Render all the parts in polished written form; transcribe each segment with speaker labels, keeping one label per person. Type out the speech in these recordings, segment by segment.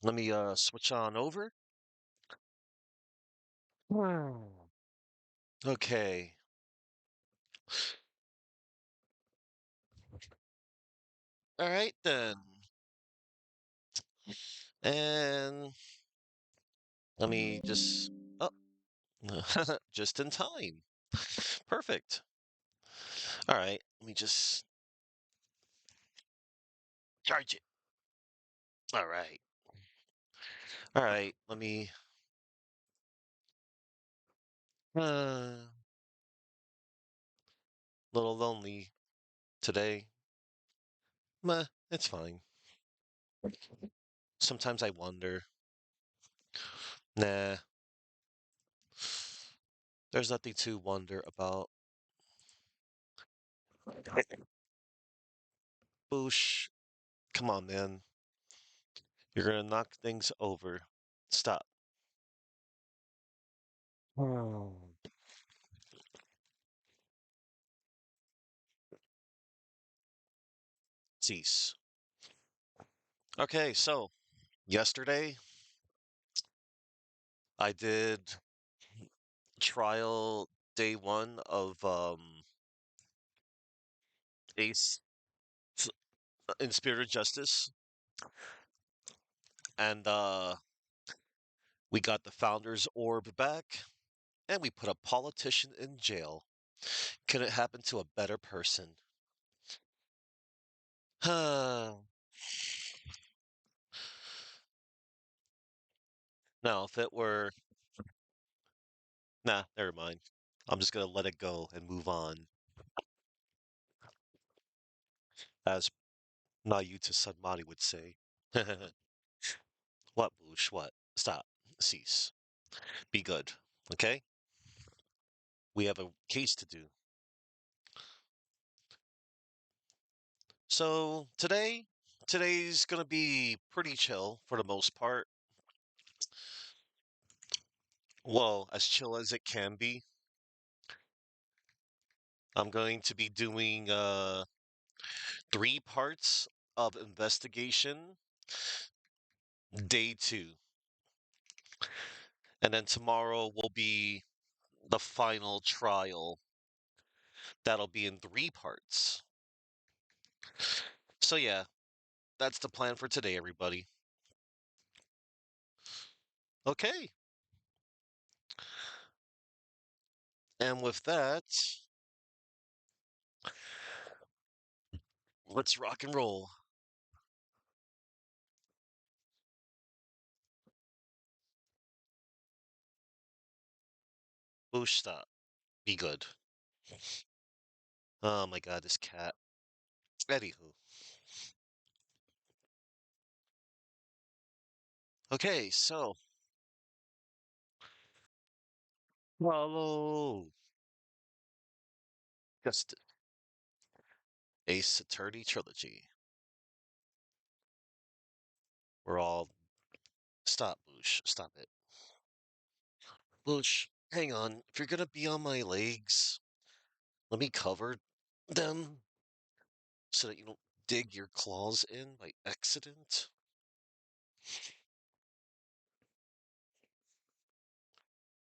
Speaker 1: Let me switch on over. Okay. All right then. And let me just oh just in time. Perfect. All right. Let me just charge it. All right. All right. Let me little lonely today. Meh, it's fine. Sometimes I wonder. Nah, there's nothing to wonder about. Boosh. Come on, man. You're gonna knock things over. Stop. Oh. Cease. Okay, so yesterday I did trial day one of Ace in Spirit of Justice, and we got the founder's orb back, and we put a politician in jail. Could it happen to a better person? Now, if it were, nah, never mind. I'm just gonna let it go and move on, as Nayuta Sadmari would say. What, Boosh? What? Stop. Cease. Be good. Okay? We have a case to do. So today's gonna be pretty chill for the most part. Well, as chill as it can be. I'm going to be doing 3 parts of investigation, day 2. And then tomorrow will be the final trial. That'll be in 3 parts. So yeah, that's the plan for today, everybody. Okay. And with that, let's rock and roll. Boosh, stop. Be good. Oh my god, this cat. Anywho. Okay, so follow just Ace Attorney Trilogy. We're all stop, Boosh. Stop it. Boosh, hang on. If you're gonna be on my legs, let me cover them so that you don't dig your claws in by accident.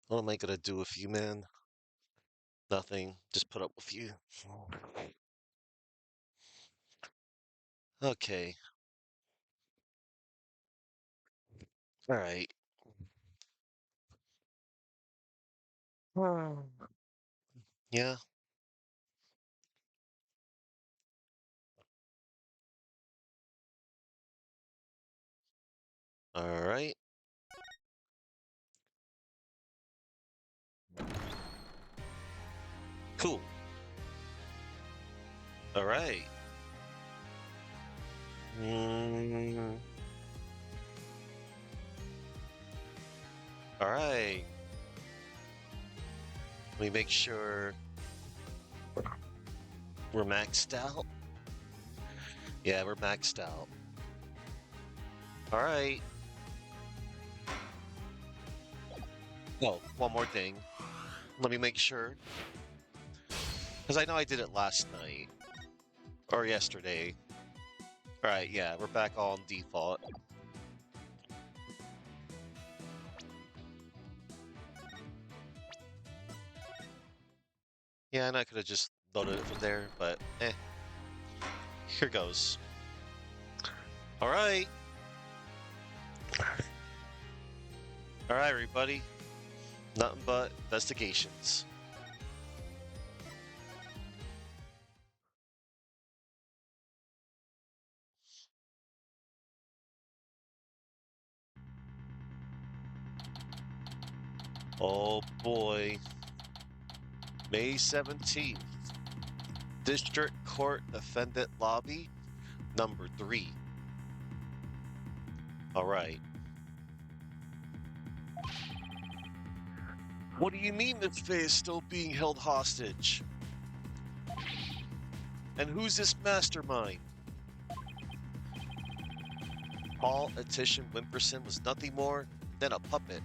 Speaker 1: What am I gonna do with you, man? Nothing. Just put up with you. Okay. All right. Yeah. All right. Cool. All right. Mm, all right. Let me make sure we're maxed out. Yeah, we're maxed out. All right. Oh, one more thing. Let me make sure. Because I know I did it last night. Or yesterday. All right, yeah, we're back on default. Yeah, and I could have just loaded it from there, but here goes. All right. All right, everybody. Nothing but investigations. Oh boy. May 17th. District Court Defendant Lobby, number 3. All right. What do you mean Miss Faye is still being held hostage? And who's this mastermind? Paul Attition Wimperson was nothing more than a puppet.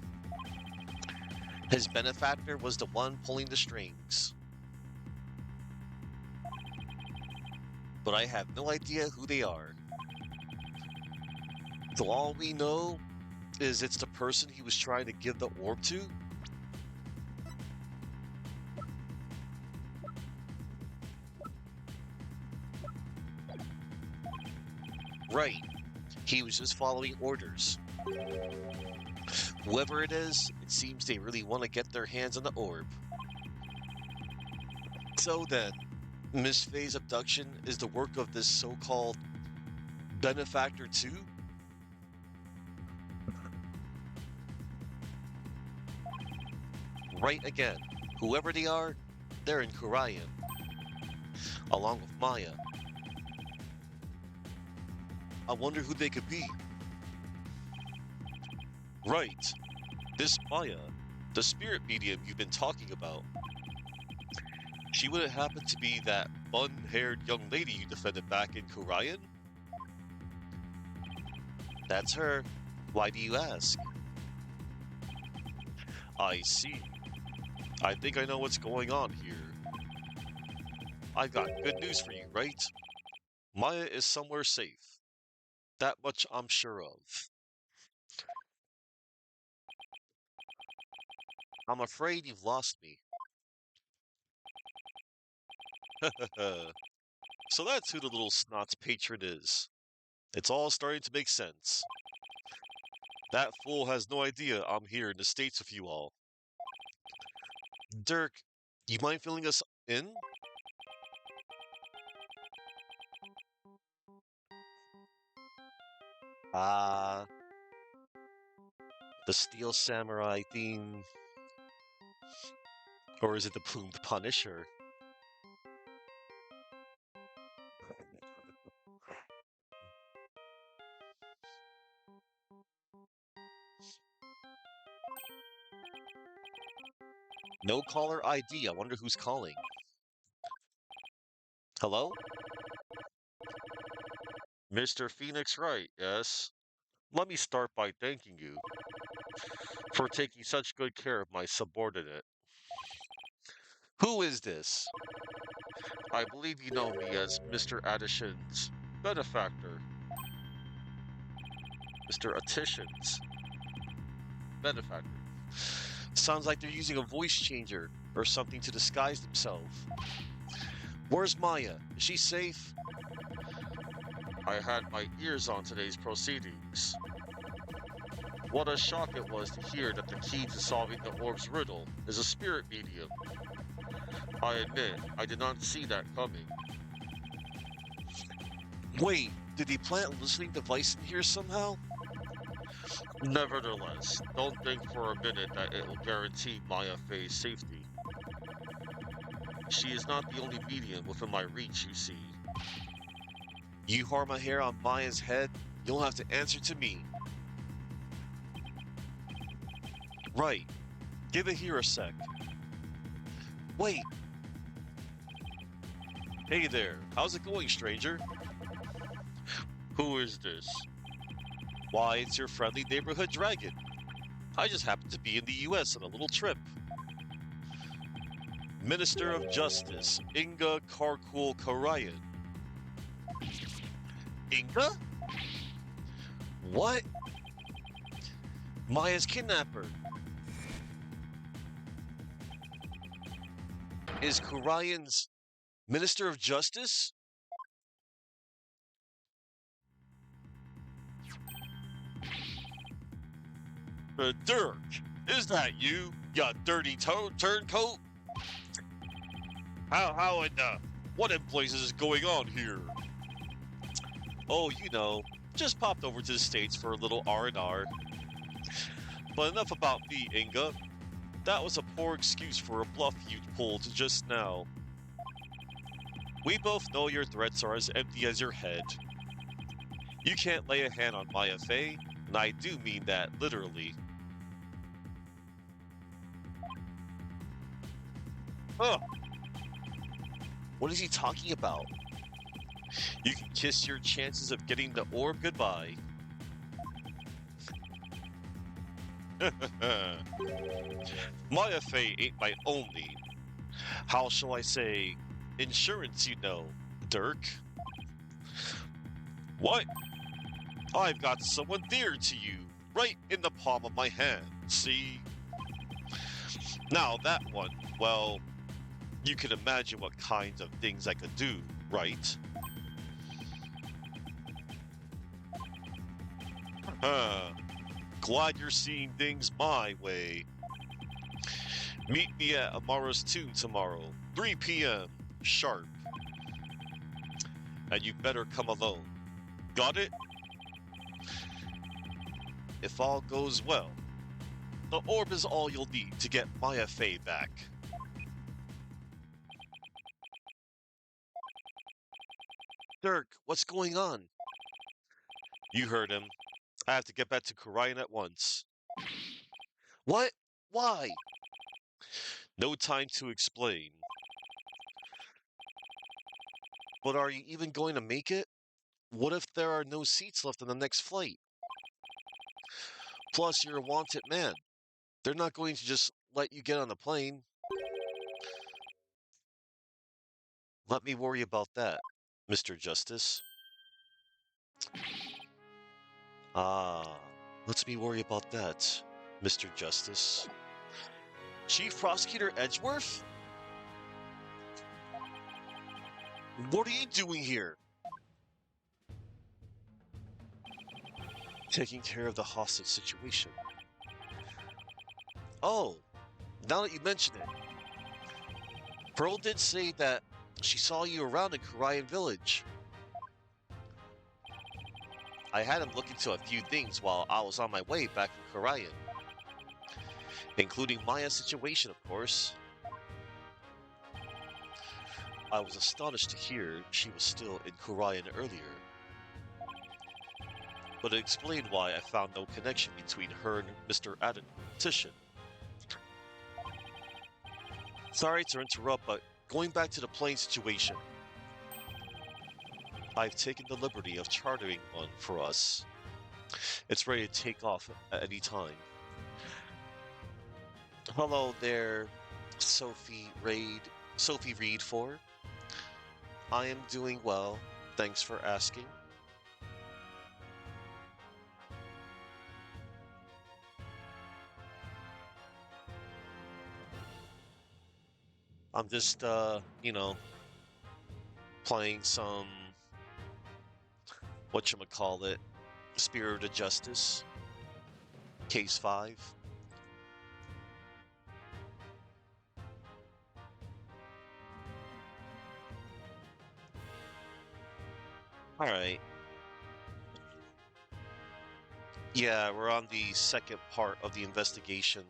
Speaker 1: His benefactor was the one pulling the strings. But I have no idea who they are. So all we know is it's the person he was trying to give the orb to? Right. He was just following orders. Whoever it is, it seems they really want to get their hands on the orb. So then, Miss Faye's abduction is the work of this so-called benefactor too? Right again. Whoever they are, they're in Kurayan, along with Maya. I wonder who they could be. Right. This Maya, the spirit medium you've been talking about. She wouldn't happen to be that bun-haired young lady you defended back in Kurayan? That's her. Why do you ask? I see. I think I know what's going on here. I got good news for you, right? Maya is somewhere safe. That much I'm sure of. I'm afraid you've lost me. So that's who the little snot's patron is. It's all starting to make sense. That fool has no idea I'm here in the States with you all. Dirk, you mind filling us in? Ah, the Steel Samurai theme. Or is it the Plumed Punisher? No caller ID. I wonder who's calling. Hello? Mr. Phoenix Wright, yes? Let me start by thanking you for taking such good care of my subordinate. Who is this? I believe you know me as Mr. Addison's benefactor. Mr. Attition's benefactor. Sounds like they're using a voice changer or something to disguise themselves. Where's Maya? Is she safe? I had my ears on today's proceedings. What a shock it was to hear that the key to solving the orb's riddle is a spirit medium. I admit, I did not see that coming. Wait, did he plant a listening device in here somehow? Nevertheless, don't think for a minute that it will guarantee Maya Faye's safety. She is not the only medium within my reach, you see. You harm a hair on Maya's head, you'll have to answer to me. Right. Give it here a sec. Wait. Hey there, how's it going, stranger? Who is this? Why, it's your friendly neighborhood dragon. I just happened to be in the US on a little trip. Minister of Justice, Inga Karkul Karayan. Inga? What? Maya's kidnapper. Is Kurian's Minister of Justice? Dirk, is that you dirty turncoat? How in what in places is going on here? Oh, just popped over to the States for a little R&R. But enough about me, Inga. That was a poor excuse for a bluff you pulled just now. We both know your threats are as empty as your head. You can't lay a hand on Maya Fey, and I do mean that literally. Huh, what is he talking about? You can kiss your chances of getting the orb goodbye. Maya Fey ain't my only, how shall I say, insurance, Dirk. What? I've got someone dear to you, right in the palm of my hand, see? Now that one, well, you can imagine what kinds of things I could do, right? Huh. Glad you're seeing things my way. Meet me at Amara's Tomb tomorrow, 3 p.m. sharp. And you better come alone. Got it? If all goes well, the orb is all you'll need to get Maya Fey back. Dirk, what's going on? You heard him. I have to get back to Kurian at once. What? Why? No time to explain. But are you even going to make it? What if there are no seats left on the next flight? Plus, you're a wanted man. They're not going to just let you get on the plane. Let me worry about that, Mr. Justice. Ah, let me worry about that, Mr. Justice. Chief Prosecutor Edgeworth? What are you doing here? Taking care of the hostage situation. Oh, now that you mention it, Pearl did say that she saw you around in Kurian Village. I had him look into a few things while I was on my way back from Kurian, including Maya's situation, of course. I was astonished to hear she was still in Kurian earlier, but it explained why I found no connection between her and Mr. Tishin. Sorry to interrupt, but going back to the plane situation, I've taken the liberty of chartering one for us. It's ready to take off at any time. Hello there, Sophie Reed 4. I am doing well, thanks for asking. I'm just, playing some, whatchamacallit, Spirit of Justice, Case 5. Alright. Yeah, we're on the second part of the investigation.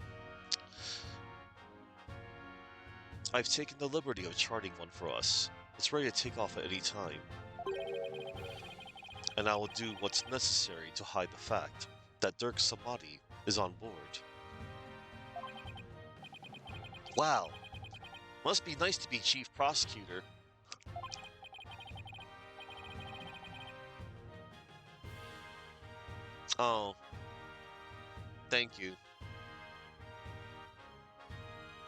Speaker 1: I've taken the liberty of charting one for us. It's ready to take off at any time. And I will do what's necessary to hide the fact that Dirk Samadhi is on board. Wow, must be nice to be chief prosecutor. Oh, thank you.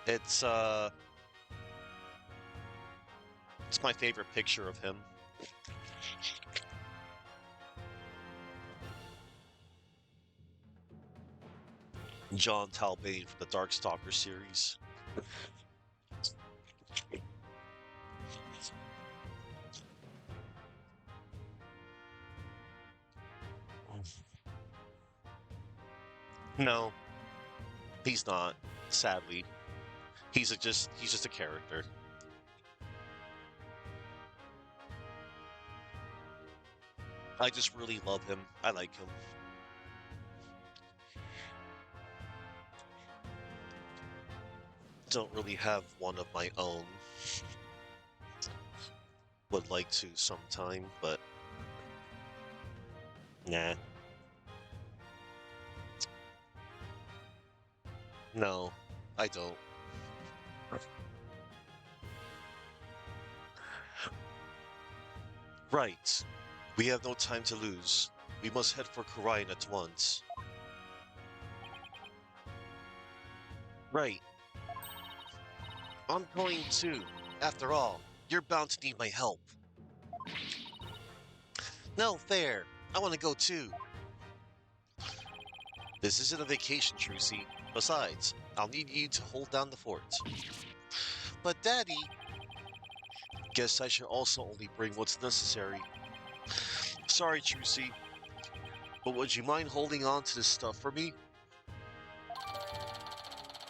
Speaker 1: It's my favorite picture of him. John Talbane from the Darkstalker series. No, he's not. Sadly, he's just a character. I just really love him. I like him. Don't really have one of my own. Would like to sometime, but nah. No, I don't. Right. We have no time to lose. We must head for Karayan at once. Right. I'm going too. After all, you're bound to need my help. No, fair. I want to go too. This isn't a vacation, Trucy. Besides, I'll need you to hold down the fort. But Daddy, guess I should also only bring what's necessary. Sorry, Trucy, but would you mind holding on to this stuff for me?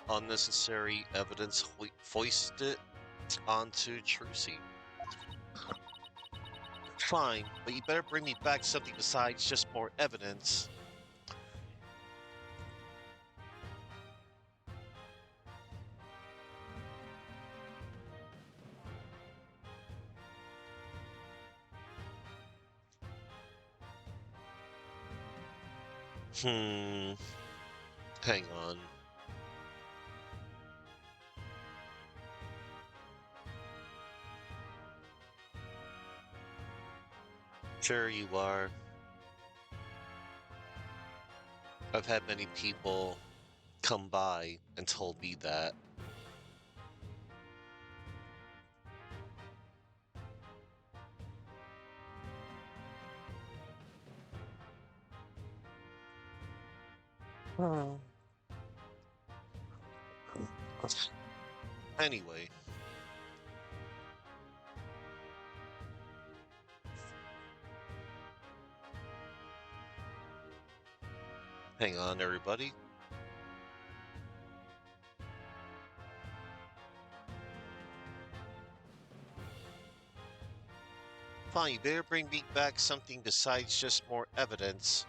Speaker 1: Unnecessary evidence foisted onto Trucy. Fine, but you better bring me back something besides just more evidence. Hmm. Hang on. Sure you are. I've had many people come by and told me that. Hmm. Anyway, hang on, everybody. Fine, you better bring me back something besides just more evidence.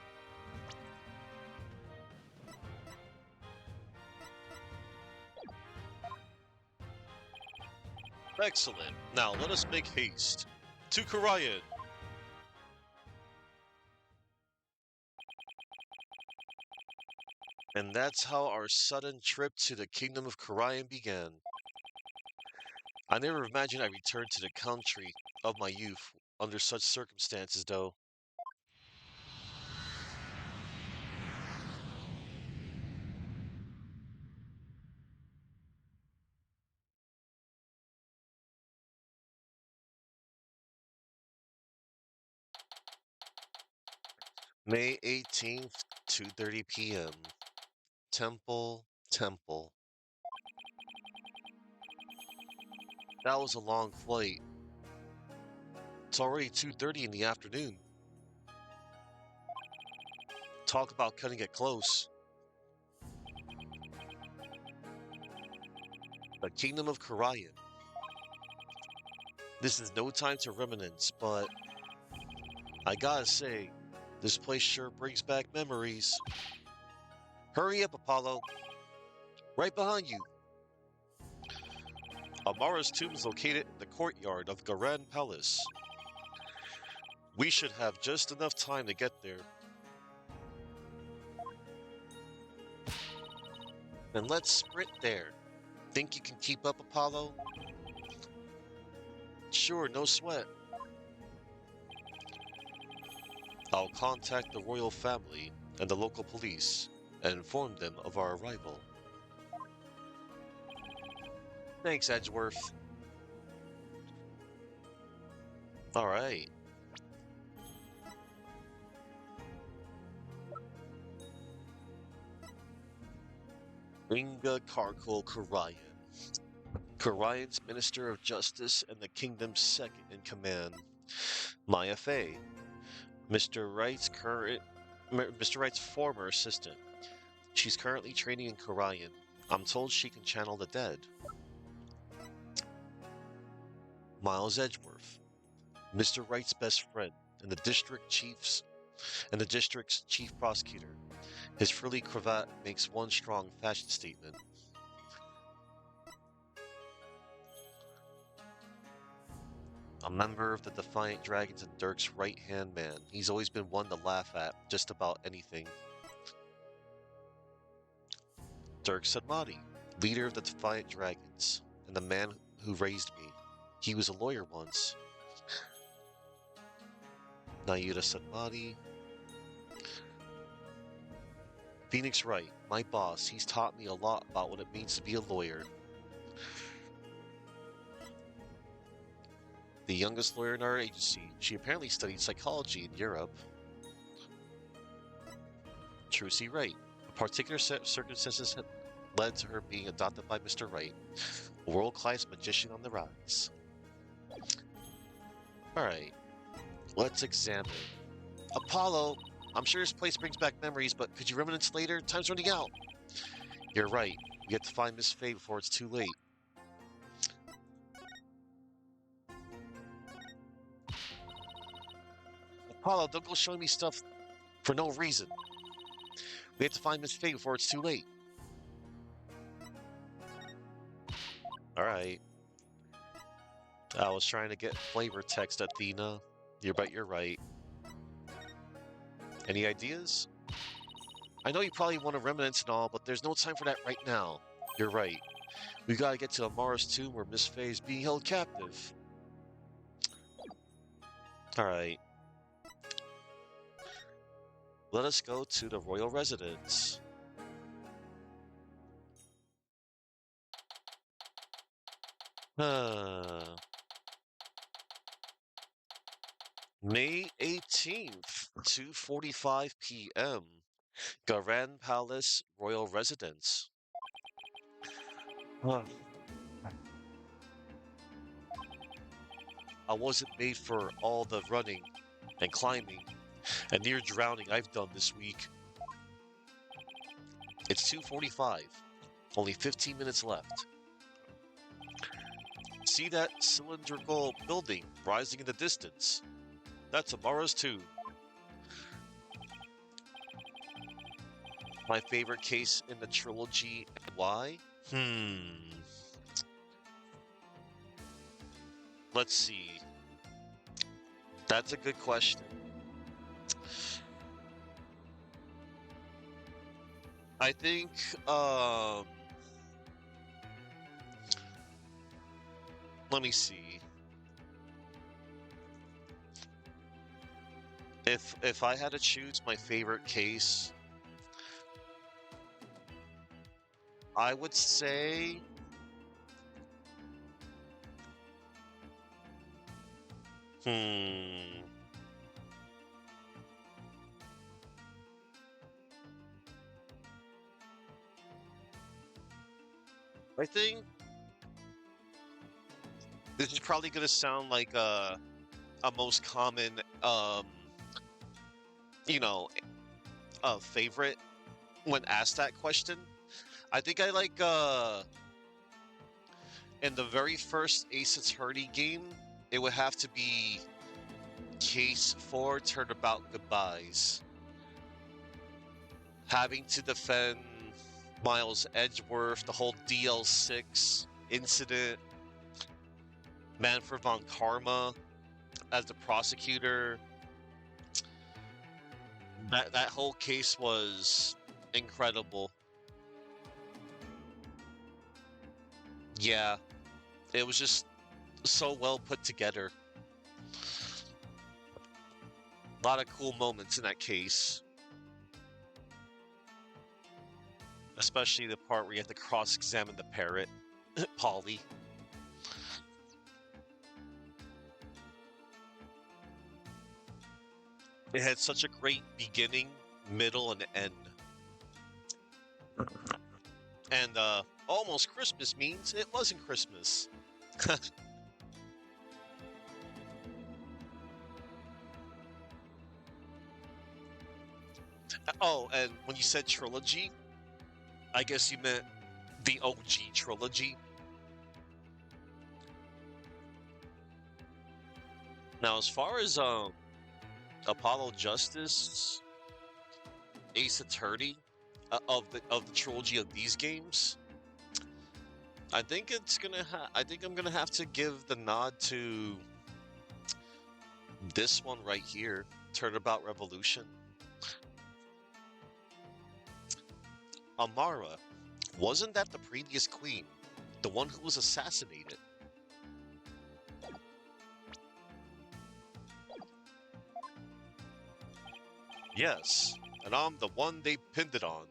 Speaker 1: Excellent. Now let us make haste. To Karayan! And that's how our sudden trip to the kingdom of Karayan began. I never imagined I'd return to the country of my youth under such circumstances, though. May 18th, 2:30 p.m. Temple. That was a long flight. It's already 2:30 in the afternoon. Talk about cutting it close. The kingdom of Karayan. This is no time to reminisce, but I gotta say, this place sure brings back memories. Hurry up, Apollo. Right behind you. Amara's tomb is located in the courtyard of Garan Palace. We should have just enough time to get there. And let's sprint there. Think you can keep up, Apollo? Sure, no sweat. I'll contact the royal family and the local police and inform them of our arrival. Thanks, Edgeworth. All right. Ringa Karkul Karayan. Korian's Minister of Justice and the Kingdom's second in command. Maya Fey, Mr. Wright's former assistant. She's currently training in Korian. I'm told she can channel the dead. Miles Edgeworth, Mr. Wright's best friend and the district's chief prosecutor. His frilly cravat makes one strong fashion statement. A member of the Defiant Dragons and Dirk's right-hand man. He's always been one to laugh at just about anything. Dirk Sadmati, leader of the Defiant Dragons, and the man who raised me. He was a lawyer once. Nayuda Sadmati. Phoenix Wright, my boss. He's taught me a lot about what it means to be a lawyer. The youngest lawyer in our agency. She apparently studied psychology in Europe. Trucy Wright. A particular set of circumstances had led to her being adopted by Mr. Wright, a world-class magician on the rise. Alright, let's examine. Apollo, I'm sure this place brings back memories, but could you reminisce later? Time's running out. You're right. We have to find Miss Faye before it's too late. Apollo, don't go showing me stuff for no reason. We have to find Miss Faye before it's too late. Alright. I was trying to get flavor text, Athena. You're right. Any ideas? I know you probably want to reminisce and all, but there's no time for that right now. You're right. We gotta get to Amara's tomb where Miss Faye is being held captive. Alright. Let us go to the royal residence. May 18th, 2:45 p.m. Garan Palace Royal Residence. I wasn't made for all the running and climbing and near drowning I've done this week. It's 2:45. Only 15 minutes left. See that cylindrical building rising in the distance? That's Amara's tomb. My favorite case in the trilogy. Why? Let's see. That's a good question. I think, let me see. If I had to choose my favorite case, I would say I think this is probably gonna sound like a most common favorite when asked that question. I think I like in the very first Ace Attorney game, it would have to be Case 4 Turnabout Goodbyes. Having to defend Miles Edgeworth, the whole DL6 incident, Manfred von Karma as the prosecutor. That whole case was incredible. Yeah, it was just so well put together. A lot of cool moments in that case. Especially the part where you have to cross-examine the parrot, Polly. It had such a great beginning, middle, and end. And Almost Christmas means it wasn't Christmas. Oh, and when you said trilogy, I guess you meant the OG trilogy. Now, as far as Apollo Justice, Ace Attorney, of the trilogy of these games, I think I'm gonna have to give the nod to this one right here, Turnabout Revolution. Amara, wasn't that the previous queen, the one who was assassinated? Yes, and I'm the one they pinned it on.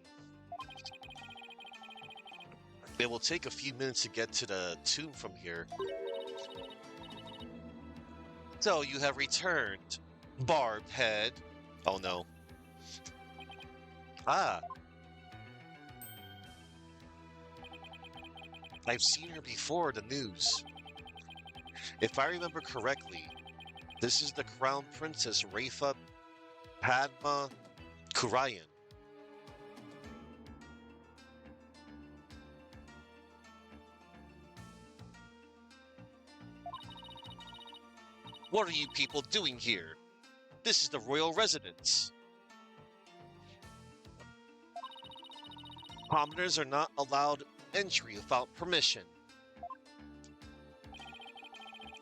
Speaker 1: It will take a few minutes to get to the tomb from here. So you have returned, barbed head. Oh no. Ah, I've seen her before the news. If I remember correctly, this is the Crown Princess Rafa Padma Kurayan. What are you people doing here? This is the royal residence. Commoners are not allowed entry without permission.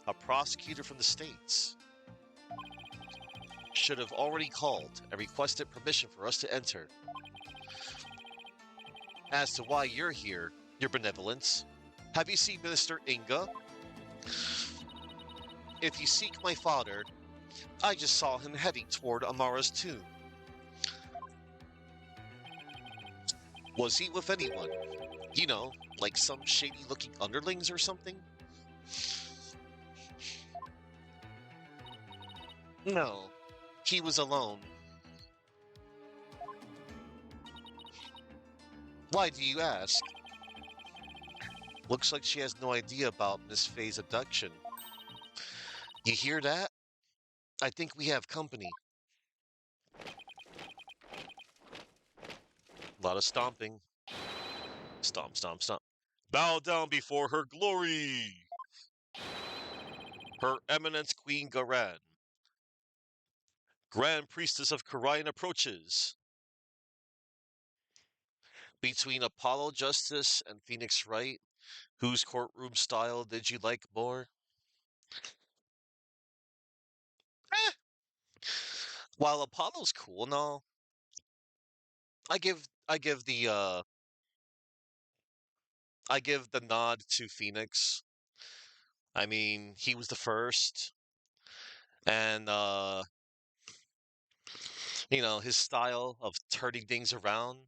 Speaker 1: A prosecutor from the States should have already called and requested permission for us to enter. As to why you're here, your benevolence, have you seen Minister Inga? If you seek my father, I just saw him heading toward Amara's tomb. Was he with anyone? You know, like some shady looking underlings or something? No, he was alone. Why do you ask? Looks like she has no idea about Miss Faye's abduction. You hear that? I think we have company. A lot of stomping. Stomp, stomp, stomp. Bow down before her glory! Her Eminence Queen Garan, Grand Priestess of Karayan approaches. Between Apollo Justice and Phoenix Wright, whose courtroom style did you like more? Eh. While Apollo's cool and all, I give I give the nod to Phoenix. I mean, he was the first, and his style of turning things around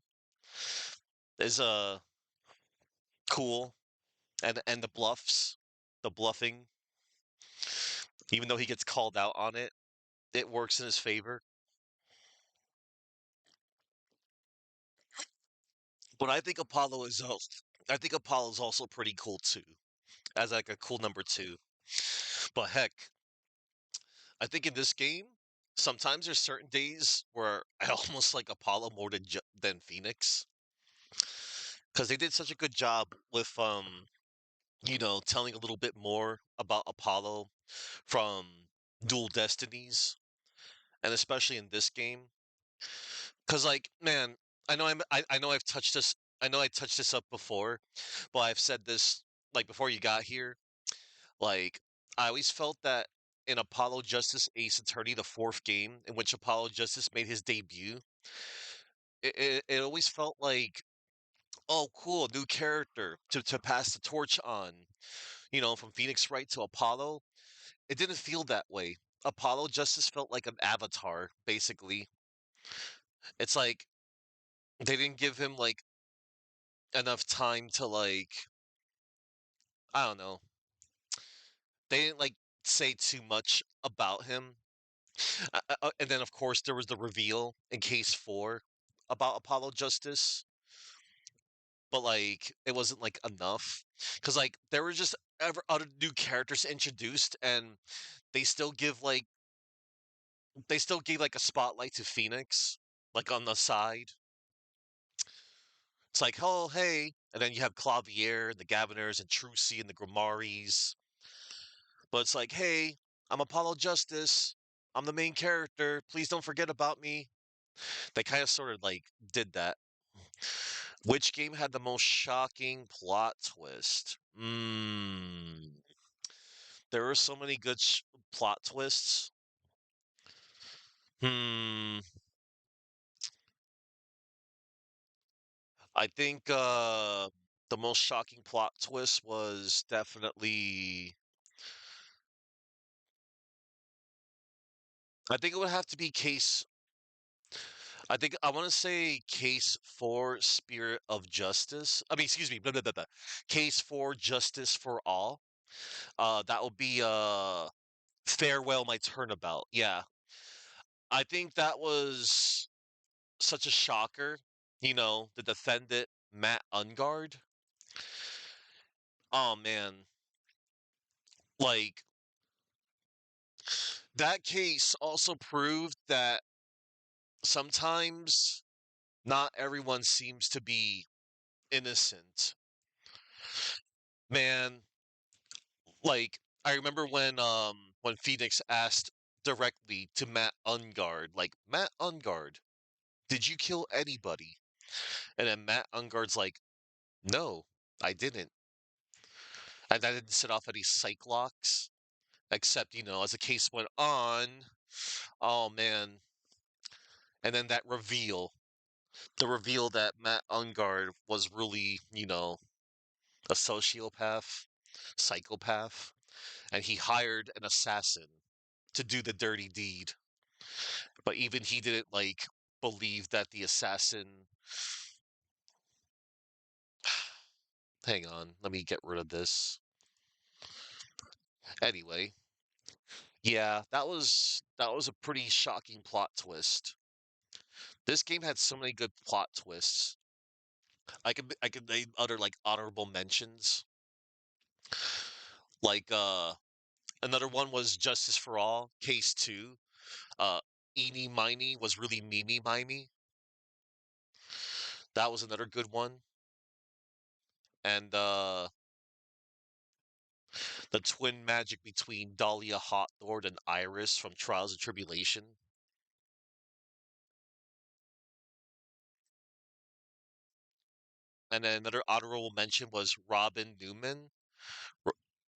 Speaker 1: is cool, and the bluffing, even though he gets called out on it, it works in his favor. But I think Apollo's also pretty cool too, as like a cool number two. But heck, I think in this game, sometimes there's certain days where I almost like Apollo more than Phoenix, because they did such a good job with telling a little bit more about Apollo from Dual Destinies, and especially in this game. Because like, man, I know I know I touched this up before, but I've said this like before you got here. Like, I always felt that in Apollo Justice Ace Attorney, the fourth game in which Apollo Justice made his debut, it always felt like, oh, cool, new character to pass the torch on, from Phoenix Wright to Apollo. It didn't feel that way. Apollo Justice felt like an avatar, basically. It's like they didn't give him like enough time to like, I don't know. They didn't like say too much about him. And then of course there was the reveal in case 4 about Apollo Justice. but like it wasn't like enough because like there were just ever other new characters introduced, and they still give like they still gave like a spotlight to Phoenix, like on the side. It's like, oh hey, and then you have Clavier, the Gaviners, and Trucy and the Grimaries. But it's like, hey, I'm Apollo Justice. I'm the main character. Please don't forget about me. They kind of sort of like did that. Which game had the most shocking plot twist? There were so many good plot twists. Hmm. I think the most shocking plot twist was definitely. I think it would have to be case. I think I want to say case for Spirit of Justice. I mean, excuse me, blah, blah, blah, blah. Case for Justice for All. That would be Farewell My Turnabout. Yeah, I think that was such a shocker. The defendant Matt Ungard. Oh man, like that case also proved that sometimes not everyone seems to be innocent. Man, like I remember when Phoenix asked directly to Matt Ungard, like, Matt Ungard, did you kill anybody? And then Matt Ungard's like, no, I didn't. And I didn't set off any psych locks. Except, as the case went on, oh man. And then that reveal, the reveal that Matt Ungard was really, a sociopath, psychopath, and he hired an assassin to do the dirty deed. But even he didn't like believe that the assassin. Hang on, let me get rid of this. Anyway, yeah, that was a pretty shocking plot twist. This game had so many good plot twists. I could name other like honorable mentions. Like another one was Justice for All, Case 2. Uh Eeny Miny was really Mimi Mimey. That was another good one. And the twin magic between Dahlia Hawthorne and Iris from Trials of Tribulation. And then another honorable mention was Robin Newman. R-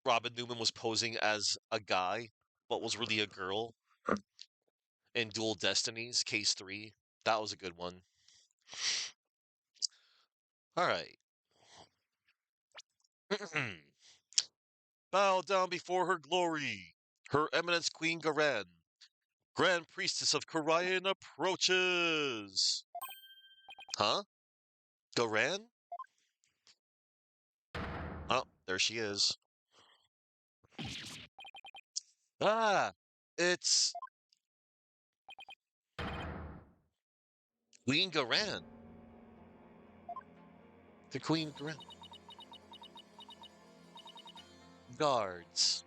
Speaker 1: Robin Newman was posing as a guy, but was really a girl in Dual Destinies, Case 3. That was a good one. All right. Bow down before her glory. Her Eminence Queen Garen, Grand Priestess of Karayan approaches. Huh? Garen? Oh, there she is. Ah, it's Queen Garen. The Queen Garen. Guards.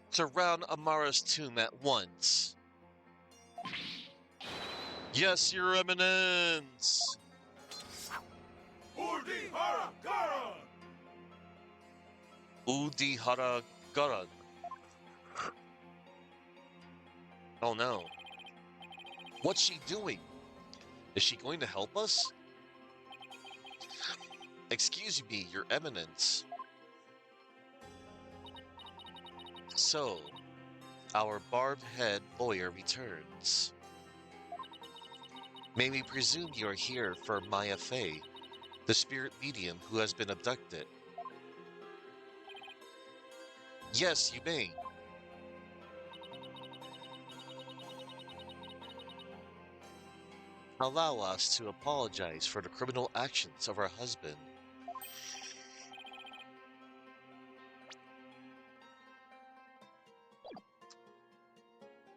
Speaker 1: Surround Amara's tomb at once. Yes, Your Eminence. Udihara Garan. Oh no. What's she doing? Is she going to help us? Excuse me, Your Eminence. So, our barbed head lawyer returns. May we presume you are here for Maya Fey, the spirit medium who has been abducted? Yes, you may. Allow us to apologize for the criminal actions of our husband.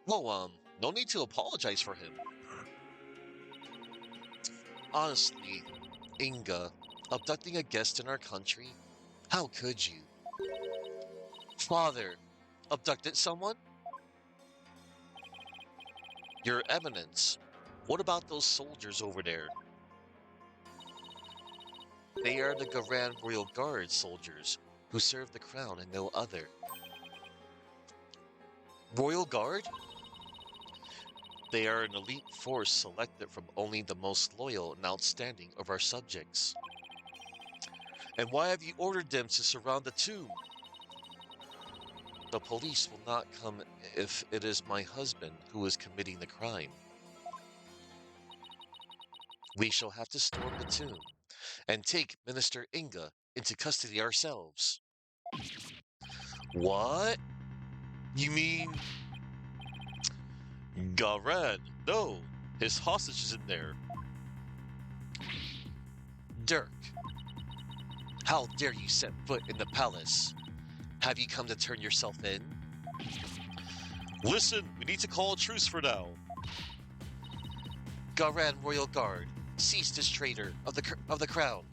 Speaker 1: Oh, no need to apologize for him. Honestly, Inga, abducting a guest in our country? How could you? Father, abducted someone? Your Eminence, what about those soldiers over there? They are the Grand Royal Guard soldiers who serve the crown and no other. Royal Guard? They are an elite force selected from only the most loyal and outstanding of our subjects. And why have you ordered them to surround the tomb? The police will not come if it is my husband who is committing the crime. We shall have to storm the tomb and take Minister Inga into custody ourselves. What? You mean Garen? No, his hostage is in there. Dirk, how dare you set foot in the palace? Have you come to turn yourself in? Listen, we need to call a truce for now. Garen Royal Guard, cease this traitor of the crown.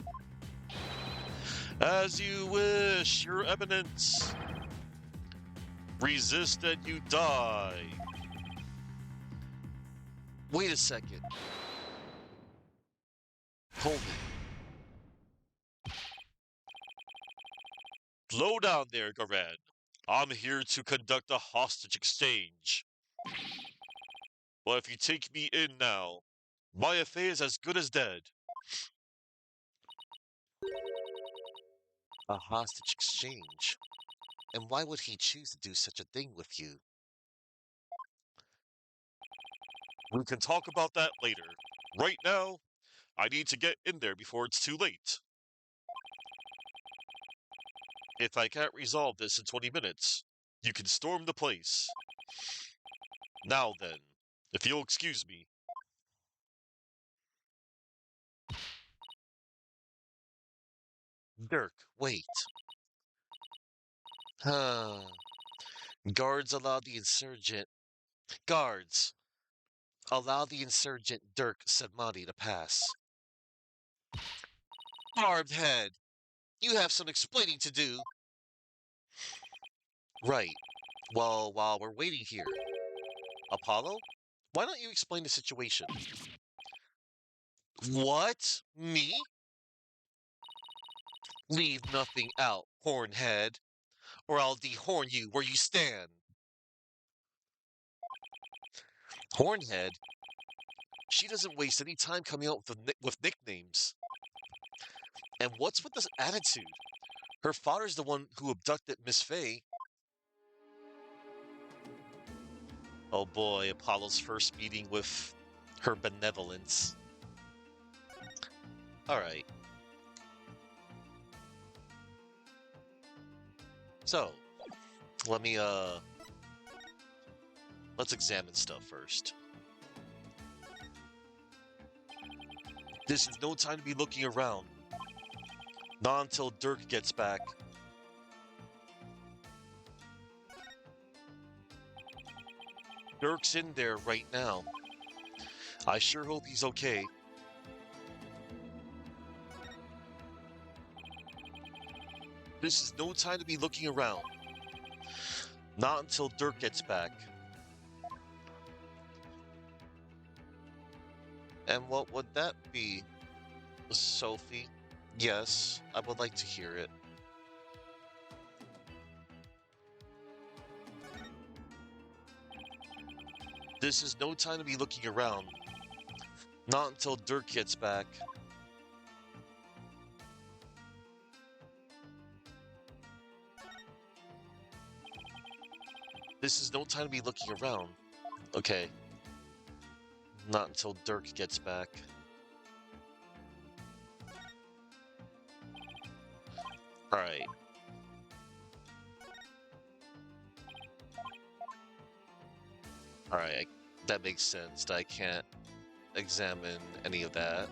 Speaker 1: As you wish, Your Eminence. Resist and you die. Wait a second. Hold it. Slow down there, Garen. I'm here to conduct a hostage exchange. But if you take me in now, my affair is as good as dead. A hostage exchange? And why would he choose to do such a thing with you? We can talk about that later. Right now, I need to get in there before it's too late. If I can't resolve this in 20 minutes, you can storm the place. Now then, if you'll excuse me. Dirk, wait. Huh. Guards allow the insurgent. Guards, allow the insurgent Dirk Sedmati to pass. Barbed head, you have some explaining to do. Right. Well, while we're waiting here, Apollo, why don't you explain the situation? What? Me? Leave nothing out, hornhead, or I'll dehorn you where you stand. Hornhead? She doesn't waste any time coming up with nicknames. And what's with this attitude? Her father's the one who abducted Miss Faye. Oh boy, Apollo's first meeting with her benevolence. Alright. So, let me, let's examine stuff first. This is no time to be looking around. Not until Dirk gets back. Dirk's in there right now. I sure hope he's okay. This is no time to be looking around. Not until Dirk gets back. And what would that be, Sophie? Yes, I would like to hear it. This is no time to be looking around. Not until Dirk gets back. This is no time to be looking around. Okay. Not until Dirk gets back. Alright. Alright, that makes sense. I can't examine any of that.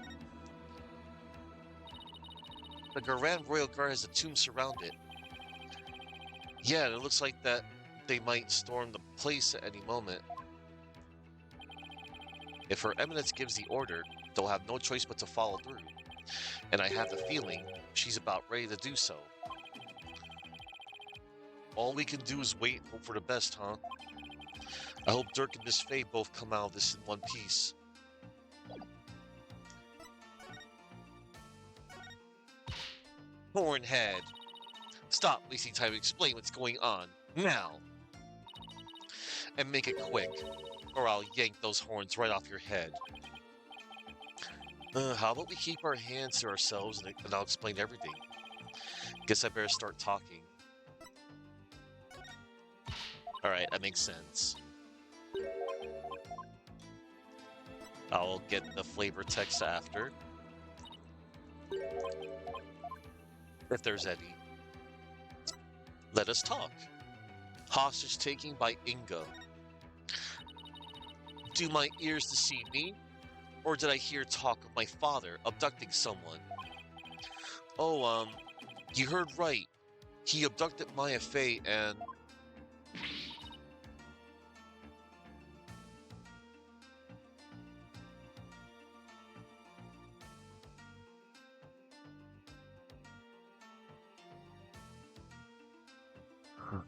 Speaker 1: The Grand Royal Guard has a tomb surrounded. Yeah, it looks like that they might storm the place at any moment. If Her Eminence gives the order, they'll have no choice but to follow through. And I have the feeling she's about ready to do so. All we can do is wait and hope for the best, huh? I hope Dirk and Miss Faye both come out of this in one piece. Hornhead! Stop wasting time to explain what's going on. Now! And make it quick, or I'll yank those horns right off your head. How about we keep our hands to ourselves and I'll explain everything. Guess I better start talking. Alright, that makes sense. I'll get the flavor text after. If there's any. Let us talk. Hostage taking by Inga. Do my ears deceive me? Or did I hear talk of my father abducting someone? Oh, you heard right. He abducted Maya Fey and...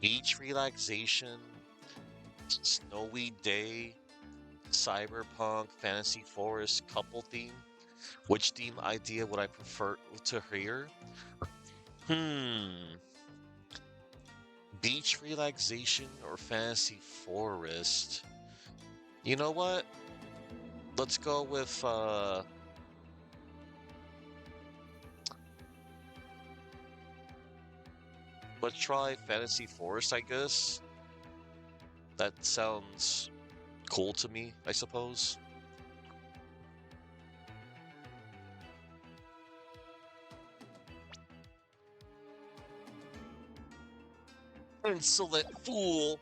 Speaker 1: Beach relaxation, snowy day, cyberpunk, fantasy forest, couple theme. Which theme idea would I prefer to hear? Beach relaxation or fantasy forest? You know what? Let's go with, let's try fantasy forest, I guess. That sounds cool to me, I suppose. Insolent fool!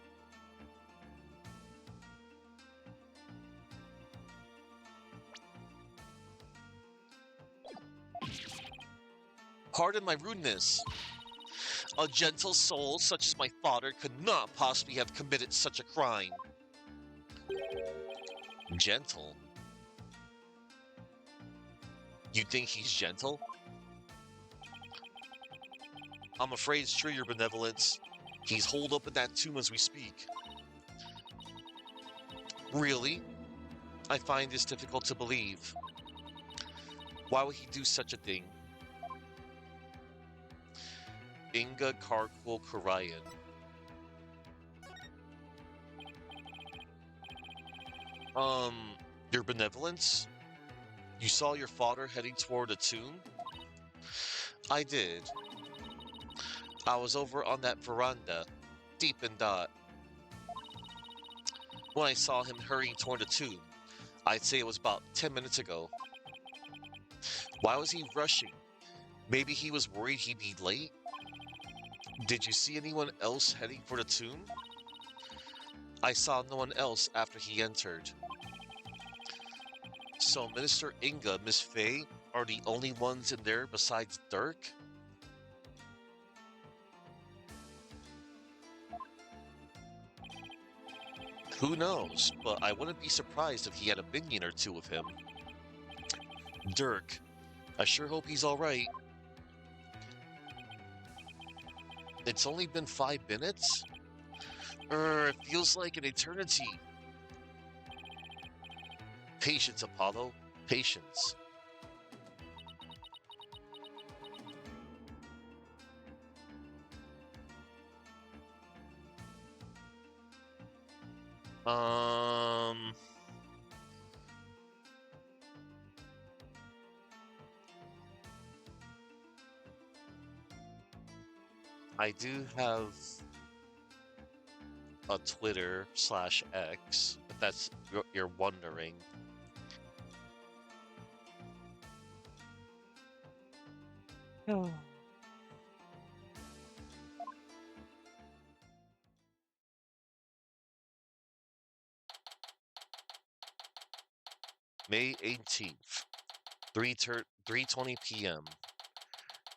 Speaker 1: Pardon my rudeness. A gentle soul such as my father could not possibly have committed such a crime. Gentle? You think he's gentle? I'm afraid it's true, your benevolence. He's holed up in that tomb as we speak. Really? I find this difficult to believe. Why would he do such a thing? Inga Karkul Karayan. Your benevolence? You saw your father heading toward a tomb? I did. I was over on that veranda, deep in thought. When I saw him hurrying toward the tomb, I'd say it was about 10 minutes ago. Why was he rushing? Maybe he was worried he'd be late? Did you see anyone else heading for the tomb? I saw no one else after he entered. So Minister Inga, Miss Faye, are the only ones in there besides Dirk? Who knows, but I wouldn't be surprised if he had a minion or two with him. Dirk, I sure hope he's alright. It's only been 5 minutes? It feels like an eternity. Patience, Apollo. Patience. I do have a Twitter/X, if that's you're wondering. Oh. May 18th, 3:20 p.m.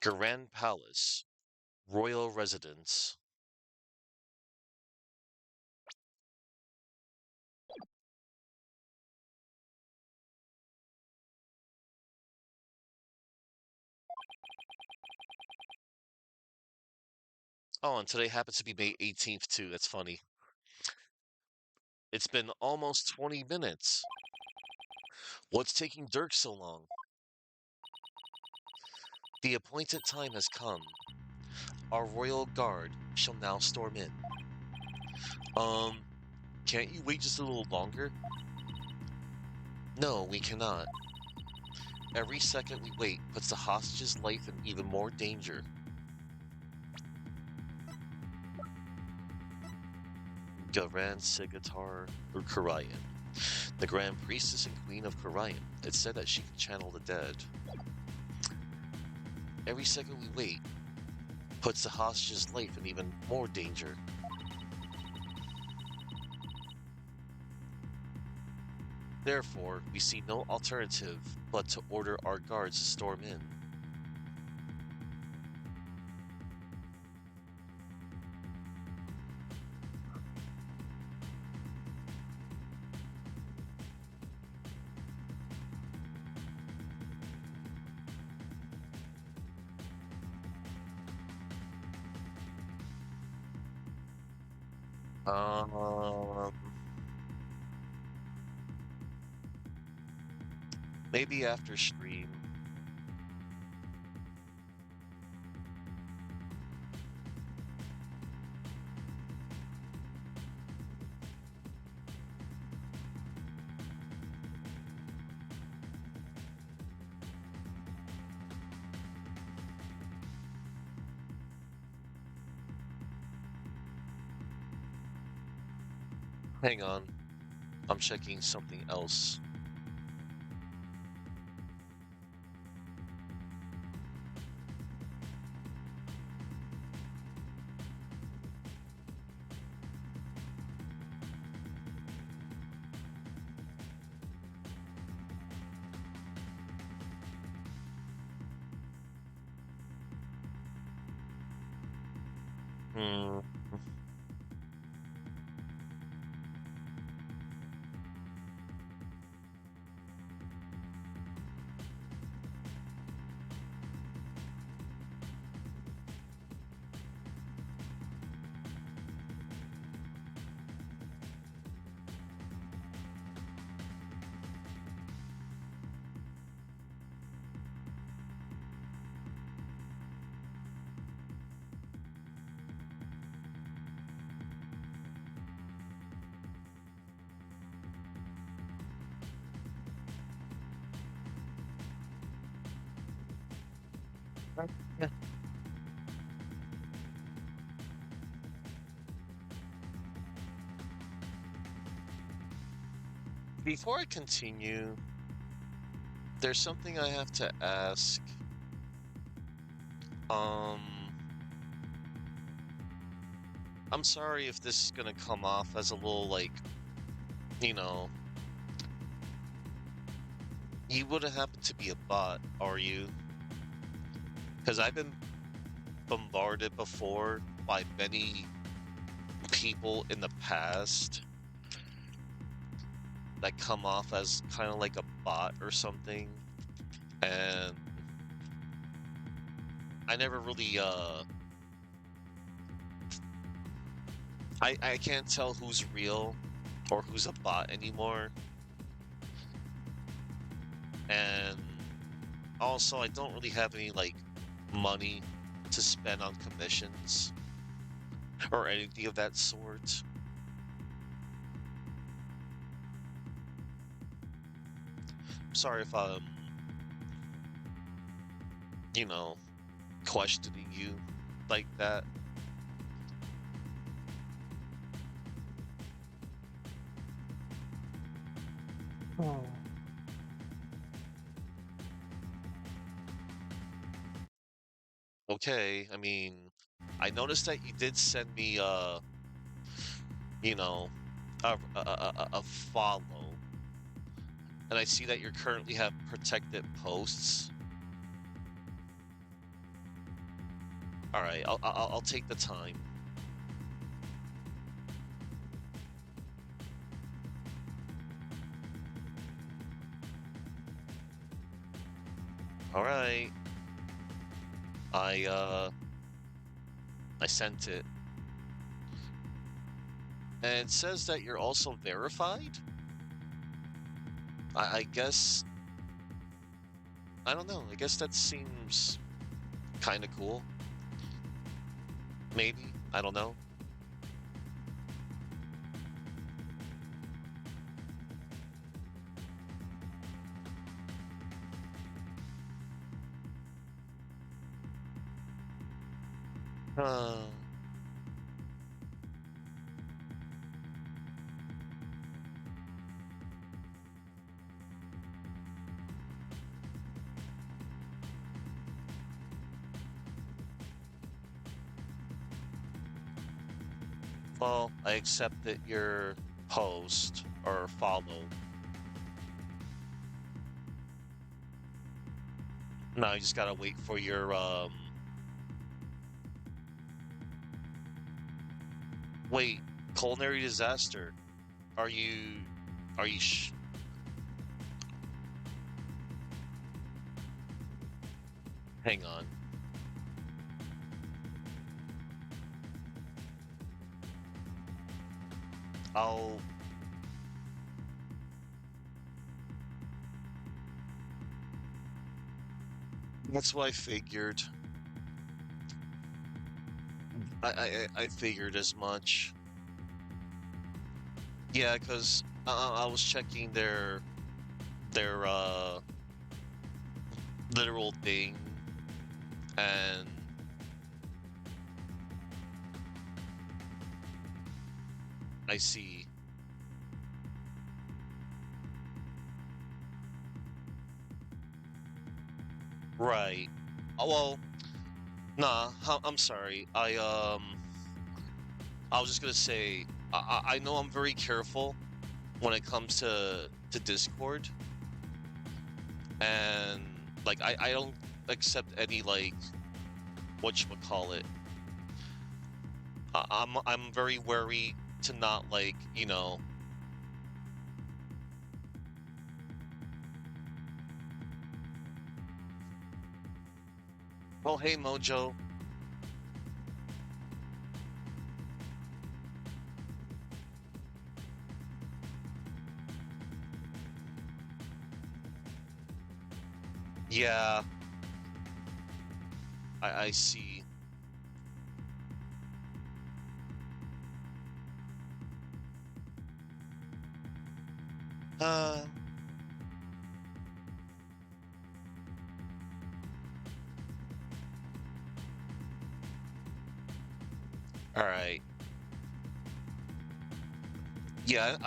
Speaker 1: Grand Palace, Royal Residence. Oh, and today happens to be May 18th too. That's funny. It's been almost 20 minutes. What's taking Dirk so long? The appointed time has come. Our royal guard shall now storm in. Um, can't you wait just a little longer? No, we cannot. Every second we wait puts the hostage's life in even more danger. Garan Sigatar Karayan, the Grand Priestess and Queen of Karayan. It's said that she can channel the dead. Every second we wait puts the hostage's life in even more danger. Therefore, we see no alternative but to order our guards to storm in. Um, maybe after stream. Hang on, I'm checking something else. Hmm. Yeah. Before I continue, there's something I have to ask. Um, I'm sorry if this is gonna come off as a little like, you know, you wouldn't happen to be a bot, are you? Because I've been bombarded before by many people in the past that come off as kind of like a bot or something, and I never really I can't tell who's real or who's a bot anymore. And also I don't really have any like money to spend on commissions or anything of that sort. Sorry if I'm, you know, questioning you like that. Oh. Okay, I mean, I noticed that you did send me you know, a follow. And I see that you currently have protected posts. All right, I'll take the time. All right. I I sent it. And it says that you're also verified? I guess I don't know. I guess that seems kind of cool. Maybe. I don't know. Uh, well, I accepted your post or follow. Now you just gotta wait for your wait, culinary disaster. Are you are you hang on. I'll That's what I figured. I figured as much. Yeah, because I was checking their literal thing, and I see. Right. Well, nah. I'm sorry. I was just gonna say. I know I'm very careful when it comes to Discord, and like I don't accept any like whatchamacallit. I'm very wary to not like, you know. Well, hey Mojo. Yeah, I see. Uh, 'Alright. Yeah,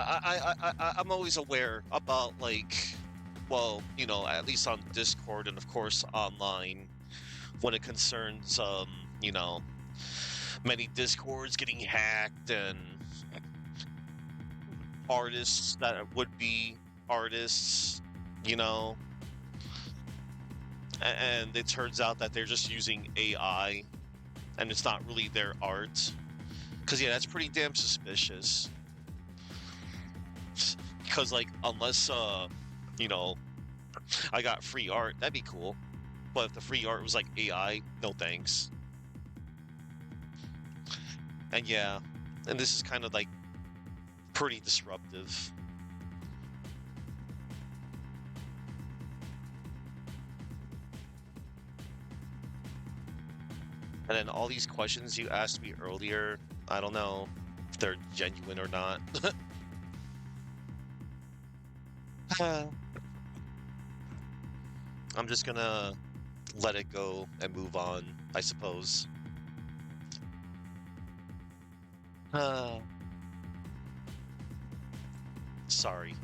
Speaker 1: I'm always aware about like, well, you know, at least on Discord and of course online when it concerns you know, many Discords getting hacked and artists that would be artists, you know, and it turns out that they're just using AI and it's not really their art. Because yeah, that's pretty damn suspicious. Because like, unless you know, I got free art, that'd be cool. But if the free art was like AI, no thanks. And yeah, and this is kind of like pretty disruptive. And then all these questions you asked me earlier, I don't know if they're genuine or not. I'm just gonna let it go and move on, I suppose. Uh, Sorry.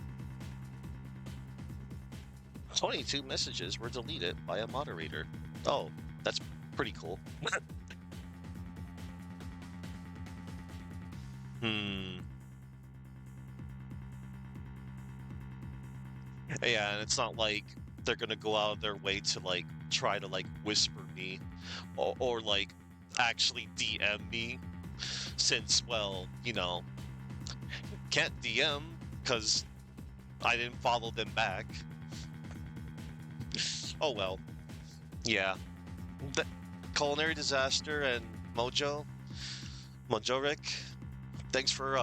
Speaker 1: 22 messages were deleted by a moderator. Oh, that's pretty cool. Hmm. Yeah, and it's not like they're gonna go out of their way to like try to like whisper me or like actually DM me since, well, can't DM because I didn't follow them back. Oh well. Yeah. The culinary disaster and Mojoric, thanks for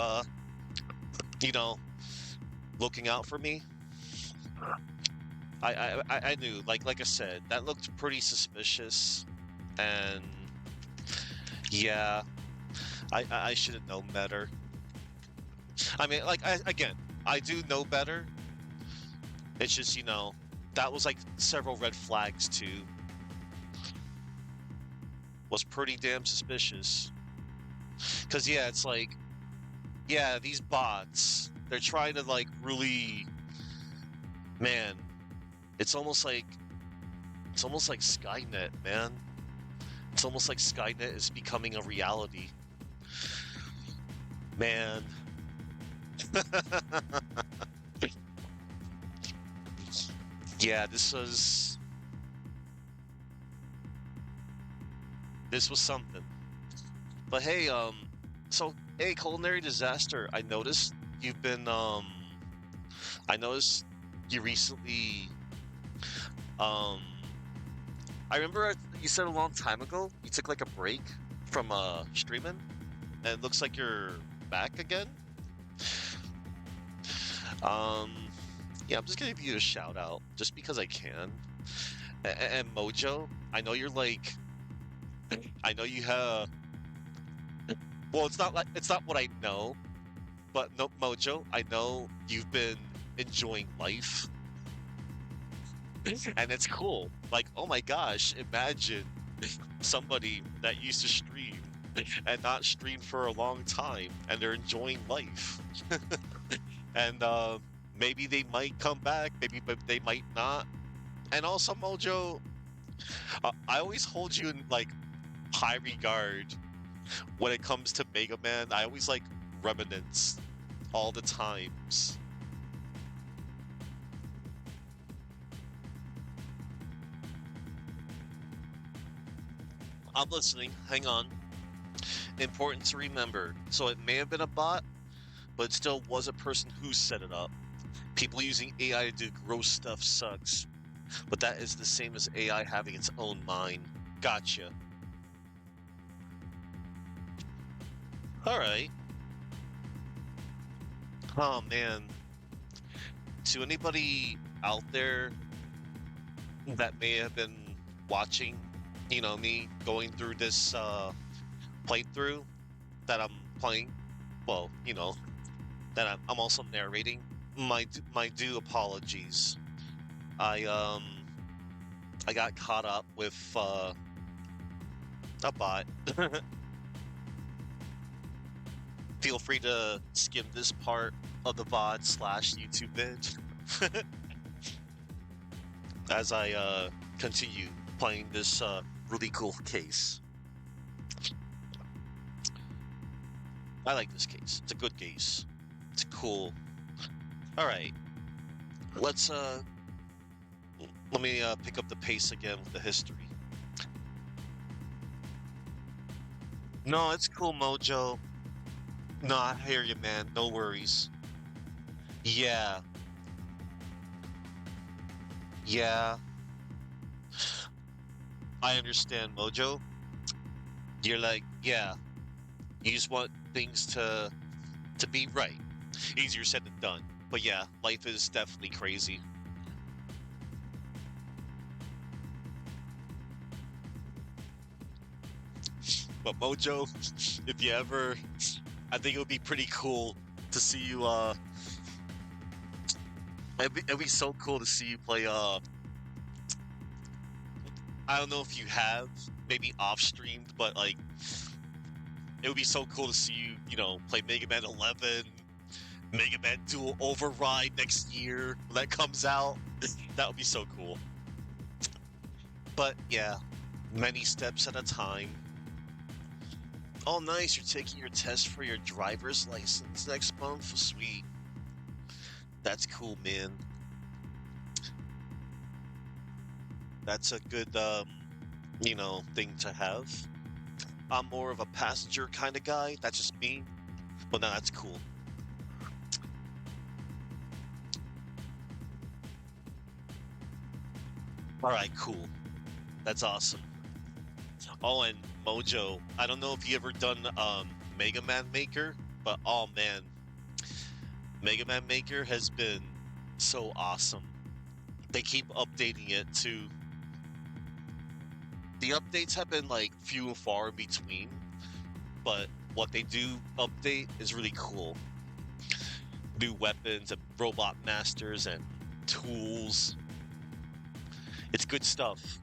Speaker 1: you know, looking out for me. I knew, like I said, that looked pretty suspicious, and yeah, I should have known better. I mean, like again, I do know better. It's just that was like several red flags too. Was pretty damn suspicious. Cause yeah, it's like yeah, these bots, they're trying to like really, man, it's almost like Skynet, man. It's almost like Skynet is becoming a reality. Man. Yeah, this was something. But hey, so hey, culinary disaster. You've been I noticed you recently um I remember you said a long time ago you took like a break from streaming, and it looks like you're back again. Um, yeah, I'm just gonna give you a shout out just because I can. And Mojo, I know you're like, I know you have. Well, it's not what I know, but no, Mojo, I know you've been enjoying life, and it's cool. Like, oh my gosh, imagine somebody that used to stream and not stream for a long time, and they're enjoying life. And maybe they might come back, maybe but they might not. And also, Mojo, I always hold you in like high regard when it comes to Mega Man. I always like reminisce all the times. I'm listening. Hang on. Important to remember. So it may have been a bot, but it still was a person who set it up. People using AI to do gross stuff sucks, but that is the same as AI having its own mind. Gotcha. All right. Oh man. To anybody out there that may have been watching, me going through this playthrough that I'm playing, well, that I'm also narrating. My due apologies. I I got caught up with a bot. Feel free to skim this part of the VOD slash YouTube vid as I continue playing this really cool case. I like this case. It's a good case. It's cool. All right. Let's let me pick up the pace again with the history. No, it's cool, Mojo. No, I hear you, man. No worries. Yeah, yeah. I understand, Mojo. You're like, yeah. You just want things to be right. Easier said than done. But yeah, life is definitely crazy. But Mojo, if you ever, I think it would be pretty cool to see you. It'd be so cool to see you play. I don't know if you have, maybe off streamed, but like, it would be so cool to see you, play Mega Man 11, Mega Man Dual Override next year when that comes out. That would be so cool. But yeah, many steps at a time. Oh, nice. You're taking your test for your driver's license next month. Sweet. That's cool, man. That's a good thing to have. I'm more of a passenger kind of guy. That's just me. But no, that's cool. All right, cool. That's awesome. Oh, and Mojo. I don't know if you ever done Mega Man Maker, but oh man, Mega Man Maker has been so awesome. They keep updating it to the updates have been like few and far in between, but what they do update is really cool. New weapons and robot masters and tools. It's good stuff.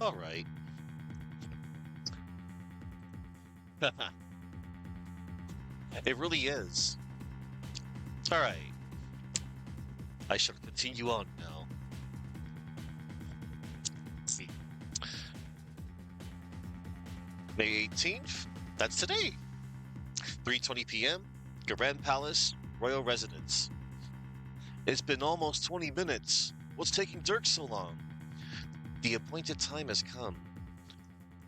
Speaker 1: All right. It really is. All right. I shall continue on now. Let's see. May 18th. That's today. 3:20 p.m. Grand Palace, Royal Residence. It's been almost 20 minutes. What's taking Dirk so long? The appointed time has come.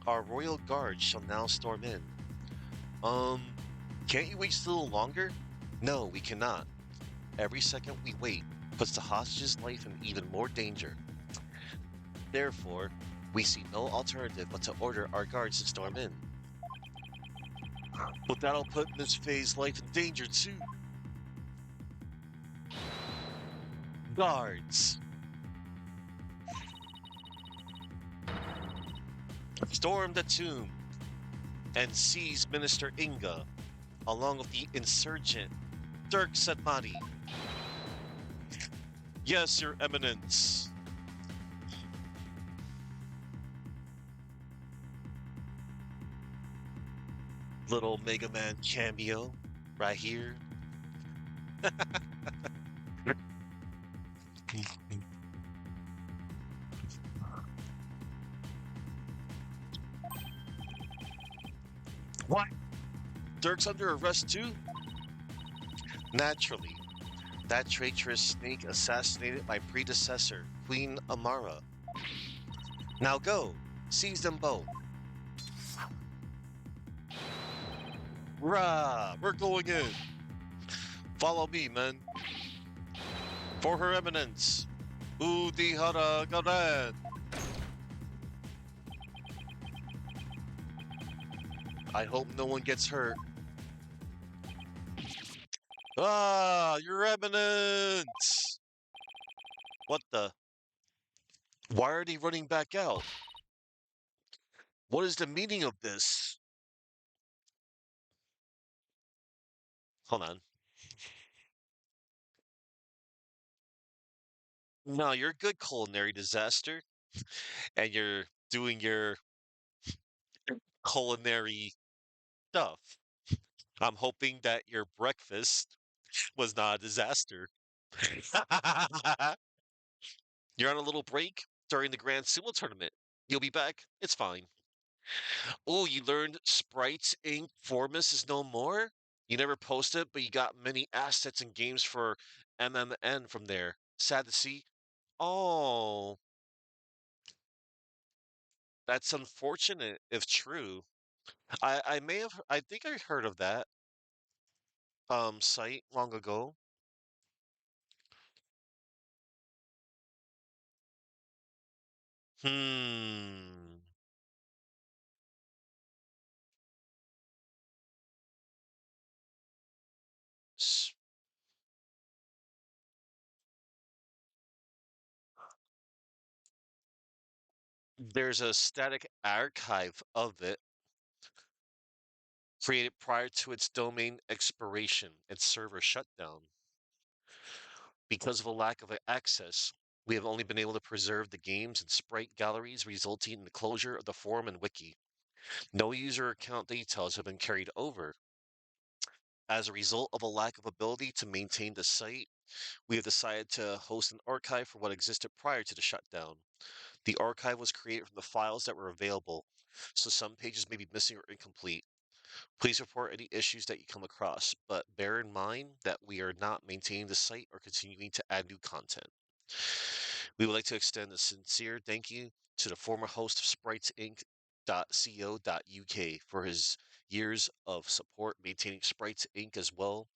Speaker 1: Our royal guard shall now storm in. Um, can't you wait just a little longer? No, we cannot. Every second we wait puts the hostage's life in even more danger. Therefore, we see no alternative but to order our guards to storm in. But that'll put Miss Faye's life in danger too. Guards, storm the tomb and seize Minister Inga, along with the insurgent Dirk Sadmati. Yes, Your Eminence. Little Mega Man cameo right here. What? Dirk's under arrest too? Naturally. That traitorous snake assassinated my predecessor, Queen Amara. Now go, seize them both. Rah! We're going in. Follow me, men. For Her Eminence, Udihara Garan. I hope no one gets hurt. Ah, Your Eminence! What the? Why are they running back out? What is the meaning of this? Hold on. No, you're a good culinary disaster, and you're doing your culinary stuff. I'm hoping that your breakfast was not a disaster. You're on a little break during the Grand Sumo tournament. You'll be back. It's fine. Oh, you learned Sprites Inc. Formus is no more? You never posted, but you got many assets and games for MMN from there. Sad to see. Oh, that's unfortunate if true. I think I heard of that site long ago. Hmm. S- There's a static archive of it created prior to its domain expiration and server shutdown. Because of a lack of access, we have only been able to preserve the games and sprite galleries, resulting in the closure of the forum and wiki. No user account details have been carried over. As a result of a lack of ability to maintain the site, we have decided to host an archive for what existed prior to the shutdown. The archive was created from the files that were available, so some pages may be missing or incomplete. Please report any issues that you come across, but bear in mind that we are not maintaining the site or continuing to add new content. We would like to extend a sincere thank you to the former host of spriteinc.co.uk for his years of support maintaining Sprites Inc. as well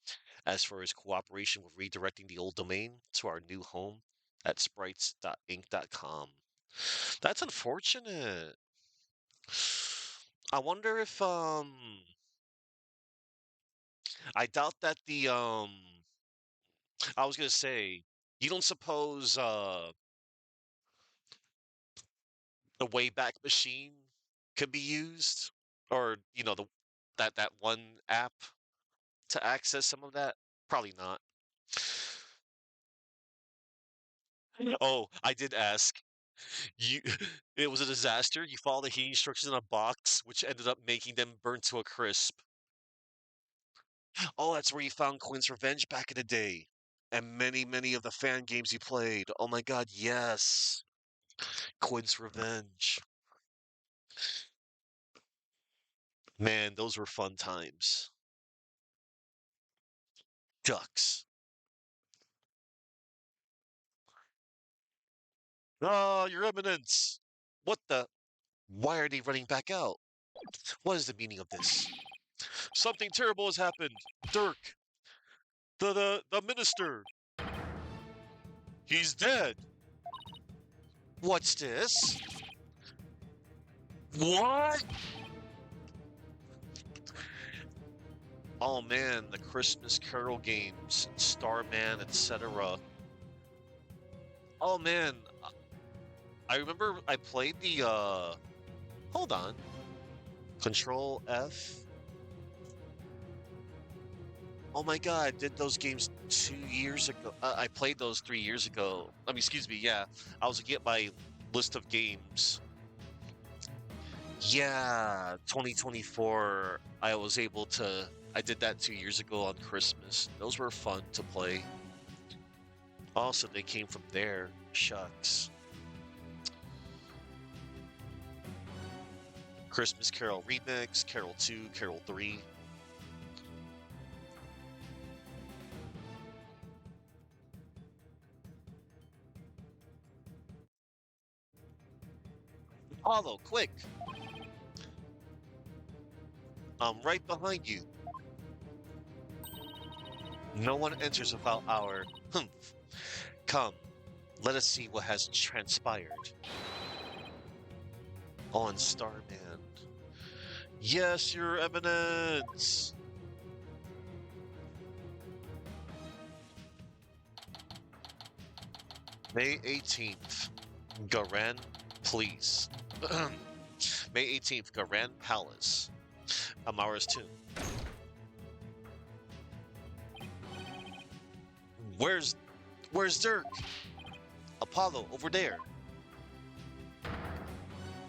Speaker 1: as for his cooperation with redirecting the old domain to our new home at sprites.inc.com. That's unfortunate. I wonder if I doubt that I was gonna say, you don't suppose the Wayback Machine could be used? Or, that one app to access some of that? Probably not. Oh, I did ask. You it was a disaster. You followed the heating instructions in a box, which ended up making them burn to a crisp. Oh, that's where you found Quinn's Revenge back in the day. And many, many of the fan games you played. Oh my god, yes. Quinn's Revenge. Man, those were fun times. Ducks. Ah, Your Eminence! What the? Why are they running back out? What is the meaning of this? Something terrible has happened. Dirk, the minister, he's dead. What's this? What? Oh man, the Christmas Carol games, Starman, etc. Oh man, I remember I played the hold on. Control F. Oh my god, I did those games 2 years ago. I played those 3 years ago. I mean, excuse me, yeah. I was looking at my list of games. Yeah, 2024. I did that 2 years ago on Christmas. Those were fun to play. Also, they came from there. Shucks. Christmas Carol Remix, Carol 2, Carol 3. Hollow, quick! I'm right behind you. No one enters without our humph. Come, let us see what has transpired. On Starman. Yes, Your Eminence! May 18th, Garan Police. May 18th, Garan Palace. Amara's Tomb. Where's Dirk? Apollo, over there.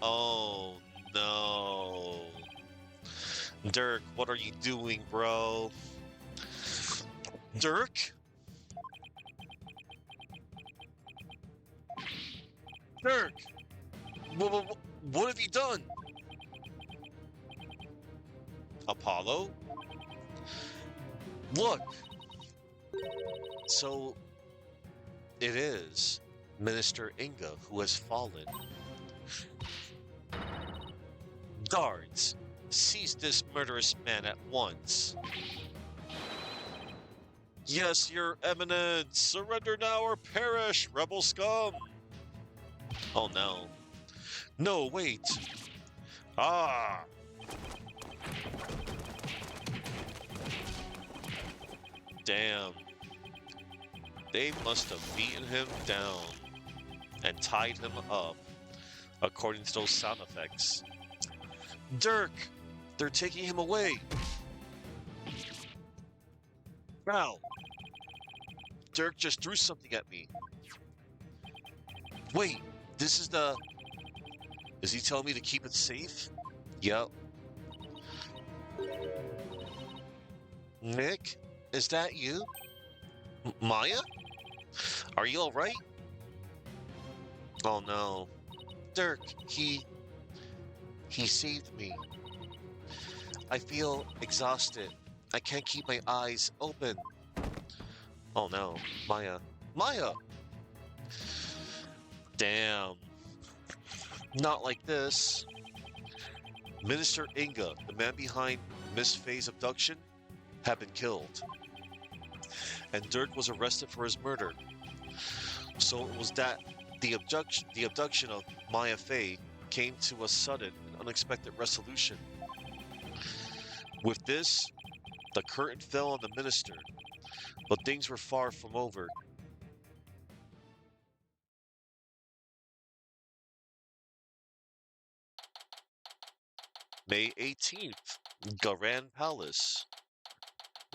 Speaker 1: Oh no. Dirk, what are you doing, bro? Dirk? Dirk! What have you done? Apollo? Look! So, it is Minister Inga who has fallen. Guards, seize this murderous man at once. Yes, Your Eminence! Surrender now or perish, rebel scum! Oh no. No, wait! Ah! Damn. They must have beaten him down and tied him up, according to those sound effects. Dirk! They're taking him away! Wow! Dirk just threw something at me. Wait, this is the... Is he telling me to keep it safe? Yep. Nick? Is that you? Maya? Are you alright? Oh no. Dirk, he saved me. I feel exhausted. I can't keep my eyes open. Oh no, Maya. Maya! Damn. Not like this. Minister Inga, the man behind Miss Faye's abduction, had been killed. And Dirk was arrested for his murder. So it was that the abduction of Maya Faye came to a sudden and unexpected resolution. With this, the curtain fell on the minister, but things were far from over. May 18th, Garan Palace,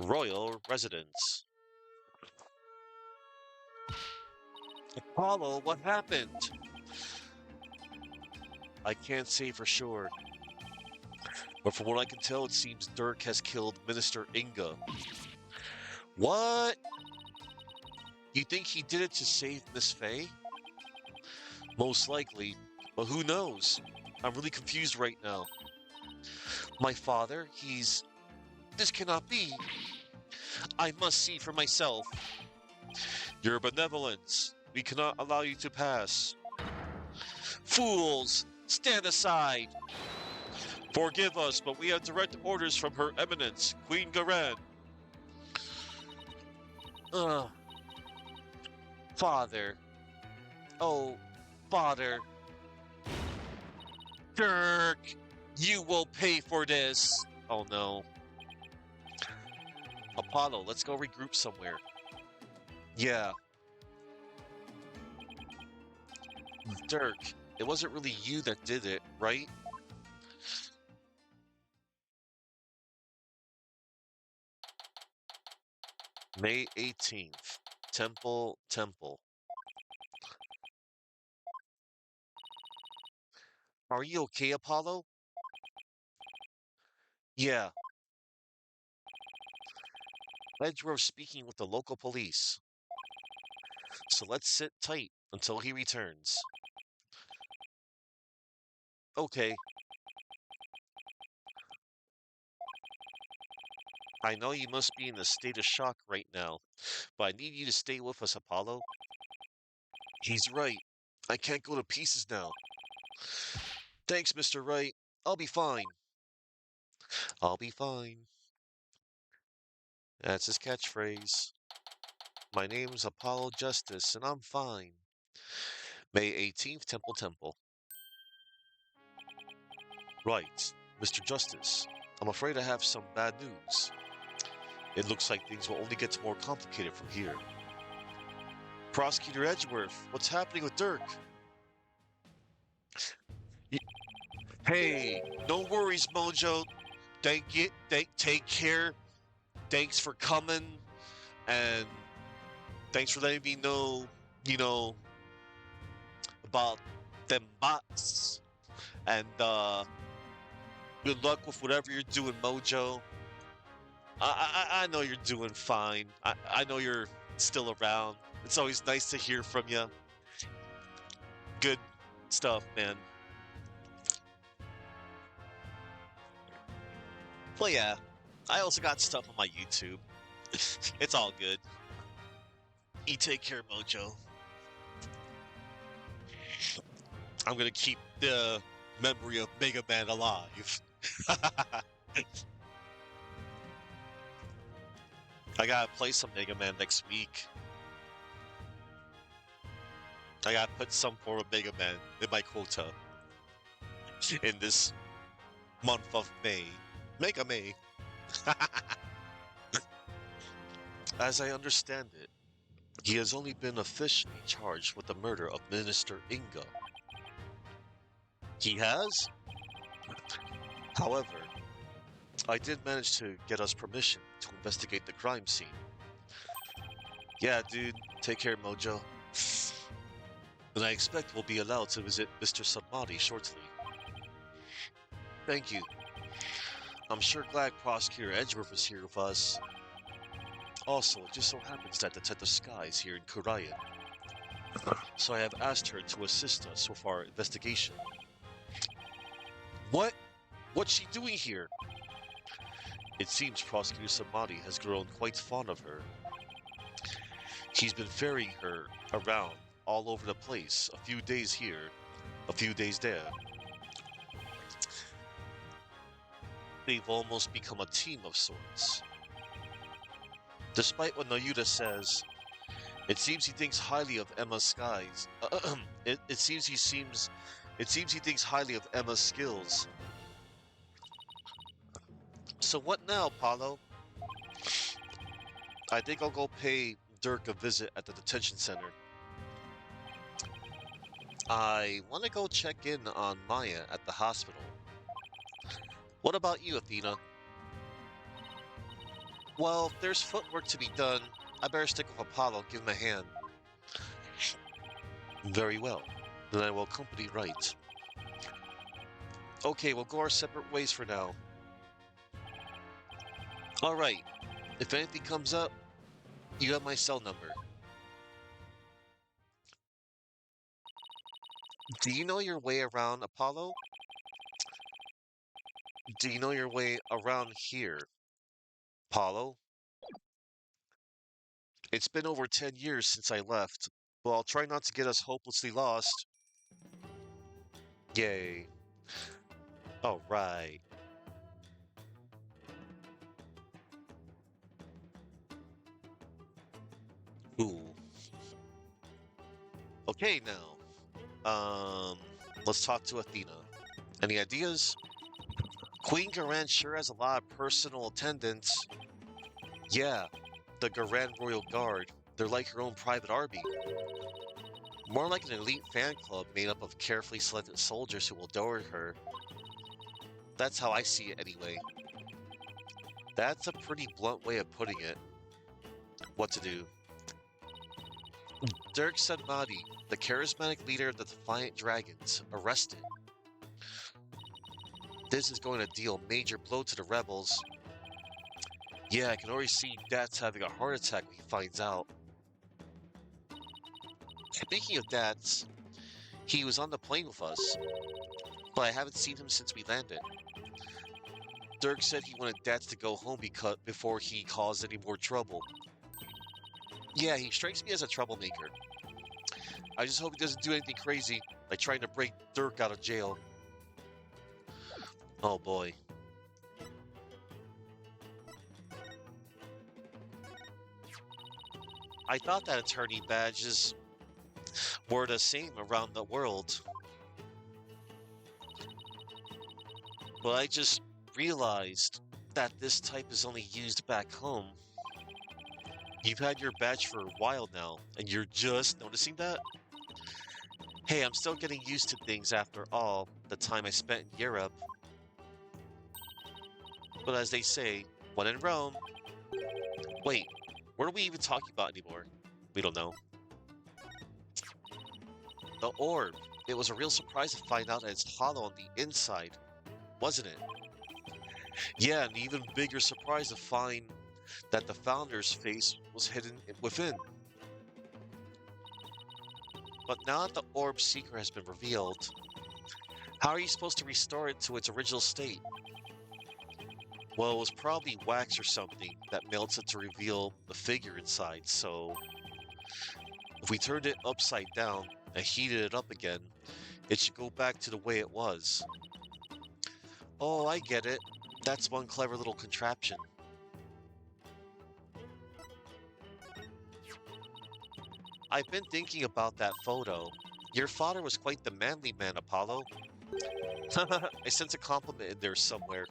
Speaker 1: Royal Residence. Apollo, what happened? I can't say for sure, but from what I can tell, it seems Dirk has killed Minister Inga. What? You think he did it to save Miss Faye? Most likely, but who knows? I'm really confused right now. My father, he's... This cannot be. I must see for myself. Your benevolence. We cannot allow you to pass. Fools! Stand aside! Forgive us, but we have direct orders from Her Eminence, Queen Garan. Ugh. Father. Oh, Father. Dirk! You will pay for this! Oh no. Apollo, let's go regroup somewhere. Yeah. Dirk, it wasn't really you that did it, right? May 18th. Temple. Are you okay, Apollo? Yeah. Edgeworth's speaking with the local police. So let's sit tight until he returns. Okay. I know you must be in a state of shock right now, but I need you to stay with us, Apollo. He's right. I can't go to pieces now. Thanks, Mr. Wright. I'll be fine. I'll be fine. That's his catchphrase. My name's Apollo Justice, and I'm fine. May 18th, Temple. Right, Mr. Justice. I'm afraid I have some bad news. It looks like things will only get more complicated from here. Prosecutor Edgeworth, what's happening with Dirk? Y- Hey, no worries, Mojo. Take care. Thanks for coming, and thanks for letting me know, you know, about them bots. And good luck with whatever you're doing, Mojo. I know you're doing fine. I know you're still around. It's always nice to hear from you. Good stuff, man. Well, yeah, I also got stuff on my YouTube. It's all good. You take care, Mojo. I'm gonna keep the memory of Mega Man alive. I gotta play some Mega Man next week. I gotta put some form of Mega Man in my quota in this month of May. Mega May. As I understand it, he has only been officially charged with the murder of Minister Inga. He has? However, I did manage to get us permission to investigate the crime scene. Yeah, dude, take care, Mojo. And I expect we'll be allowed to visit Mr. Sabmati shortly. Thank you. I'm sure glad Prosecutor Edgeworth is here with us. Also, it just so happens that Detective Sky is here in Korea. So I have asked her to assist us with our investigation. What? What's she doing here? It seems Prosecutor Samadi has grown quite fond of her. He's been ferrying her around all over the place, a few days here, a few days there. They've almost become a team of sorts. Despite what Nayuda says, it seems he thinks highly of Emma's skies. It seems he thinks highly of Emma's skills. So what now, Paulo? I think I'll go pay Dirk a visit at the detention center. I want to go check in on Maya at the hospital. What about you, Athena? Well, if there's footwork to be done, I better stick with Apollo and give him a hand. Very well. Then I will accompany Wright. Okay, we'll go our separate ways for now. Alright, if anything comes up, you have my cell number. Do you know your way around, Apollo? Do you know your way around here, Apollo? It's been over 10 years since I left, but I'll try not to get us hopelessly lost. Yay. Alright. Ooh. Okay, now. Let's talk to Athena. Any ideas? Queen Garan sure has a lot of personal attendants. Yeah, the Garan Royal Guard. They're like her own private army. More like an elite fan club made up of carefully selected soldiers who will adore her. That's how I see it anyway. That's a pretty blunt way of putting it. What to do? Dirk Sadmadi, the charismatic leader of the Defiant Dragons, arrested. This is going to deal a major blow to the rebels. Yeah, I can already see Dats having a heart attack when he finds out. Speaking of Dats, he was on the plane with us, but I haven't seen him since we landed. Dirk said he wanted Dats to go home before he caused any more trouble. Yeah, he strikes me as a troublemaker. I just hope he doesn't do anything crazy, like trying to break Dirk out of jail. Oh boy. I thought that attorney badges were the same around the world. But I just realized that this type is only used back home. You've had your badge for a while now, and you're just noticing that? Hey, I'm still getting used to things after all the time I spent in Europe. But as they say, when in Rome... Wait, what are we even talking about anymore? We don't know. The orb. It was a real surprise to find out that it's hollow on the inside, wasn't it? Yeah, an even bigger surprise to find that the founder's face was hidden within. But now that the orb's secret has been revealed, how are you supposed to restore it to its original state? Well, it was probably wax or something that melts it to reveal the figure inside, so... If we turned it upside down and heated it up again, it should go back to the way it was. Oh, I get it. That's one clever little contraption. I've been thinking about that photo. Your father was quite the manly man, Apollo. I sense a compliment in there somewhere.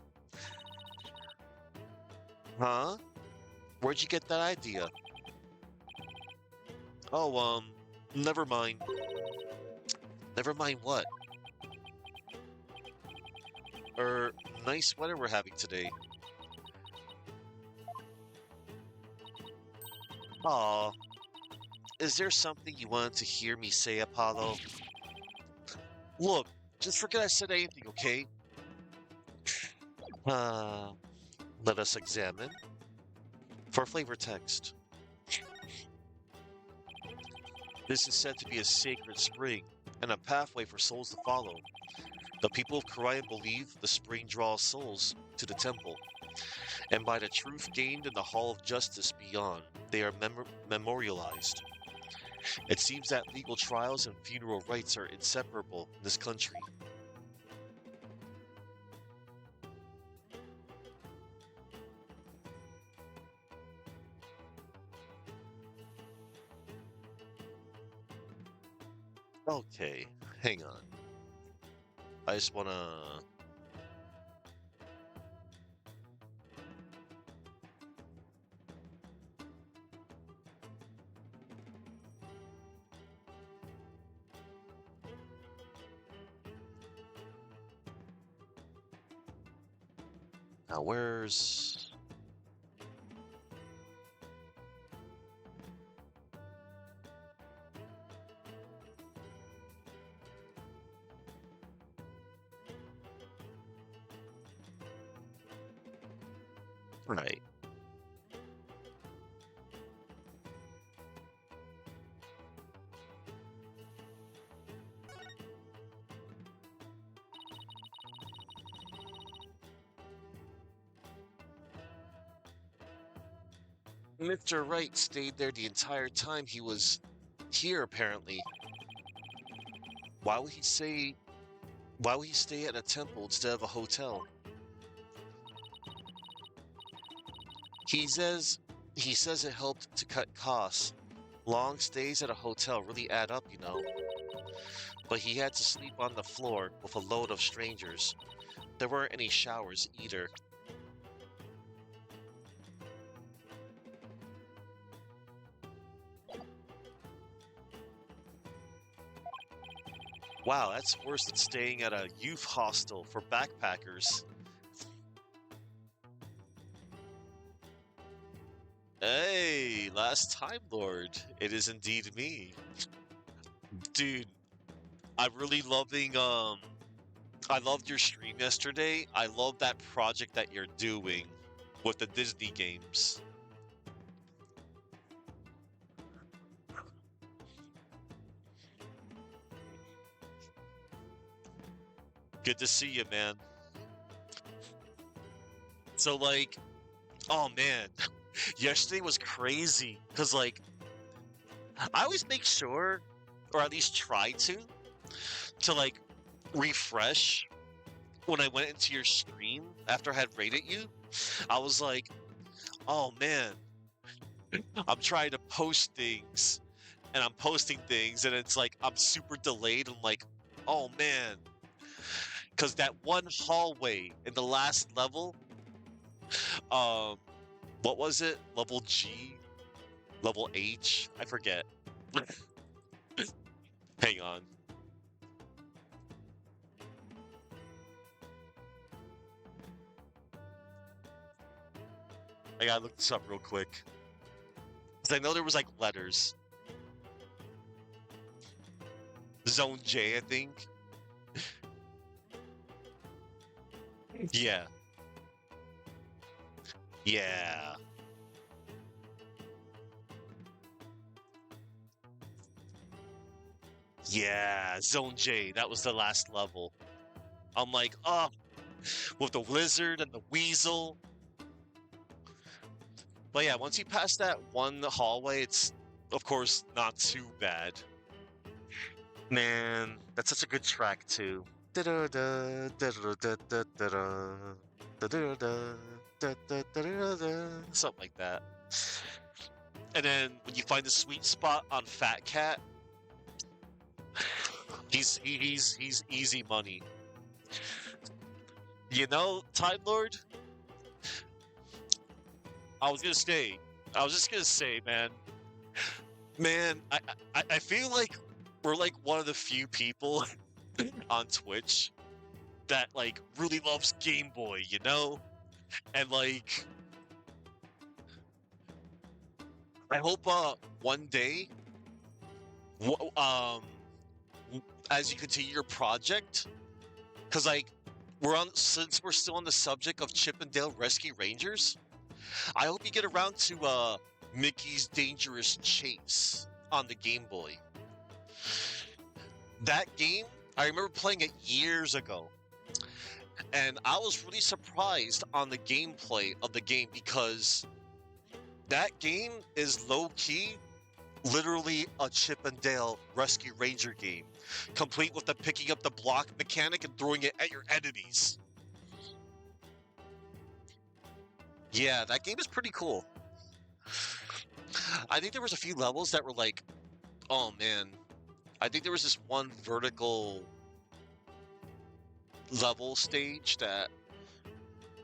Speaker 1: Huh? Where'd you get that idea? Oh, never mind. Never mind what? Nice weather we're having today. Aw. Is there something you wanted to hear me say, Apollo? Look, just forget I said anything, okay? Uh, Let us examine. For flavor text. This is said to be a sacred spring and a pathway for souls to follow. The people of Korea believe the spring draws souls to the temple, and by the truth gained in the Hall of Justice beyond, they are memorialized. It seems that legal trials and funeral rites are inseparable in this country. Okay, hang on. I just wanna. Now, where's. Right. Mr. Wright stayed there the entire time he was here, apparently. Why would he say. Why would he stay at a temple instead of a hotel? He says he says it helped to cut costs. Long stays at a hotel really add up, you know. But he had to sleep on the floor with a load of strangers. There weren't any showers either. Wow, that's worse than staying at a youth hostel for backpackers. Hey, last Time Lord. It is indeed me. Dude, I'm really loving I loved your stream yesterday. I love that project that you're doing with the Disney games. Good to see you, man. So like, oh man, yesterday was crazy because like I always make sure, or at least try to like refresh when I went into your stream after I had rated you. I was like, oh man, I'm trying to post things and I'm posting things and it's like I'm super delayed. I'm like, oh man, because that one hallway in the last level, um, what was it? Level G, level H, I forget. Hang on. I gotta look this up real quick. Because I know there was like letters. Zone J, I think. Yeah. Yeah. Yeah. Zone J. That was the last level. I'm like, oh, with the lizard and the weasel. But yeah, once you pass that one hallway, it's of course not too bad. Man, that's such a good track too. Da-da-da, da-da-da, da-da-da, da-da-da, da-da-da-da-da, something like that. And then when you find the sweet spot on Fat Cat, he's easy money. You know, Time Lord, I was gonna say, I was just gonna say, man, I feel like we're like one of the few people on Twitch that like really loves Game Boy, you know? And like I hope one day um as you continue your project, cuz like we're on since we're still on the subject of Chip and Dale Rescue Rangers, I hope you get around to Mickey's Dangerous Chase. on the Game Boy. That game, I remember playing it years ago, and I was really surprised on the gameplay of the game because that game is low key, literally a Chip and Dale Rescue Ranger game, complete with the picking up the block mechanic and throwing it at your enemies. Yeah, that game is pretty cool. I think there was a few levels that were like, oh man, I think there was this one vertical level stage that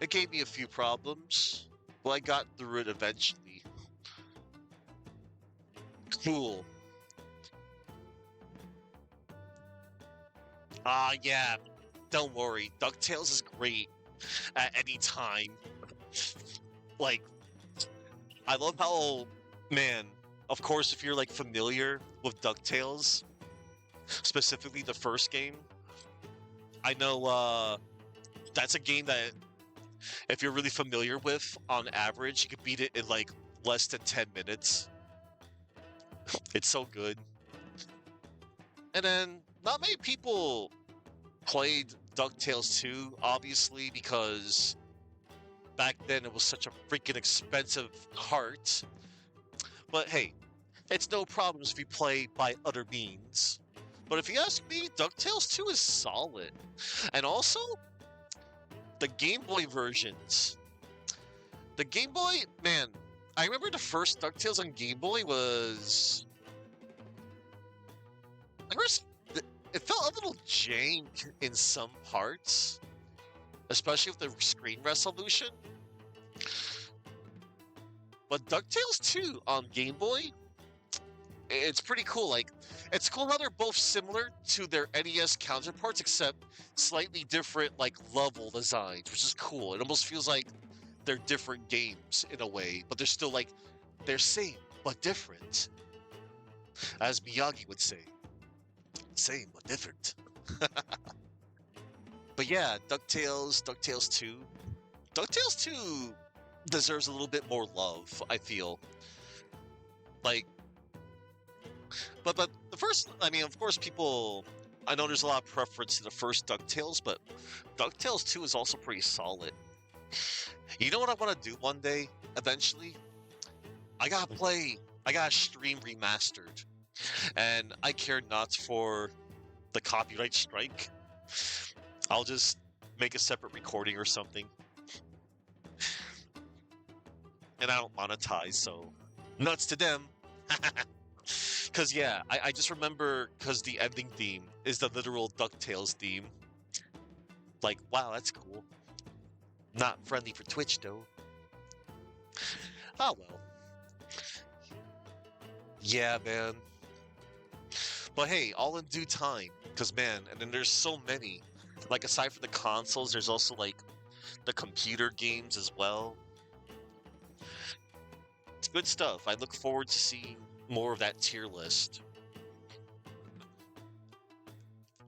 Speaker 1: it gave me a few problems, but I got through it eventually. Cool. Yeah, don't worry. DuckTales is great at any time. Like, I love how, man, of course, if you're like familiar with DuckTales, specifically the first game, I know that's a game that if you're really familiar with, on average, you could beat it in like less than 10 minutes. It's so good. And then not many people played DuckTales 2, obviously, because back then it was such a freaking expensive cart. But hey, it's no problems if you play by other means. But if you ask me, DuckTales 2 is solid. And also, the Game Boy versions. The Game Boy, man, I remember the first DuckTales on Game Boy was. I remember it felt a little jank in some parts, especially with the screen resolution. But DuckTales 2 on Game Boy, it's pretty cool. Like, it's cool how they're both similar to their NES counterparts, except slightly different, like, level designs, which is cool. It almost feels like they're different games in a way, but they're still like they're same but different, as Miyagi would say. Same but different. But yeah, DuckTales 2. DuckTales 2 deserves a little bit more love, I feel. Like, but the first, I mean, of course, people. I know there's a lot of preference to the first DuckTales, but DuckTales 2 is also pretty solid. You know what I want to do one day, eventually? I gotta stream Remastered. And I care not for the copyright strike. I'll just make a separate recording or something. And I don't monetize, so nuts to them. Because, yeah, I just remember because the ending theme is the literal DuckTales theme. Like, wow, that's cool. Not friendly for Twitch, though. Oh, well. Yeah, man. But hey, all in due time. Because, man, and then there's so many. Like, aside from the consoles, there's also, like, the computer games as well. It's good stuff. I look forward to seeing more of that tier list.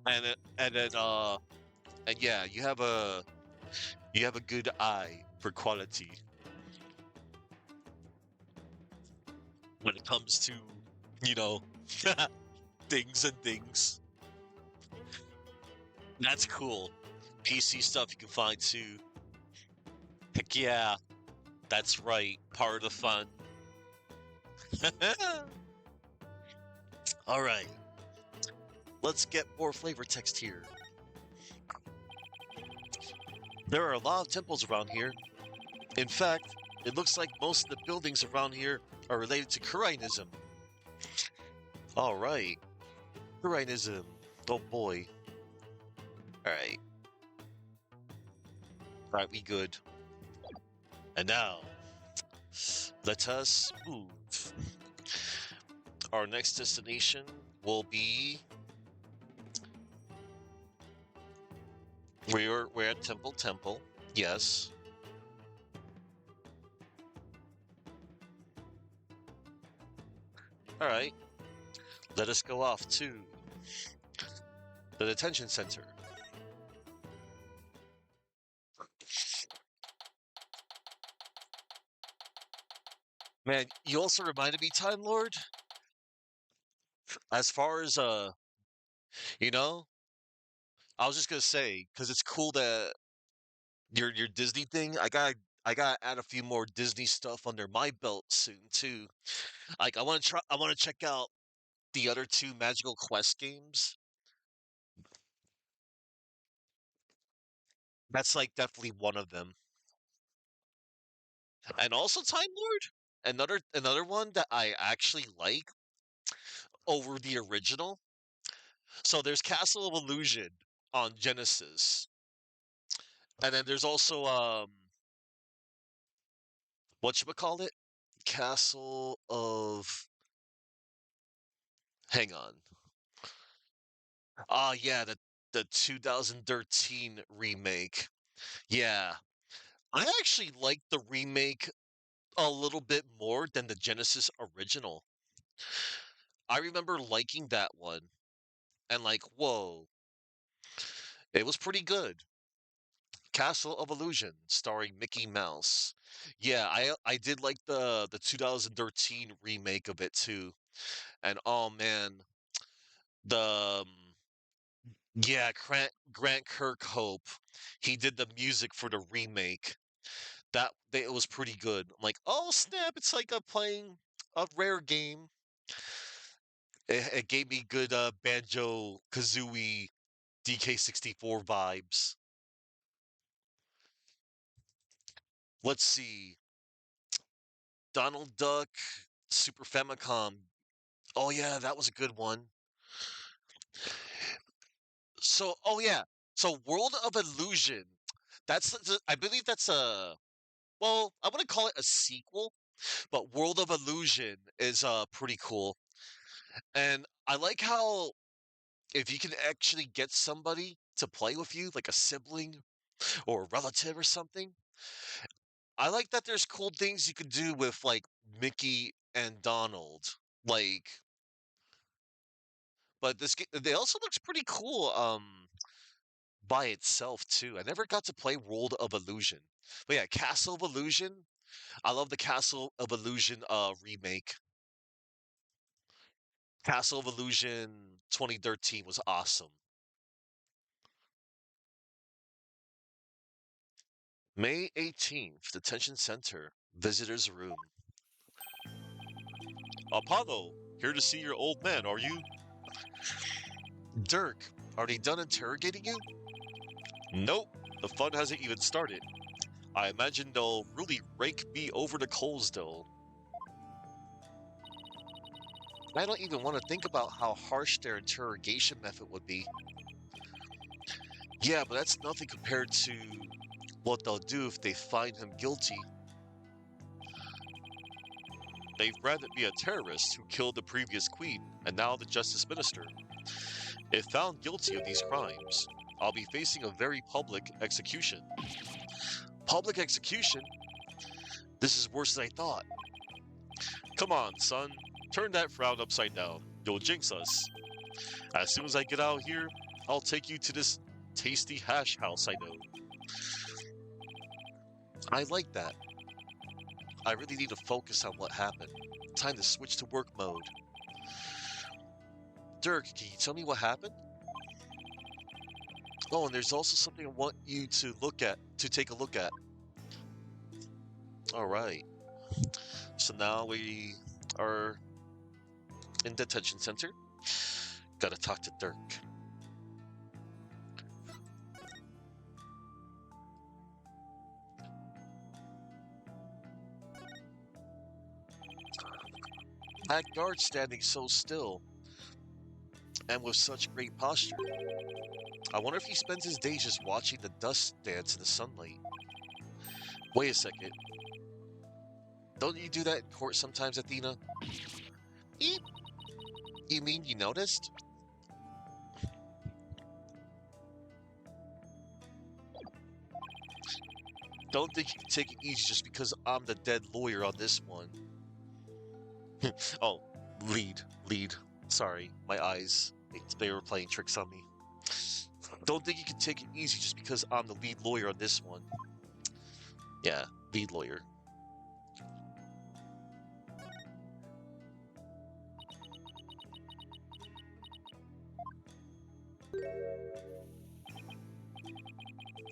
Speaker 1: And yeah, you have a good eye for quality when it comes to, you know, things and things. That's cool. PC stuff you can find too. Heck yeah, that's right. Part of the fun. All right, let's get more flavor text here. There are a lot of temples around here. In fact, it looks like most of the buildings around here are related to Kurainism. All right, Kurainism. Oh boy. All right. All right, we good. And now, let us move. Our next destination will be. We're at Temple. Yes. All right. Let us go off to the detention center. Man, you also reminded me, Time Lord. As far as you know, I was just gonna say because it's cool that your Disney thing. I gotta add a few more Disney stuff under my belt soon too. Like I want to check out the other two Magical Quest games. That's like definitely one of them. And also Time Lord, another one that I actually like over the original. So there's Castle of Illusion on Genesis, and then there's also whatchamacallit? Castle of hang on. Yeah, the 2013 remake. Yeah. I actually like the remake a little bit more than the Genesis original. I remember liking that one and like, whoa, it was pretty good. Castle of Illusion, starring Mickey Mouse. Yeah, I did like the 2013 remake of it too. And oh man, the yeah, Grant Kirkhope, he did the music for the remake. It was pretty good. I'm like, oh snap! It's like I'm playing a rare game. It gave me good Banjo Kazooie DK64 vibes. Let's see, Donald Duck, Super Famicom. Oh yeah, that was a good one. So, oh yeah, so World of Illusion. I believe that's a well, I wouldn't call it a sequel, but World of Illusion is pretty cool. And I like how if you can actually get somebody to play with you, like a sibling or a relative or something, I like that there's cool things you can do with like Mickey and Donald. Like, but they also looks pretty cool by itself too. I never got to play World of Illusion. But yeah, Castle of Illusion. I love the Castle of Illusion remake. Castle of Illusion 2013 was awesome. May 18th, Detention Center, Visitor's Room. Apollo, here to see your old man, are you? Dirk, are they done interrogating you? Nope, the fun hasn't even started. I imagine they'll really rake me over the coals, though. I don't even want to think about how harsh their interrogation method would be. Yeah, but that's nothing compared to what they'll do if they find him guilty. They've branded me a terrorist who killed the previous queen and now the justice minister. If found guilty of these crimes, I'll be facing a very public execution. Public execution? This is worse than I thought. Come on, son. Turn that frown upside down. You'll jinx us. As soon as I get out here, I'll take you to this tasty hash house I know. I like that. I really need to focus on what happened. Time to switch to work mode. Dirk, can you tell me what happened? Oh, and there's also something I want you to take a look at. All right. So now we are in detention center. Gotta talk to Dirk. That guard standing so still and with such great posture. I wonder if he spends his days just watching the dust dance in the sunlight. Wait a second. Don't you do that in court sometimes, Athena? Eep. You mean you noticed? Don't think you can take it easy just because I'm the dead lawyer on this one. Oh, lead. Sorry, my eyes. They were playing tricks on me. Don't think you can take it easy just because I'm the lead lawyer on this one. Yeah, lead lawyer.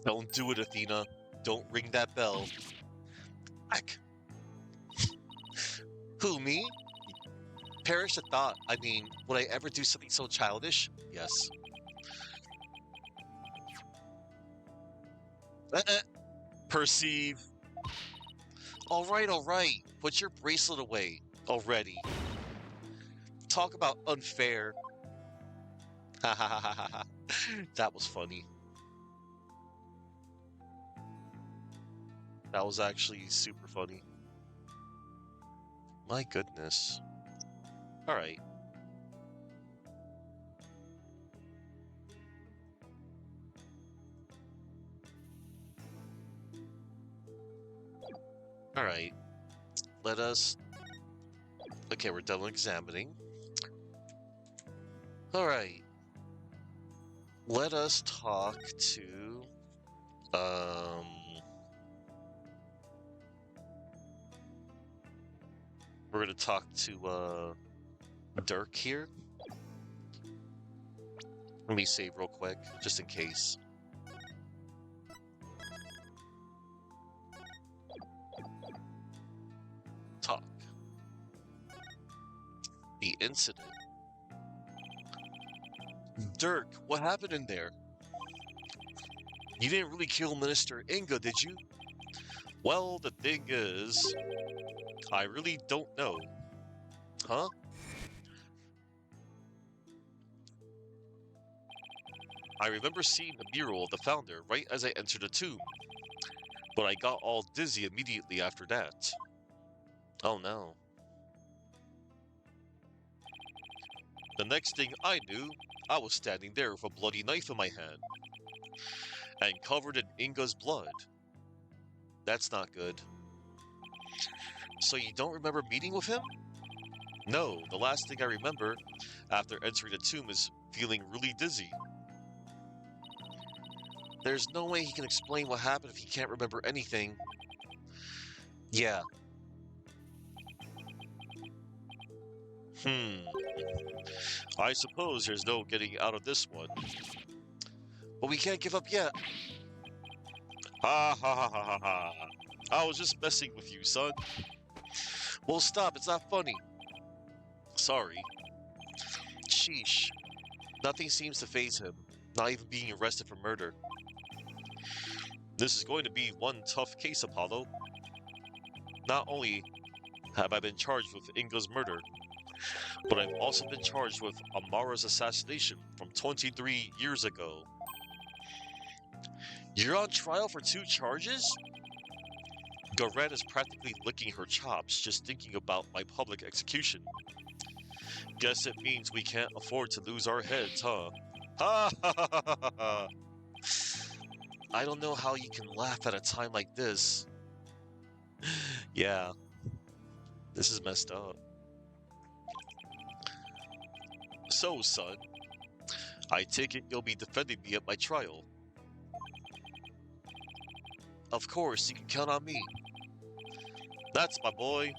Speaker 1: Don't do it, Athena. Don't ring that bell. Heck. Who, me? Perish the thought. I mean, would I ever do something so childish? Yes. Uh-uh. Perceive. All right. Put your bracelet away already. Talk about unfair. Ha ha ha ha ha. That was funny. That was actually super funny. My goodness. All right. All right. Let us. Okay, we're done examining. All right. Let us talk to. Um. We're gonna talk to Dirk here. Let me save real quick, just in case. Talk. The incident. Dirk, what happened in there? You didn't really kill Minister Inga, did you? Well, the thing is, I really don't know. Huh? I remember seeing the mural of the founder right as I entered the tomb, but I got all dizzy immediately after that. Oh no. The next thing I knew, I was standing there with a bloody knife in my hand and covered in Inga's blood. That's not good. So you don't remember meeting with him? No, the last thing I remember after entering the tomb is feeling really dizzy. There's no way he can explain what happened if he can't remember anything. Yeah. Hmm. I suppose there's no getting out of this one. But we can't give up yet. Ha ha ha ha ha ha. I was just messing with you, son. Well, stop. It's not funny. Sorry. Sheesh. Nothing seems to faze him. Not even being arrested for murder. This is going to be one tough case, Apollo. Not only have I been charged with Inga's murder, but I've also been charged with Amara's assassination from 23 years ago. You're on trial for 2 charges? Garen is practically licking her chops just thinking about my public execution. Guess it means we can't afford to lose our heads, huh? Ha ha ha ha ha ha! I don't know how you can laugh at a time like this. Yeah, this is messed up. So, son, I take it you'll be defending me at my trial. Of course, you can count on me. That's my boy.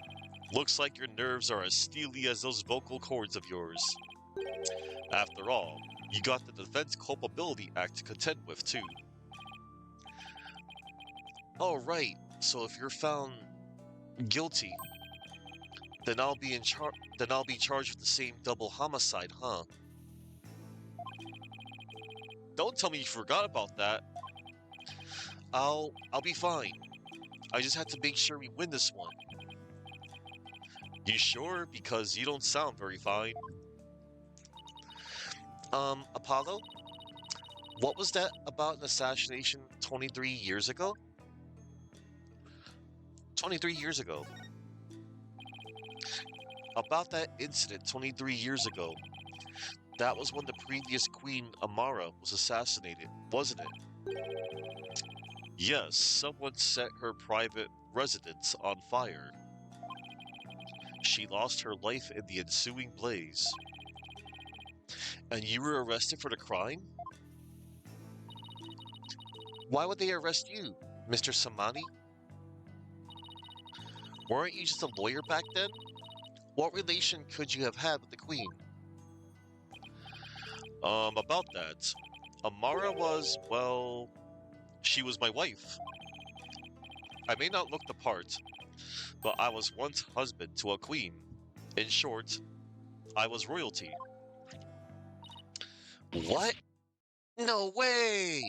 Speaker 1: Looks like your nerves are as steely as those vocal cords of yours. After all, you got the Defense Culpability Act to contend with, too. Oh, right. So if you're found guilty, then I'll be charged with the same double homicide, huh? Don't tell me you forgot about that. I'll be fine. I just have to make sure we win this one. You sure? Because you don't sound very fine. Apollo? What was that about an assassination 23 years ago? 23 years ago. About that incident 23 years ago. That was when the previous queen, Amara, was assassinated, wasn't it? Yes, someone set her private residence on fire. She lost her life in the ensuing blaze. And you were arrested for the crime? Why would they arrest you, Mr. Samani? Weren't you just a lawyer back then? What relation could you have had with the queen? About that. Amara was, well, She was my wife. I may not look the part, but I was once husband to a queen. In short, I was royalty. What? No way!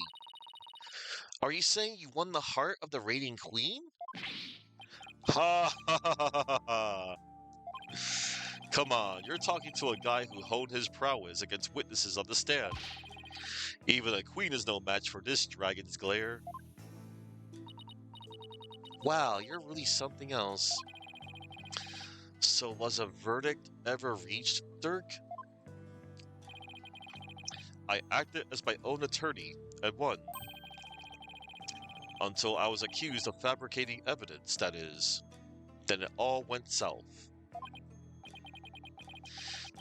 Speaker 1: Are you saying you won the heart of the reigning queen? Ha ha ha ha ha ha! Come on, you're talking to a guy who honed his prowess against witnesses on the stand. Even a queen is no match for this dragon's glare. Wow, you're really something else. So was a verdict ever reached, Dirk? I acted as my own attorney and won. Until I was accused of fabricating evidence, that is. Then it all went south.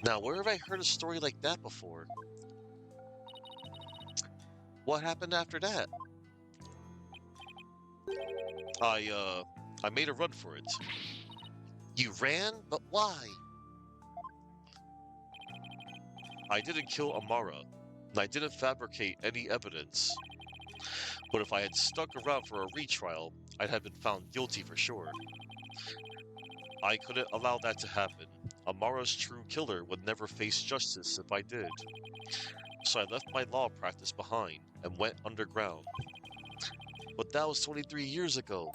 Speaker 1: Now, where have I heard a story like that before? What happened after that? I made a run for it. You ran? But why? I didn't kill Amara, and I didn't fabricate any evidence. But if I had stuck around for a retrial, I'd have been found guilty for sure. I couldn't allow that to happen. Amara's true killer would never face justice if I did. So I left my law practice behind and went underground. But that was 23 years ago.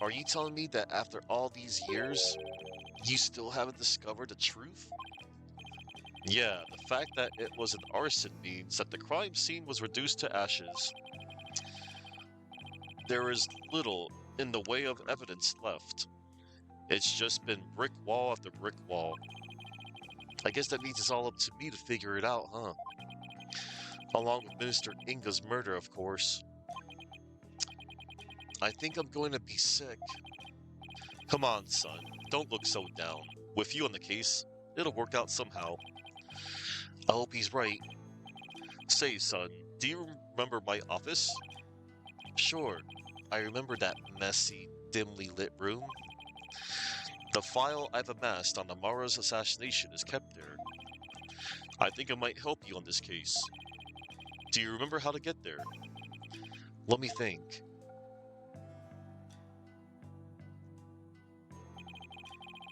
Speaker 1: Are you telling me that after all these years, you still haven't discovered the truth? Yeah, the fact that it was an arson means that the crime scene was reduced to ashes. There is little in the way of evidence left. It's just been brick wall after brick wall. I guess that means it's all up to me to figure it out, huh? Along with Minister Inga's murder, of course. I think I'm going to be sick. Come on, son. Don't look so down. With you on the case, it'll work out somehow. I hope he's right. Say, son, do you remember my office? Sure. I remember that messy, dimly lit room. The file I've amassed on Amara's assassination is kept there. I think it might help you on this case. Do you remember how to get there? Let me think.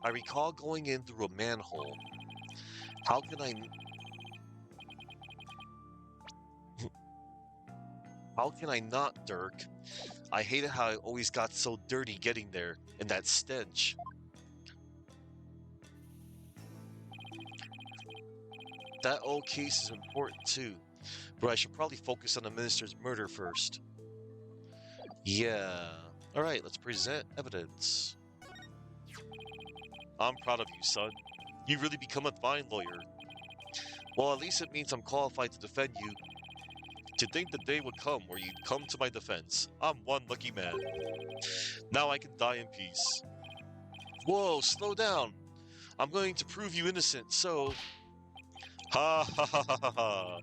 Speaker 1: I recall going in through a manhole. How can I... How can I not, Dirk? I hated how I always got so dirty getting there, and that stench. That old case is important too, but I should probably focus on the minister's murder first. Yeah. Alright, let's present evidence. I'm proud of you, son. You've really become a fine lawyer. Well, at least it means I'm qualified to defend you. To think the day would come where you'd come to my defense. I'm one lucky man. Now I can die in peace. Whoa, slow down. I'm going to prove you innocent, so... Ha ha ha ha ha ha.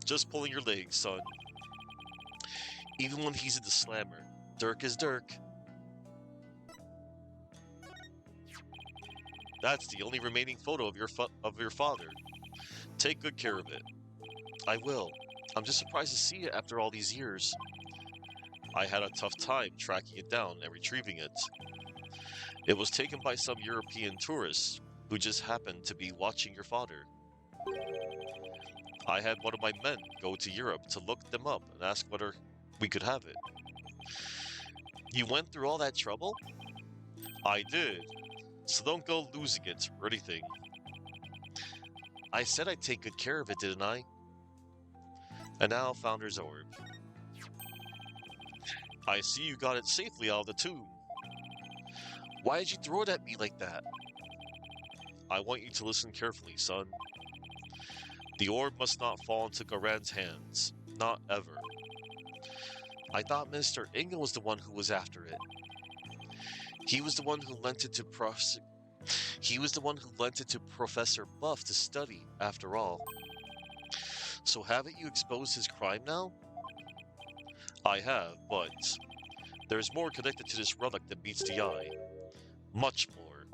Speaker 1: Just pulling your leg, son. Even when he's in the slammer, Dirk is Dirk. That's the only remaining photo of your father. Take good care of it. I will. I'm just surprised to see it after all these years. I had a tough time tracking it down and retrieving it. It was taken by some European tourists who just happened to be watching your father. I had one of my men go to Europe to look them up and ask whether we could have it. You went through all that trouble? I did. So don't go losing it or anything. I said I'd take good care of it, didn't I? And now Founder's Orb. I see you got it safely out of the tomb. Why did you throw it at me like that? I want you to listen carefully, son. The orb must not fall into Garen's hands. Not ever. I thought Minister Inga was the one who was after it. He was the one who lent it to Professor Buff to study, after all. So haven't you exposed his crime now? I have, but there's more connected to this relic than meets the eye. Much more.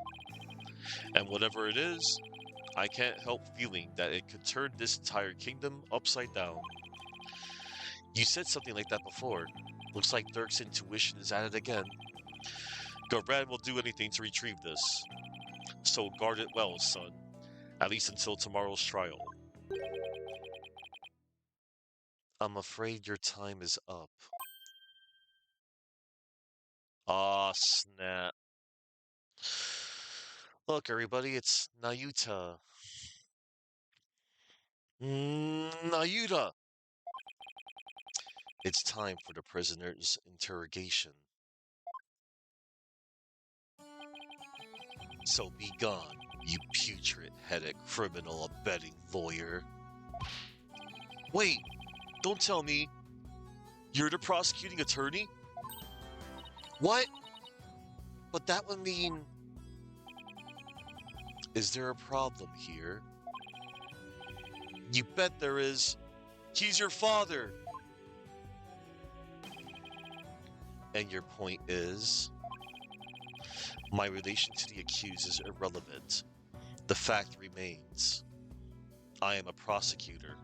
Speaker 1: And whatever it is, I can't help feeling that it could turn this entire kingdom upside down. You said something like that before. Looks like Dirk's intuition is at it again. Garan will do anything to retrieve this. So guard it well, son. At least until tomorrow's trial. I'm afraid your time is up. Aw, snap. Look, everybody, it's Nayuta. Nayuta! It's time for the prisoner's interrogation. So be gone, you putrid-headed criminal abetting lawyer. Wait, don't tell me you're the prosecuting attorney? What? But that would mean... Is there a problem here? You bet there is. He's your father. And your point is? My relation to the accused is irrelevant. The fact remains. I am a prosecutor.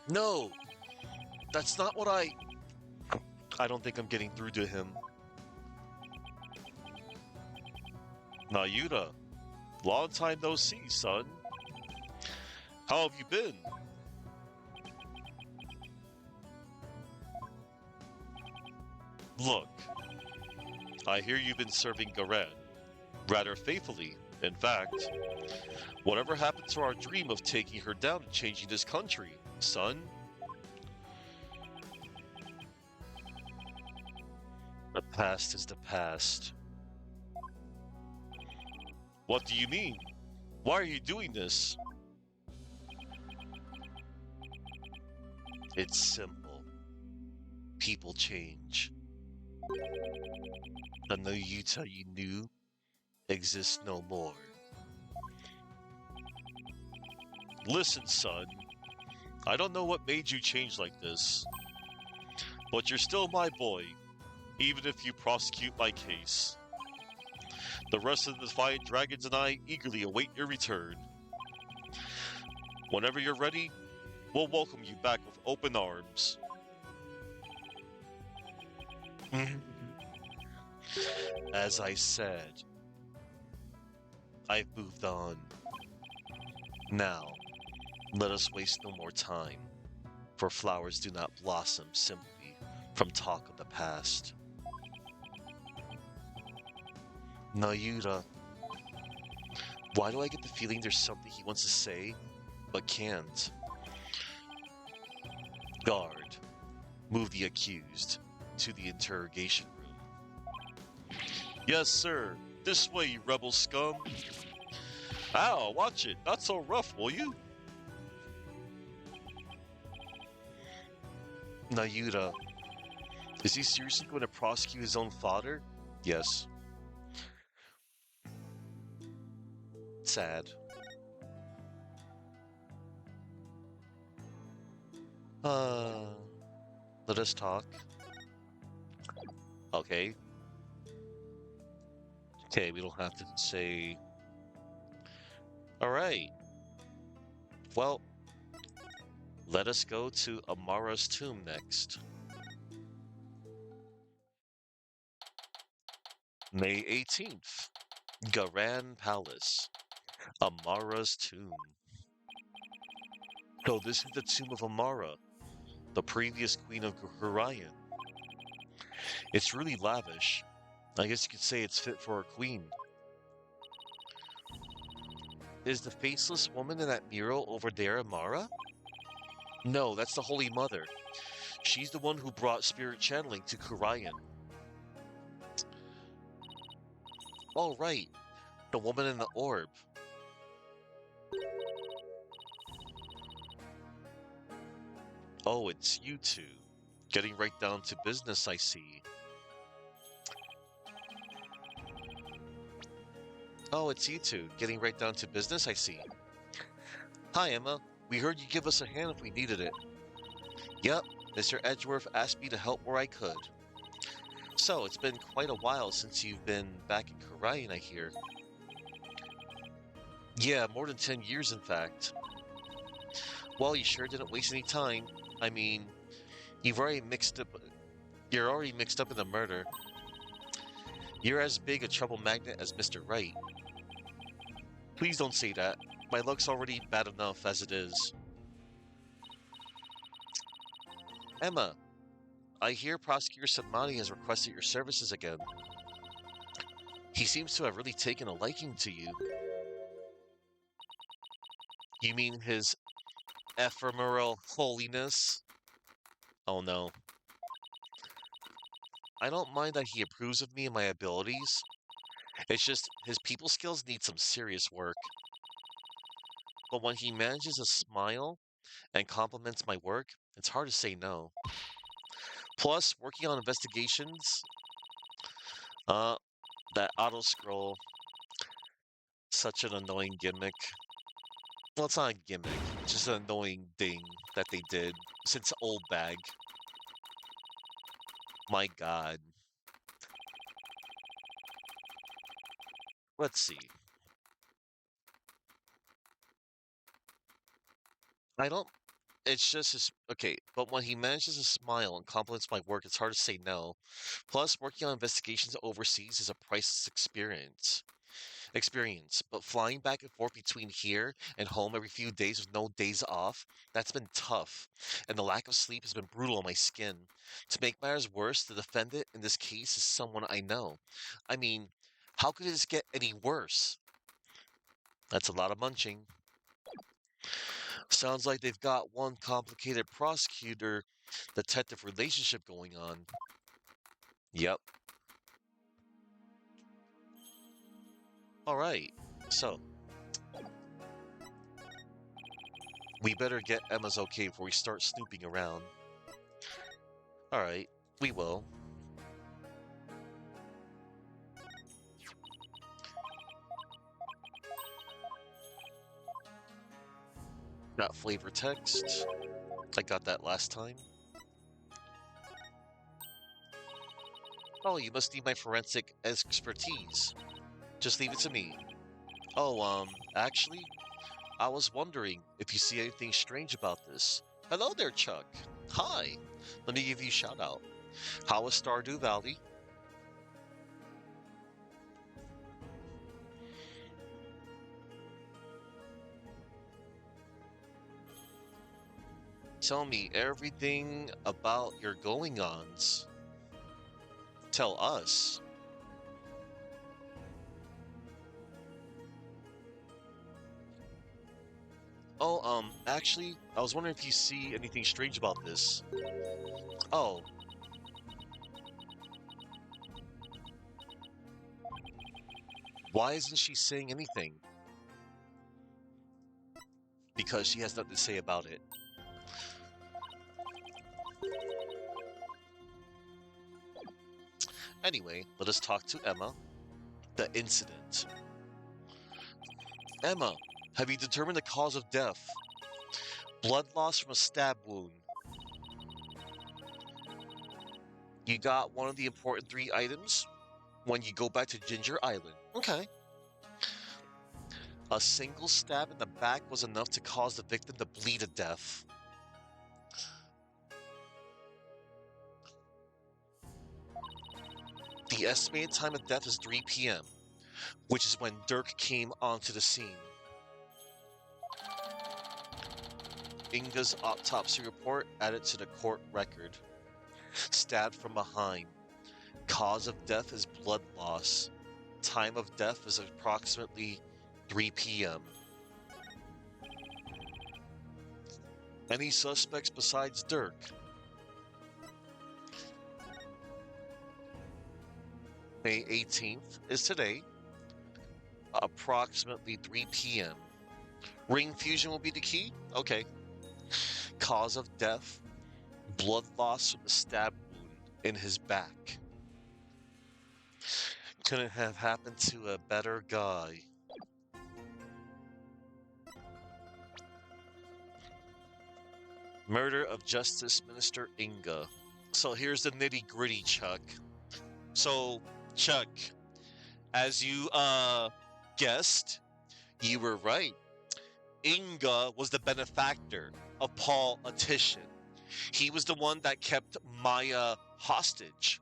Speaker 1: No! That's not what I don't think I'm getting through to him. Nayuta, long time no see, son. How have you been? Look, I hear you've been serving Garen, rather faithfully, in fact. Whatever happened to our dream of taking her down and changing this country, son? The past is the past. What do you mean? Why are you doing this? It's simple. People change. The Nayuta you knew exists no more. Listen, son. I don't know what made you change like this. But you're still my boy, even if you prosecute my case. The rest of the Defiant Dragons and I eagerly await your return. Whenever you're ready, we'll welcome you back with open arms. As I said, I've moved on. Now, let us waste no more time, for flowers do not blossom simply from talk of the past. Nayuta, why do I get the feeling there's something he wants to say, but can't? Guard, move the accused to the interrogation room. Yes, sir. This way, you rebel scum. Ow, watch it. Not so rough, will you? Nayuta, is he seriously going to prosecute his own father? Yes. Sad. Let us talk. Okay. Okay, we don't have to say... Alright. Well, let us go to Amara's tomb next. May 18th. Garan Palace. Amara's tomb. So this is the tomb of Amara, the previous queen of Horion. It's really lavish. I guess you could say it's fit for a queen. Is the faceless woman in that mural over there Amara? No, that's the Holy Mother. She's the one who brought spirit channeling to Horion. Oh, right. The woman in the orb. Oh, it's you two. Getting right down to business, I see. Oh, it's you two. Getting right down to business, I see. Hi, Emma. We heard you give us a hand if we needed it. Yep, Mr. Edgeworth asked me to help where I could. So, it's been quite a while since you've been back in Horion, I hear. Yeah, more than 10 years, in fact. Well, you sure didn't waste any time. I mean, You've already mixed up. You're already mixed up in the murder. You're as big a trouble magnet as Mr. Wright. Please don't say that. My luck's already bad enough as it is. Emma, I hear Prosecutor Samani has requested your services again. He seems to have really taken a liking to you. You mean his ephemeral holiness? Oh no. I don't mind that he approves of me and my abilities. It's just his people skills need some serious work. But when he manages to smile and compliments my work, it's hard to say no. Plus, working on investigations, uh, that auto scroll, such an annoying gimmick. Well, it's not a gimmick, it's just an annoying thing that they did since Old Bag. My god. Let's see. I don't. It's just his. Okay, but when he manages to smile and compliments my work, it's hard to say no. Plus, working on investigations overseas is a priceless experience. But flying back and forth between here and home every few days with no days off, that's been tough. And the lack of sleep has been brutal on my skin. To make matters worse, the defendant in this case is someone I know. I mean, how could this get any worse? That's a lot of munching. Sounds like they've got one complicated prosecutor detective relationship going on. Yep. Alright, so we better get Emma's okay before we start snooping around. Alright, we will. Got flavor text. I got that last time. Oh, you must need my forensic expertise. Just leave it to me. Oh, actually, I was wondering if you see anything strange about this. Hello there, Chuck. Hi. Let me give you a shout out. How is Stardew Valley? Tell me everything about your going-ons. Tell us. Oh, actually, I was wondering if you see anything strange about this. Oh, why isn't she saying anything? Because she has nothing to say about it. Anyway, let us talk to Emma. The incident. Emma, have you determined the cause of death? Blood loss from a stab wound. You got one of the important 3 items when you go back to Ginger Island. Okay. A single stab in the back was enough to cause the victim to bleed to death. The estimated time of death is 3 p.m., which is when Dirk came onto the scene. Inga's autopsy report added to the court record. Stabbed from behind. Cause of death is blood loss. Time of death is approximately 3 p.m. Any suspects besides Dirk? May 18th is today, approximately 3 p.m. Ring fusion will be the key? Okay. Cause of death, blood loss from a stab wound in his back. Couldn't have happened to a better guy. Murder of Justice Minister Inga. So here's the nitty gritty, Chuck. So, Chuck, as you guessed, you were right. Inga was the benefactor of Paul Attition. He was the one that kept Maya hostage.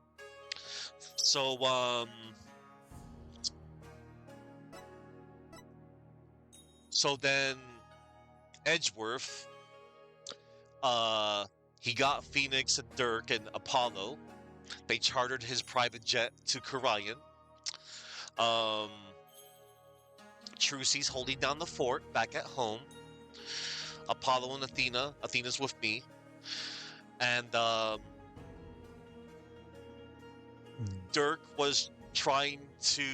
Speaker 1: So, so then Edgeworth, uh, he got Phoenix and Dirk and Apollo. They chartered his private jet to Karayan. Um, Trucy's holding down the fort back at home. Apollo and Athena. Athena's with me. And Dirk was trying to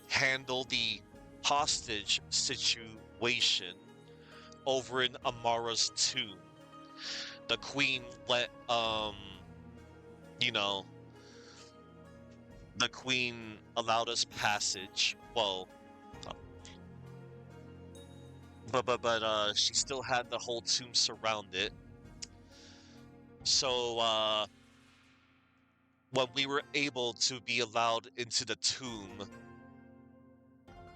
Speaker 1: handle the hostage situation over in Amara's tomb. The queen let you know, the queen allowed us passage. Well, but she still had the whole tomb surrounded. So when we were able to be allowed into the tomb,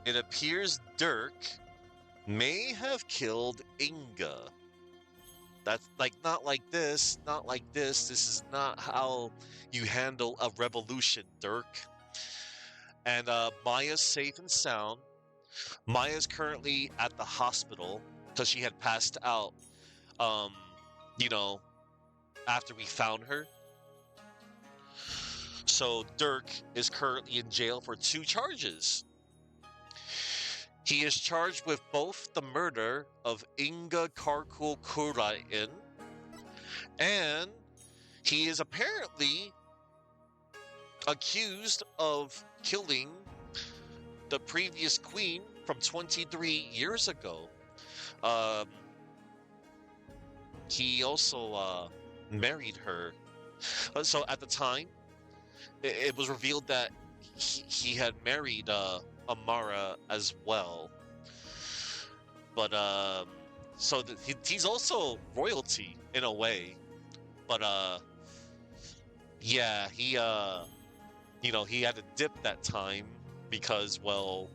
Speaker 1: it appears Dirk may have killed Inga. That's like not like this, not like this. This is not how you handle a revolution, Dirk. And Maya's safe and sound. Maya's currently at the hospital because she had passed out. Um, you know, after we found her. So Dirk is currently in jail for 2 charges. He is charged with both the murder of Inga Karkul Kurain, and he is apparently accused of killing the previous queen from 23 years ago. He also married her. So at the time, it was revealed that he had married Amara as well. But so he's also royalty in a way. But yeah, he he had to dip that time because, well,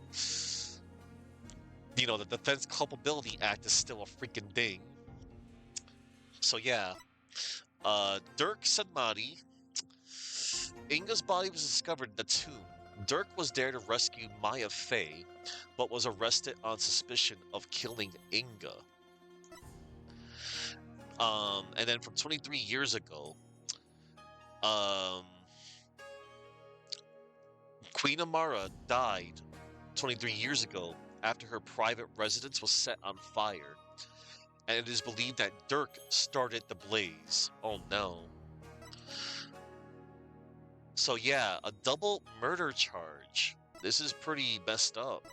Speaker 1: the Defense Culpability Act is still a freaking thing. So yeah, Dirk Sadmati. Inga's body was discovered in the tomb. Dirk was there to rescue Maya Fey, but was arrested on suspicion of killing Inga. And then from 23 years ago, Queen Amara died 23 years ago after her private residence was set on fire. And it is believed that Dirk started the blaze. Oh no. So yeah, a double murder charge. This is pretty messed up.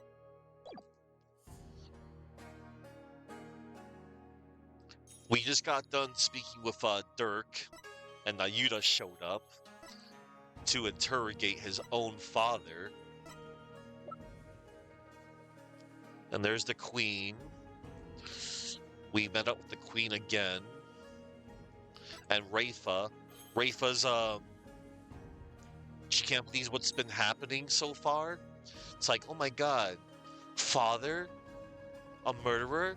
Speaker 1: We just got done speaking with Dirk, and Yuta showed up to interrogate his own father. And there's the queen. We met up with the queen again. And Rafa. Rafa's she can't believe what's been happening so far. It's like, oh my god, father, a murderer?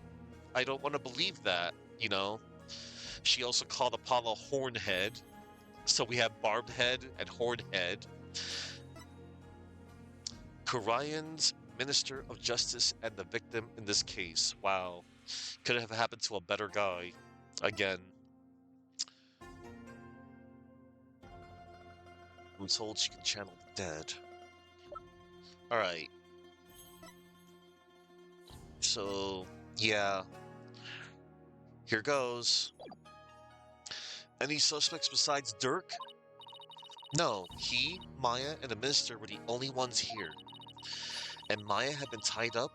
Speaker 1: I don't want to believe that, She also called Apollo Hornhead. So we have Barbed Head and Hornhead. Karayan's Minister of Justice and the victim in this case. Wow. Could have happened to a better guy. Again. I'm told she can channel the dead. Alright. So, yeah. Here goes. Any suspects besides Dirk? No, he, Maya, and the minister were the only ones here. And Maya had been tied up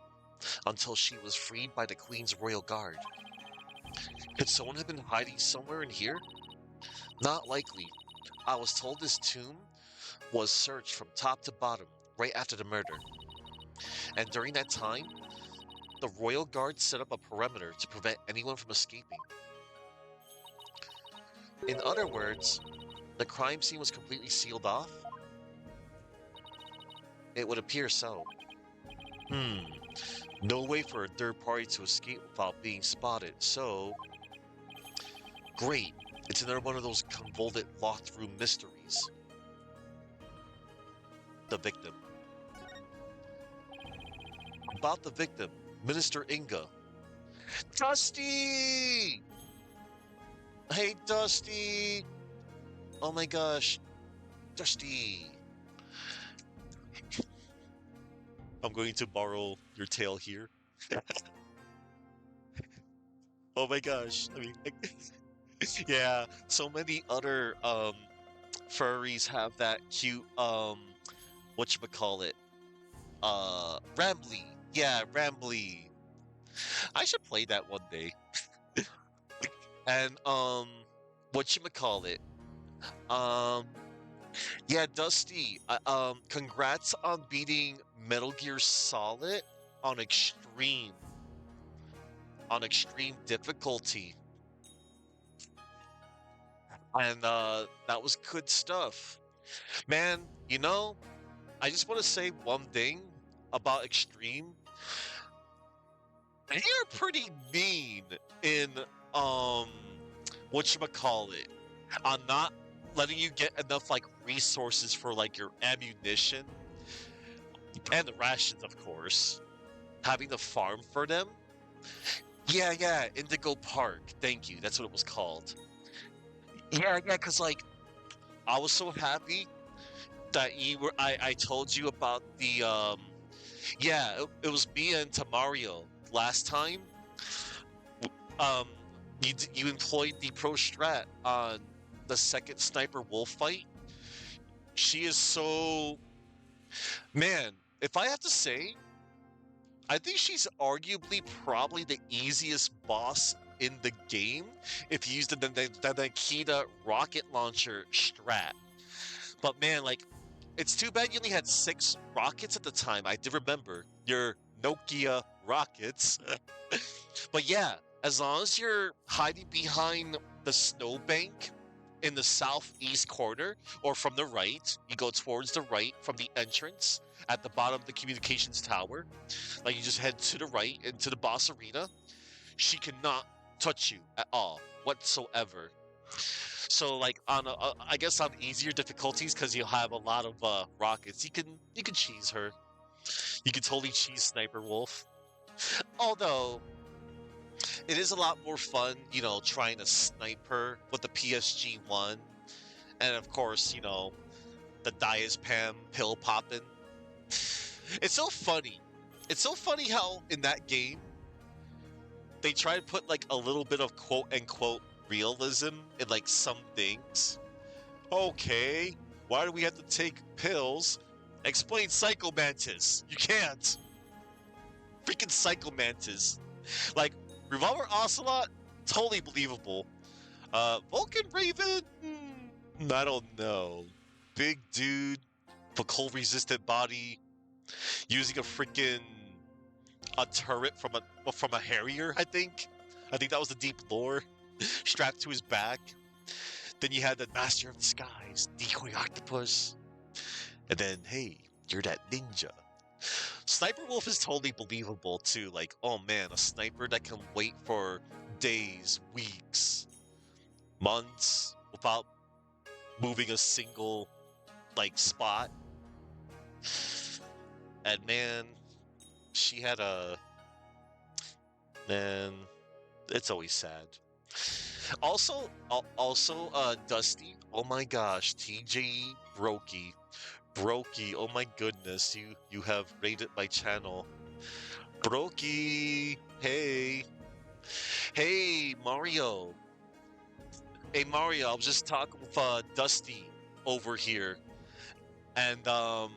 Speaker 1: until she was freed by the Queen's Royal Guard. Could someone have been hiding somewhere in here? Not likely. I was told this tomb was searched from top to bottom right after the murder. And during that time, the Royal Guard set up a perimeter to prevent anyone from escaping. In other words, the crime scene was completely sealed off? It would appear so. No way for a third party to escape without being spotted, so Great. It's another one of those convoluted locked room mysteries. The victim. About the victim, Minister Inga. Dusty! Hey, Dusty! Oh my gosh. Dusty! I'm going to borrow your tail here. Oh my gosh. I mean, yeah, so many other furries have that cute whatchamacallit? Rambly. Yeah, Rambly. I should play that one day. And whatchamacallit? Um yeah, Dusty, congrats on beating Metal Gear Solid on extreme difficulty. And that was good stuff. Man, I just want to say one thing about extreme. You're pretty mean in um whatchamacallit, on not letting you get enough like resources for like your ammunition and the rations, of course. Having to farm for them. Yeah, Indigo Park. Thank you. That's what it was called. Yeah, because like I was so happy that I told you about the yeah, it was me and Tamario last time. Um you employed the pro strat on the second sniper wolf fight. She is so, man, if I have to say, I think she's arguably probably the easiest boss in the game if you use the Nikita rocket launcher strat. But man, like, it's too bad you only had 6 rockets at the time. I did remember your Nokia rockets. But yeah, as long as you're hiding behind the snowbank in the southeast corner or from the right, you go towards the right from the entrance at the bottom of the communications tower. Like you just head to the right into the boss arena. She cannot touch you at all whatsoever. So like I guess on easier difficulties because you'll have a lot of rockets, you can cheese her. You can totally cheese Sniper Wolf. Although it is a lot more fun, trying to snipe her with the PSG-1, and of course, the diazepam pill popping. It's so funny. It's so funny how in that game they try to put like a little bit of quote unquote realism in like some things. Okay, why do we have to take pills? Explain Psycho Mantis. You can't. Freaking Psycho Mantis. Like, Revolver Ocelot, totally believable. Vulcan Raven, I don't know. Big dude, but cold resistant body, using a turret from a Harrier, I think. I think that was the deep lore, strapped to his back. Then you had the Master of Disguise, Decoy Octopus. And then, hey, you're that ninja. Sniper Wolf is totally believable too. Like, oh man, a sniper that can wait for days, weeks, months without moving a single like spot. And man, she had man, it's always sad. Also, Dusty. Oh my gosh, TJ Brokey. Oh my goodness, you have raided my channel. Brokey, hey Mario. Hey Mario, I was just talking with Dusty over here, and I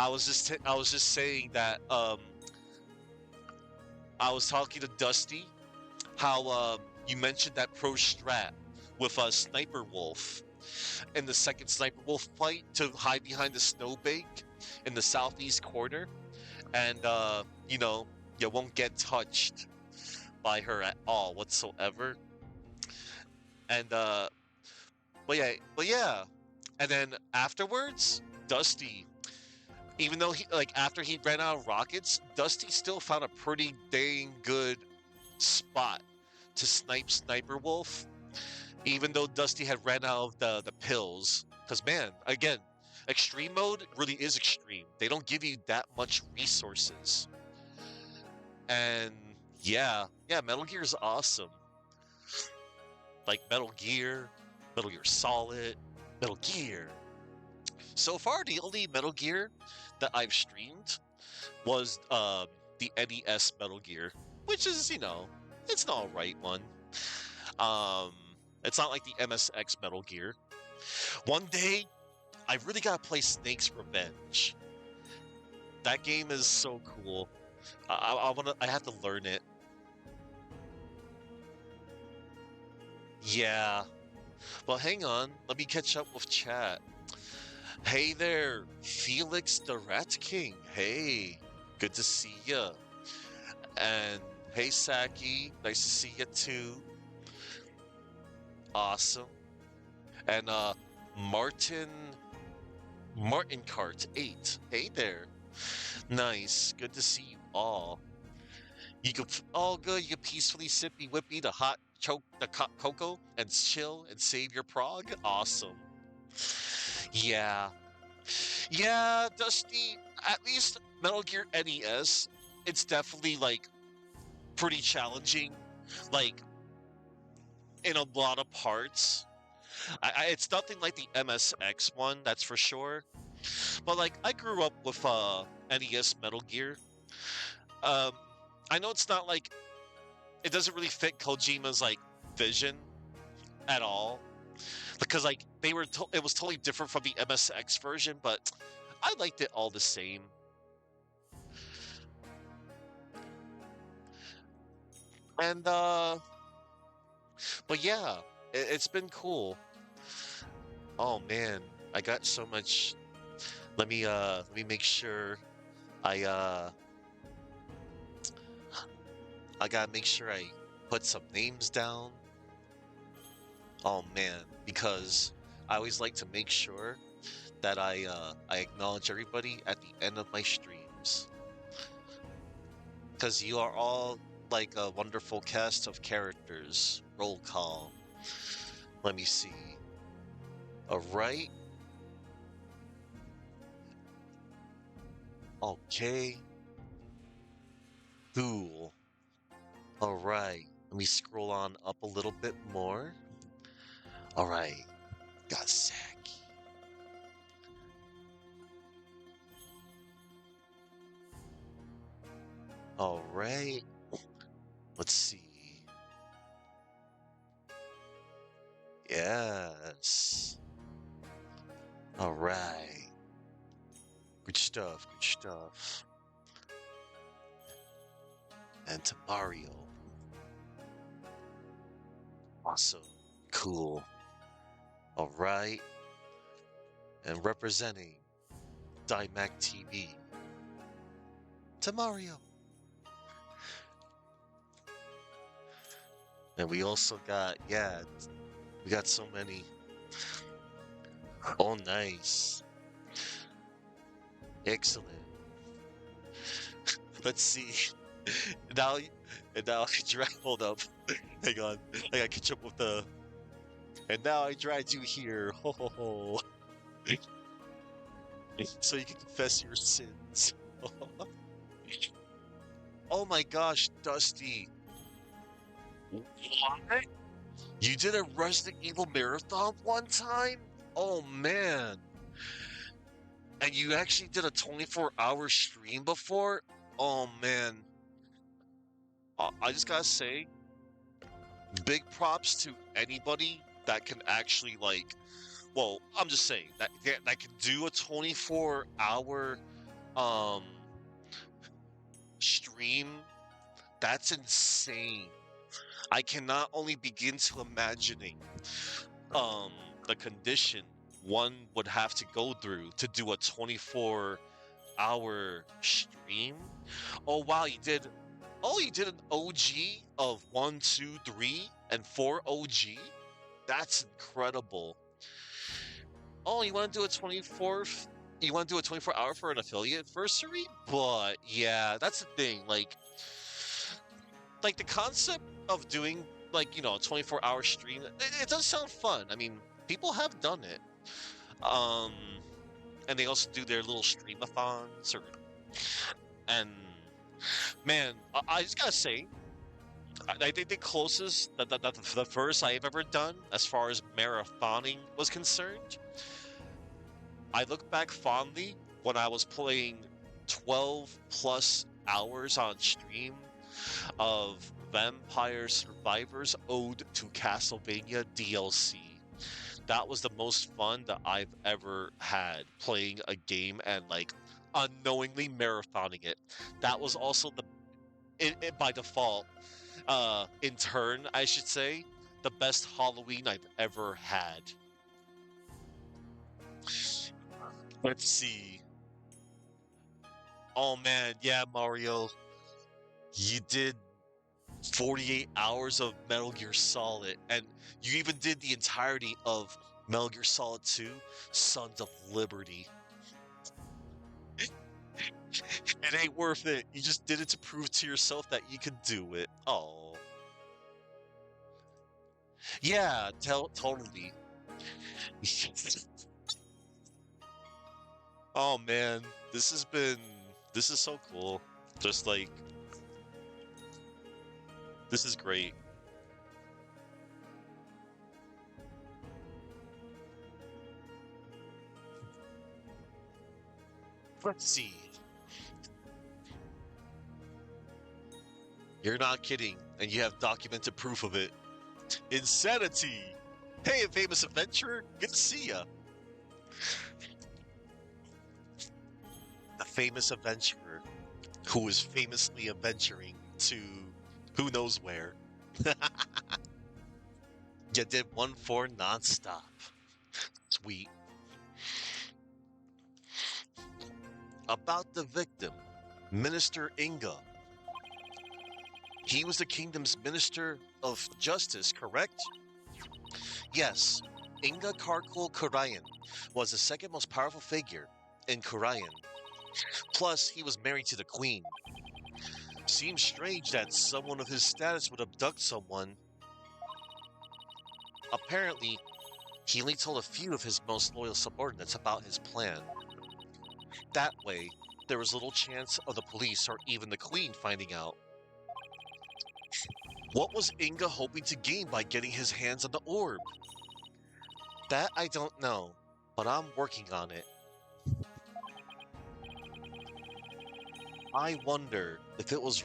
Speaker 1: was just saying that I was talking to Dusty how you mentioned that pro strat with Sniper Wolf in the second Sniper Wolf fight to hide behind the snowbank in the southeast corner, and you won't get touched by her at all whatsoever. And but yeah, and then afterwards, Dusty, even though he like after he ran out of rockets, Dusty still found a pretty dang good spot to snipe Sniper Wolf, even though Dusty had ran out of the pills. Because man, again, extreme mode really is extreme. They don't give you that much resources. And yeah, Metal Gear is awesome. Like Metal Gear Solid, Metal Gear. So far, the only Metal Gear that I've streamed was the NES Metal Gear, which is, it's an alright one. Um, it's not like the MSX Metal Gear. One day, I really gotta play Snake's Revenge. That game is so cool. I have to learn it. Yeah. Well, hang on. Let me catch up with chat. Hey there, Felix the Rat King. Hey, good to see ya. And hey, Saki, nice to see you too. Awesome. And Martin Cart 8. Hey there. Nice. Good to see you all. You can all good. You can peacefully sippy whippy the hot cocoa and chill and save your prog. Awesome. Yeah. Yeah, Dusty. At least Metal Gear NES. It's definitely like pretty challenging. Like in a lot of parts. It's nothing like the MSX one, that's for sure. But like I grew up with NES Metal Gear. Um, I know it's not like it doesn't really fit Kojima's like vision at all because like it was totally different from the MSX version, but I liked it all the same. And but yeah, it's been cool. Oh man, I got so much. Let me make sure I I gotta make sure I put some names down. Oh man, because I always like to make sure that I acknowledge everybody at the end of my streams. Because you are all like a wonderful cast of characters. Roll call. Let me see. A Wright. Okay. Cool. All right. Let me scroll on up a little bit more. All right. Got Saki. All right. Let's see. Yes. All right. Good stuff. Good stuff. And to Mario. Awesome. Cool. All right. And representing Dymac TV. To Mario. And we also got, we got so many. Oh, nice. Excellent. Let's see. Now, and now I drag. Hold up. Hang on. I gotta catch up with the. And now I dragged you here. Ho ho ho. So you can confess your sins. Oh my gosh, Dusty. What? You did a Resident Evil marathon one time? Oh man. And you actually did a 24-hour stream before? Oh man. I just gotta say, big props to anybody that can actually like, well, I'm just saying that can do a 24-hour stream. That's insane. I cannot only begin to imagining the condition one would have to go through to do a 24-hour stream. Oh wow, you did an OG of 1, 2, 3, and 4 OG? That's incredible. Oh, you want to do a 24-hour for an affiliate anniversary? But yeah, that's the thing. Like the concept of doing like, 24-hour stream. It does sound fun. I mean, people have done it. Um, and they also do their little streamathons, and man, I just gotta say, I think the closest that the first I've ever done as far as marathoning was concerned, I look back fondly when I was playing 12 plus hours on stream of Vampire Survivors Ode to Castlevania DLC. That was the most fun that I've ever had playing a game and like unknowingly marathoning it. That was also it by default, in turn, I should say, the best Halloween I've ever had. Let's see. Oh man, yeah, Mario, you did 48 hours of Metal Gear Solid, and you even did the entirety of Metal Gear Solid 2, Sons of Liberty. It ain't worth it. You just did it to prove to yourself that you could do it. Oh. Yeah, totally. Oh man, this is so cool. Just like this is great. Let's see. You're not kidding, and you have documented proof of it. Insanity! Hey, famous adventurer, good to see ya. The famous adventurer who is famously adventuring to who knows where. You did 1-4 nonstop. Sweet. About the victim, Minister Inga. He was the kingdom's minister of justice, correct? Yes, Inga Karkul Kurayan was the second most powerful figure in Kurayan. Plus, he was married to the queen. Seems strange that someone of his status would abduct someone. Apparently, he only told a few of his most loyal subordinates about his plan. That way, there was little chance of the police or even the queen finding out. What was Inga hoping to gain by getting his hands on the orb? That I don't know, but I'm working on it. I wonder if it was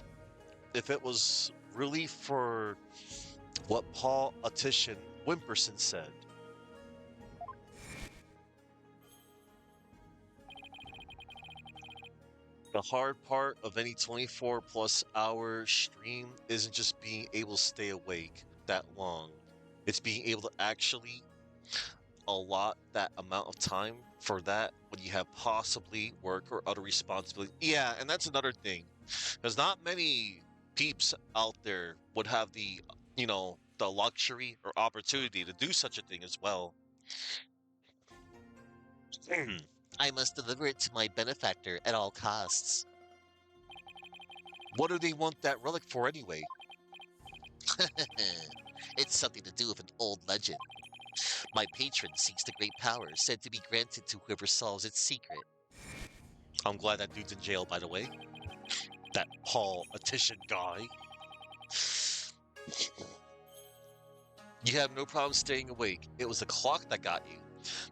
Speaker 1: really for what politician Wimperson said. The hard part of any 24 plus hour stream isn't just being able to stay awake that long. It's being able to actually allot that amount of time for that when you have possibly work or other responsibility. Yeah, and that's another thing. There's not many peeps out there would have the luxury or opportunity to do such a thing as well. I must deliver it to my benefactor at all costs. What do they want that relic for anyway? It's something to do with an old legend. My patron seeks the great power said to be granted to whoever solves its secret. I'm glad that dude's in jail, by the way. That politician guy. You have no problem staying awake. It was the clock that got you.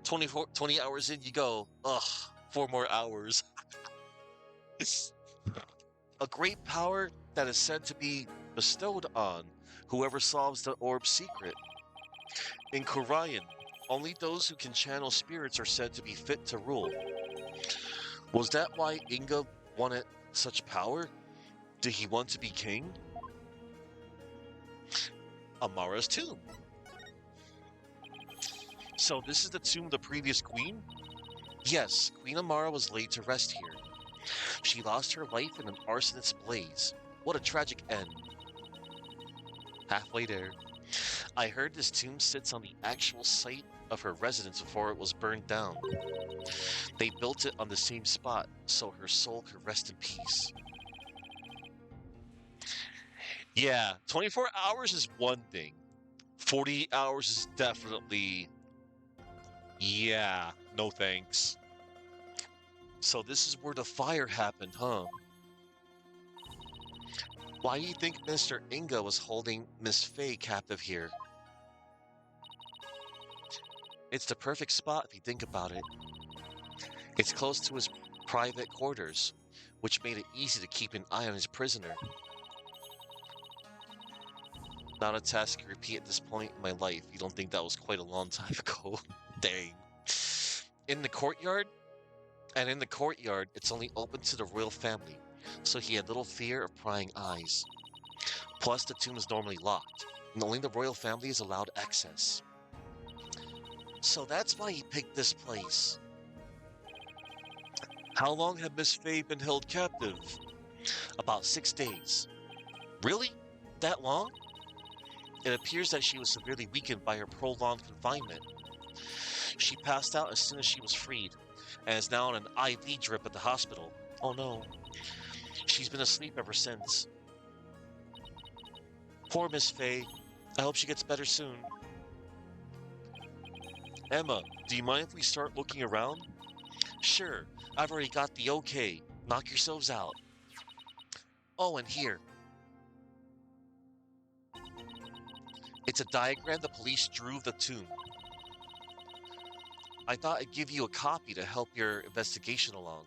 Speaker 1: 20 hours in, you go, ugh, 4 more hours. A great power that is said to be bestowed on whoever solves the orb's secret. In Korayan, only those who can channel spirits are said to be fit to rule. Was that why Inga wanted such power? Did he want to be king? Amara's tomb. So this is the tomb of the previous queen? Yes, Queen Amara was laid to rest here. She lost her life in an arsonist's blaze. What a tragic end. Halfway there. I heard this tomb sits on the actual site of her residence before it was burned down. They built it on the same spot so her soul could rest in peace. Yeah, 24 hours is one thing. 48 hours is definitely, yeah, no thanks. So this is where the fire happened, huh? Why do you think Mr. Inga was holding Miss Faye captive here? It's the perfect spot if you think about it. It's close to his private quarters, which made it easy to keep an eye on his prisoner. Not a task you repeat at this point in my life. You don't think that was quite a long time ago? Dang. In the courtyard? And in the courtyard, it's only open to the royal family, so he had little fear of prying eyes. Plus, the tomb is normally locked, and only the royal family is allowed access. So that's why he picked this place. How long had Miss Faye been held captive? About 6 days. Really? That long? It appears that she was severely weakened by her prolonged confinement. She passed out as soon as she was freed, and is now on an IV drip at the hospital. Oh no. She's been asleep ever since. Poor Miss Faye. I hope she gets better soon. Emma, do you mind if we start looking around? Sure, I've already got the okay. Knock yourselves out. Oh, and here. It's a diagram the police drew of the tomb. I thought I'd give you a copy to help your investigation along.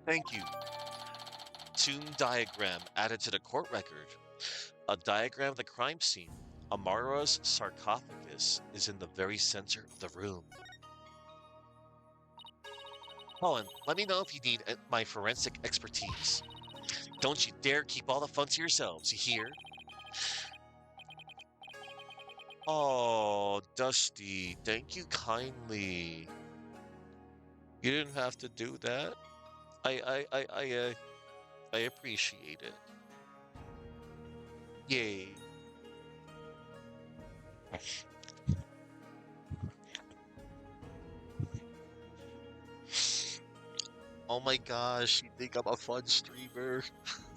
Speaker 1: Thank you. Tomb diagram added to the court record. A diagram of the crime scene. Amara's sarcophagus is in the very center of the room. Oh, and let me know if you need my forensic expertise. Don't you dare keep all the fun to yourselves, you hear? Oh, Dusty, thank you kindly. You didn't have to do that. I appreciate it. Yay. Oh my gosh, you think I'm a fun streamer?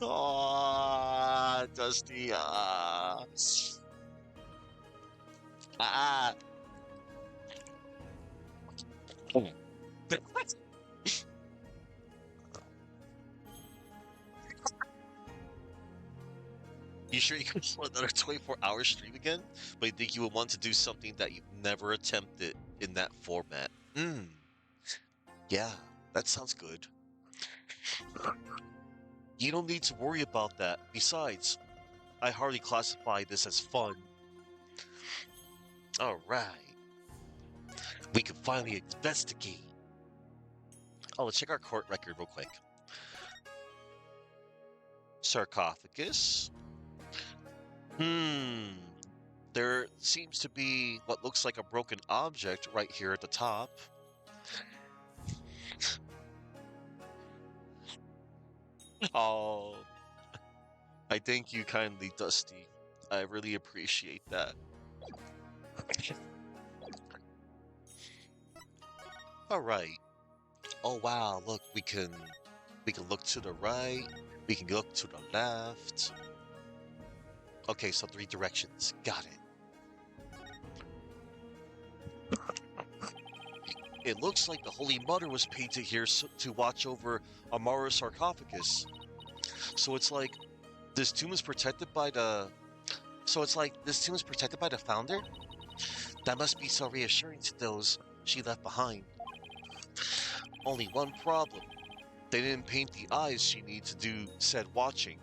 Speaker 1: Ah, Dusty. Ah. Ah. Oh. You sure you can pull another 24-hour stream again? But you think you would want to do something that you've never attempted in that format? Yeah, that sounds good. You don't need to worry about that. Besides, I hardly classify this as fun. Alright, we can finally investigate. Oh, let's check our court record real quick. Sarcophagus. There seems to be what looks like a broken object right here at the top. Oh, I thank you kindly, Dusty. I really appreciate that. All right. Oh wow, look, we can look to the right, we can look to the left. Okay, so 3 directions. Got it. It looks like the Holy Mother was painted here to watch over Amara's sarcophagus. So it's like this tomb is protected by the founder? That must be so reassuring to those she left behind. Only one problem. They didn't paint the eyes she needs to do said watching.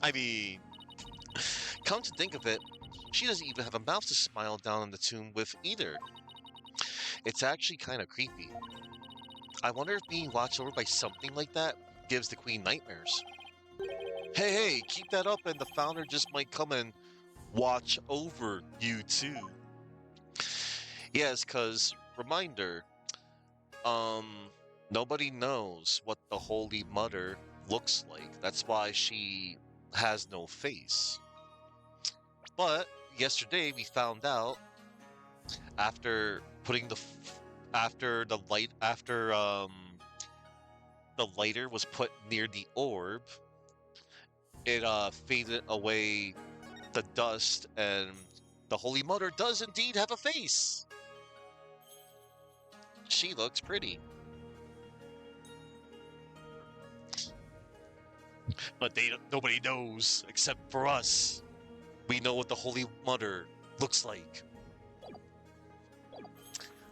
Speaker 1: I mean, come to think of it, she doesn't even have a mouth to smile down on the tomb with either. It's actually kind of creepy. I wonder if being watched over by something like that gives the queen nightmares. Hey, keep that up and the founder just might come and watch over you too. Yes, cause reminder, um, nobody knows what the Holy Mother looks like. That's why she has no face. But yesterday we found out after putting after the light after the lighter was put near the orb, it faded away the dust, and the Holy Mother does indeed have a face. She looks pretty. But nobody knows except for us. We know what the Holy Mother looks like.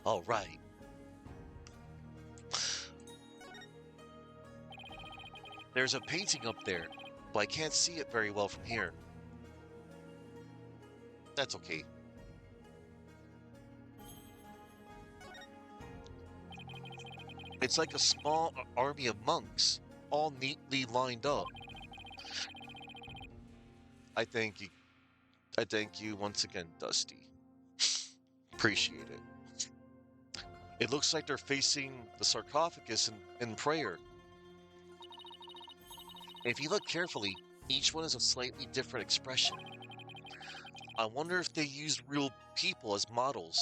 Speaker 1: All right. There's a painting up there, but I can't see it very well from here. That's okay. It's like a small army of monks, all neatly lined up. I thank you. I thank you once again, Dusty. Appreciate it. It looks like they're facing the sarcophagus in prayer. If you look carefully, each one has a slightly different expression. I wonder if they used real people as models.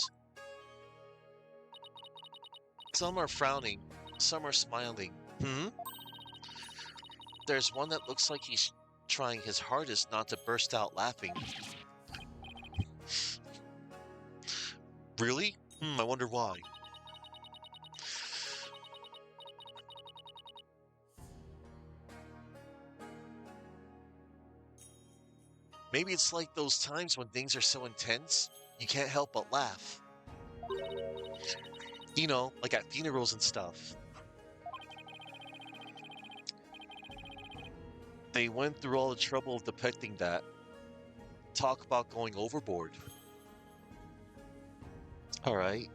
Speaker 1: Some are frowning, some are smiling. There's one that looks like he's trying his hardest not to burst out laughing. Really? I wonder why. Maybe it's like those times when things are so intense, you can't help but laugh. You know, like at funerals and stuff. They went through all the trouble of depicting that. Talk about going overboard. All right.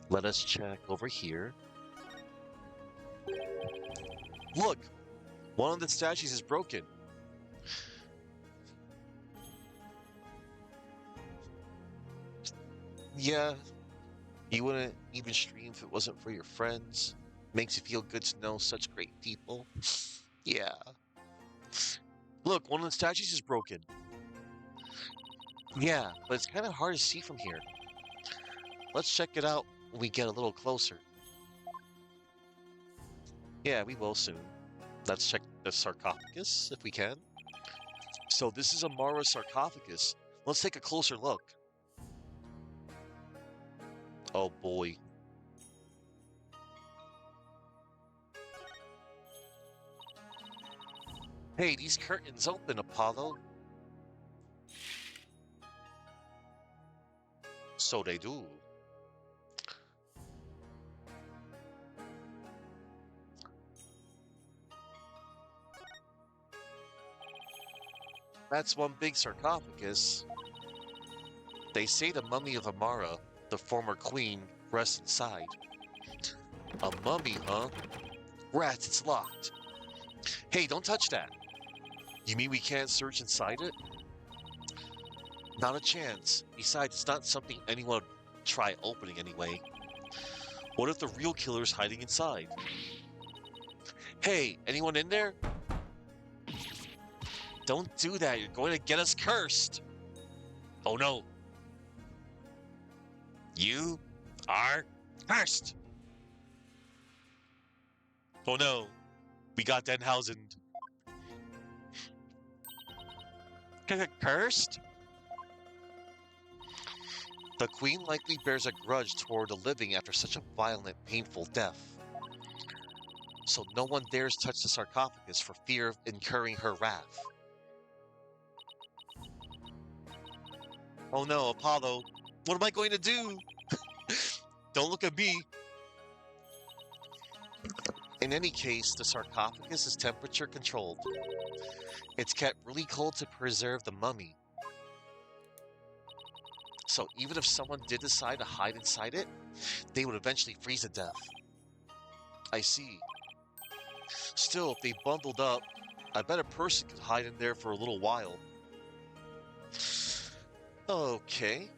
Speaker 1: Let us check over here. Look! One of the statues is broken. Yeah, you wouldn't even stream if it wasn't for your friends. Makes you feel good to know such great people. Yeah. Look, one of the statues is broken. Yeah, but it's kind of hard to see from here. Let's check it out when we get a little closer. Yeah, we will soon. Let's check the sarcophagus if we can. So this is a Mara sarcophagus. Let's take a closer look. Oh boy. Hey, these curtains open, Apollo. So they do. That's one big sarcophagus. They say the mummy of Amara, the former queen, rests inside. A mummy, huh? Rats, it's locked. Hey, don't touch that. You mean we can't search inside it? Not a chance. Besides, it's not something anyone would try opening anyway. What if the real killer's hiding inside? Hey, anyone in there? Don't do that. You're going to get us cursed. Oh no. You are cursed. Oh no. We got Denhausen. Cursed? The queen likely bears a grudge toward the living after such a violent, painful death. So no one dares touch the sarcophagus for fear of incurring her wrath. Oh no, Apollo. What am I going to do? Don't look at me. In any case, the sarcophagus is temperature controlled. It's kept really cold to preserve the mummy. So even if someone did decide to hide inside it, they would eventually freeze to death. I see. Still, if they bundled up, I bet a person could hide in there for a little while. Okay.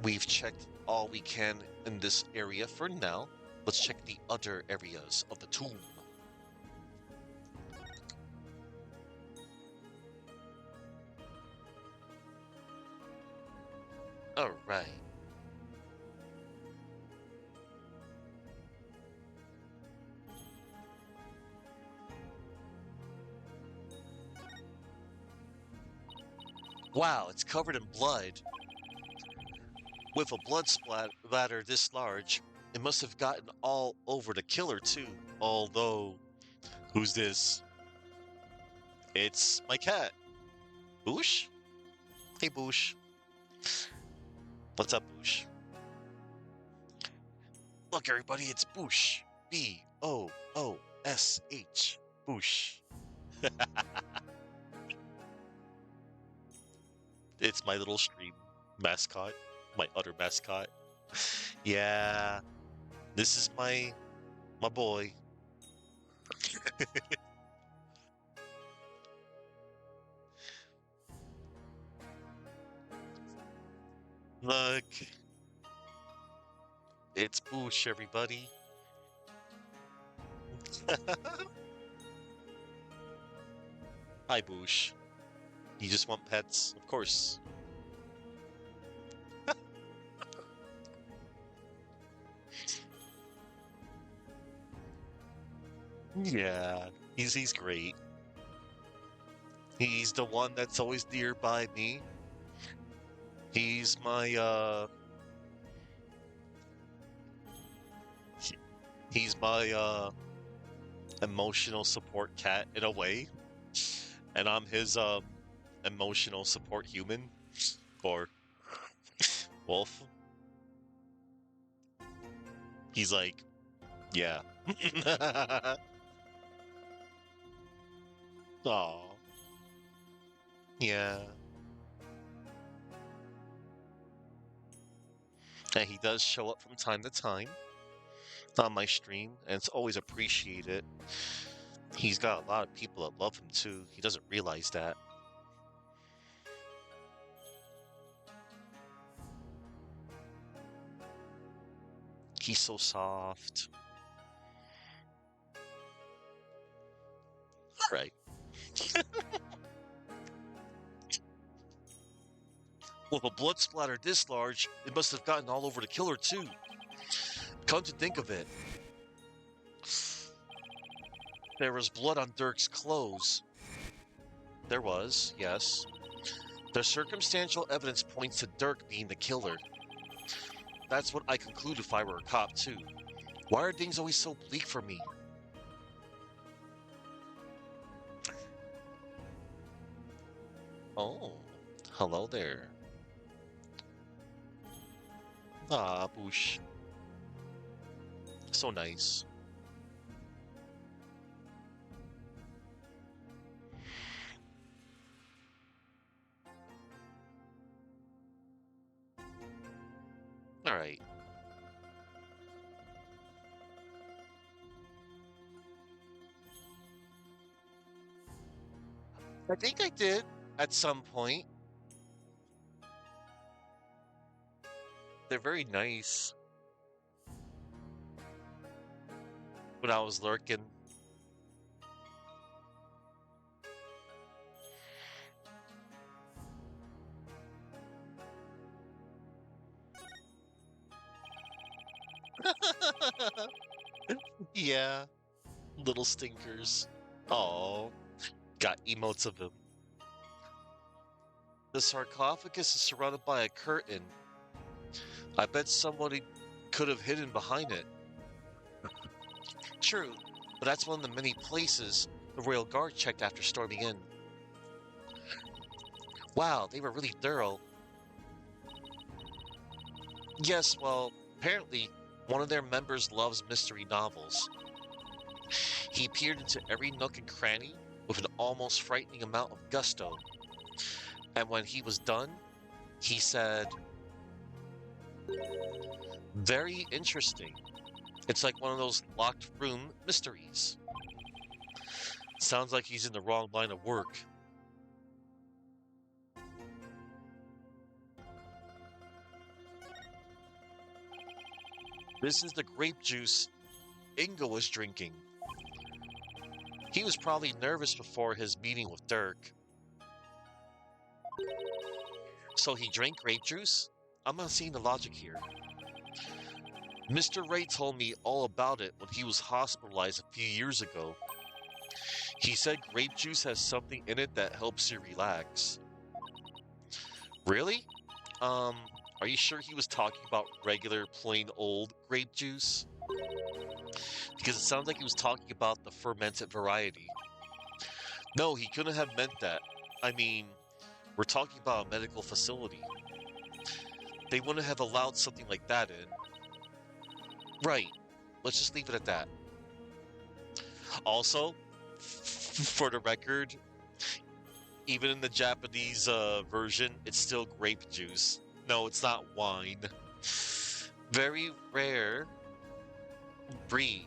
Speaker 1: We've checked all we can in this area for now. Let's check the other areas of the tomb. All right. Wow, it's covered in blood. With a blood splatter this large, it must have gotten all over the killer too. Although, who's this? It's my cat. Boosh? Hey, Boosh. What's up, Boosh? Look, everybody, it's Boosh. Boosh. Boosh. It's my little stream mascot, my utter mascot. Yeah, this is my boy. Look, it's Boosh, everybody. Hi, Boosh. You just want pets? Of course. Yeah, he's great. He's the one that's always nearby me. He's my he- he's my emotional support cat in a way, and I'm his emotional support human or wolf. He's like, yeah. Aw, yeah. And he does show up from time to time on my stream, and it's always appreciated. He's got a lot of people that love him too. He doesn't realize that. He's so soft. All right. With a blood splatter this large, it must have gotten all over the killer too. Come to think of it, there was blood on Dirk's clothes. There was, yes. The circumstantial evidence points to Dirk being the killer. That's what I conclude if I were a cop too. Why are things always so bleak for me? Oh, hello there. Ah, Boosh. So nice. All right. I think I did at some point. They're very nice when I was lurking. Yeah, little stinkers. Oh, got emotes of him. The sarcophagus is surrounded by a curtain. I bet somebody could have hidden behind it. True, but that's one of the many places the Royal Guard checked after storming in. Wow, they were really thorough. Yes, well, apparently one of their members loves mystery novels. He peered into every nook and cranny with an almost frightening amount of gusto. And when he was done, he said, very interesting. It's like one of those locked room mysteries. Sounds like he's in the wrong line of work. This is the grape juice Ingo was drinking. He was probably nervous before his meeting with Dirk. So he drank grape juice? I'm not seeing the logic here. Mr. Wright told me all about it when he was hospitalized a few years ago. He said grape juice has something in it that helps you relax. Really? Um, are you sure he was talking about regular, plain old grape juice? Because it sounds like he was talking about the fermented variety. No, he couldn't have meant that. I mean, we're talking about a medical facility. They wouldn't have allowed something like that in. Right. Let's just leave it at that. Also, for the record, even in the Japanese version, it's still grape juice. No, it's not wine. Very rare breed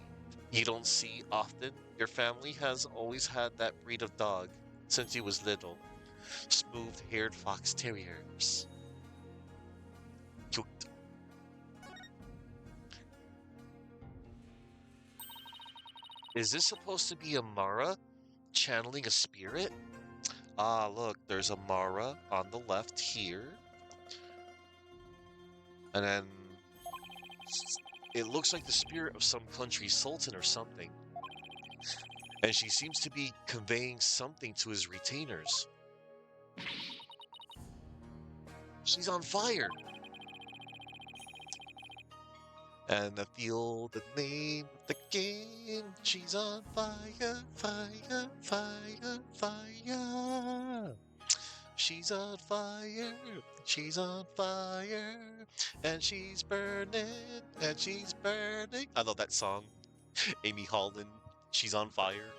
Speaker 1: you don't see often. Your family has always had that breed of dog since he was little. Smooth-haired fox terriers. Cute. Is this supposed to be a Mara channeling a spirit? Ah, look, there's a Mara on the left here. And then it looks like the spirit of some country's sultan or something. And she seems to be conveying something to his retainers. She's on fire! And I feel the name of the game. She's on fire, fire, fire, fire. She's on fire, she's on fire, and she's burning, and she's burning. I love that song. Amy Holland, She's on Fire.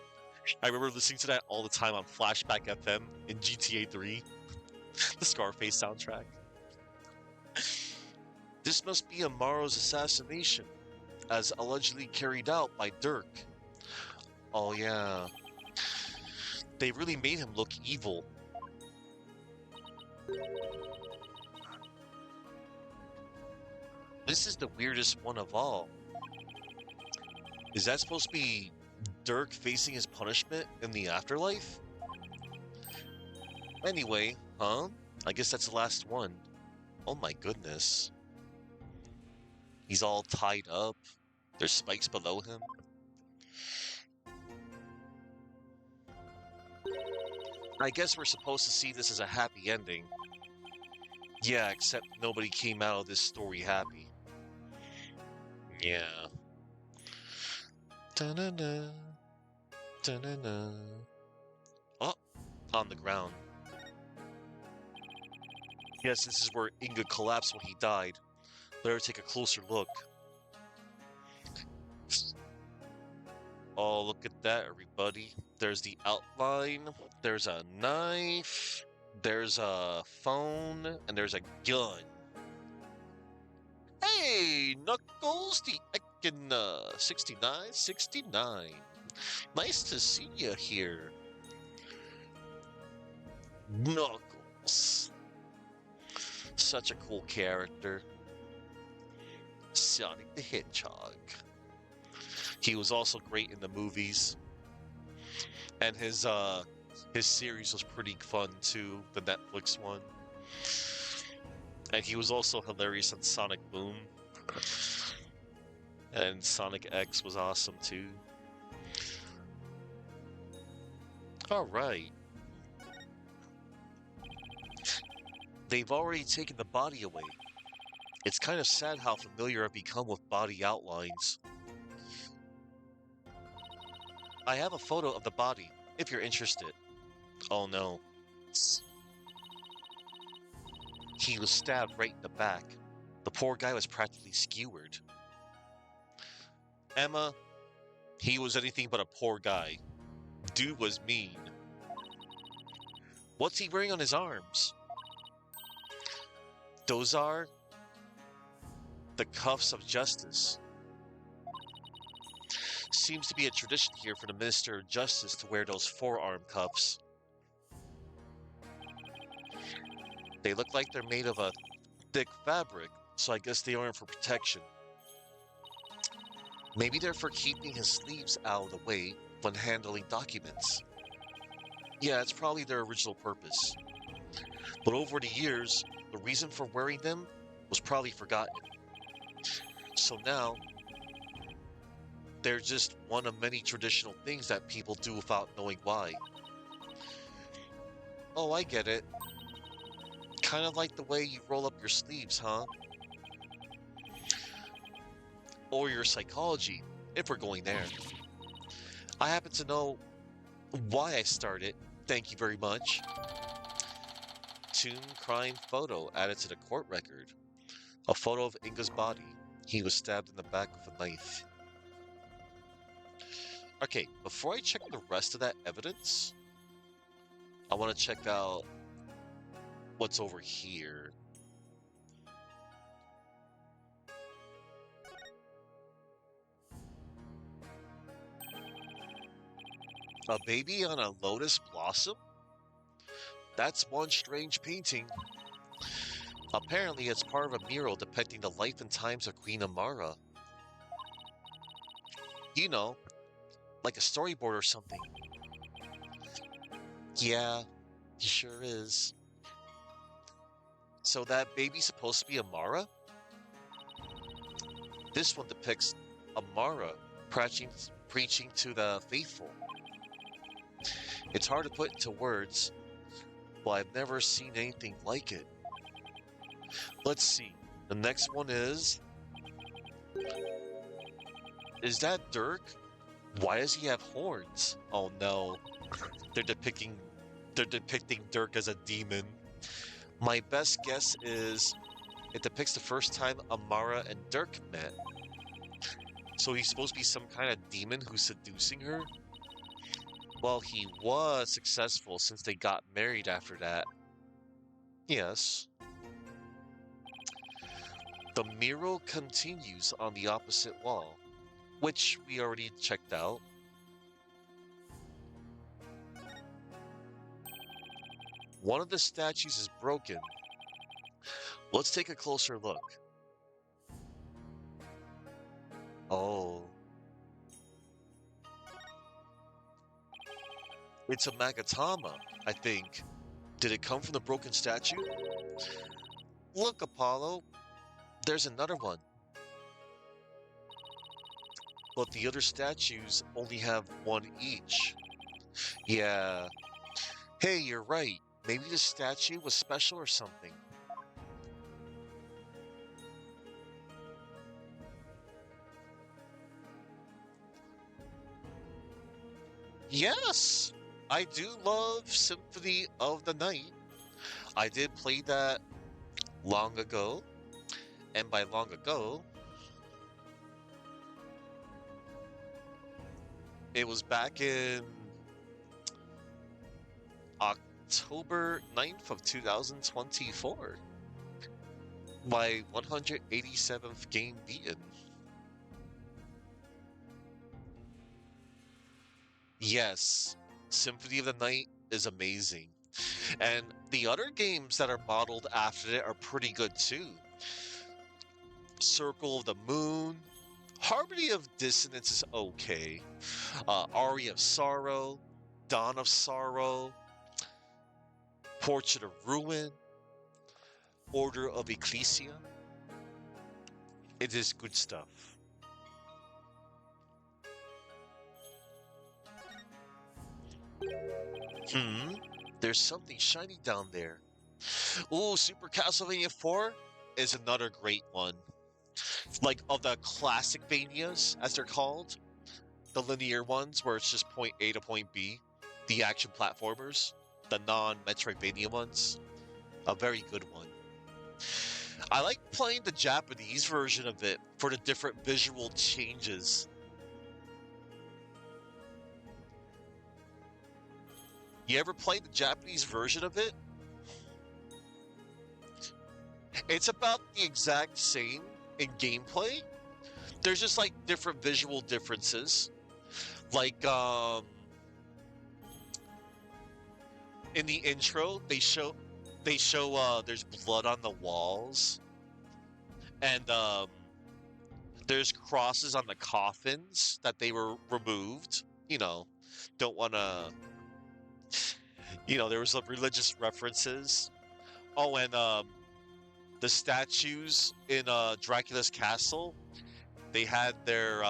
Speaker 1: I remember listening to that all the time on Flashback FM in GTA 3, the Scarface soundtrack. This must be Amaro's assassination, as allegedly carried out by Dirk. Oh yeah. They really made him look evil. This is the weirdest one of all. Is that supposed to be Dirk facing his punishment in the afterlife? Anyway, huh? I guess that's the last one. Oh my goodness. He's all tied up. There's spikes below him. I guess we're supposed to see this as a happy ending. Yeah, except nobody came out of this story happy. Yeah. Da-na-na. Da-na-na. Oh, on the ground. Yes, this is where Inga collapsed when he died. Let her take a closer look. Oh, look at that, everybody. There's the outline, there's a knife, there's a phone, and there's a gun. Hey, Knuckles, the Echidna, 6969. Nice to see you here. Knuckles. Such a cool character. Sonic the Hedgehog. He was also great in the movies. And his series was pretty fun too, the Netflix one. And he was also hilarious in Sonic Boom. And Sonic X was awesome too. Alright. They've already taken the body away. It's kind of sad how familiar I've become with body outlines. I have a photo of the body, if you're interested. Oh no. He was stabbed right in the back. The poor guy was practically skewered. Emma, he was anything but a poor guy. Dude was mean. What's he wearing on his arms? Those are the cuffs of justice. Seems to be a tradition here for the Minister of Justice to wear those forearm cuffs. They look like they're made of a thick fabric, so I guess they aren't for protection. Maybe they're for keeping his sleeves out of the way when handling documents. Yeah, it's probably their original purpose. But over the years, the reason for wearing them was probably forgotten. So now, they're just one of many traditional things that people do without knowing why. Oh, I get it. Kind of like the way you roll up your sleeves, huh? Or your psychology, if we're going there. I happen to know why I started. Thank you very much. Tomb crime photo added to the court record. A photo of Inga's body. He was stabbed in the back with a knife. Okay, before I check the rest of that evidence, I want to check out what's over here. A baby on a lotus blossom? That's one strange painting. Apparently, it's part of a mural depicting the life and times of Queen Amara. You know, like a storyboard or something. Yeah, he sure is. So that baby's supposed to be Amara? This one depicts Amara preaching to the faithful. It's hard to put into words, but I've never seen anything like it. Let's see. The next one is that Dirk? Why does he have horns? Oh no. They're depicting Dirk as a demon. My best guess is it depicts the first time Amara and Dirk met. So he's supposed to be some kind of demon who's seducing her? Well, he was successful since they got married after that. Yes. The mural continues on the opposite wall, which we already checked out. One of the statues is broken. Let's take a closer look. Oh. It's a Magatama, I think. Did it come from the broken statue? Look, Apollo. There's another one. But the other statues only have one each. Yeah. Hey, you're right. Maybe the statue was special or something. Yes! I do love Symphony of the Night. I did play that long ago. And by long ago, it was back in October 9th of 2024. My 187th game beaten. Yes, Symphony of the Night is amazing. And the other games that are modeled after it are pretty good too. Circle of the Moon, Harmony of Dissonance is okay. Aria of Sorrow, Dawn of Sorrow, Portrait of Ruin, Order of Ecclesia. It is good stuff. There's something shiny down there. Ooh, Super Castlevania 4 is another great one. Like, of the classic Vanias, as they're called, the linear ones where it's just point A to point B, the action platformers, the non-Metroidvania ones, a very good one. I like playing the Japanese version of it for the different visual changes. You ever played the Japanese version of it? It's about the exact same in gameplay. There's just like different visual differences. Like in the intro, they show there's blood on the walls, and there's crosses on the coffins that they were removed. You know, don't want to. You know, there was some religious references. Oh, and the statues in Dracula's castle, they had their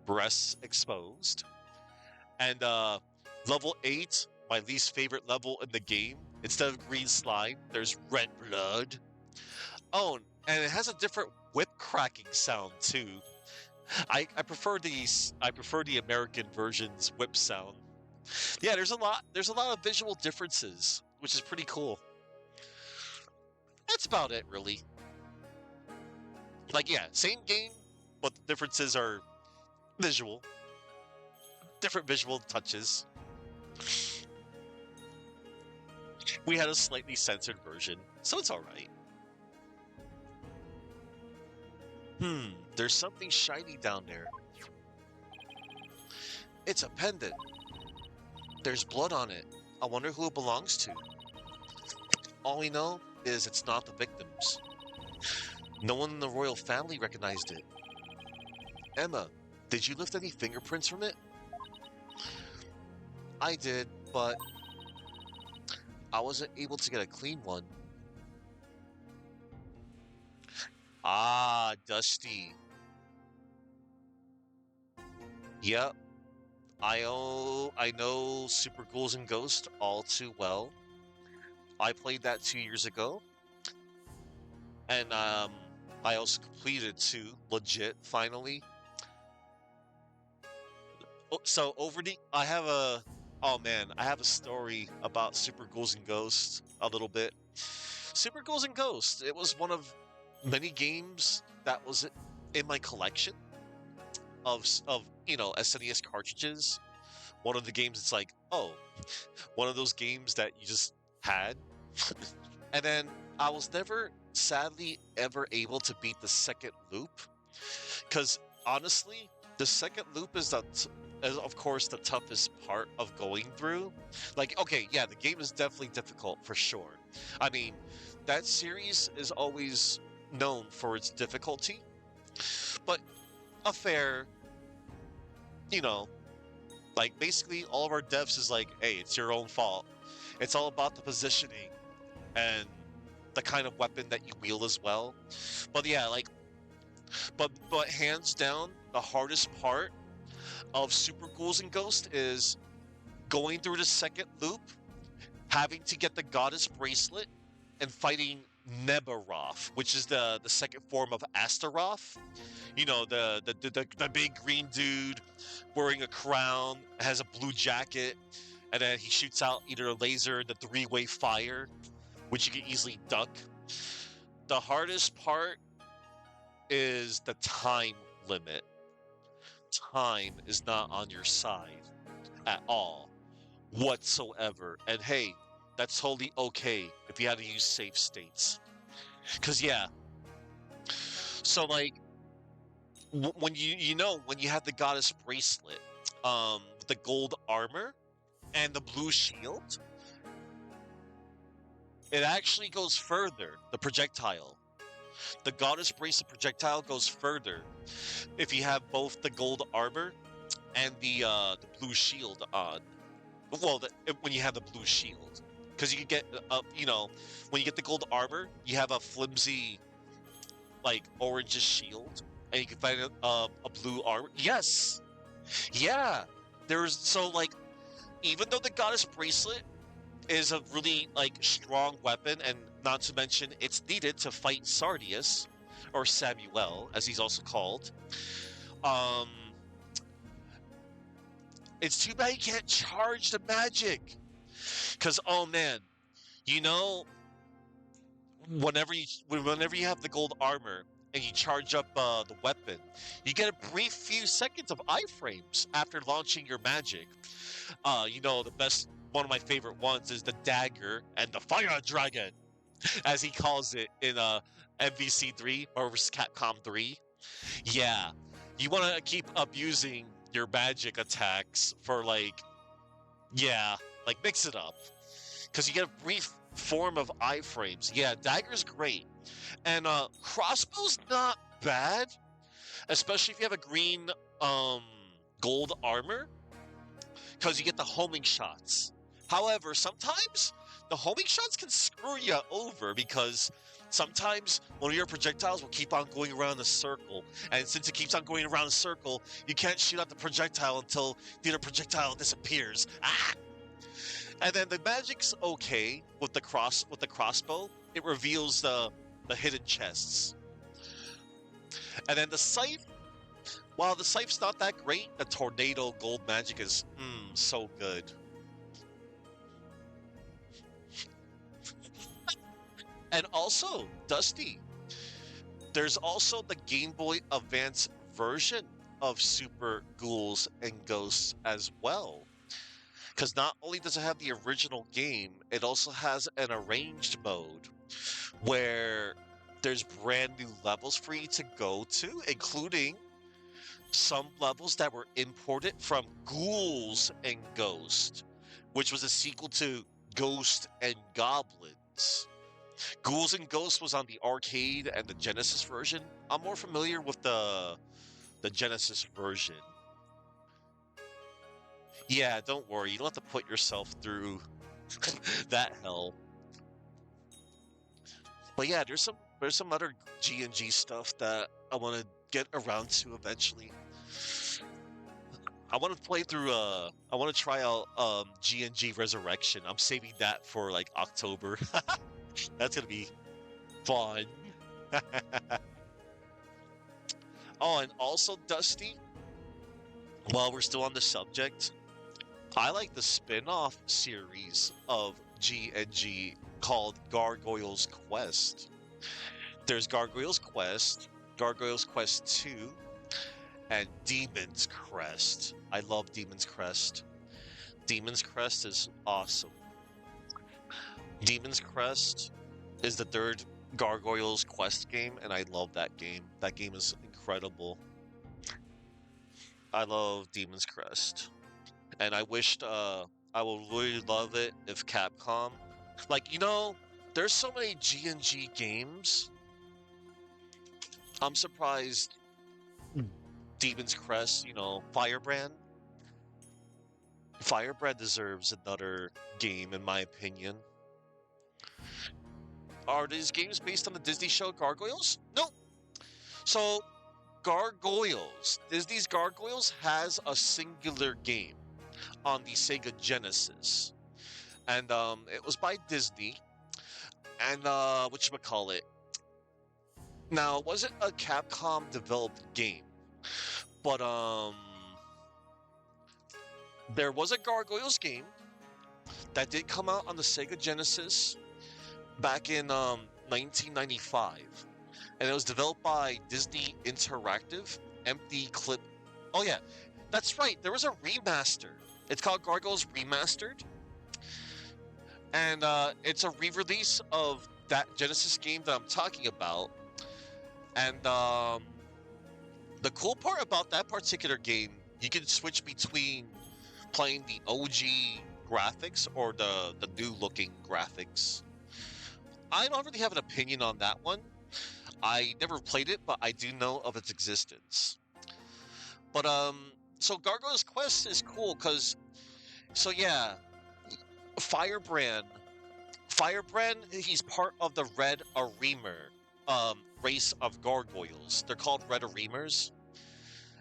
Speaker 1: breasts exposed. And level 8, my least favorite level in the game, Instead of green slime, there's red blood. Oh, and it has a different whip cracking sound too. I prefer these. I prefer the American version's whip sound. Yeah, there's a lot. There's a lot of visual differences, which is pretty cool. That's about it, really. Like, yeah, same game, but the differences are visual. Different visual touches. We had a slightly censored version, so it's alright. There's something shiny down there. It's a pendant. There's blood on it. I wonder who it belongs to. All we know is it's not the victims. No one in the royal family recognized it. Emma, did you lift any fingerprints from it? I did, but I wasn't able to get a clean one. Ah, Dusty. Yep. I know Super Ghouls and Ghosts all too well. I played that 2 years ago. And I also completed 2, legit, finally. So I have a story about Super Ghouls and Ghosts a little bit. Super Ghouls and Ghosts, it was one of many games that was in my collection of SNES cartridges. One of the games, it's like, oh, one of those games that you just had. And then I was never, sadly, ever able to beat the second loop. Because honestly, the second loop is of course the toughest part of going through. Like, okay, yeah, the game is definitely difficult for sure. I mean, that series is always known for its difficulty, but a fair, like basically all of our devs is like, hey, it's your own fault. It's all about the positioning and the kind of weapon that you wield as well. But yeah, like, but hands down, the hardest part of Super Ghouls and Ghosts is going through the second loop, having to get the goddess bracelet, and fighting Nebaroth, which is the second form of Astaroth. The big green dude wearing a crown, has a blue jacket, and then he shoots out either a laser or the 3-way fire, which you can easily duck. The hardest part is the time limit. Time is not on your side at all, whatsoever. And hey, that's totally okay if you had to use save states. Because, yeah. So, like, when you have the goddess bracelet, the gold armor, and the blue shield, it actually goes further, the projectile. The goddess bracelet projectile goes further if you have both the gold armor and the blue shield on. Well, when you have the blue shield. Because you can get, when you get the gold armor, you have a flimsy, like, orange shield, and you can find a blue armor. Yes! Yeah! Even though the goddess bracelet is a really, like, strong weapon, and not to mention it's needed to fight Sardius, or Samuel, as he's also called, it's too bad you can't charge the magic. Because, oh man, whenever you have the gold armor and you charge up the weapon, you get a brief few seconds of iframes after launching your magic. One of my favorite ones is the dagger and the fire dragon, as he calls it in MVC 3 or Capcom 3. Yeah, you want to keep abusing your magic attacks for mix it up, because you get a brief form of iframes. Yeah, dagger's great, and crossbow's not bad, especially if you have a green gold armor, because you get the homing shots. However, sometimes the homing shots can screw you over, because sometimes one of your projectiles will keep on going around a circle, and since it keeps on going around a circle, you can't shoot out the projectile until the other projectile disappears. Ah! And then the magic's okay with the crossbow. It reveals the hidden chests. And then the scythe, while the scythe's not that great, the tornado gold magic is so good. And also, Dusty, there's also the Game Boy Advance version of Super Ghouls and Ghosts as well. Because not only does it have the original game, it also has an arranged mode where there's brand new levels for you to go to, including some levels that were imported from Ghouls and Ghosts, which was a sequel to Ghost and Goblins. Ghouls and Ghosts was on the arcade and the Genesis version. I'm more familiar with the Genesis version. Yeah, don't worry. You don't have to put yourself through that hell. But yeah, there's some other G&G stuff that I want to get around to eventually. I want to play through I want to try out G&G Resurrection. I'm saving that for like October. That's going to be fun. Oh, and also Dusty, while we're still on the subject, I like the spin-off series of G&G called Gargoyle's Quest. There's Gargoyle's Quest, Gargoyle's Quest 2, and Demon's Crest. I love Demon's Crest. Demon's Crest is awesome. Demon's Crest is the third Gargoyle's Quest game, and I love that game. That game is incredible. I love Demon's Crest. And I wished I would really love it if Capcom, like, there's so many G&G games. I'm surprised Demon's Crest, Firebrand. Firebrand deserves another game, in my opinion. Are these games based on the Disney show Gargoyles? Nope. So, Gargoyles, Disney's Gargoyles has a singular game on the Sega Genesis. And it was by Disney. And whatchamacallit. Now, it wasn't a Capcom developed game. But there was a Gargoyles game that did come out on the Sega Genesis back in 1995. And it was developed by Disney Interactive, Empty Clip. Oh yeah, that's right. There was a remaster. It's called Gargoyles Remastered. And it's a re-release of that Genesis game that I'm talking about. And the cool part about that particular game, you can switch between playing the OG graphics or the new looking graphics. I don't really have an opinion on that one. I never played it, but I do know of its existence. But so Gargoyle's Quest is cool because, so yeah, Firebrand, he's part of the Red Aremer race of gargoyles. They're called Red Aremers.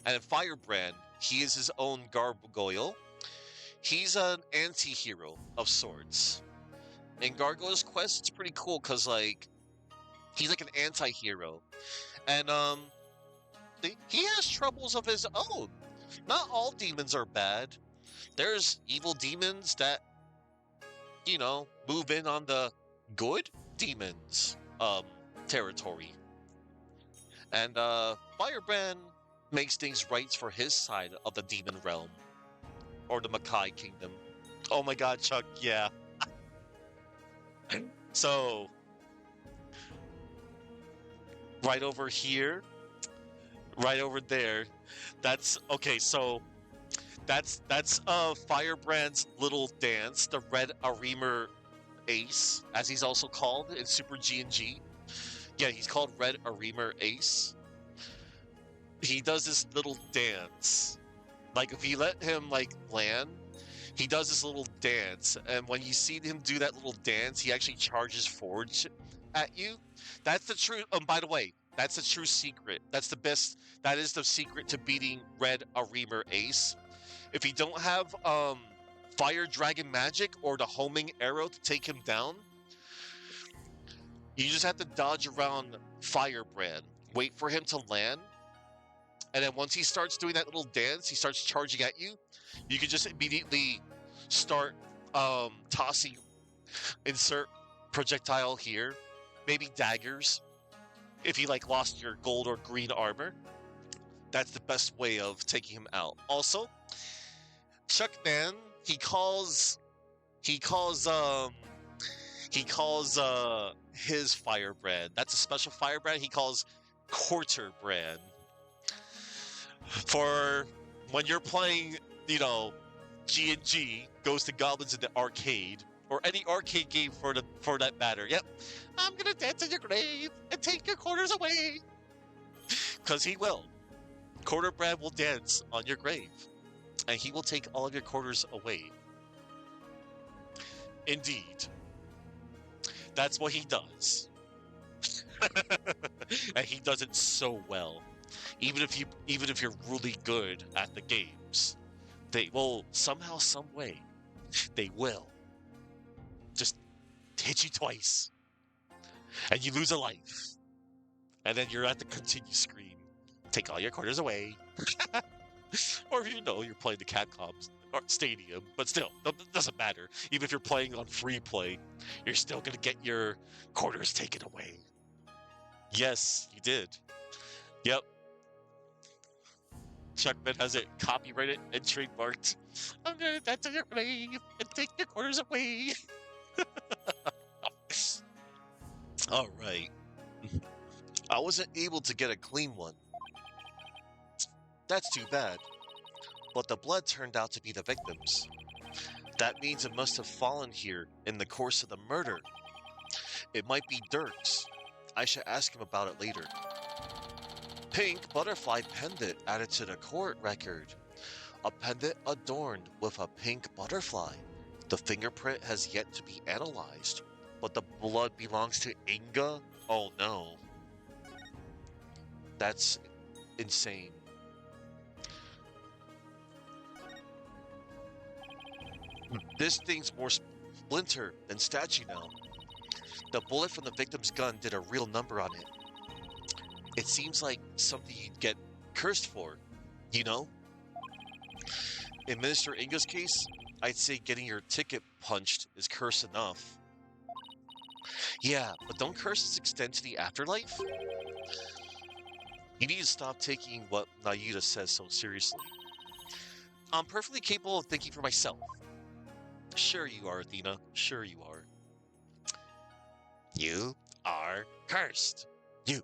Speaker 1: And Firebrand, he is his own gargoyle. He's an anti-hero of sorts. In Gargoyle's Quest, it's pretty cool because, like, he's like an anti-hero. And he has troubles of his own. Not all demons are bad. There's evil demons that, move in on the good demons territory. And Firebrand makes things right for his side of the demon realm. Or the Makai Kingdom. Oh my god, Chuck, yeah. So, right over here, right over there, that's Firebrand's little dance, the Red Aremer Ace, as he's also called in Super G&G. Yeah, he's called Red Aremer Ace. He does this little dance. Like, if you let him, land, he does this little dance. And when you see him do that little dance, he actually charges forward at you. That's the true... by the way, that's the true secret. That's the best... That is the secret to beating Red Aremer Ace. If you don't have fire dragon magic or the homing arrow to take him down, you just have to dodge around Firebrand, wait for him to land, and then once he starts doing that little dance, he starts charging at you. You can just immediately start tossing, insert projectile here, maybe daggers. If you like lost your gold or green armor, that's the best way of taking him out. Also, Chuckman, he calls his firebrand. That's a special firebrand he calls quarter brand. For when you're playing, G&G, Ghosts and Goblins in the arcade, or any arcade game for that matter. Yep. I'm gonna dance in your grave and take your quarters away. Cause he will. Quarter brand will dance on your grave. And he will take all of your quarters away. Indeed. That's what he does. And he does it so well. Even if you're really good at the games, they will somehow, some way, they will just hit you twice. And you lose a life. And then you're at the continue screen. Take all your quarters away. Or you're playing the Capcom Stadium, but still, it doesn't matter. Even if you're playing on free play, you're still gonna get your quarters taken away. Yes, you did. Yep. Chuckman has it copyrighted and trademarked. I'm gonna dance on your grave and take your quarters away. All right. I wasn't able to get a clean one. That's too bad. But the blood turned out to be the victims. That means it must have fallen here in the course of the murder. It might be Dirk's. I should ask him about it later. Pink butterfly pendant added to the court record. A pendant adorned with a pink butterfly. The fingerprint has yet to be analyzed, but the blood belongs to Inga? Oh no. That's insane. This thing's more splinter than statue now. The bullet from the victim's gun did a real number on it. It seems like something you'd get cursed for, you know? In Minister Inga's case, I'd say getting your ticket punched is curse enough. Yeah, but don't curses extend to the afterlife? You need to stop taking what Nayuta says so seriously. I'm perfectly capable of thinking for myself. Sure you are, Athena. Sure you are. You are cursed. You.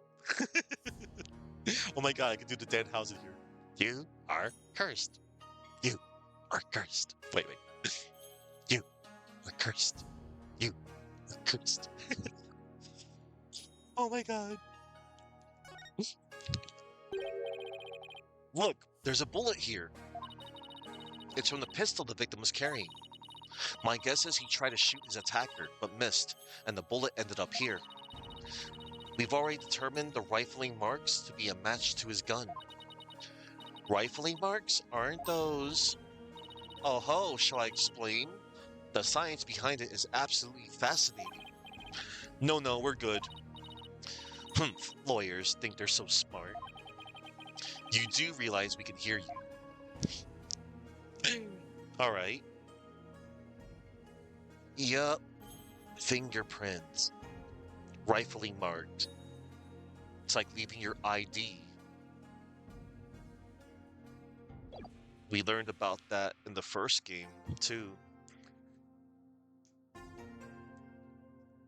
Speaker 1: Oh my god, I can do the Danhausen here. You are cursed. You are cursed. Wait. You are cursed. You are cursed. Oh my god. Look, there's a bullet here. It's from the pistol the victim was carrying. My guess is he tried to shoot his attacker, but missed, and the bullet ended up here. We've already determined the rifling marks to be a match to his gun. Rifling marks? Aren't those... Oh ho, shall I explain? The science behind it is absolutely fascinating. No, we're good. Humph, lawyers think they're so smart. You do realize we can hear you. Alright. Yup. Fingerprints. Rifling marked. It's like leaving your ID. We learned about that in the first game, too.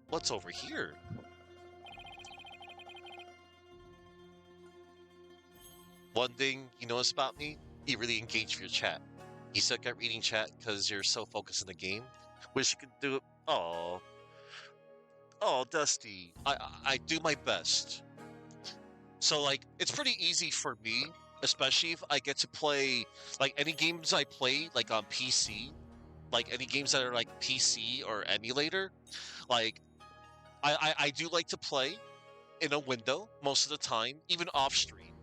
Speaker 1: What's over here? One thing you notice about me, you really engage with your chat. You suck at reading chat because you're so focused on the game. Wish you could do it. Oh, Dusty. I do my best. So like, it's pretty easy for me, especially if I get to play like any games I play like on PC, like any games that are like PC or emulator. Like, I do like to play in a window most of the time, even off stream,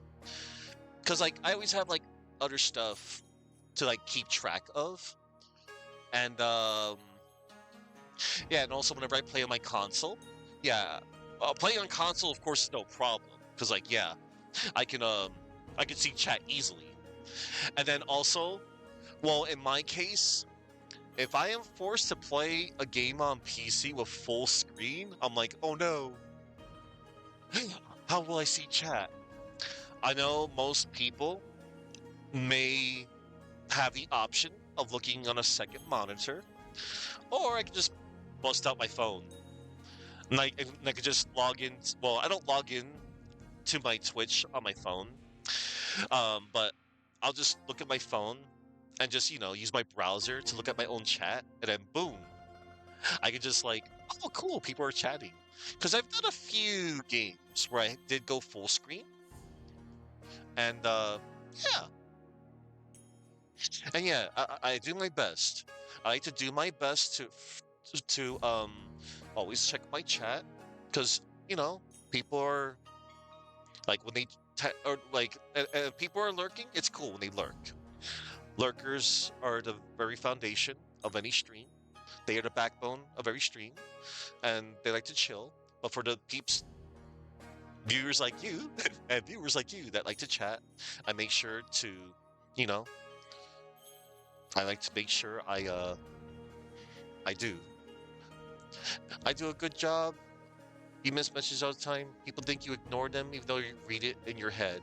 Speaker 1: because like I always have like other stuff to like keep track of. And yeah, and also whenever I play on my console, yeah, playing on console, of course, is no problem because like yeah, I can um I can see chat easily. And then also, well, in my case, if I am forced to play a game on PC with full screen, I'm like, oh no, how will I see chat? I know most people may have the option of looking on a second monitor, or I can just bust out my phone. And I could just log in. Well, I don't log in to my Twitch on my phone, but I'll just look at my phone and just use my browser to look at my own chat, and then boom, I can just like, oh cool, people are chatting. Because I've done a few games where I did go full screen, and yeah, and yeah, I do my best. I like to do my best to always check my chat because people are like when they or like people are lurking. It's cool when they lurk. Lurkers are the very foundation of any stream. They are the backbone of every stream, and they like to chill. But for the peeps, viewers like you, and viewers like you that like to chat, I make sure to, you know, I like to make sure I do. I do a good job. You miss messages all the time. People think you ignore them, even though you read it in your head.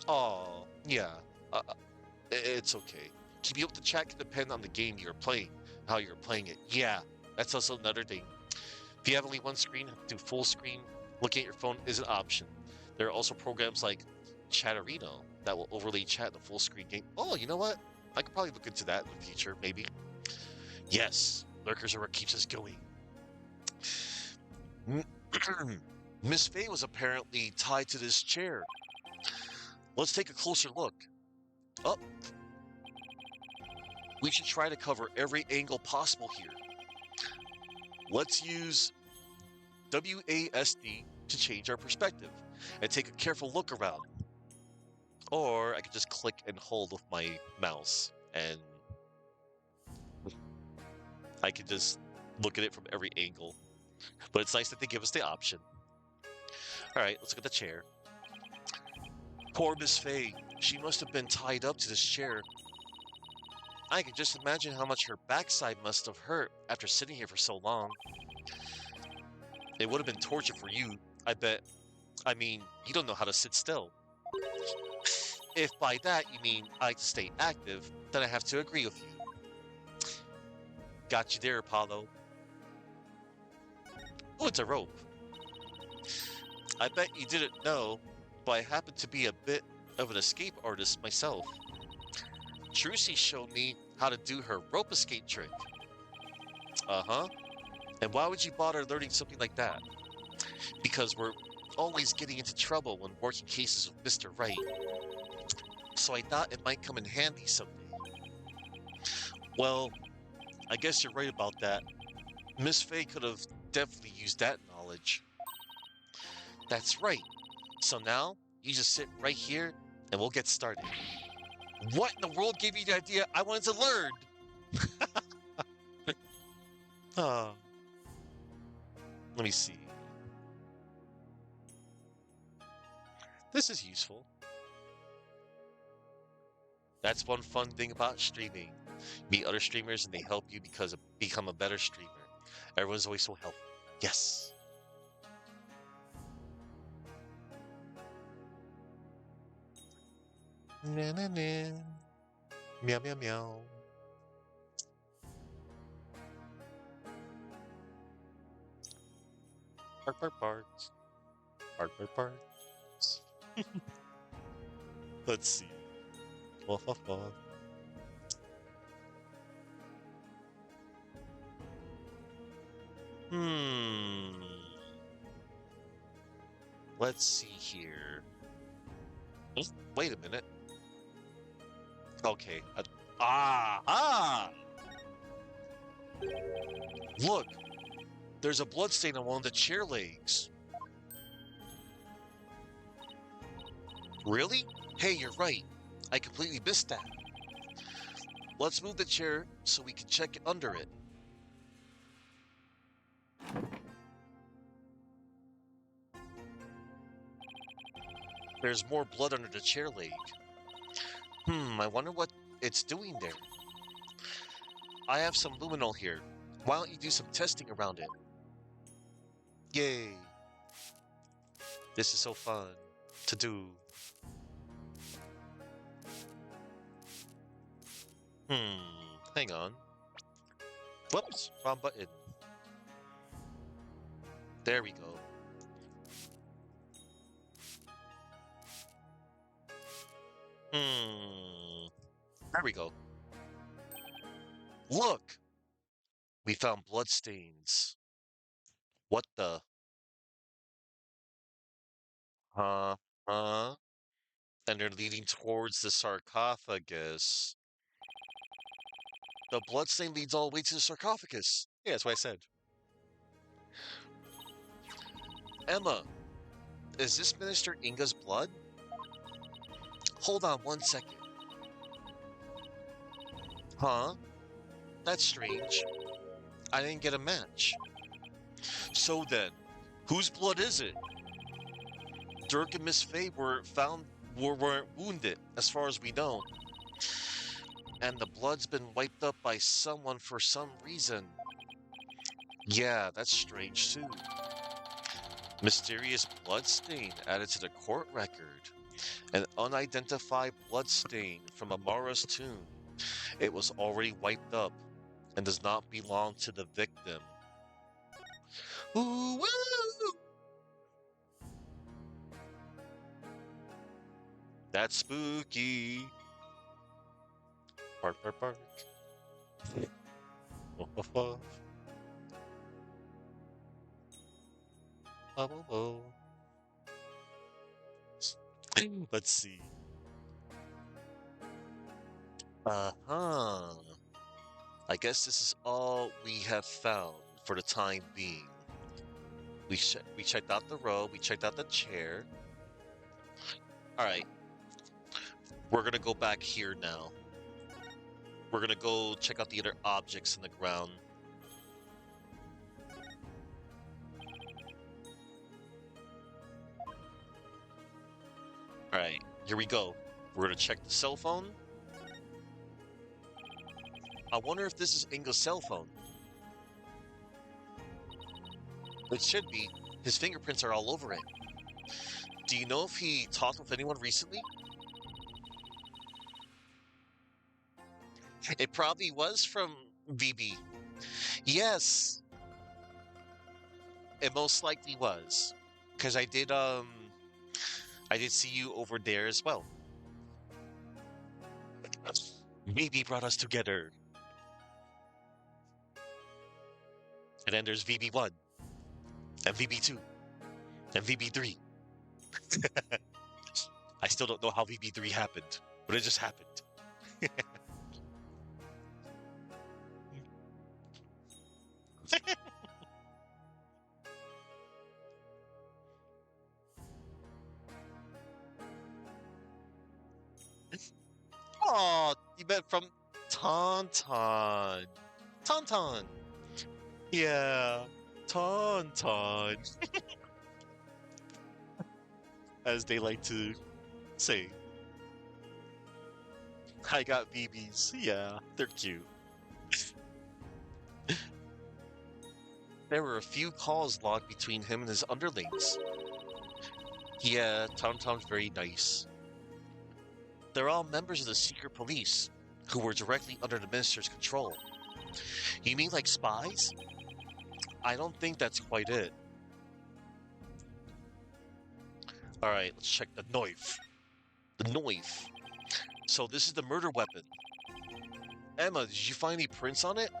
Speaker 1: Oh, yeah. It's okay. Keeping up the chat can depend on the game you're playing, how you're playing it. Yeah, that's also another thing. If you have only one screen, do full screen. Looking at your phone is an option. There are also programs like Chatterino that will overlay chat in a full screen game. Oh, you know what? I could probably look into that in the future, maybe. Yes, lurkers are what keeps us going. Miss Faye was apparently tied to this chair. Let's take a closer look. Oh, we should try to cover every angle possible here. Let's use WASD to change our perspective and take a careful look around. Or I could just click and hold with my mouse and I could just look at it from every angle. But it's nice that they give us the option. All right, let's look at the chair. Poor Miss Faye. She must have been tied up to this chair. I can just imagine how much her backside must have hurt after sitting here for so long. It would have been torture for you, I bet. I mean, you don't know how to sit still. If by that you mean I like to stay active, then I have to agree with you. Got you there, Apollo. Oh, it's a rope. I bet you didn't know, but I happen to be a bit of an escape artist myself. Trucy showed me how to do her rope escape trick. Uh-huh. And why would you bother learning something like that? Because we're always getting into trouble when working cases with Mr. Wright. So I thought it might come in handy someday. Well, I guess you're right about that. Miss Faye could have definitely used that knowledge. That's right. So now, you just sit right here, and we'll get started. What in the world gave you the idea I wanted to learn? Oh. Let me see. This is useful. That's one fun thing about streaming. Meet other streamers and they help you become a better streamer. Everyone's always so helpful. Yes. Na na na. Meow meow meow. Bark bark bark. Bark bark bark. Let's see. Wah, wah, wah. Let's see here. Wait a minute. Okay. Look, there's a blood stain on one of the chair legs. Really? Hey, you're right. I completely missed that. Let's move the chair so we can check under it. There's more blood under the chair leg. I wonder what it's doing there. I have some luminol here. Why don't you do some testing around it? Yay! This is so fun to do. Hang on. Whoops, wrong button. There we go. There we go. Look! We found bloodstains. What the? Huh? Huh? And they're leading towards the sarcophagus. The bloodstain leads all the way to the sarcophagus. Yeah, that's what I said. Emma, is this Minister Inga's blood? Hold on 1 second. Huh? That's strange. I didn't get a match. So then, whose blood is it? Dirk and Miss Faye weren't wounded, as far as we know. And the blood's been wiped up by someone for some reason. Yeah, that's strange too. Mysterious bloodstain added to the court record. An unidentified bloodstain from Amara's tomb. It was already wiped up and does not belong to the victim. Ooh, woo! That's spooky. Bark, bark, bark. Woof, woof, woof. Oh, oh, oh. Let's see. Uh-huh. I guess this is all we have found for the time being. We checked out the row, we checked out the chair. Alright. We're gonna go back here now. We're gonna go check out the other objects in the ground. Alright, here we go. We're gonna check the cell phone. I wonder if this is Inga's cell phone. It should be. His fingerprints are all over it. Do you know if he talked with anyone recently? It probably was from VB. Yes. It most likely was. Because I did see you over there as well. VB brought us together. And then there's VB1. And VB2. And VB3. I still don't know how VB3 happened, but it just happened. Oh, you bet from Tauntaun. Tauntaun. Yeah, Tauntaun. As they like to say. I got BBs. Yeah, they're cute. There were a few calls logged between him and his underlings. Yeah, Tauntaun's very nice. They're all members of the secret police, who were directly under the minister's control. You mean like spies? I don't think that's quite it. Alright, let's check the knife. The knife. So this is the murder weapon. Emma, did you find any prints on it?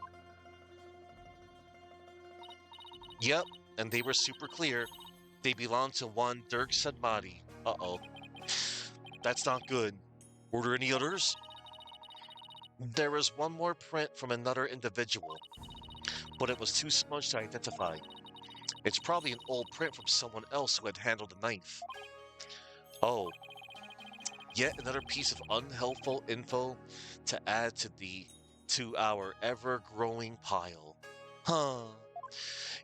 Speaker 1: Yep, and they were super clear. They belong to one Dirk Sedmati. Uh-oh. That's not good. Were there any others? There was one more print from another individual, but it was too smudged to identify. It's probably an old print from someone else who had handled the knife. Oh. Yet another piece of unhelpful info to add to our ever-growing pile. Huh.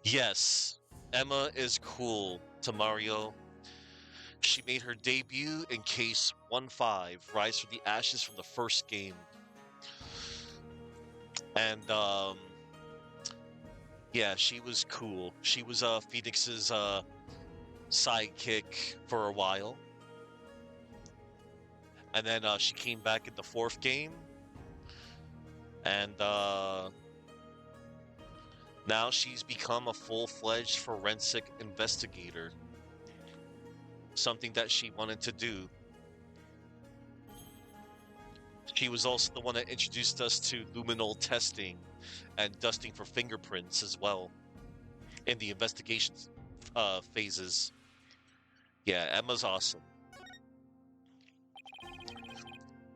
Speaker 1: Yes, Emma is cool to Mario. She made her debut in Case 1-5, Rise from the Ashes from the first game. And yeah, she was cool. She was Phoenix's sidekick for a while. And then she came back in the fourth game. And now she's become a full-fledged forensic investigator. Something that she wanted to do. She was also the one that introduced us to luminol testing and dusting for fingerprints as well in the investigation phases. Yeah, Emma's awesome.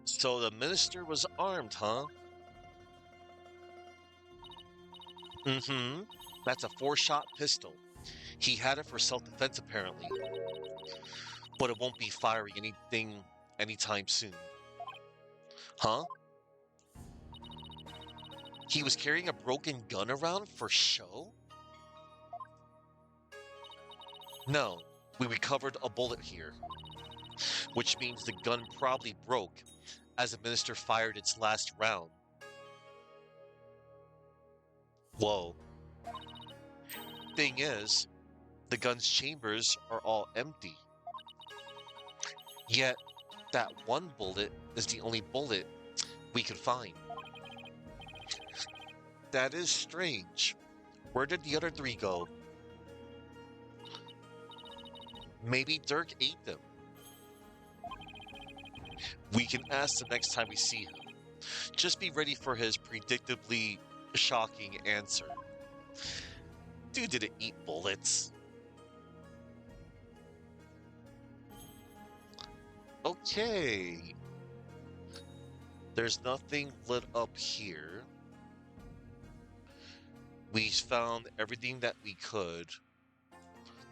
Speaker 1: So the minister was armed, huh? Mm-hmm. That's a 4-shot pistol. He had it for self-defense apparently. But it won't be firing anything anytime soon. Huh? He was carrying a broken gun around for show? No, we recovered a bullet here. Which means the gun probably broke as the minister fired its last round. Whoa. Thing is, the gun's chambers are all empty. Yet, that one bullet is the only bullet we could find. That is strange. Where did the other 3 go? Maybe Dirk ate them. We can ask the next time we see him. Just be ready for his predictably shocking answer. Dude didn't eat bullets. Okay. There's nothing lit up here. We found everything that we could.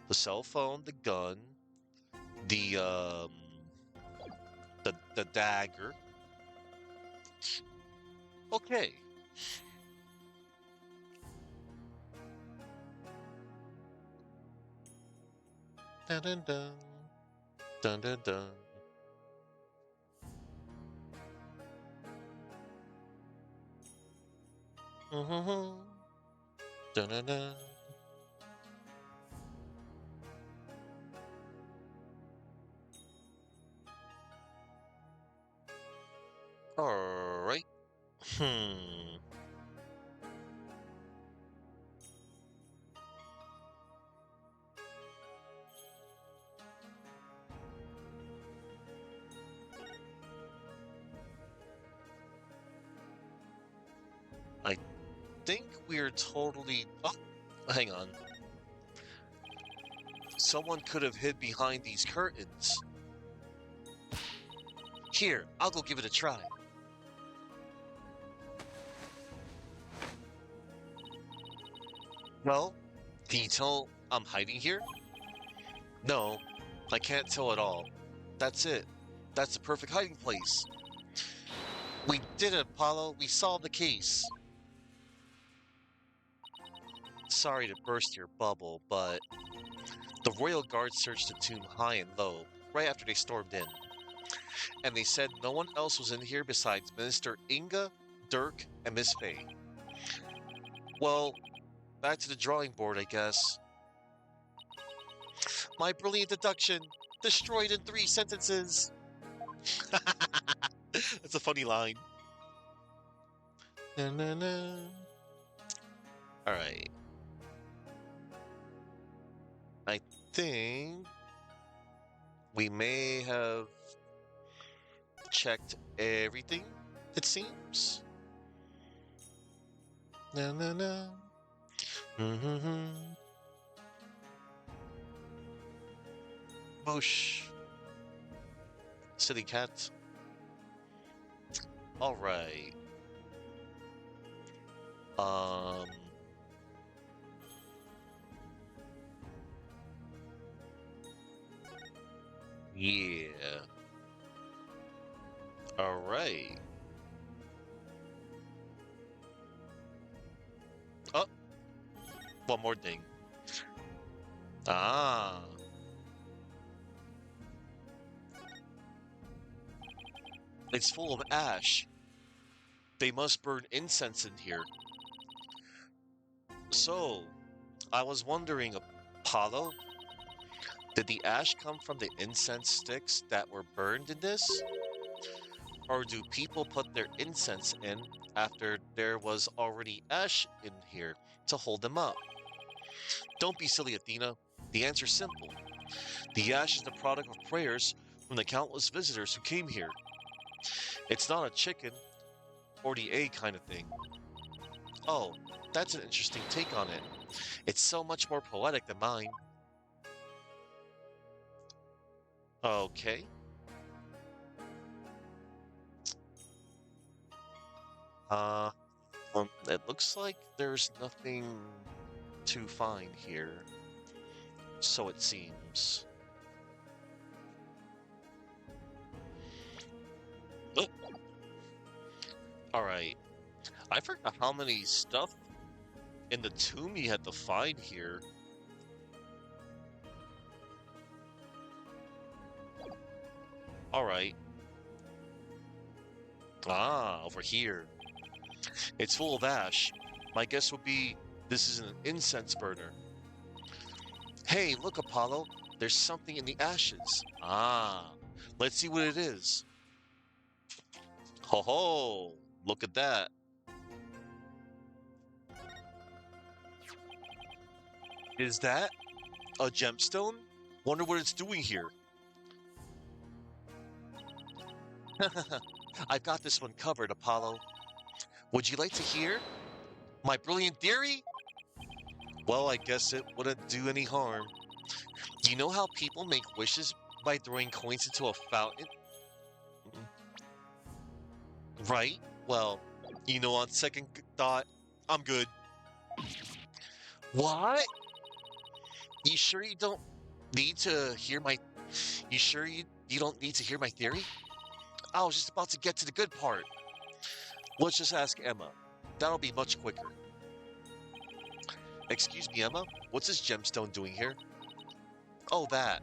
Speaker 1: The cell phone, the gun, the dagger. Okay. Dun dun dun. Dun dun dun. Mm-hmm. Dun dun dun. Alright. I think we're totally... Oh, hang on. Someone could have hid behind these curtains. Here, I'll go give it a try. Well, can you tell I'm hiding here? No, I can't tell at all. That's it. That's the perfect hiding place. We did it, Apollo. We solved the case. Sorry to burst your bubble, but the Royal Guard searched the tomb high and low, right after they stormed in. And they said no one else was in here besides Minister Inga, Dirk, and Miss Faye. Well, back to the drawing board, I guess. My brilliant deduction, destroyed in 3 sentences. That's a funny line. Na, na, na. All right. I think we may have checked everything, it seems. Na na na. Mm-hmm. Boosh. Silly cat. All right. Yeah. All right. Oh, one more thing. Ah, it's full of ash. They must burn incense in here. So, I was wondering, Apollo, did the ash come from the incense sticks that were burned in this? Or do people put their incense in after there was already ash in here to hold them up? Don't be silly, Athena. The answer's simple. The ash is the product of prayers from the countless visitors who came here. It's not a chicken or the egg kind of thing. Oh, that's an interesting take on it. It's so much more poetic than mine. Okay. Uh, it looks like there's nothing to find here. So it seems. Oh, all right. I forgot how many stuff in the tomb you had to find here. All right. Ah, over here. It's full of ash. My guess would be this is an incense burner. Hey, look, Apollo. There's something in the ashes. Ah, let's see what it is. Ho ho! Look at that. Is that a gemstone? Wonder what it's doing here. I've got this one covered, Apollo. Would you like to hear my brilliant theory? Well, I guess it wouldn't do any harm. You know how people make wishes by throwing coins into a fountain? Right? Well, on second thought, I'm good. What? You sure you don't need to hear my You sure you don't need to hear my theory? I was just about to get to the good part. Let's just ask Emma. That'll be much quicker. Excuse me, Emma. What's this gemstone doing here? Oh, that.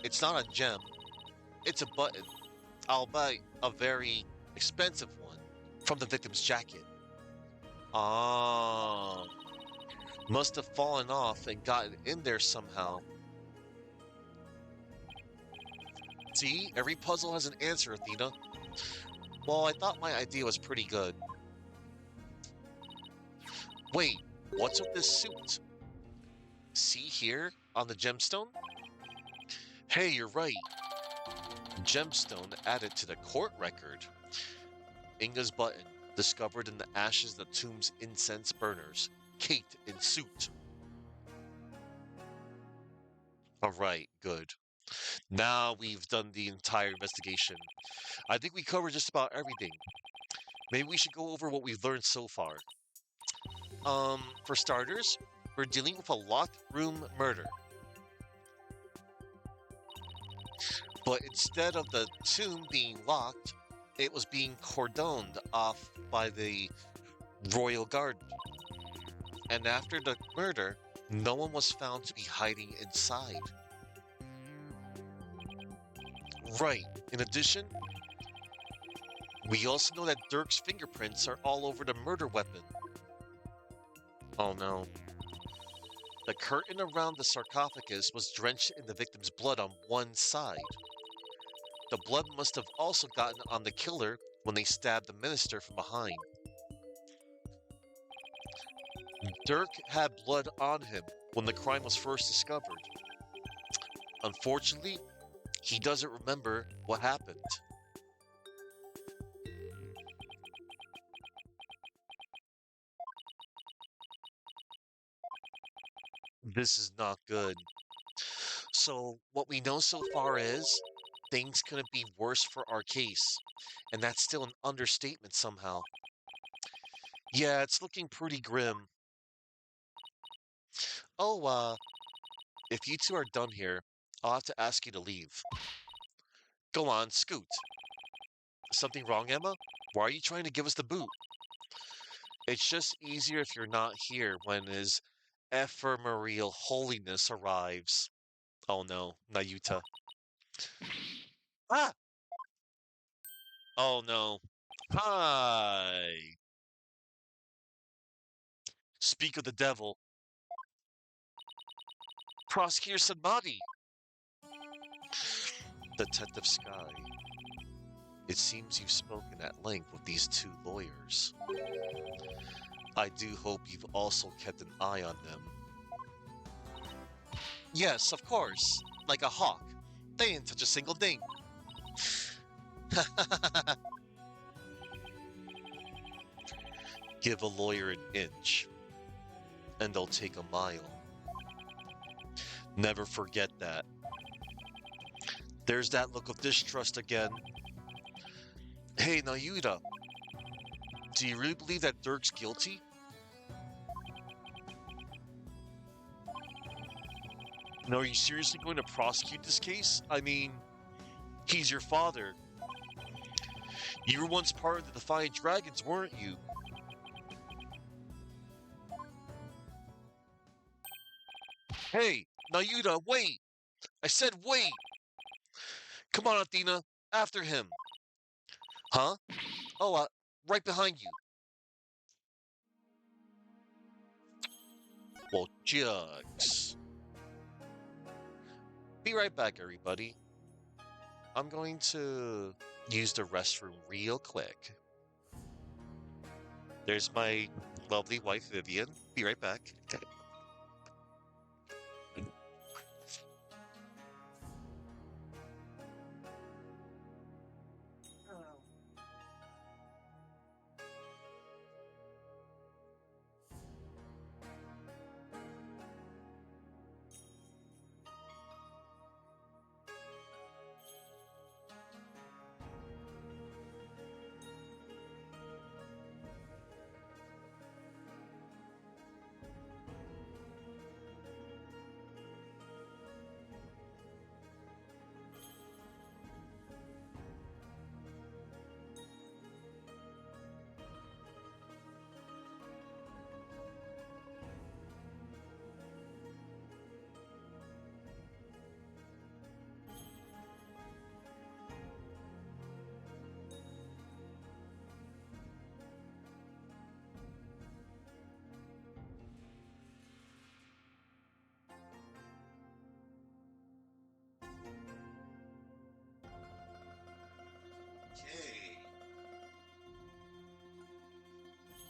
Speaker 1: It's not a gem. It's a button. I'll buy a very expensive one from the victim's jacket. Ah, must have fallen off and gotten in there somehow. See, every puzzle has an answer, Athena. Well, I thought my idea was pretty good. Wait, what's with this suit? See here on the gemstone? Hey, you're right. Gemstone added to the court record. Inga's button, discovered in the ashes of the tomb's incense burners. Kate in suit. All right, good. Now we've done the entire investigation. I think we covered just about everything. Maybe we should go over what we've learned so far. For starters, we're dealing with a locked room murder. But instead of the tomb being locked, it was being cordoned off by the royal guard. And after the murder, no one was found to be hiding inside. Right. In addition, we also know that Dirk's fingerprints are all over the murder weapon. Oh no. The curtain around the sarcophagus was drenched in the victim's blood on one side. The blood must have also gotten on the killer when they stabbed the minister from behind. Dirk had blood on him when the crime was first discovered. Unfortunately, he doesn't remember what happened. This is not good. So, what we know so far is things couldn't be worse for our case, and that's still an understatement somehow. Yeah, it's looking pretty grim. Oh, if you two are done here, I'll have to ask you to leave. Go on, scoot. Something wrong, Emma? Why are you trying to give us the boot? It's just easier if you're not here when his ephemeral holiness arrives. Oh no, Nayuta. Ah! Oh no. Hi! Speak of the devil. Prosecutor Sanmati! Detective Sky. It seems you've spoken at length with these two lawyers. I do hope you've also kept an eye on them. Yes, of course. Like a hawk. They ain't touch a single thing. Give a lawyer an inch, and they'll take a mile. Never forget that. There's that look of distrust again. Hey, Nayuta, do you really believe that Dirk's guilty? No, are you seriously going to prosecute this case? I mean, he's your father. You were once part of the Defiant Dragons, weren't you? Hey, Nayuta, wait! I said wait! Come on, Athena, after him. Huh? Oh, right behind you. Well, jugs. Be right back, everybody. I'm going to use the restroom real quick. There's my lovely wife, Vivian. Be right back. Okay.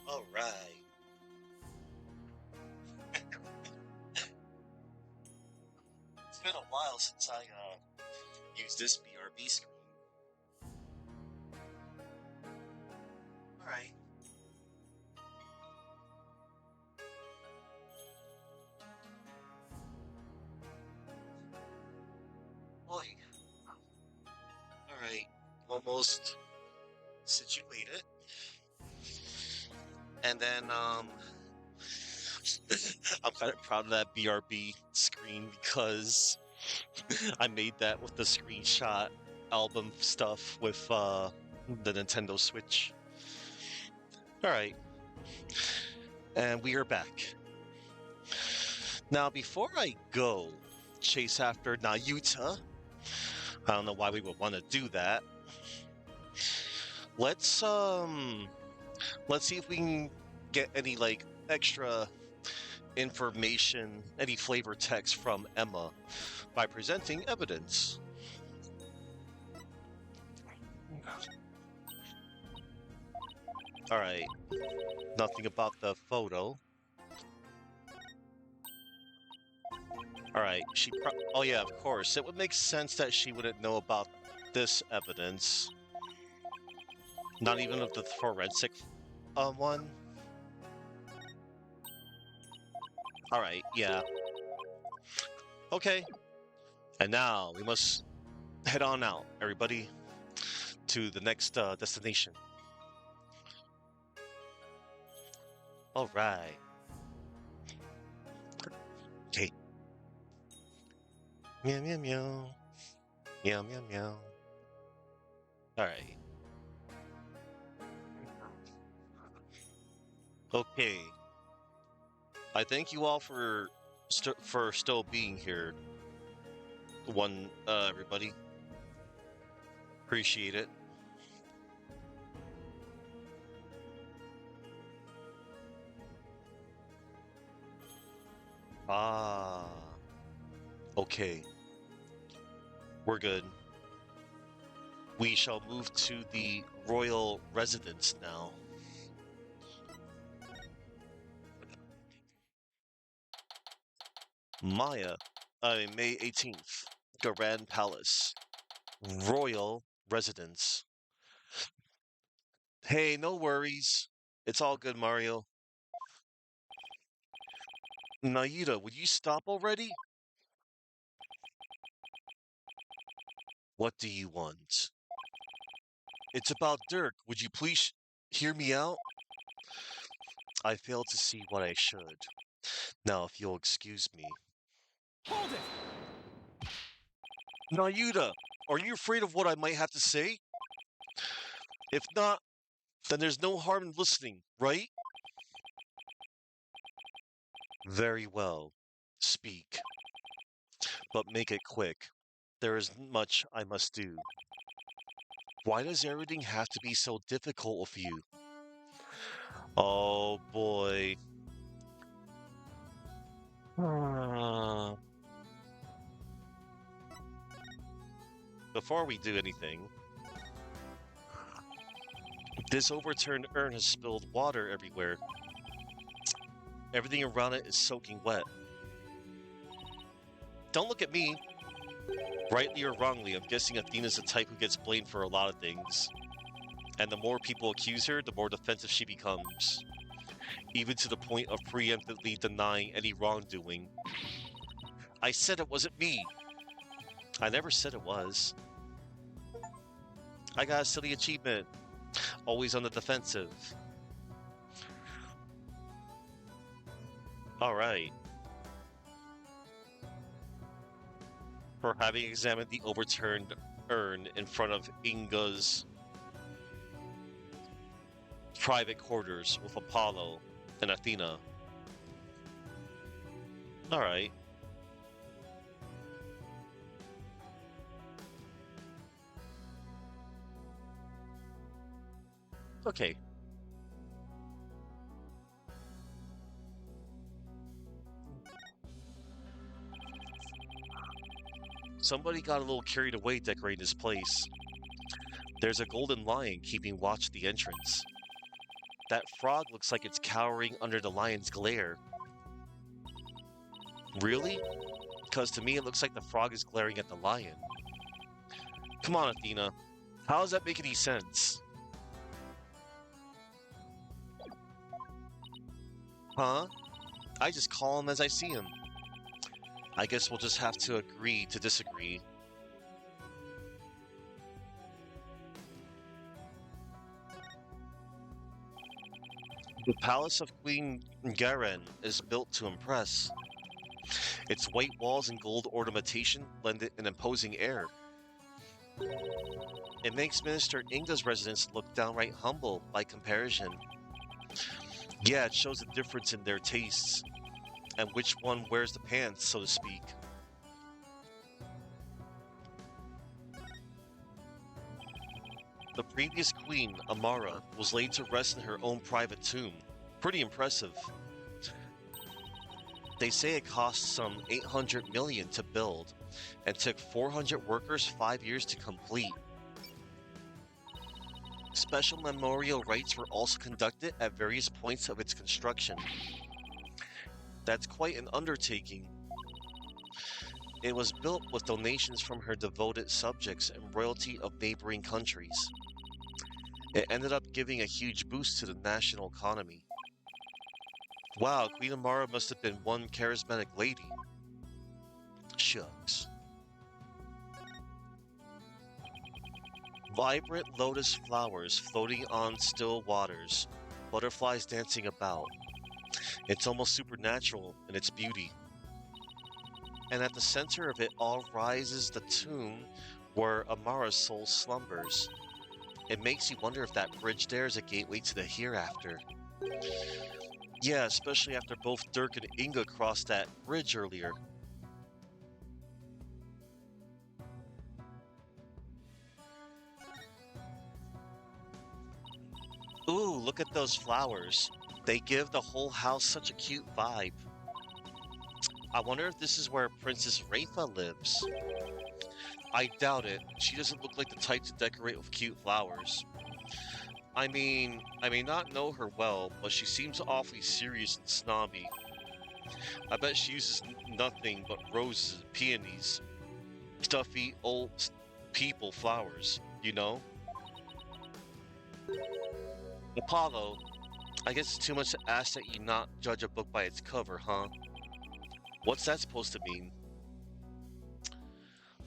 Speaker 1: All right. It's been a while since I used this BRB screen. All right. Boy. All right. Almost situated. And then I'm kind of proud of that BRB screen because I made that with the screenshot album stuff with the Nintendo Switch. All right. And we are back. Now, before I go chase after Nayuta, I don't know why we would want to do that. Let's see if we can get any like extra information, any flavor text from Emma by presenting evidence. All right. Nothing about the photo. All right. Oh yeah, of course. It would make sense that she wouldn't know about this evidence. Not even of the forensic one. All right. Yeah. Okay. And now we must head on out, everybody, to the next destination. All right. Okay. Meow meow meow. Meow meow meow. Alright. Okay. I thank you all for still being here. Everybody. Appreciate it. Ah. Okay. We're good. We shall move to the royal residence now. Maya, May 18th, Grand Palace, royal residence. Hey, no worries. It's all good, Mario. Naida, would you stop already? What do you want? It's about Dirk. Would you please hear me out? I failed to see what I should. Now, if you'll excuse me.
Speaker 2: Hold it!
Speaker 1: Nayuda, are you afraid of what I might have to say? If not, then there's no harm in listening, right? Very well. Speak. But make it quick. There is much I must do. Why does everything have to be so difficult with you? Oh boy. Before we do anything, this overturned urn has spilled water everywhere. Everything around it is soaking wet. Don't look at me. Rightly or wrongly, I'm guessing Athena's the type who gets blamed for a lot of things. And the more people accuse her, the more defensive she becomes. Even to the point of preemptively denying any wrongdoing. I said it wasn't me. I never said it was. I got a silly achievement. Always on the defensive. Alright. For having examined the overturned urn in front of Inga's private quarters with Apollo and Athena. Alright. Okay. Somebody got a little carried away decorating this place. There's a golden lion keeping watch at the entrance. That frog looks like it's cowering under the lion's glare. Really? Because to me it looks like the frog is glaring at the lion. Come on, Athena. How does that make any sense? Huh? I just call him as I see him. I guess we'll just have to agree to disagree. The palace of Queen Garen is built to impress. Its white walls and gold ornamentation lend it an imposing air. It makes Minister Inga's residence look downright humble by comparison. Yeah, it shows a difference in their tastes, and which one wears the pants, so to speak. The previous queen, Amara, was laid to rest in her own private tomb. Pretty impressive. They say it cost some 800 million to build, and took 400 workers 5 years to complete. Special memorial rites were also conducted at various points of its construction. That's quite an undertaking. It was built with donations from her devoted subjects and royalty of neighboring countries. It ended up giving a huge boost to the national economy. Wow, Queen Amara must have been one charismatic lady. Shucks. Vibrant lotus flowers floating on still waters, butterflies dancing about. It's almost supernatural in its beauty. And at the center of it all rises the tomb where Amara's soul slumbers. It makes you wonder if that bridge there is a gateway to the hereafter. Yeah, especially after both Dirk and Inga crossed that bridge earlier. Ooh, look at those flowers. They give the whole house such a cute vibe. I wonder if this is where Princess Rafa lives. I doubt it. She doesn't look like the type to decorate with cute flowers. I mean, I may not know her well, but she seems awfully serious and snobby. I bet she uses nothing but roses and peonies. Stuffy, old people flowers, you know? Apollo, I guess it's too much to ask that you not judge a book by its cover, huh? What's that supposed to mean?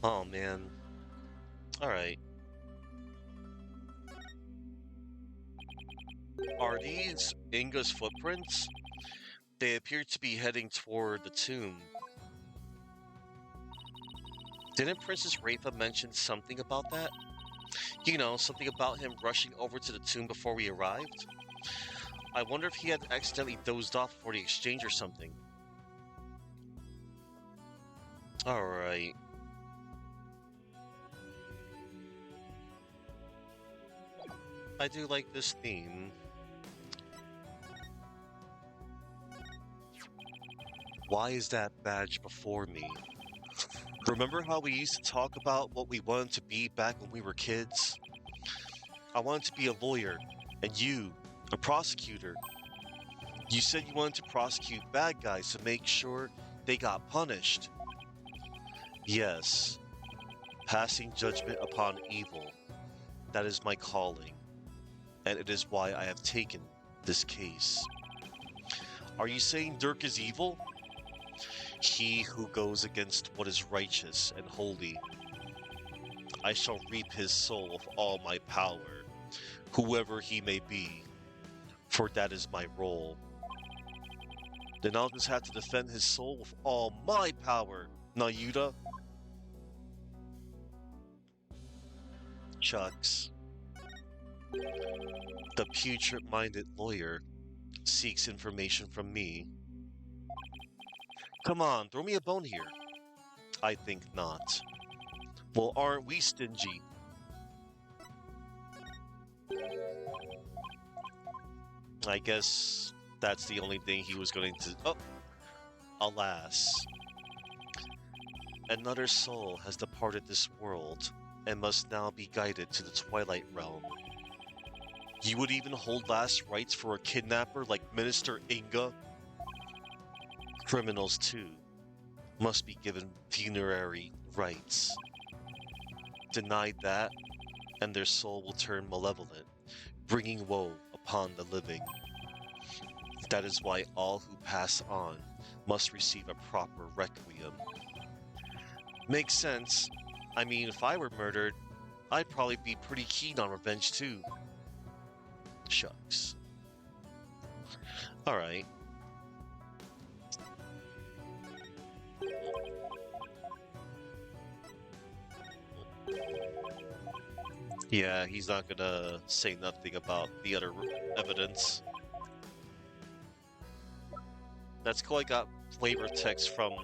Speaker 1: Oh, man. Alright. Are these Inga's footprints? They appear to be heading toward the tomb. Didn't Princess Rafa mention something about that? You know, something about him rushing over to the tomb before we arrived? I wonder if he had accidentally dozed off before the exchange or something. Alright. I do like this theme. Why is that badge before me? Remember how we used to talk about what we wanted to be back when we were kids? I wanted to be a lawyer, and you, a prosecutor. You said you wanted to prosecute bad guys to make sure they got punished. Yes, passing judgment upon evil. That is my calling, and it is why I have taken this case. Are you saying Dirk is evil? He who goes against what is righteous and holy. I shall reap his soul with all my power, whoever he may be, for that is my role. Then I'll just have to defend his soul with all my power, Nayuta. Chucks. The putrid-minded lawyer seeks information from me. Come on, throw me a bone here. I think not. Well, aren't we stingy? I guess that's the only thing he was going to... Oh! Alas. Another soul has departed this world and must now be guided to the Twilight Realm. You would even hold last rites for a kidnapper like Minister Inga? Criminals, too, must be given funerary rites. Denied that, and their soul will turn malevolent, bringing woe upon the living. That is why all who pass on must receive a proper requiem. Makes sense. I mean, if I were murdered, I'd probably be pretty keen on revenge too. Shucks. Alright. Yeah, he's not gonna say nothing about the other evidence. That's cool. I got flavor text from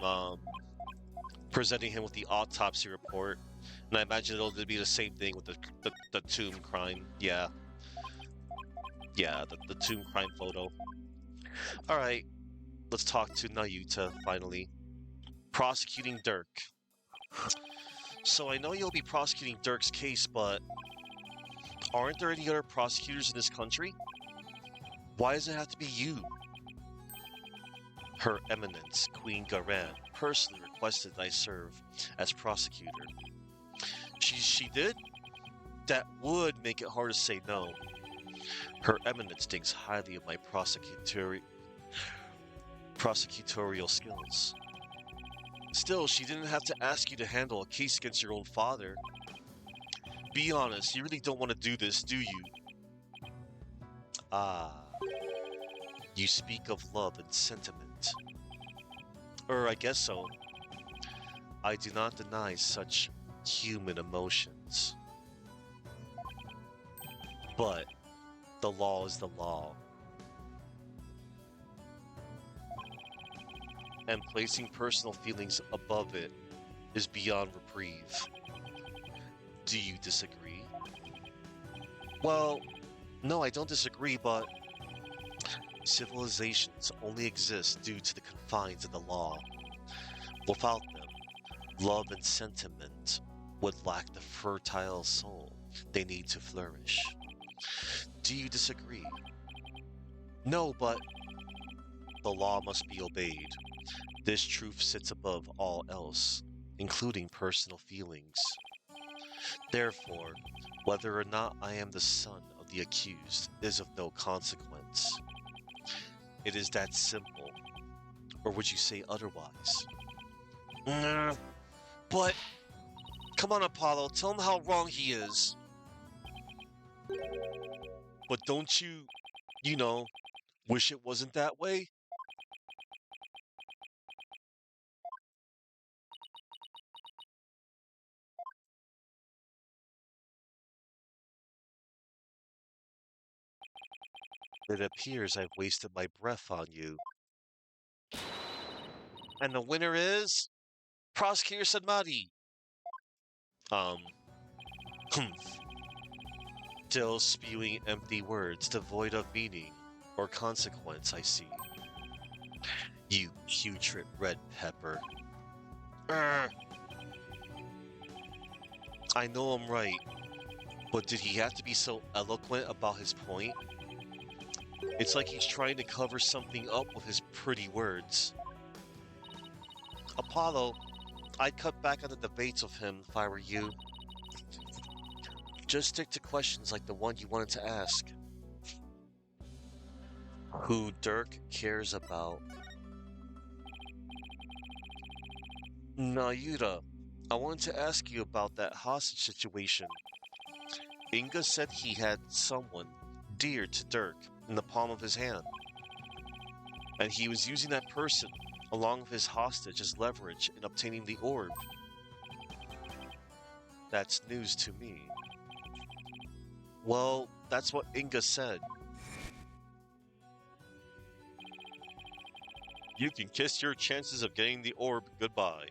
Speaker 1: presenting him with the autopsy report, and I imagine it'll be the same thing with the tomb crime. Yeah, the tomb crime photo. All right, let's talk to Nayuta finally. Prosecuting Dirk. So I know you'll be prosecuting Dirk's case, but aren't there any other prosecutors in this country? Why does it have to be you? Her Eminence, Queen Garan, personally requested I serve as prosecutor. She did? That would make it hard to say no. Her Eminence thinks highly of my prosecutorial skills. Still, she didn't have to ask you to handle a case against your own father. Be honest, you really don't want to do this, do you? Ah, you speak of love and sentiment. I guess so. I do not deny such human emotions. But the law is the law, and placing personal feelings above it is beyond reprieve. Do you disagree? Well, no, I don't disagree, but civilizations only exist due to the confines of the law. Without them, love and sentiment would lack the fertile soul they need to flourish. Do you disagree? No, but the law must be obeyed. This truth sits above all else, including personal feelings. Therefore, whether or not I am the son of the accused is of no consequence. It is that simple. Or would you say otherwise? Mm, but, come on, Apollo, tell him how wrong he is. But don't you know, wish it wasn't that way? It appears I've wasted my breath on you. And the winner is Prosecutor Sadmati. Um, still spewing empty words devoid of meaning or consequence, I see. You putrid red pepper. Urgh. I know I'm right, but did he have to be so eloquent about his point? It's like he's trying to cover something up with his pretty words. Apollo, I'd cut back on the debates with him if I were you. Just stick to questions like the one you wanted to ask. Who Dirk cares about. Nayuta, I wanted to ask you about that hostage situation. Inga said he had someone dear to Dirk in the palm of his hand, and he was using that person along with his hostage as leverage in obtaining the orb. That's news to me. Well, that's what Inga said. You can kiss your chances of getting the orb goodbye.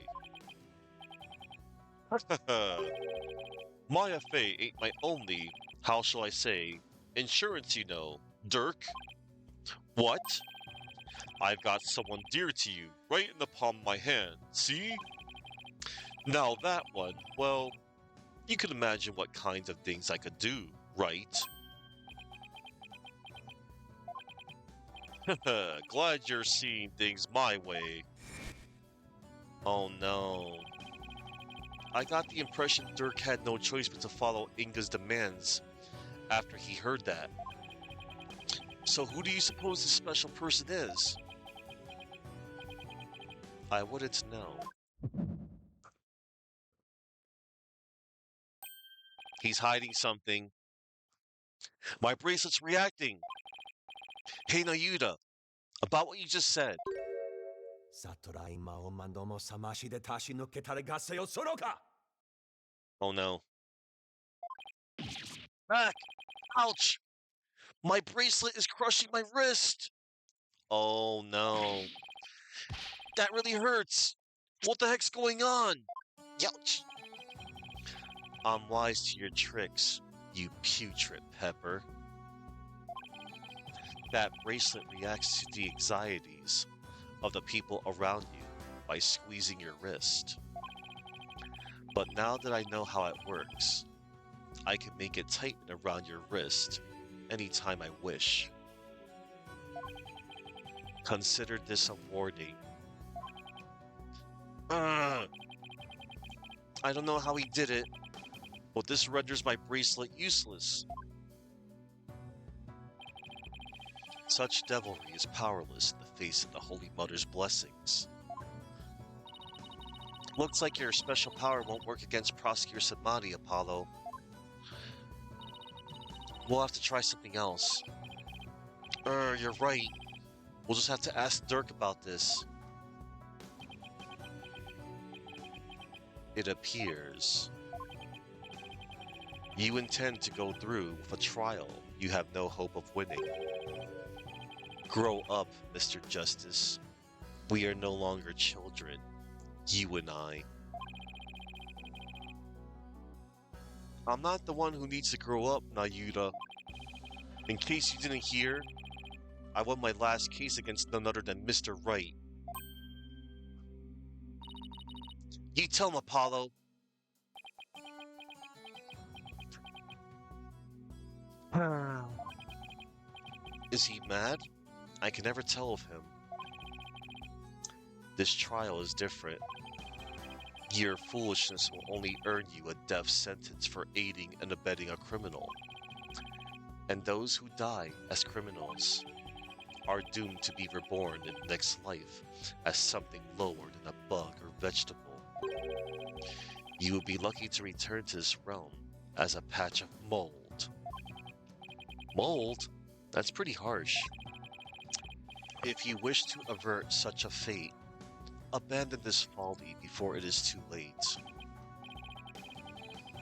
Speaker 1: Maya Fey ain't my only, how shall I say, insurance, you know, Dirk. What? I've got someone dear to you, right in the palm of my hand, see? Now that one, well, you can imagine what kinds of things I could do, right? Glad you're seeing things my way. Oh no. I got the impression Dirk had no choice but to follow Inga's demands after he heard that. So who do you suppose this special person is? I wouldn't know. He's hiding something. My bracelet's reacting. Hey Nayuta, about what you just said.
Speaker 2: サトライマオマンドもさましでたし抜けたれ合戦をするか
Speaker 1: Oh no. Back! Ouch! My bracelet is crushing my wrist! Oh no. That really hurts! What the heck's going on? Youch! I'm wise to your tricks, you putrid pepper. That bracelet reacts to the anxieties of the people around you by squeezing your wrist. But now that I know how it works, I can make it tighten around your wrist anytime I wish. Consider this a warning. I don't know how he did it, but this renders my bracelet useless. Such devilry is powerless in the face of the Holy Mother's blessings. Looks like your special power won't work against Prosecutor Samadhi, Apollo. We'll have to try something else. You're right. We'll just have to ask Dirk about this. It appears You intend to go through with a trial you have no hope of winning. Grow up, Mr. Justice. We are no longer children, you and I. I'm not the one who needs to grow up, Nayuta. In case you didn't hear, I won my last case against none other than Mr. Wright. You tell him, Apollo. Is he mad? I can never tell of him. This trial is different. Your foolishness will only earn you a death sentence for aiding and abetting a criminal. And those who die as criminals are doomed to be reborn in the next life as something lower than a bug or vegetable. You would be lucky to return to this realm as a patch of mold. Mold? That's pretty harsh. If you wish to avert such a fate, abandon this folly before it is too late.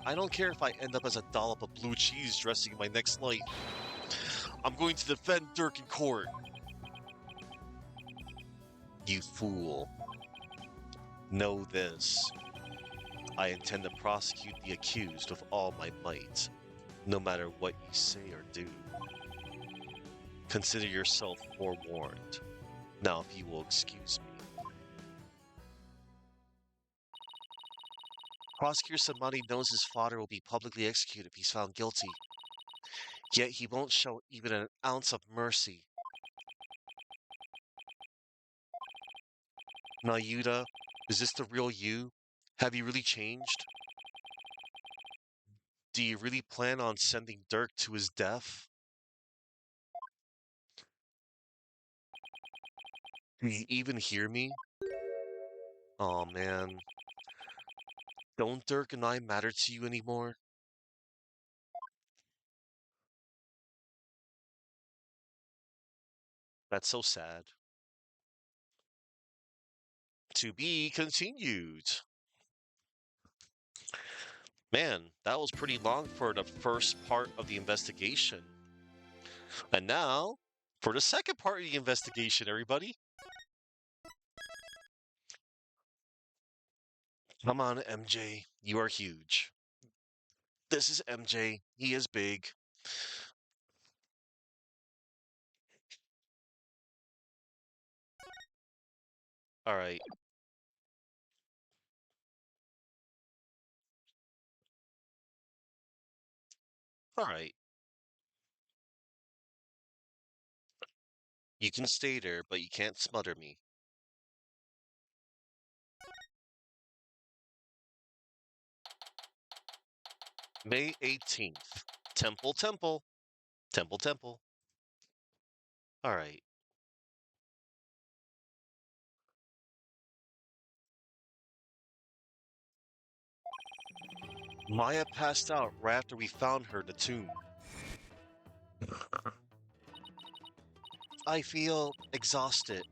Speaker 1: I don't care if I end up as a dollop of blue cheese dressing in my next life. I'm going to defend Dirk in court. You fool. Know this. I intend to prosecute the accused with all my might, no matter what you say or do. Consider yourself forewarned. Now, if you will excuse me. Prosecutor Samani knows his father will be publicly executed if he's found guilty. Yet he won't show even an ounce of mercy. Nayuta, is this the real you? Have you really changed? Do you really plan on sending Dirk to his death? Do you even hear me? Aw, man. Don't Dirk and I matter to you anymore? That's so sad. To be continued. Man, that was pretty long for the first part of the investigation. And now, for the second part of the investigation, everybody. Come on, MJ. You are huge. This is MJ. He is big. All right. All right. You can stay there, but you can't smother me. May 18th. Temple, temple. Temple, temple. All right. Maya passed out right after we found her in the tomb. I feel exhausted.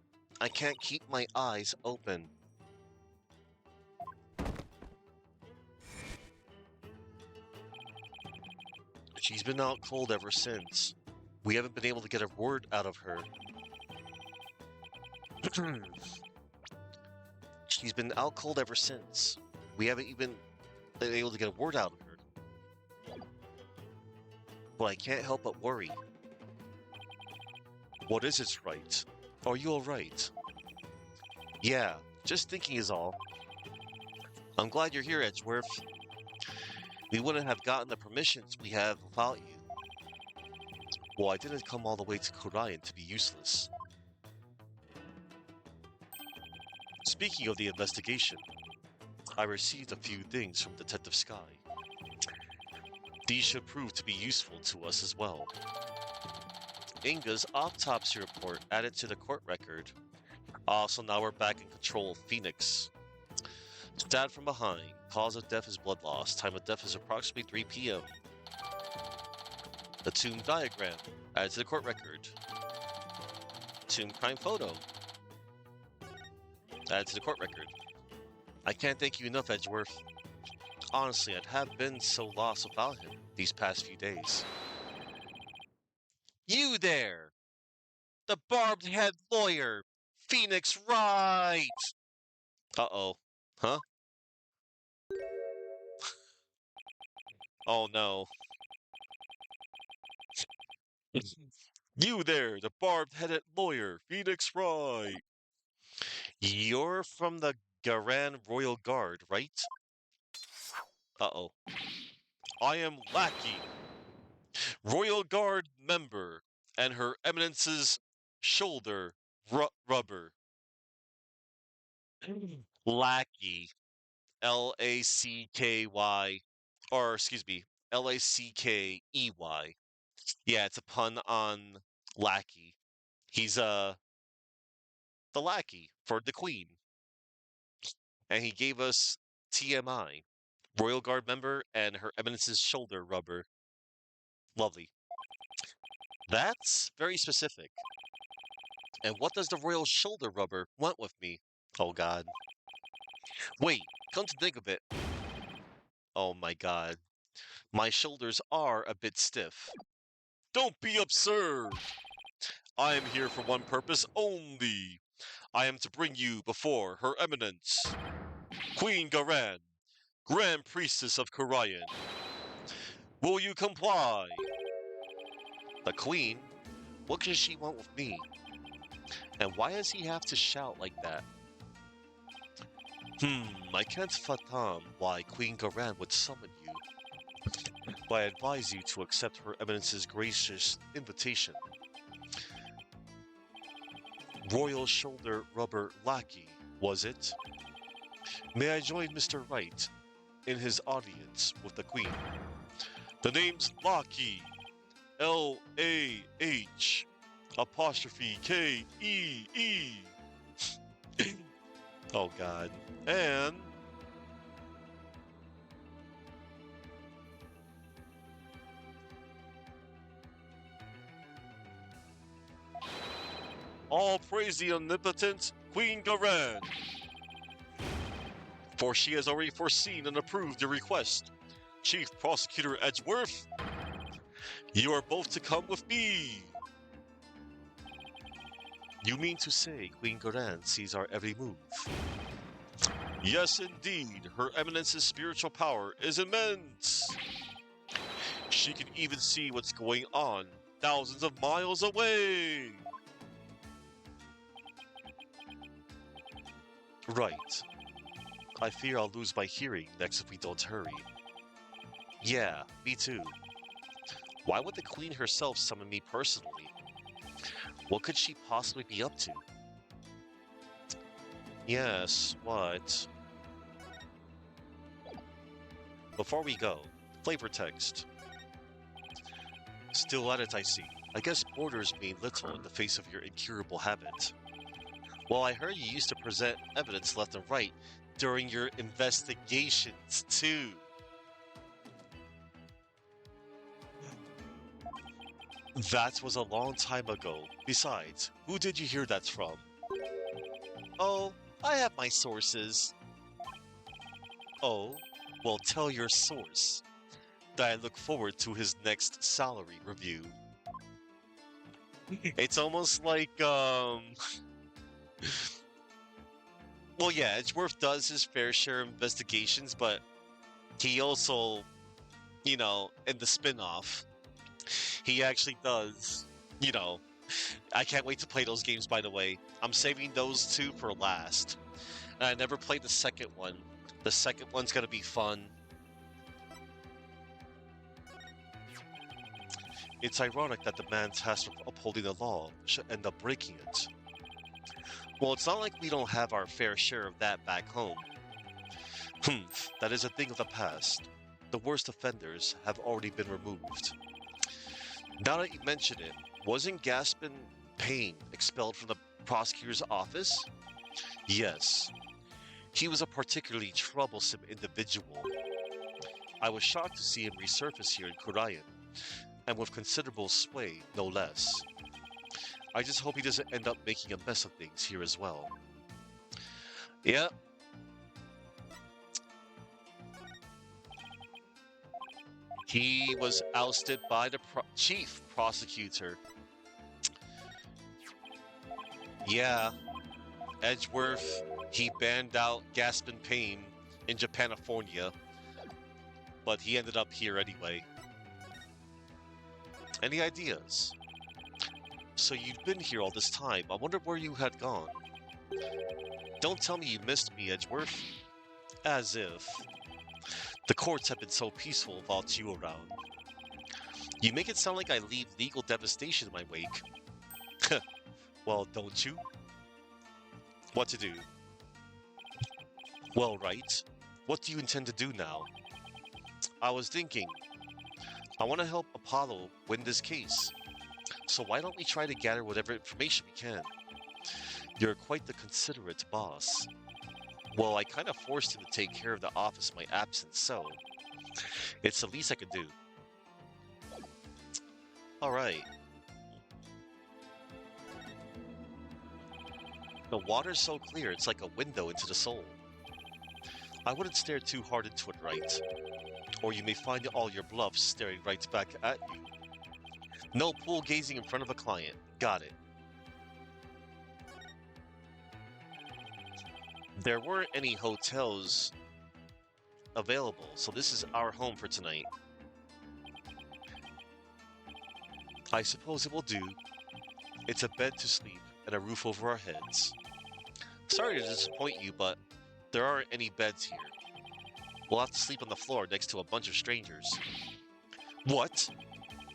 Speaker 1: I can't keep my eyes open. She's been out cold ever since. We haven't been able to get a word out of her. She's been out cold ever since. We haven't even been able to get a word out of her. But I can't help but worry. What is it, Wright? Are you alright? Yeah, just thinking is all. I'm glad you're here, Edgeworth. We wouldn't have gotten the permissions we have without you. Well, I didn't come all the way to Korayan to be useless. Speaking of the investigation, I received a few things from Detective Sky. These should prove to be useful to us as well. Inga's autopsy report added to the court record. Also, now we're back in control of Phoenix. Stabbed from behind. Cause of death is blood loss. Time of death is approximately 3 p.m. The tomb diagram added to the court record. Tomb crime photo added to the court record. I can't thank you enough, Edgeworth. Honestly, I'd have been so lost without him. these past few days. You there! The barbed head lawyer! Phoenix Wright! Uh-oh. Huh? Oh no. You there, the barbed-headed lawyer, Phoenix Wright! You're from the Garan Royal Guard, right? Uh-oh. I am Lackey, Royal Guard member, and Her Eminence's shoulder rubber. Lackey. Lacky. Or, excuse me, Lackey. Yeah, it's a pun on lackey. He's, the lackey for the queen. And he gave us TMI, Royal Guard member, and Her Eminence's shoulder rubber. Lovely. That's very specific. And what does the Royal shoulder rubber want with me? Oh god. Wait, come to think of it. Oh my god. My shoulders are a bit stiff. Don't be absurd! I am here for one purpose only. I am to bring you before Her Eminence, Queen Garan, Grand Priestess of Karayan. Will you comply? The Queen? What does she want with me? And why does he have to shout like that? I can't fathom why Queen Garan would summon you. But I advise you to accept Her Eminence's gracious invitation. Royal shoulder rubber lackey, was it? May I join Mr. Wright in his audience with the Queen? The name's Lackey. L-A-H apostrophe K-E-E. Oh god. And all praise the omnipotent Queen Garan, for she has already foreseen and approved your request. Chief Prosecutor Edgeworth, you are both to come with me. You mean to say Queen Garan sees our every move? Yes, indeed. Her Eminence's spiritual power is immense. She can even see what's going on thousands of miles away. Right. I fear I'll lose my hearing next if we don't hurry. Yeah, me too. Why would the Queen herself summon me personally? What could she possibly be up to? Yes, what? Before we go, flavor text. Still at it, I see. I guess borders mean little in the face of your incurable habit. Well, I heard you used to present evidence left and right during your investigations, too. That was a long time ago. Besides, who did you hear that from? Oh, I have my sources. Oh, well, tell your source that I look forward to his next salary review. It's almost like, well, yeah, Edgeworth does his fair share of investigations, but he also, you know, in the spin-off, he actually does, you know, I can't wait to play those games, by the way. I'm saving those two for last. And I never played the second one. The second one's gonna be fun. It's ironic that the man tasked with upholding the law should end up breaking it. Well, it's not like we don't have our fair share of that back home. That is a thing of the past. The worst offenders have already been removed. Now that you mention it, wasn't Gaspin Payne expelled from the prosecutor's office? Yes. He was a particularly troublesome individual. I was shocked to see him resurface here in Kurayan, and with considerable sway, no less. I just hope he doesn't end up making a mess of things here as well. Yeah. He was ousted by the chief prosecutor. Yeah, Edgeworth, he banned out Gaspin Pain in Japanifornia, but he ended up here anyway. Any ideas? So you've been here all this time. I wonder where you had gone. Don't tell me you missed me, Edgeworth. As if. The courts have been so peaceful without you around. You make it sound like I leave legal devastation in my wake. Well, don't you? What to do? Well, Wright, what do you intend to do now? I was thinking, I want to help Apollo win this case. So why don't we try to gather whatever information we can? You're quite the considerate boss. Well, I kind of forced him to take care of the office in my absence, so it's the least I could do. All right. The water's so clear, it's like a window into the soul. I wouldn't stare too hard into it, Wright. Or you may find all your bluffs staring right back at you. No pool gazing in front of a client. Got it. There weren't any hotels available, so this is our home for tonight. I suppose it will do. It's a bed to sleep and a roof over our heads. Sorry to disappoint you, but there aren't any beds here. We'll have to sleep on the floor next to a bunch of strangers. What?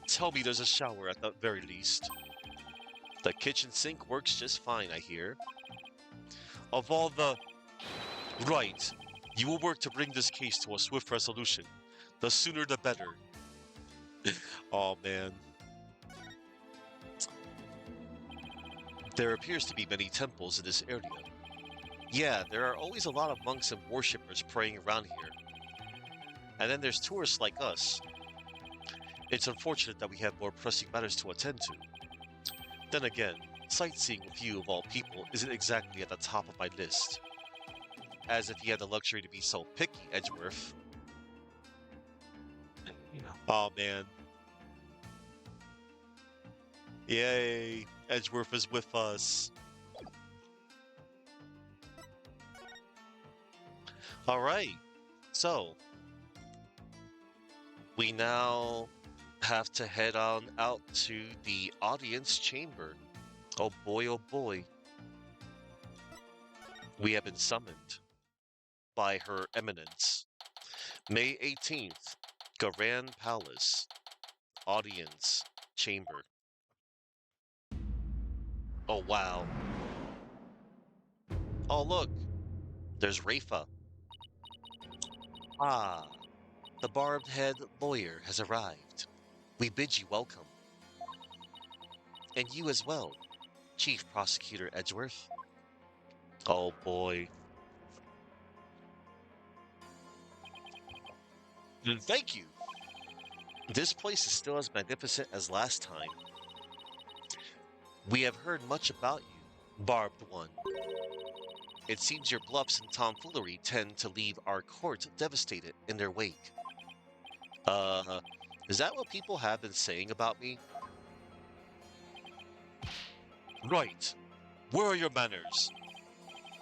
Speaker 1: Tell me there's a shower at the very least. The kitchen sink works just fine, I hear. Of all the... Right. You will work to bring this case to a swift resolution. The sooner the better. Oh man. There appears to be many temples in this area. Yeah, there are always a lot of monks and worshippers praying around here. And then there's tourists like us. It's unfortunate that we have more pressing matters to attend to. Then again, sightseeing with you of all people isn't exactly at the top of my list. As if you had the luxury to be so picky, Edgeworth. Oh man. Yay, Edgeworth is with us. Alright, so we now have to head on out to the audience chamber. Oh boy, oh boy. We have been summoned by Her Eminence. May 18th, Grand Palace, audience chamber. Oh wow. Oh look, there's Rafa. Ah, the barbed-head lawyer has arrived. We bid you welcome. And you as well, Chief Prosecutor Edgeworth. Oh boy. Thank you. This place is still as magnificent as last time. We have heard much about you, Barbed One. It seems your bluffs and tomfoolery tend to leave our court devastated in their wake. Is that what people have been saying about me? Right. Where are your manners?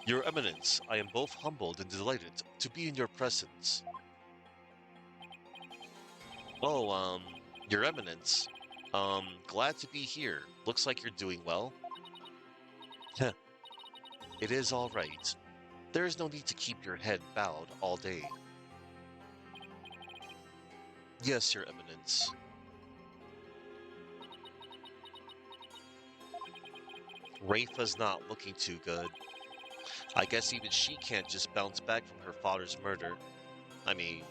Speaker 1: Your Eminence, I am both humbled and delighted to be in your presence. Oh, Your Eminence. Glad to be here. Looks like you're doing well. Heh. It is all right. There is no need to keep your head bowed all day. Yes, Your Eminence. Rafa's not looking too good. I guess even she can't just bounce back from her father's murder. I mean...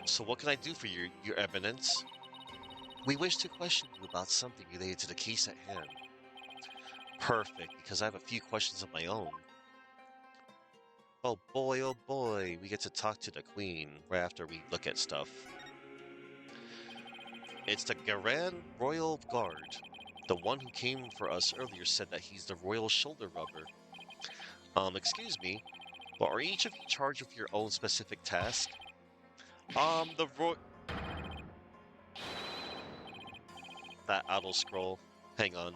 Speaker 1: So what can I do for you, Your Eminence? We wish to question you about something related to the case at hand. Perfect, because I have a few questions of my own. Oh boy, we get to talk to the Queen right after we look at stuff. It's the Grand Royal Guard. The one who came for us earlier said that he's the Royal Shoulder Rubber. Excuse me, but are each of you charged with your own specific task? The fat idle scroll. Hang on.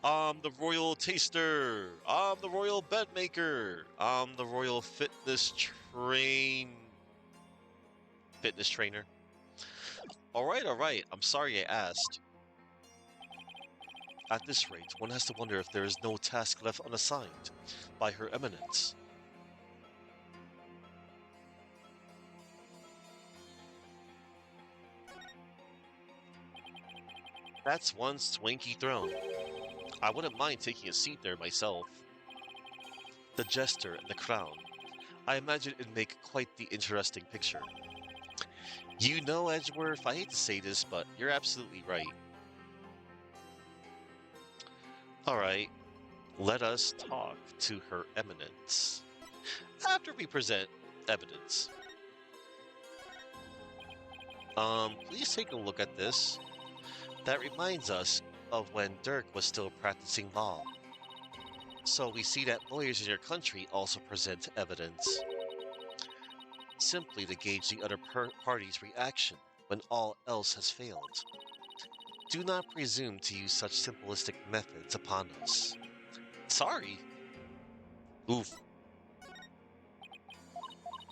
Speaker 1: I'm the royal taster. I'm the royal bed maker. I'm the royal fitness trainer. All right. I'm sorry I asked. At this rate, one has to wonder if there is no task left unassigned by Her Eminence. That's one swanky throne. I wouldn't mind taking a seat there myself. The jester and the crown. I imagine it'd make quite the interesting picture. You know, Edgeworth, I hate to say this, but you're absolutely right. Alright, let us talk to Her Eminence. After we present evidence. Please take a look at this. That reminds us of when Dirk was still practicing law. So we see that lawyers in your country also present evidence. Simply to gauge the other party's reaction when all else has failed. Do not presume to use such simplistic methods upon us. Sorry. Oof.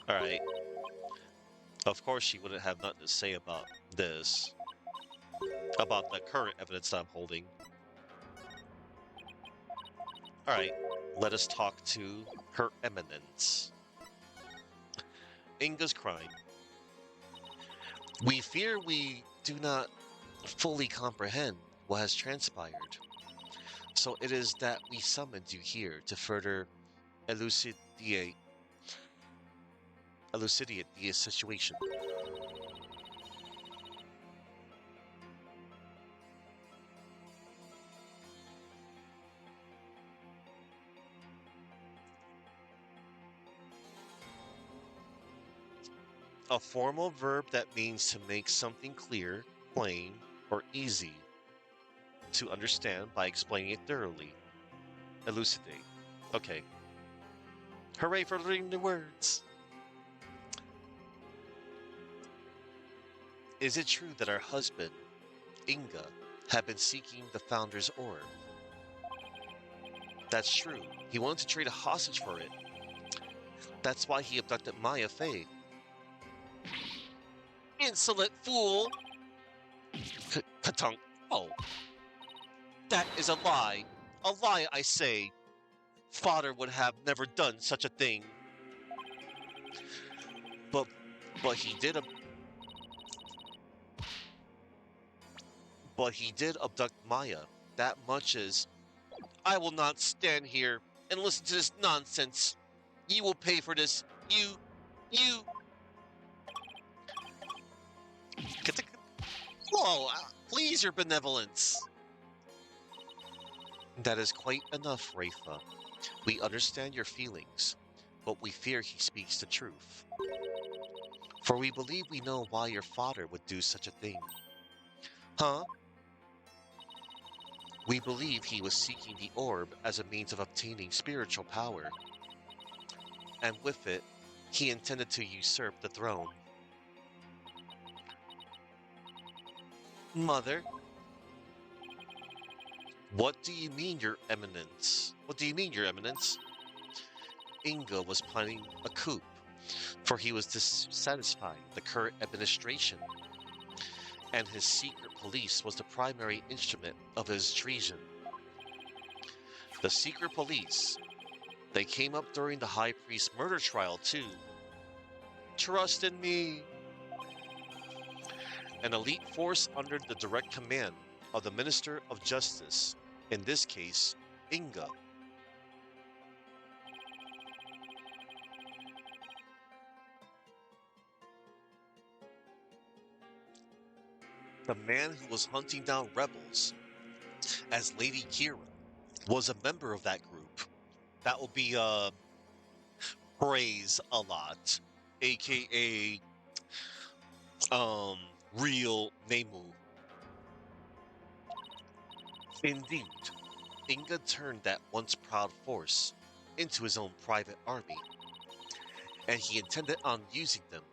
Speaker 1: Alright. Of course she wouldn't have nothing to say about this. About the current evidence that I'm holding. Alright, let us talk to Her Eminence. Inga's crime. We fear we do not fully comprehend what has transpired. So it is that we summoned you here to further elucidate the situation. A formal verb that means to make something clear, plain, or easy to understand by explaining it thoroughly. Elucidate. Okay. Hooray for learning the words! Is it true that our husband, Inga, had been seeking the Founder's orb? That's true. He wanted to trade a hostage for it. That's why he abducted Maya Fey. Insolent fool! Katunk. Oh. That is a lie. A lie, I say. Father would have never done such a thing. But he did abduct Maya. That much is. I will not stand here and listen to this nonsense. You will pay for this. You. Whoa, please, your benevolence. That is quite enough, Rafa. We understand your feelings, but we fear he speaks the truth. For we believe we know why your father would do such a thing. Huh? We believe he was seeking the orb as a means of obtaining spiritual power. And with it, he intended to usurp the throne. Mother? What do you mean, Your Eminence? Inga was planning a coup, for he was dissatisfied with the current administration, and his secret police was the primary instrument of his treason. The secret police, they came up during the High Priest murder trial too. Trust in me! An elite force under the direct command of the Minister of Justice, in this case, Inga. The man who was hunting down rebels as Lady Kira was a member of that group. That will be Praise a lot, aka real Nemu. Indeed, Inga turned that once proud force into his own private army, and he intended on using them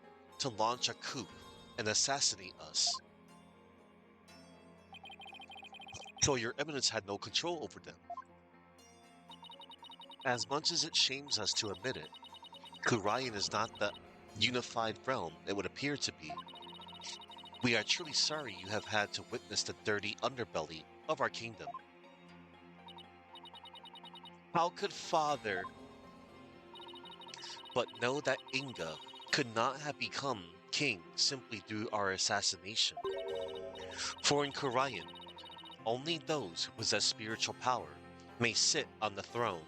Speaker 1: to launch a coup and assassinate us. So your eminence had no control over them. As much as it shames us to admit it, Kurayan is not the unified realm it would appear to be. We are truly sorry you have had to witness the dirty underbelly of our kingdom. How could father but know that Inga could not have become king simply through our assassination? For in Kurayan, only those who possess spiritual power may sit on the throne.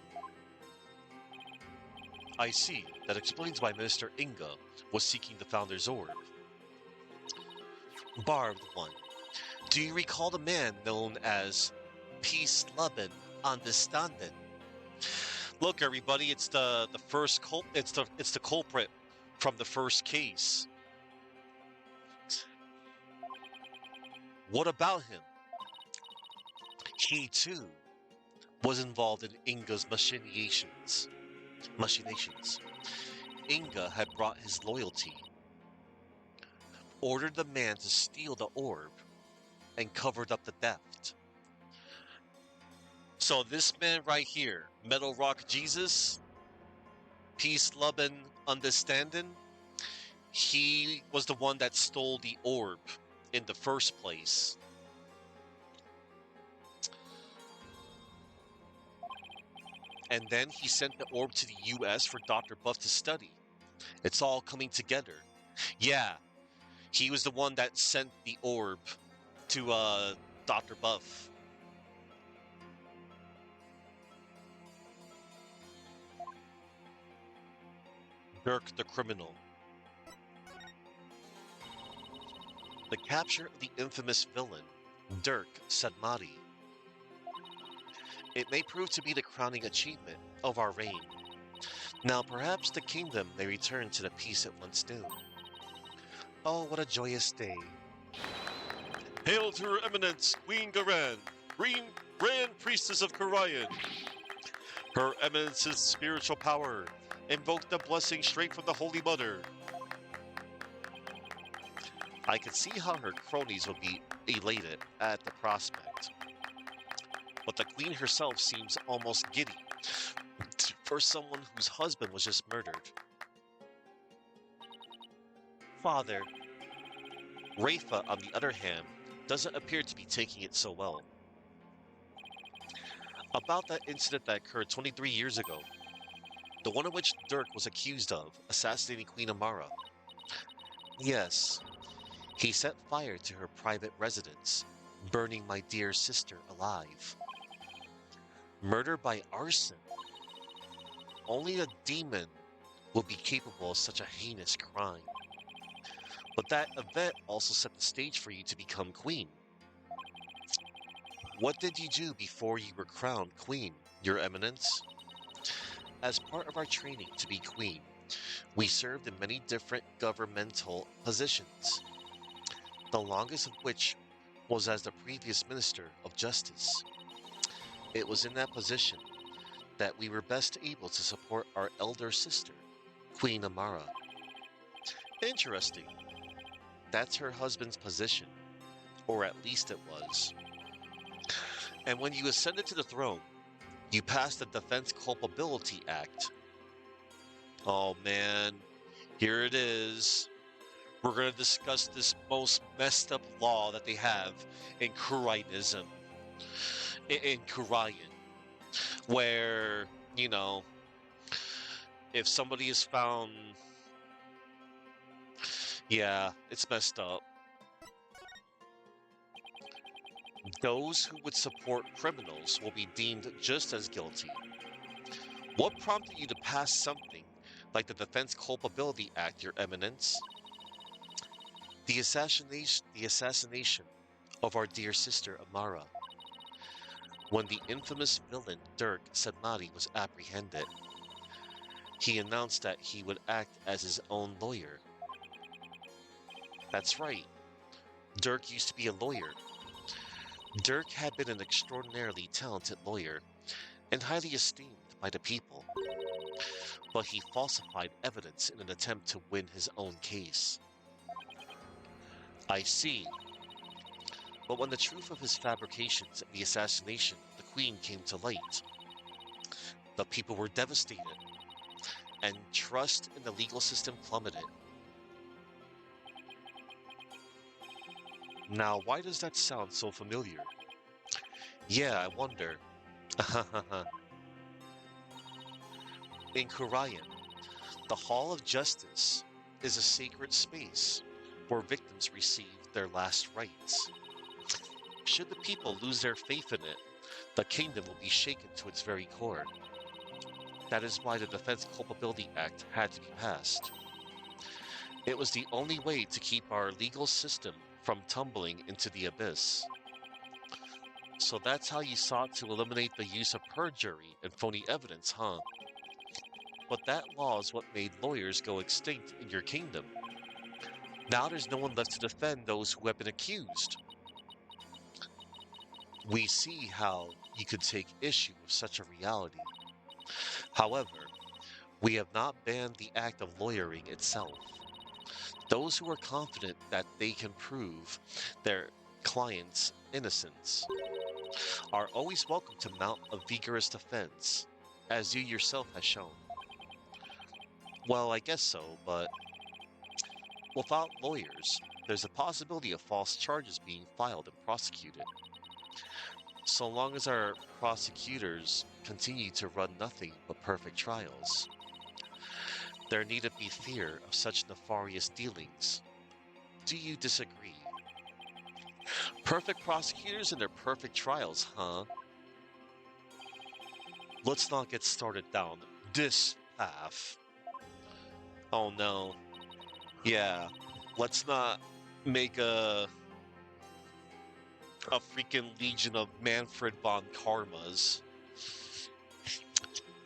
Speaker 1: I see. That explains why Minister Inga was seeking the Founder's Orb. Barbed one. Do you recall the man known as Peace Lovin' Understandin'? Look, everybody, it's the first it's the culprit from the first case. What about him? He too was involved in Inga's machinations. Inga had brought his loyalty, ordered the man to steal the orb, and covered up the theft. So this man right here, Metal Rock Jesus, Peace Lovin' Understandin', he was the one that stole the orb in the first place. And then he sent the orb to the US for Dr. Buff to study. It's all coming together. Yeah, he was the one that sent the orb to Dr. Buff. Dirk the criminal. The capture of the infamous villain, Dirk Sadmati. It may prove to be the crowning achievement of our reign. Now perhaps the kingdom may return to the peace it once knew. Oh, what a joyous day. Hail to her eminence, Queen Garan, Grand Priestess of Karayan. Her eminence's spiritual power invoked the blessing straight from the Holy Mother. I could see how her cronies would be elated at the prospect. But the queen herself seems almost giddy for someone whose husband was just murdered. Father, Rafa, on the other hand, doesn't appear to be taking it so well. About that incident that occurred 23 years ago, the one in which Dirk was accused of assassinating Queen Amara. Yes, he set fire to her private residence, burning my dear sister alive. Murder by arson. Only a demon would be capable of such a heinous crime. But that event also set the stage for you to become queen. What did you do before you were crowned queen, your eminence? As part of our training to be queen, we served in many different governmental positions, the longest of which was as the previous Minister of Justice. It was in that position that we were best able to support our elder sister, Queen Amara. Interesting. That's her husband's position, or at least it was. And when you ascended to the throne, you passed the Defense Culpability Act. Oh man, here it is. We're going to discuss this most messed up law that they have in Kurayanism. In Kurayan, where, you know, if somebody is found, yeah, it's messed up. Those who would support criminals will be deemed just as guilty. What prompted you to pass something like the Defense Culpability Act, Your Eminence? The assassination of our dear sister Amara. When the infamous villain Dirk Sadmati was apprehended, he announced that he would act as his own lawyer. That's right. Dirk used to be a lawyer. Dirk had been an extraordinarily talented lawyer and highly esteemed by the people, but he falsified evidence in an attempt to win his own case. I see. But when the truth of his fabrications and the assassination of the Queen came to light, the people were devastated, and trust in the legal system plummeted. Now, why does that sound so familiar? Yeah, I wonder. In Korayan, the Hall of Justice is a sacred space where victims receive their last rites. Should the people lose their faith in it, the kingdom will be shaken to its very core. That is why the Defense Culpability Act had to be passed. It was the only way to keep our legal system from tumbling into the abyss. So that's how you sought to eliminate the use of perjury and phony evidence, huh? But that law is what made lawyers go extinct in your kingdom. Now there's no one left to defend those who have been accused. We see how you could take issue with such a reality. However, we have not banned the act of lawyering itself. Those who are confident that they can prove their client's innocence are always welcome to mount a vigorous defense, as you yourself has shown. Well, I guess so, but without lawyers, there's a possibility of false charges being filed and prosecuted. So long as our prosecutors continue to run nothing but perfect trials, there needn't be fear of such nefarious dealings. Do you disagree? Perfect prosecutors and their perfect trials, huh? Let's not get started down this path. Oh no. Yeah, let's not make a freaking legion of Manfred von Karmas.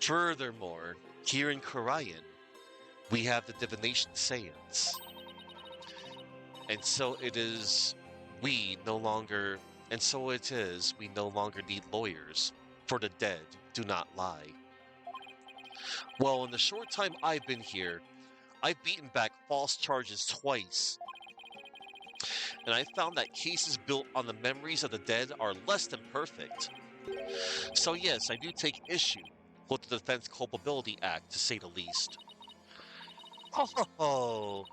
Speaker 1: Furthermore, here in Korayan, we have the divination seance. And so it is we no longer need lawyers, for the dead do not lie. Well, in the short time I've been here, I've beaten back false charges twice, and I found that cases built on the memories of the dead are less than perfect. So yes, I do take issue with the Defense Culpability Act, to say the least. Oh,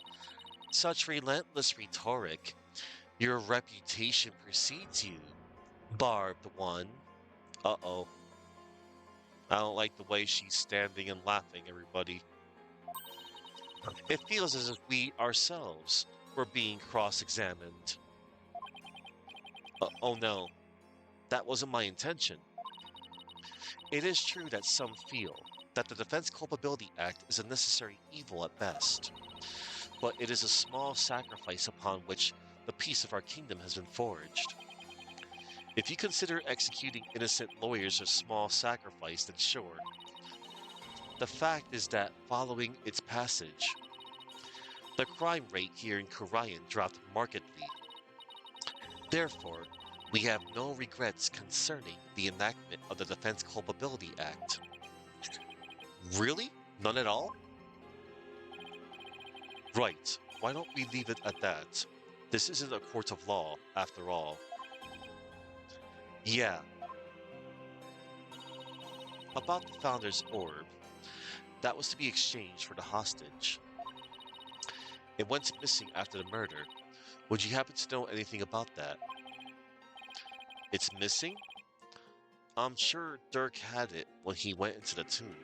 Speaker 1: such relentless rhetoric. Your reputation precedes you, barbed one. Uh-oh. I don't like the way she's standing and laughing, everybody. It feels as if we ourselves were being cross-examined. Oh no, that wasn't my intention. It is true that some feel that the Defense Culpability Act is a necessary evil at best, but it is a small sacrifice upon which the peace of our kingdom has been forged. If you consider executing innocent lawyers a small sacrifice, then sure. The fact is that following its passage, the crime rate here in Korayan dropped markedly. Therefore, we have no regrets concerning the enactment of the Defense Culpability Act. Really? None at all? Right. Why don't we leave it at that? This isn't a court of law, after all. Yeah. About the Founder's orb, that was to be exchanged for the hostage. It went missing after the murder. Would you happen to know anything about that? It's missing? I'm sure Dirk had it when he went into the tomb.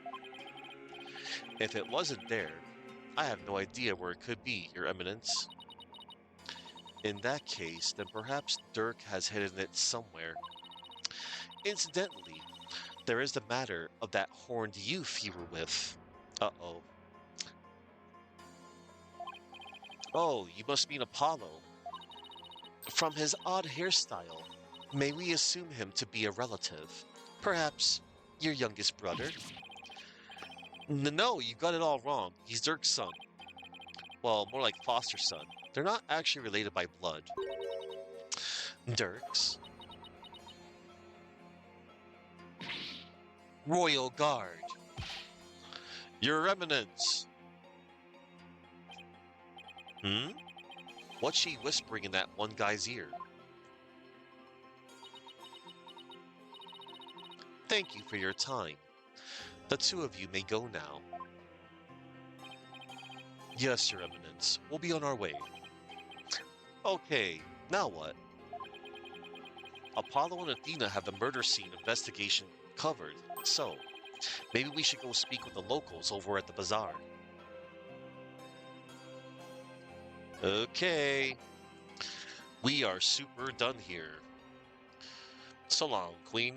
Speaker 1: If it wasn't there, I have no idea where it could be, Your Eminence. In that case, then perhaps Dirk has hidden it somewhere. Incidentally, there is the matter of that horned youth you were with. Uh-oh. Oh, you must mean Apollo. From his odd hairstyle, may we assume him to be a relative? Perhaps your youngest brother? No, you got it all wrong. He's Dirk's son. Well, more like foster son. They're not actually related by blood. Dirk's? Royal Guard. Your Eminence. Hmm? What's she whispering in that one guy's ear? Thank you for your time. The two of you may go now. Yes, Your Eminence. We'll be on our way. Okay, now what? Apollo and Athena have the murder scene investigation covered, so maybe we should go speak with the locals over at the bazaar. Okay, we are super done here. So long, Queen.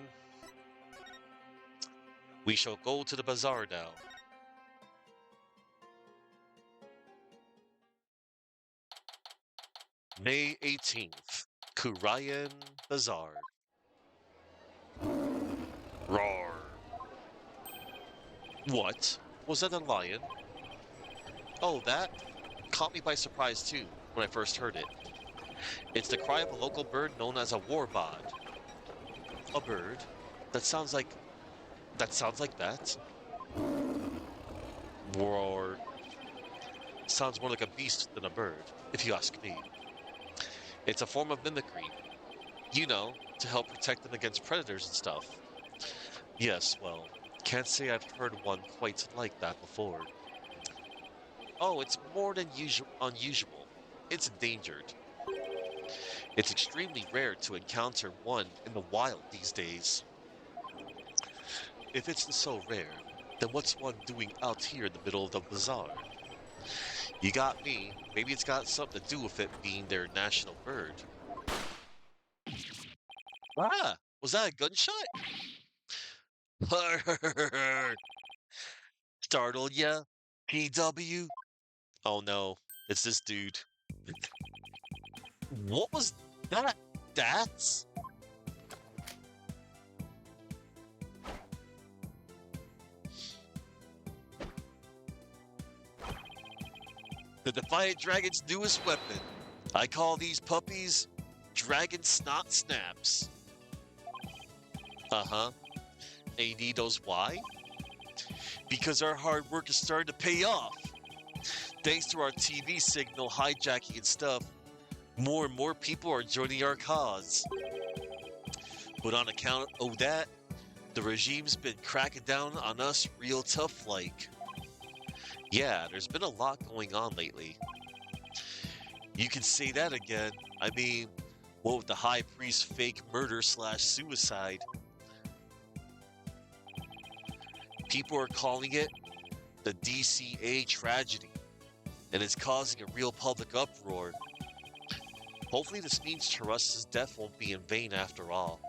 Speaker 1: We shall go to the bazaar now. May 18th, Kurayan Bazaar. Roar. What? Was that a lion? Oh, that caught me by surprise too when I first heard it. It's the cry of a local bird known as a warbod. A bird? That sounds like that. Roar. Sounds more like a beast than a bird, if you ask me. It's a form of mimicry. You know, to help protect them against predators and stuff. Yes, well, can't say I've heard one quite like that before. Oh, it's more than unusual. It's endangered. It's extremely rare to encounter one in the wild these days. If it's so rare, then what's one doing out here in the middle of the bazaar? You got me. Maybe it's got something to do with it being their national bird. Ah, was that a gunshot? Startled ya? PW? Oh no, it's this dude. What was that? That's? The Defiant Dragon's newest weapon. I call these puppies Dragon Snot Snaps. Uh-huh. And you need those why? Because our hard work is starting to pay off. Thanks to our TV signal hijacking and stuff, more and more people are joining our cause. But on account of that, the regime's been cracking down on us real tough like. Yeah, there's been a lot going on lately. You can say that again. I mean, what with the High Priest fake murder / suicide? People are calling it the DCA tragedy, and it's causing a real public uproar. Hopefully this means Charus's death won't be in vain after all.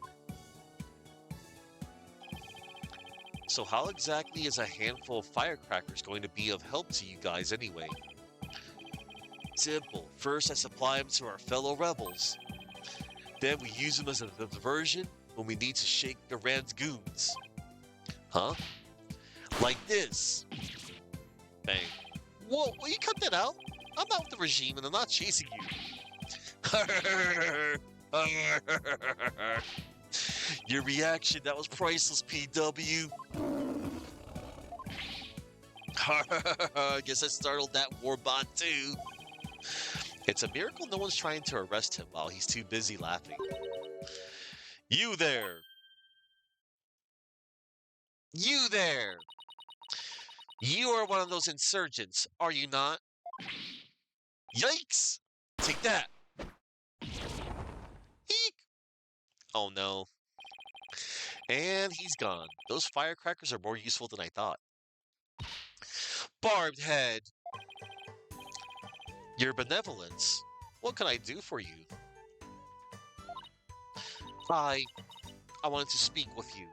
Speaker 1: So how exactly is a handful of firecrackers going to be of help to you guys anyway? Simple. First I supply them to our fellow rebels. Then we use them as a diversion when we need to shake Garan's goons. Huh? Like this. Bang. Whoa, will you cut that out? I'm out with the regime and I'm not chasing you. Your reaction, that was priceless, PW. I guess I startled that warbot too. It's a miracle no one's trying to arrest him while he's too busy laughing. You there! You there! You are one of those insurgents, are you not? Yikes! Take that! Eek! Oh no. And he's gone. Those firecrackers are more useful than I thought. Barbed head! Your benevolence. What can I do for you? I wanted to speak with you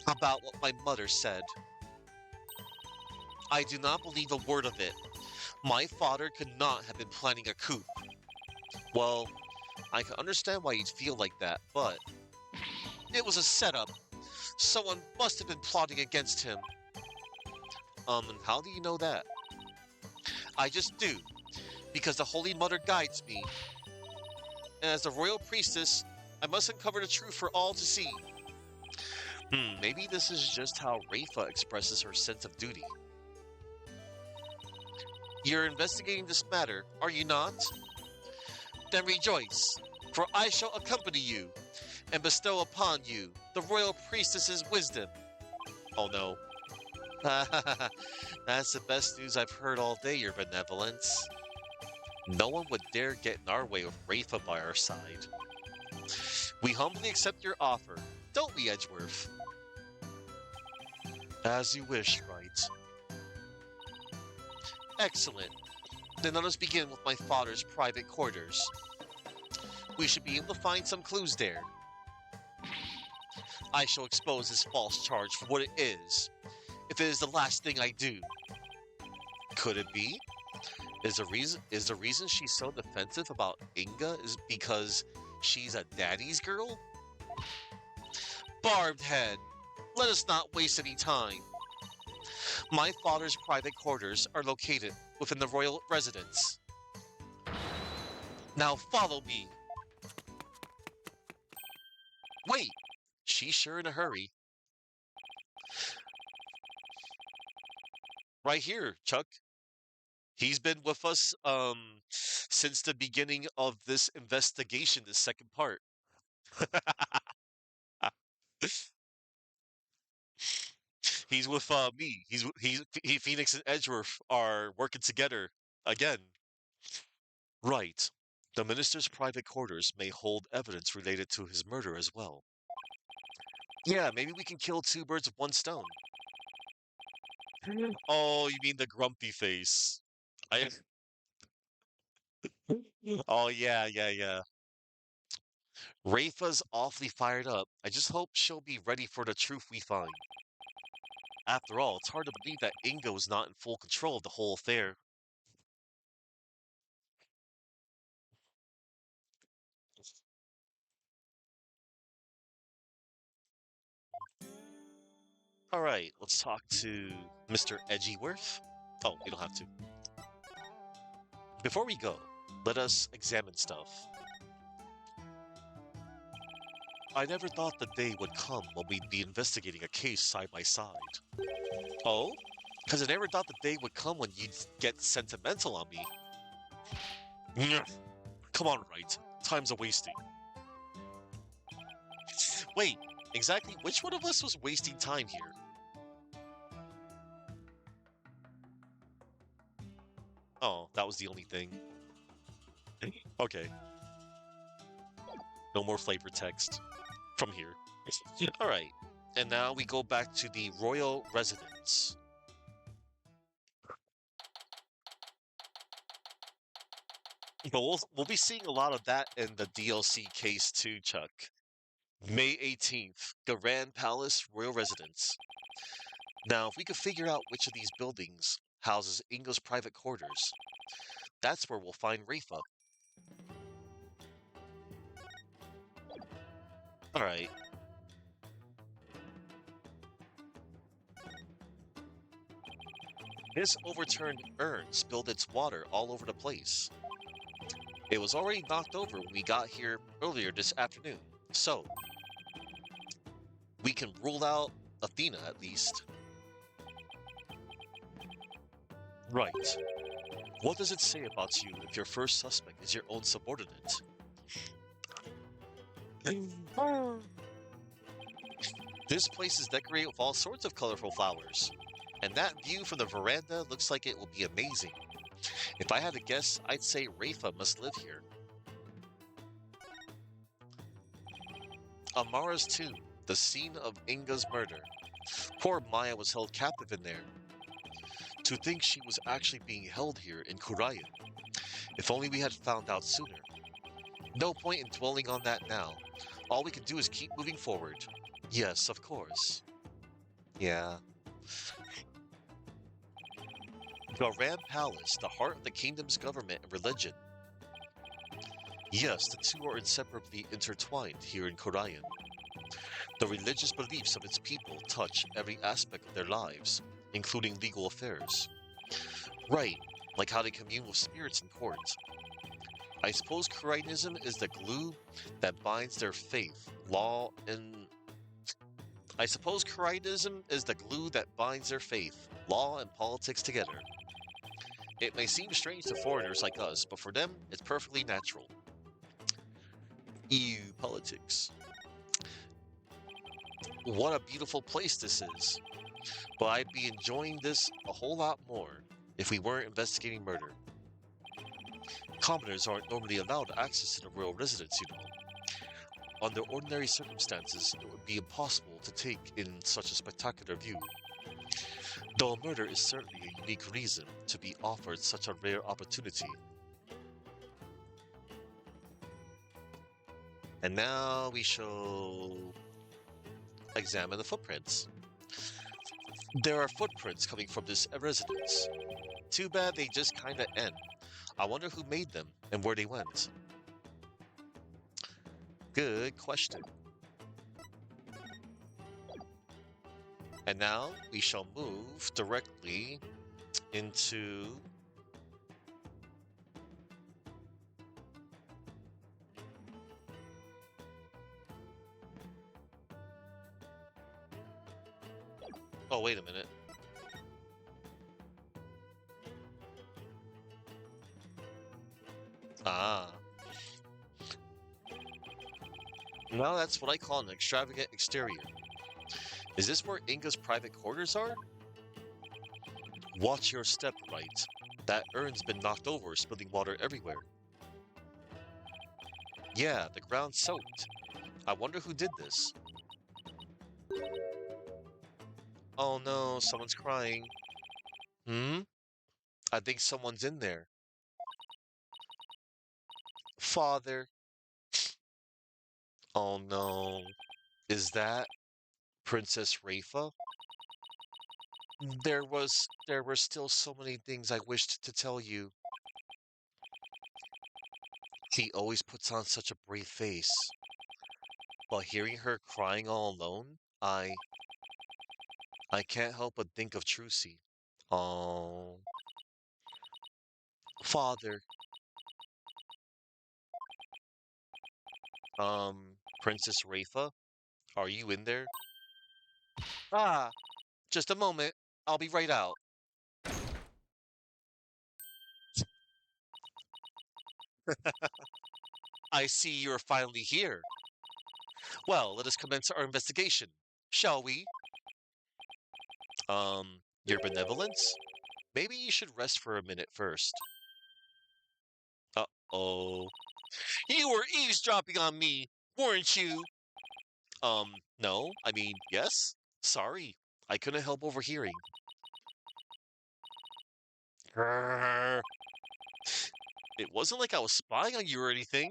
Speaker 1: about what my mother said. I do not believe a word of it. My father could not have been planning a coup. Well, I can understand why you'd feel like that, but it was a setup. Someone must have been plotting against him. And how do you know that? I just do, because the Holy Mother guides me. And as the royal priestess, I must uncover the truth for all to see. Maybe this is just how Rafa expresses her sense of duty. You're investigating this matter, are you not? Then rejoice, for I shall accompany you. and bestow upon you the royal priestess's wisdom. Oh no. That's the best news I've heard all day, Your Benevolence. No one would dare get in our way with Rafa by our side. We humbly accept your offer, don't we, Edgeworth? As you wish, Wright. Excellent. Then let us begin with my father's private quarters. We should be able to find some clues there. I shall expose this false charge for what it is, if it is the last thing I do. Could it be? Is the reason she's so defensive about Inga is because she's a daddy's girl? Barbed head, let us not waste any time. My father's private quarters are located within the royal residence. Now follow me. Wait, she's sure in a hurry. Right here, Chuck. He's been with us since the beginning of this investigation, this second part. He's with me. Phoenix and Edgeworth are working together again. Right. The minister's private quarters may hold evidence related to his murder as well. Yeah, maybe we can kill two birds with one stone. Oh, you mean the grumpy face? I. Oh yeah, yeah, yeah. Rafa's awfully fired up. I just hope she'll be ready for the truth we find. After all, it's hard to believe that Ingo is not in full control of the whole affair. All right, let's talk to Mr. Edgeworth. Oh, we don't have to. Before we go, let us examine stuff. I never thought the day would come when we'd be investigating a case side by side. Oh? Because I never thought the day would come when you'd get sentimental on me. Nyeh. Come on, Wright. Time's a wasting. Wait, exactly which one of us was wasting time here? Oh, that was the only thing. Okay. No more flavor text from here. All right. And now we go back to the royal residence. But we'll be seeing a lot of that in the DLC case too, Chuck. May 18th, Grand Palace Royal Residence. Now, if we could figure out which of these buildings houses Ingo's private quarters, that's where we'll find Rafa. All right. This overturned urn spilled its water all over the place. It was already knocked over when we got here earlier this afternoon, so we can rule out Athena at least. Right. What does it say about you if your first suspect is your own subordinate? This place is decorated with all sorts of colorful flowers, and that view from the veranda looks like it will be amazing. If I had to guess, I'd say Rafa must live here. Amara's tomb, the scene of Inga's murder. Poor Maya was held captive in there. To think she was actually being held here in Kuraya. If only we had found out sooner. No point in dwelling on that now. All we can do is keep moving forward. Yes, of course. Yeah. The Ram Palace, the heart of the kingdom's government and religion. Yes, the two are inseparably intertwined here in Korayan. The religious beliefs of its people touch every aspect of their lives, including legal affairs. Right, like how they commune with spirits in court. I suppose Korayanism is the glue that binds their faith, law, and... I suppose Korayanism is the glue that binds their faith, law, and politics together. It may seem strange to foreigners like us, but for them, it's perfectly natural. EU politics. What a beautiful place this is. But I'd be enjoying this a whole lot more if we weren't investigating murder. Commoners aren't normally allowed access to the royal residence, you know. Under ordinary circumstances, it would be impossible to take in such a spectacular view. Though murder is certainly a unique reason to be offered such a rare opportunity. And now we shall examine the footprints. There are footprints coming from this residence. Too bad they just kinda end. I wonder who made them and where they went. Good question. And now we shall move directly into oh, wait a minute. Ah. Now that's what I call an extravagant exterior. Is this where Inga's private quarters are? Watch your step, Wright. That urn's been knocked over, spilling water everywhere. Yeah, the ground's soaked. I wonder who did this. Oh no, someone's crying. Hmm? I think someone's in there. Father. Oh no. Is that Princess Rafa? There were still so many things I wished to tell you. He always puts on such a brave face. While hearing her crying all alone, I can't help but think of Trucy. Oh, father. Princess Rafa, are you in there? Ah, just a moment. I'll be right out. I see you're finally here. Well, let us commence our investigation, shall we? Your benevolence? Maybe you should rest for a minute first. Uh-oh. You were eavesdropping on me, weren't you? No, I mean, yes. Sorry, I couldn't help overhearing. Grrr. It wasn't like I was spying on you or anything.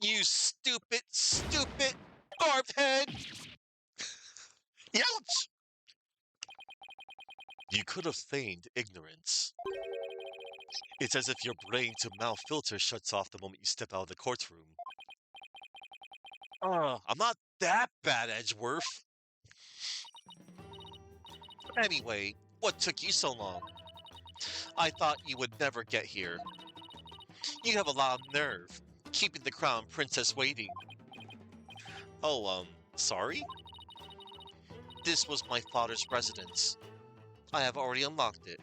Speaker 1: You stupid, stupid, barbed head! Ouch! You could have feigned ignorance. It's as if your brain to mouth filter shuts off the moment you step out of the courtroom. I'm not that bad, Edgeworth. Anyway, what took you so long? I thought you would never get here. You have a lot of nerve, keeping the crown princess waiting. Oh, sorry? This was my father's residence. I have already unlocked it,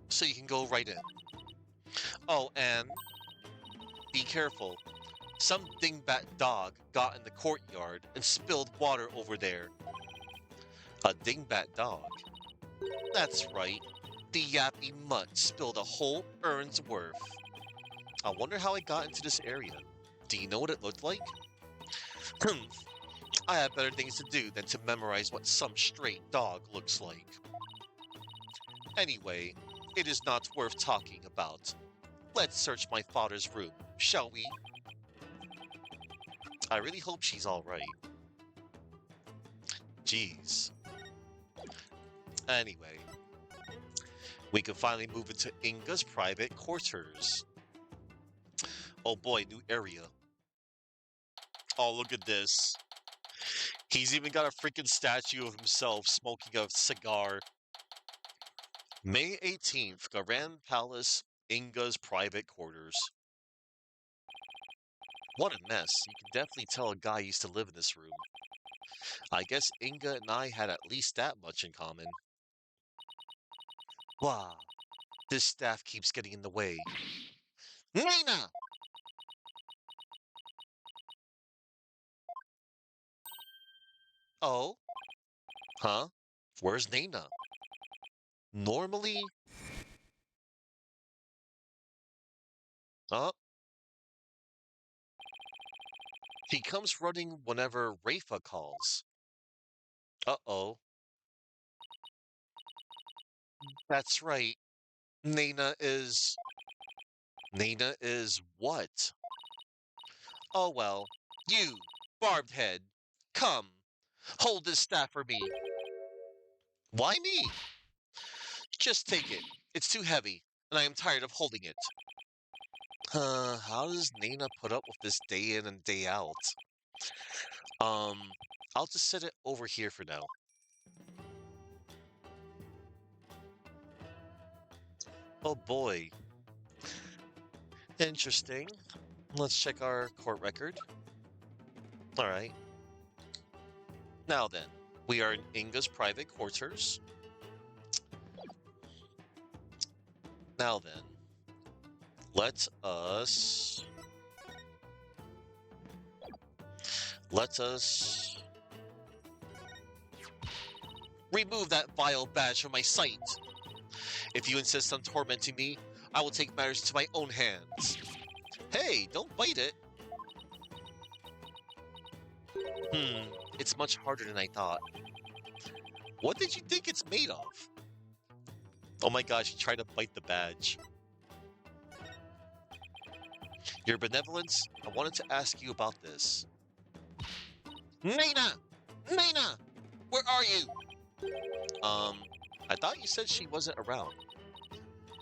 Speaker 1: so you can go right in. Oh, and be careful. Some dingbat dog got in the courtyard and spilled water over there. A dingbat dog? That's right. The yappy mutt spilled a whole urn's worth. I wonder how it got into this area. Do you know what it looked like? I have better things to do than to memorize what some stray dog looks like. Anyway, it is not worth talking about. Let's search my father's room, shall we? I really hope she's alright. Jeez. Anyway, we can finally move into Inga's private quarters. Oh boy, new area. Oh, look at this. He's even got a freaking statue of himself smoking a cigar. May 18th, Grand Palace, Inga's private quarters. What a mess. You can definitely tell a guy used to live in this room. I guess Inga and I had at least that much in common. Wow, this staff keeps getting in the way. Nina! Oh? Huh? Where's Nana? Normally? Huh? He comes running whenever Rafa calls. Uh-oh. That's right. Nana is... Nana is what? Oh well. You, barbed head. Come. Hold this staff for me. Why me? Just take it. It's too heavy, and I am tired of holding it. How does Nana put up with this day in and day out? Um, I'll just set it over here for now. Oh boy. Interesting. Let's check our court record. Alright. Now then, we are in Inga's private quarters. Now then, let us remove that vile badge from my sight. If you insist on tormenting me, I will take matters into my own hands. Hey, don't bite it. It's much harder than I thought. What did you think it's made of? Oh my gosh, he tried to bite the badge. Your benevolence, I wanted to ask you about this. Nana! Nana! Where are you? I thought you said she wasn't around.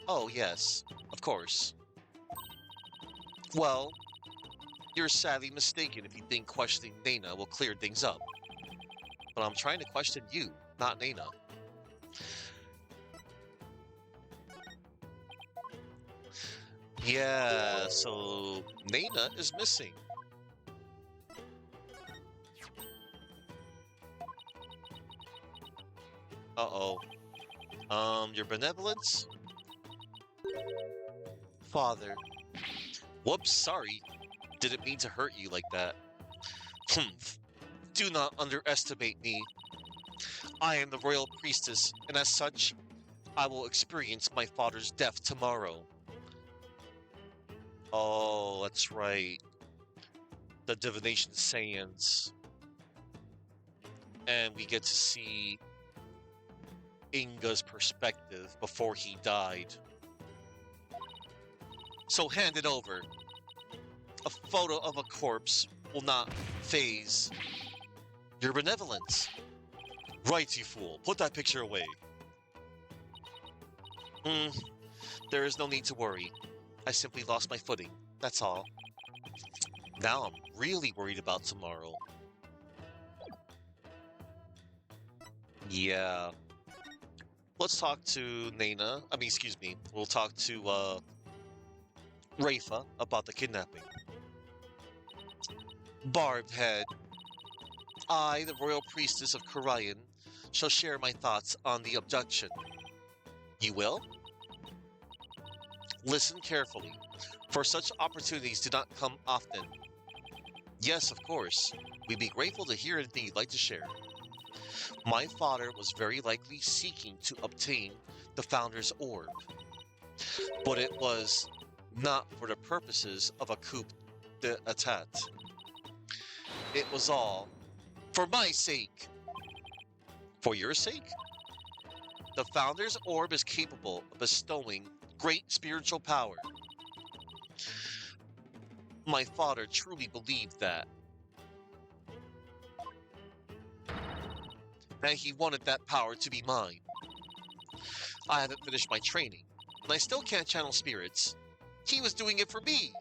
Speaker 1: Oh, yes, of course. Well, you're sadly mistaken if you think questioning Nana will clear things up. But I'm trying to question you, not Nana. Yeah, so Nana is missing. Uh-oh. Your benevolence? Father. Whoops, sorry. Didn't mean to hurt you like that. Humph. Do not underestimate me. I am the royal priestess, and as such, I will experience my father's death tomorrow. Oh, that's right. The divination Saiyans. And we get to see Inga's perspective before he died. So hand it over. A photo of a corpse will not phase your benevolence. Right, you fool. Put that picture away. There is no need to worry. I simply lost my footing. That's all. Now I'm really worried about tomorrow. Yeah. Let's talk to Nana. Excuse me. We'll talk to, Rafa about the kidnapping. Barbed head. I, the royal priestess of Karayan, shall share my thoughts on the abduction. You will? Listen carefully, for such opportunities do not come often. Yes, of course. We'd be grateful to hear anything you'd like to share. My father was very likely seeking to obtain the Founder's Orb, but it was not for the purposes of a coup d'etat. It was all for my sake. For your sake? The Founder's Orb is capable of bestowing great spiritual power. My father truly believed that. And he wanted that power to be mine. I haven't finished my training, and I still can't channel spirits. He was doing it for me.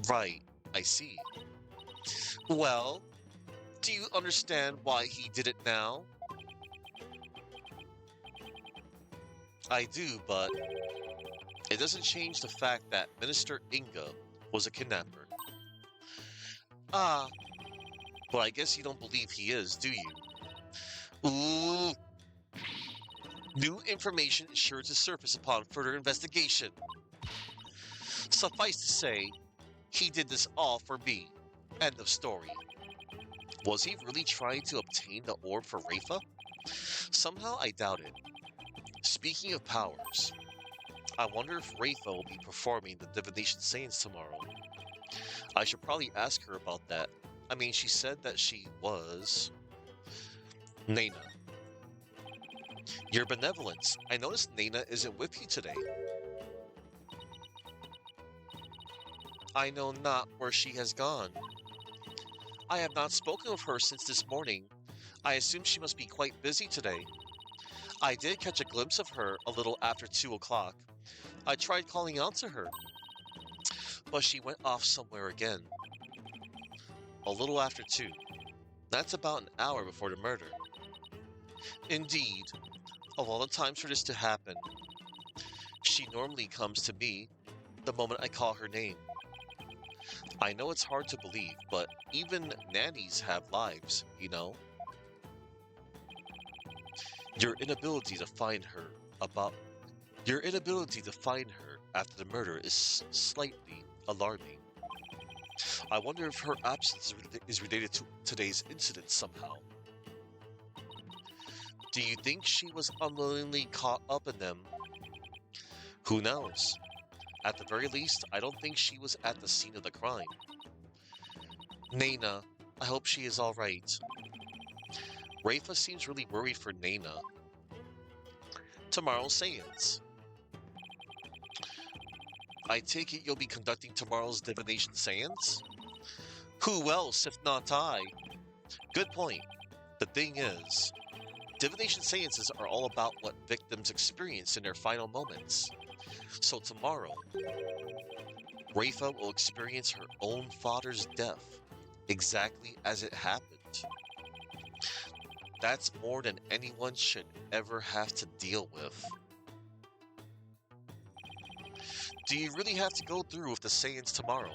Speaker 1: Right, I see. Well, do you understand why he did it now? I do, but it doesn't change the fact that Minister Inga was a kidnapper. Ah, but I guess you don't believe he is, do you? Ooh. New information is sure to surface upon further investigation. Suffice to say, He did this all for me. End of story. Was he really trying to obtain the orb for Rafa? Somehow I doubt it. Speaking of powers, I wonder if Rafa will be performing the divination sayings tomorrow. I should probably ask her about that. I mean, she said that she was. Nana. Your benevolence. I noticed Nana isn't with you today. I know not where she has gone. I have not spoken with her since this morning. I assume she must be quite busy today. I did catch a glimpse of her a little after 2 o'clock. I tried calling out to her, but she went off somewhere again. A little after 2. That's about an hour before the murder. Indeed, of all the times for this to happen, she normally comes to me the moment I call her name. I know it's hard to believe, but even nannies have lives, you know? Your inability to find her after the murder is slightly alarming. I wonder if her absence is related to today's incident somehow. Do you think she was unwillingly caught up in them? Who knows? At the very least, I don't think she was at the scene of the crime. Nana, I hope she is all right. Rafa seems really worried for Nana. Tomorrow's seance. I take it you'll be conducting tomorrow's divination seance? Who else if not I? Good point. The thing is, divination seances are all about what victims experience in their final moments. So tomorrow, Rafa will experience her own father's death, exactly as it happened. That's more than anyone should ever have to deal with. Do you really have to go through with the seance tomorrow?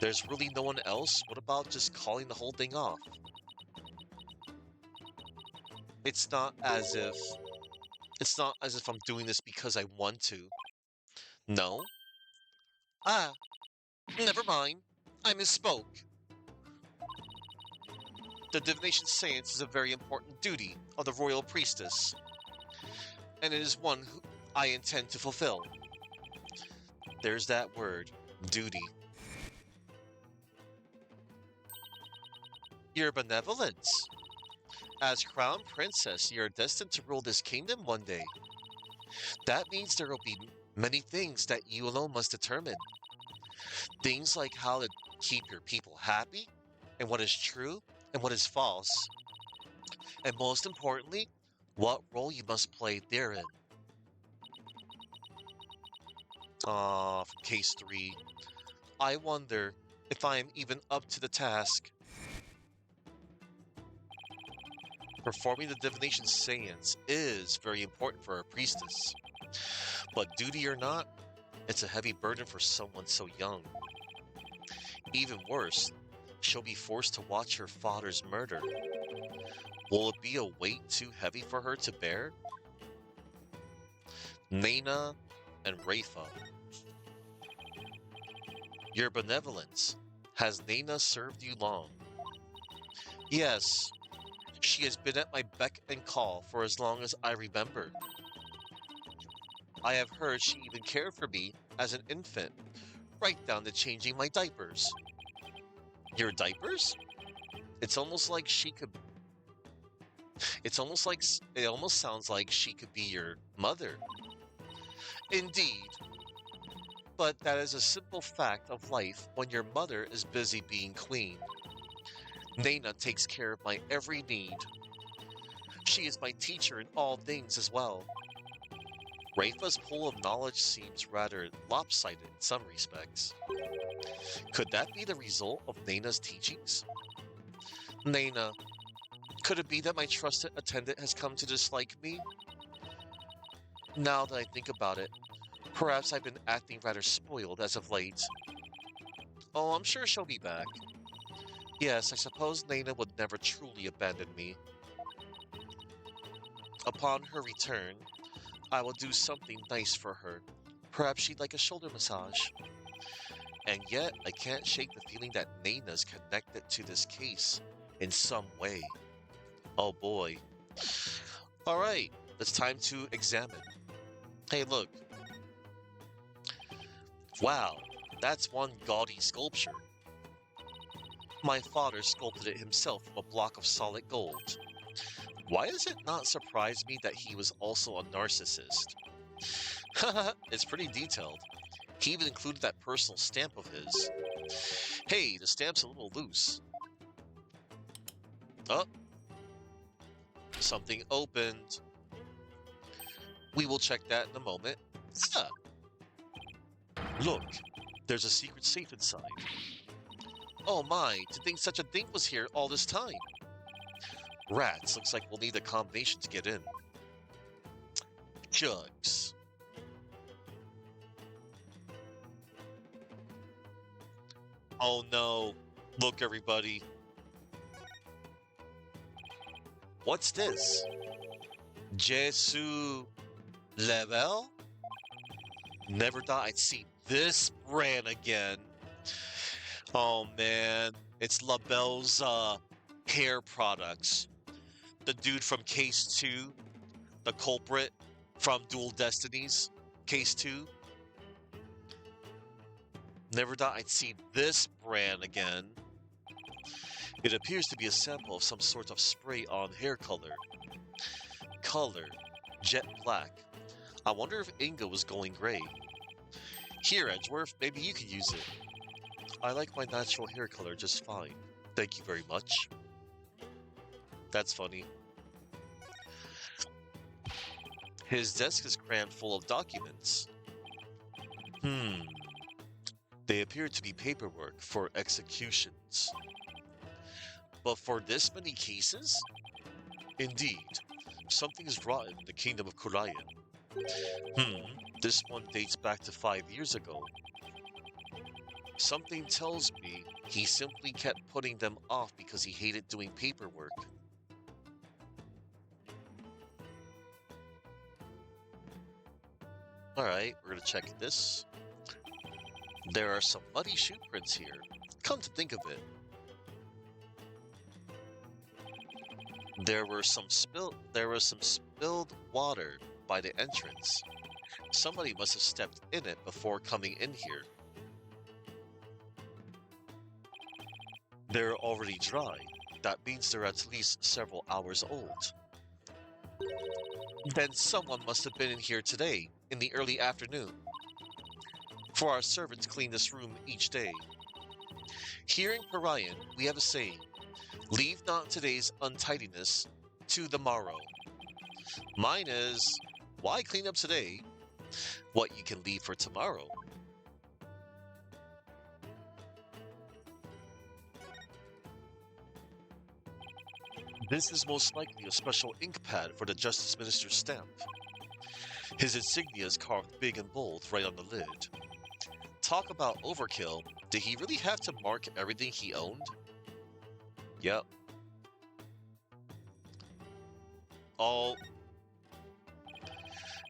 Speaker 1: There's really no one else? What about just calling the whole thing off? It's not as if I'm doing this because I want to. No? Ah, never mind. I misspoke. The divination seance is a very important duty of the royal priestess, and it is one I intend to fulfill. There's that word, duty. Your benevolence. As crown princess, you are destined to rule this kingdom one day. That means there will be many things that you alone must determine. Things like how to keep your people happy, and what is true, and what is false. And most importantly, what role you must play therein. From case 3. I wonder if I am even up to the task. Performing the divination seance is very important for a priestess. But duty or not, it's a heavy burden for someone so young. Even worse, she'll be forced to watch her father's murder. Will it be a weight too heavy for her to bear? Nana and Rafa. Your benevolence. Has Nana served you long? Yes, she has been at my beck and call for as long as I remember. I have heard she even cared for me as an infant, right down to changing my diapers. Your diapers? It almost sounds like she could be your mother. Indeed. But that is a simple fact of life when your mother is busy being queen. Nana takes care of my every need. She is my teacher in all things as well. Rafa's pool of knowledge seems rather lopsided in some respects. Could that be the result of Nana's teachings? Nana, could it be that my trusted attendant has come to dislike me? Now that I think about it, perhaps I've been acting rather spoiled as of late. Oh, I'm sure she'll be back. Yes, I suppose Nana would never truly abandon me. Upon her return, I will do something nice for her. Perhaps she'd like a shoulder massage. And yet, I can't shake the feeling that Naina's connected to this case in some way. Oh boy. Alright, it's time to examine. Hey, look. Wow, that's one gaudy sculpture. My father sculpted it himself from a block of solid gold. Why does it not surprise me that he was also a narcissist? Haha, it's pretty detailed. He even included that personal stamp of his. Hey, the stamp's a little loose. Oh, something opened. We will check that in a moment. Ah, look, there's a secret safe inside. Oh my, to think such a thing was here all this time. Rats, looks like we'll need a combination to get in. Jugs. Oh no, look everybody. What's this? Jesu Level? Never thought I'd see this brand again. Oh man, it's LaBelle's hair products. The dude from Case 2, the culprit from Dual Destinies, Case 2. Never thought I'd see this brand again. It appears to be a sample of some sort of spray-on hair color. Color, jet black. I wonder if Inga was going gray. Here, Edgeworth, maybe you could use it. I like my natural hair color just fine. Thank you very much. That's funny. His desk is crammed full of documents. They appear to be paperwork for executions. But for this many cases? Indeed. Something is rotten in the kingdom of Kurayan. This one dates back to 5 years ago. Something tells me he simply kept putting them off because he hated doing paperwork. Alright, we're gonna check this. There are some muddy shoe prints here. Come to think of it. There was some spilled water by the entrance. Somebody must have stepped in it before coming in here. They're already dry. That means they're at least several hours old. Then someone must have been in here today, in the early afternoon. For our servants clean this room each day. Here in Parian, we have a saying, leave not today's untidiness to the morrow. Mine is, why clean up today what you can leave for tomorrow? This is most likely a special ink pad for the Justice Minister's stamp. His insignia is carved big and bold right on the lid. Talk about overkill. Did he really have to mark everything he owned? Yep. Oh.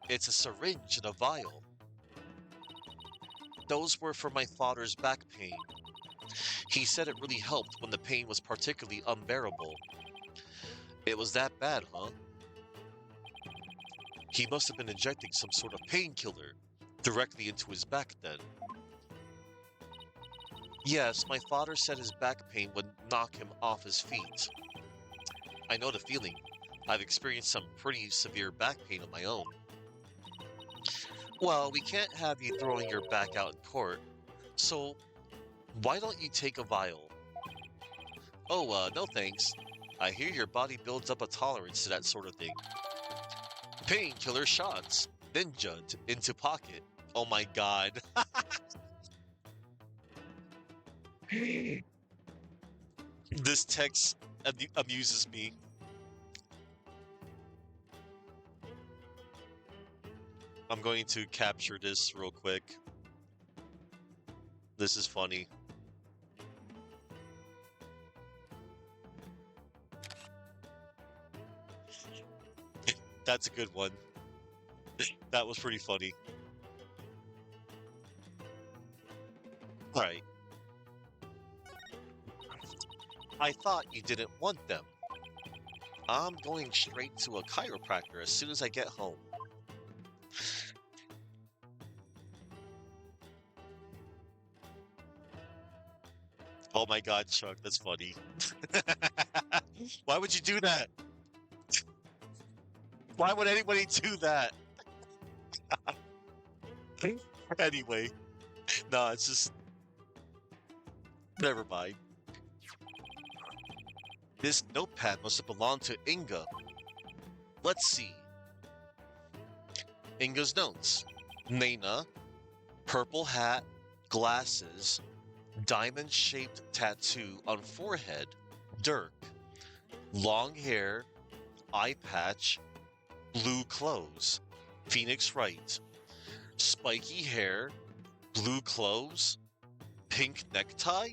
Speaker 1: It's a syringe and a vial. Those were for my father's back pain. He said it really helped when the pain was particularly unbearable. It was that bad, huh? He must have been injecting some sort of painkiller directly into his back then. Yes, my father said his back pain would knock him off his feet. I know the feeling. I've experienced some pretty severe back pain of my own. Well, we can't have you throwing your back out in court, so why don't you take a vial? Oh, no thanks. I hear your body builds up a tolerance to that sort of thing. Painkiller shots. Ninja'd into pocket. Oh my god. This text amuses me. I'm going to capture this real quick. This is funny. That's a good one. That was pretty funny. Right. I thought you didn't want them. I'm going straight to a chiropractor as soon as I get home. Oh my god, Chuck, that's funny. Why would you do that? Why would anybody do that? Anyway, no, it's just never mind. This notepad must have belonged to Inga. Let's see. Inga's notes. Nana, purple hat, glasses, diamond-shaped tattoo on forehead, Dirk, long hair, eye patch, blue clothes, Phoenix Wright, spiky hair, blue clothes, pink necktie?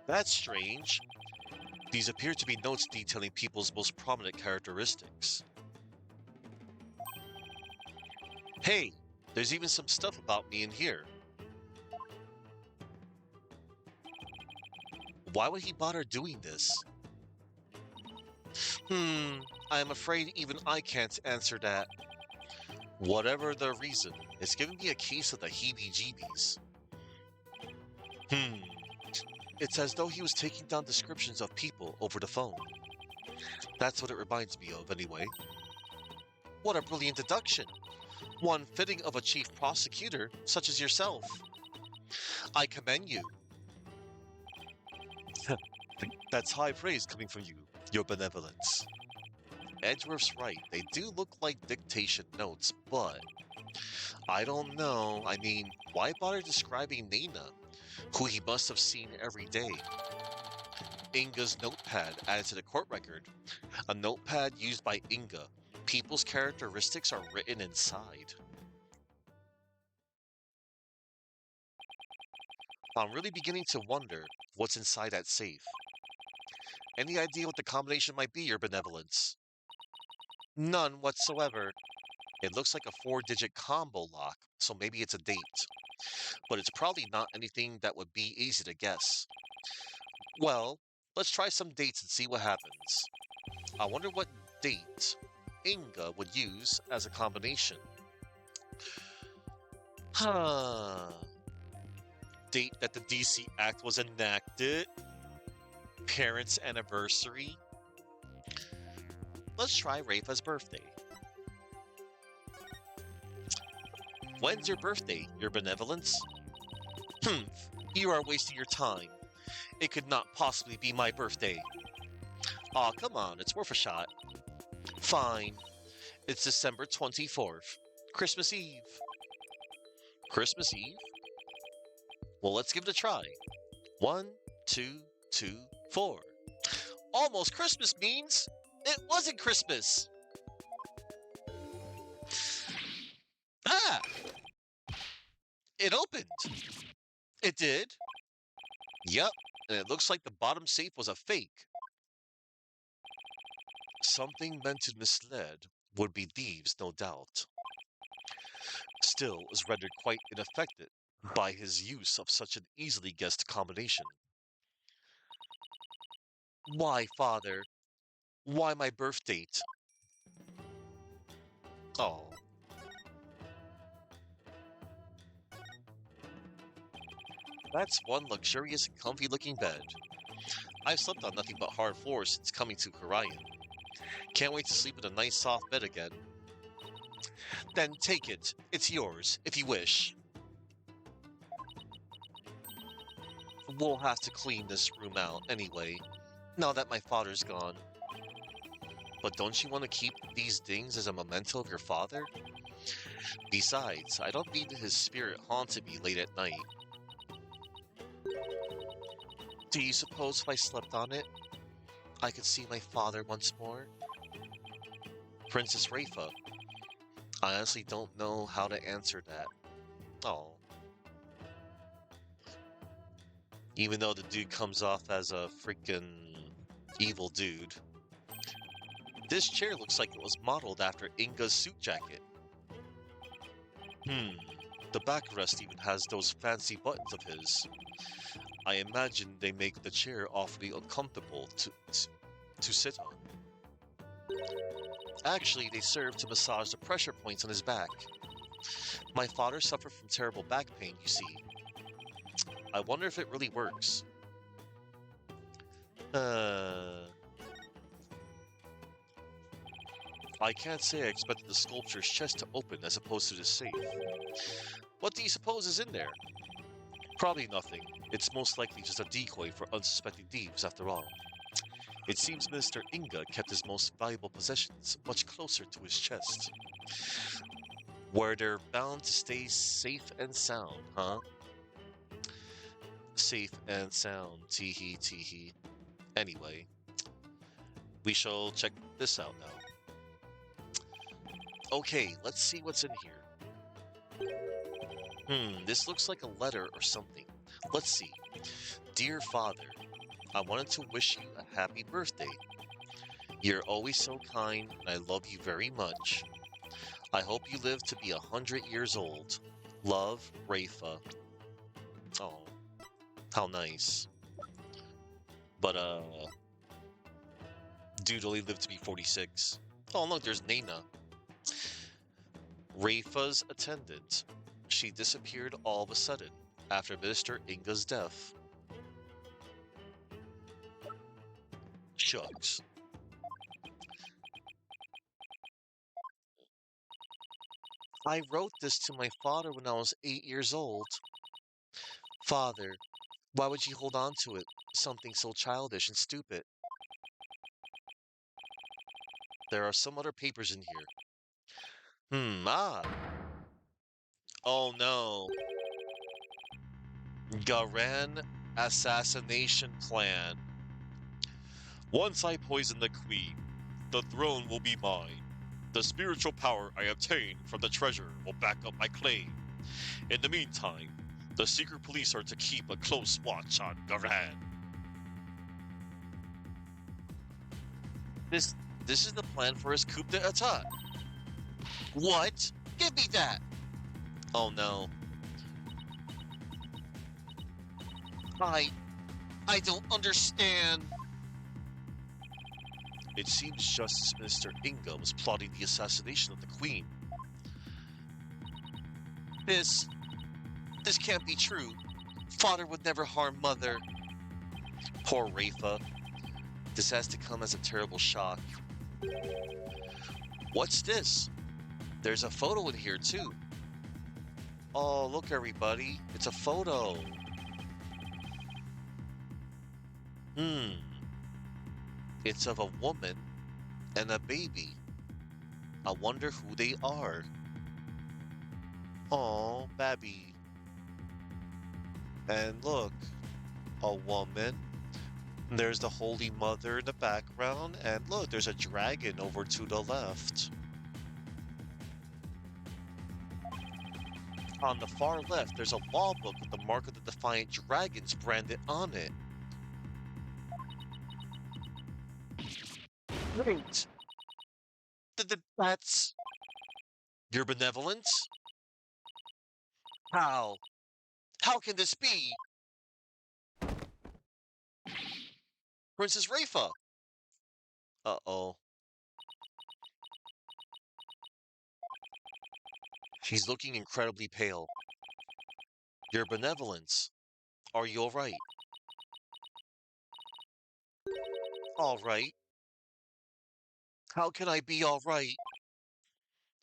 Speaker 1: That's strange. These appear to be notes detailing people's most prominent characteristics. Hey, there's even some stuff about me in here. Why would he bother doing this? I'm afraid even I can't answer that. Whatever the reason, it's giving me a case of the heebie-jeebies. It's as though he was taking down descriptions of people over the phone. That's what it reminds me of, anyway. What a brilliant deduction! One fitting of a chief prosecutor, such as yourself. I commend you. That's high praise coming from you, your benevolence. Edgeworth's right, they do look like dictation notes, but I don't know. I mean, why bother describing Nana, who he must have seen every day? Inga's notepad added to the court record. A notepad used by Inga. People's characteristics are written inside. I'm really beginning to wonder what's inside that safe. Any idea what the combination might be, your benevolence? None whatsoever. It looks like a 4-digit combo lock, so maybe it's a date. But it's probably not anything that would be easy to guess. Well, let's try some dates and see what happens. I wonder what date Inga would use as a combination. Date that the DC Act was enacted. Parents' anniversary. Let's try Rafa's birthday. When's your birthday, your benevolence? You are wasting your time. It could not possibly be my birthday. Aw, come on, it's worth a shot. Fine. It's December 24th. Christmas Eve. Christmas Eve? Well, let's give it a try. 1, 2, 2, 4. Almost Christmas means it wasn't Christmas. Ah! It opened. It did. Yep, and it looks like the bottom safe was a fake. Something meant to mislead would be thieves, no doubt. Still, it was rendered quite ineffective by his use of such an easily guessed combination. Why, father? Why my birth date? Oh. That's one luxurious and comfy looking bed. I've slept on nothing but hard floors since coming to Karayan. Can't wait to sleep in a nice soft bed again. Then take it. It's yours, if you wish. We'll have to clean this room out anyway, now that my father's gone. But don't you want to keep these things as a memento of your father? Besides, I don't need his spirit haunting me late at night. Do you suppose if I slept on it, I could see my father once more? Princess Rafa, I honestly don't know how to answer that. Oh. Even though the dude comes off as a freaking evil dude. This chair looks like it was modeled after Inga's suit jacket. The backrest even has those fancy buttons of his. I imagine they make the chair awfully uncomfortable to sit on. Actually, they serve to massage the pressure points on his back. My father suffered from terrible back pain, you see. I wonder if it really works. I can't say I expected the sculpture's chest to open as opposed to the safe. What do you suppose is in there? Probably nothing. It's most likely just a decoy for unsuspecting thieves, after all. It seems Mr. Inga kept his most valuable possessions much closer to his chest, where they're bound to stay safe and sound, huh? Safe and sound, teehee teehee. Anyway, we shall check this out now. Okay, let's see what's in here. This looks like a letter or something. Let's see. Dear Father, I wanted to wish you a happy birthday. You're always so kind, and I love you very much. I hope you live to be 100 years old. Love, Rafa. Oh, how nice. But, dude only lived to be 46. Oh, look, there's Nana. Rafa's attendant. She disappeared all of a sudden after Mr. Inga's death. Shucks. I wrote this to my father when I was 8 years old. Father, why would you hold on to it? Something so childish and stupid. There are some other papers in here. Ah. Oh no. Garan assassination plan. Once I poison the queen, the throne will be mine. The spiritual power I obtain from the treasure will back up my claim. In the meantime, the secret police are to keep a close watch on Garan. This is the plan for his coup d'etat. What? Give me that! Oh no. I don't understand. It seems just as Mr. Inga was plotting the assassination of the Queen. This can't be true. Father would never harm Mother. Poor Rafa. This has to come as a terrible shock. What's this? There's a photo in here too. Oh, look everybody. It's a photo. It's of a woman and a baby. I wonder who they are. Oh, baby. And look, a woman. There's the Holy Mother in the background. And look, there's a dragon over to the left. On the far left, there's a law book with the mark of the Defiant Dragons branded on it. Wait! That's... Your benevolence? How? How can this be? Princess Rafa! Uh-oh. She's looking incredibly pale. Your benevolence. Are you alright? Alright? How can I be alright?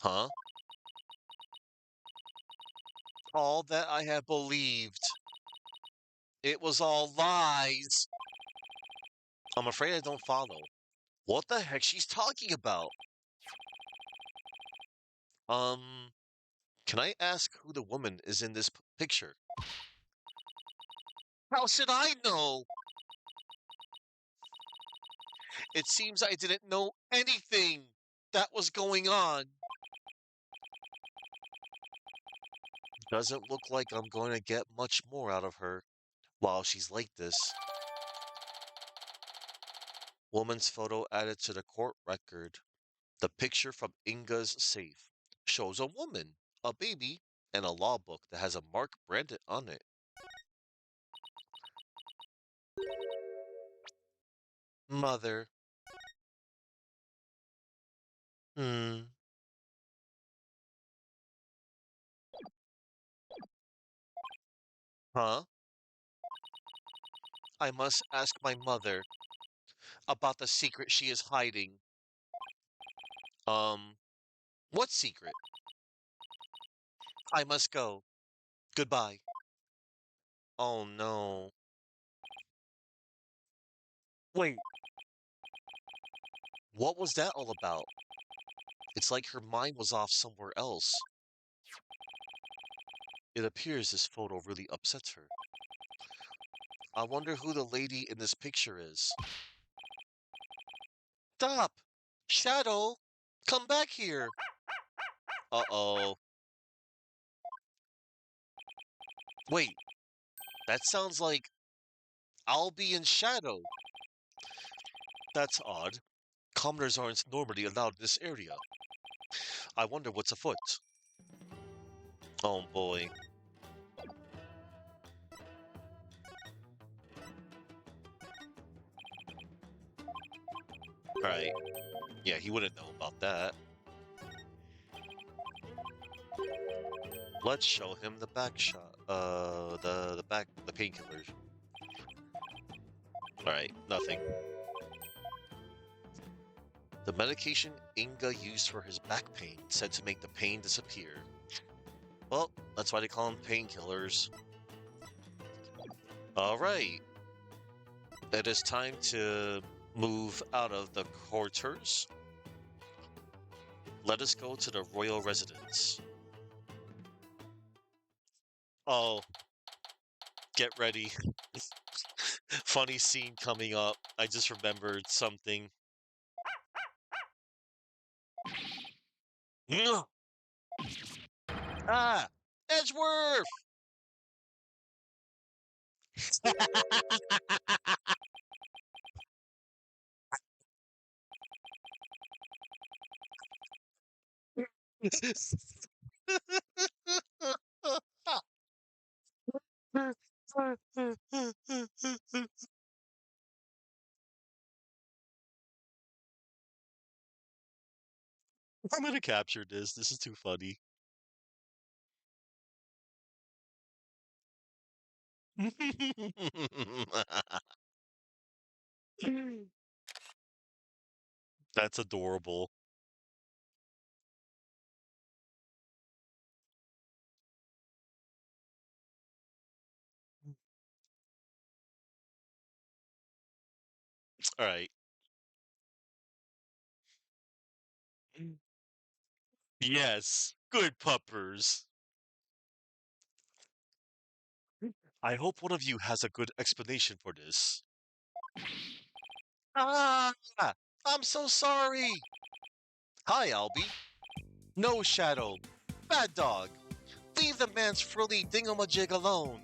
Speaker 1: Huh? All that I have believed. It was all lies. I'm afraid I don't follow. What the heck she's talking about? Can I ask who the woman is in this picture? How should I know? It seems I didn't know anything that was going on. Doesn't look like I'm going to get much more out of her while she's like this. Woman's photo added to the court record. The picture from Inga's safe shows a woman, a baby, and a law book that has a mark branded on it. Mother. Hmm. Huh? I must ask my mother about the secret she is hiding. Um, what secret? I must go. Goodbye. Oh no. Wait, what was that all about? It's like her mind was off somewhere else. It appears this photo really upsets her. I wonder who the lady in this picture is. Stop! Shadow! Come back here! Uh-oh. Wait, that sounds like I'll be in Shadow. That's odd. Commoners aren't normally allowed in this area. I wonder what's afoot. Oh boy. Alright. Yeah, he wouldn't know about that. Let's show him the back shot. The painkillers. Alright, nothing. The medication Inga used for his back pain, said to make the pain disappear. Well, that's why they call them painkillers. Alright. It is time to move out of the quarters. Let us go to the royal residence. Oh, get ready. Funny scene coming up. I just remembered something. Ah! Edgeworth! I'm gonna capture this. This is too funny. That's adorable. All right. Yes, good puppers. I hope one of you has a good explanation for this. Ah, I'm so sorry. Hi, Albie. No, Shadow. Bad dog. Leave the man's frilly dingamajig alone.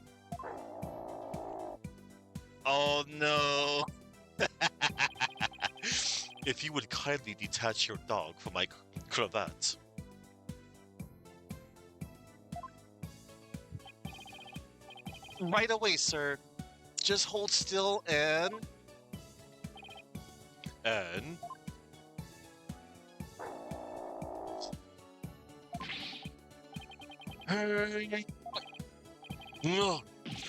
Speaker 1: Oh no. If you would kindly detach your dog from my cravat. Right away, sir. Just hold still and. And. Hey. Ugh.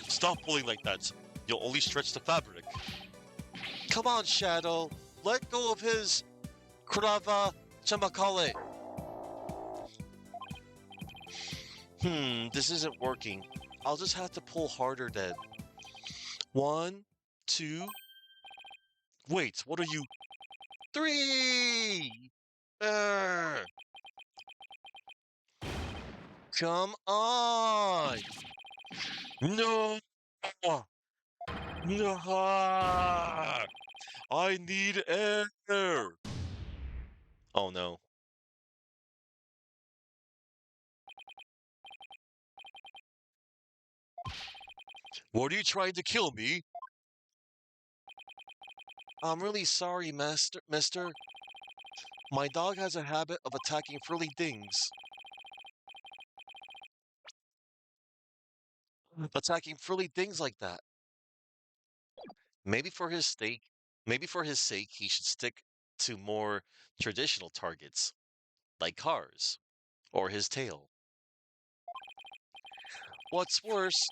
Speaker 1: Stop pulling like that. You'll only stretch the fabric. Come on, Shadow. Let go of his Krava Chamakale. This isn't working. I'll just have to pull harder then. 1, 2. Wait, what are you? 3! Come on! No! No! I need air! Oh no. What are you trying to kill me? I'm really sorry, mister. My dog has a habit of attacking frilly things. attacking frilly things like that. Maybe for his sake, maybe for his sake, he should stick to more traditional targets, like cars or his tail. What's worse,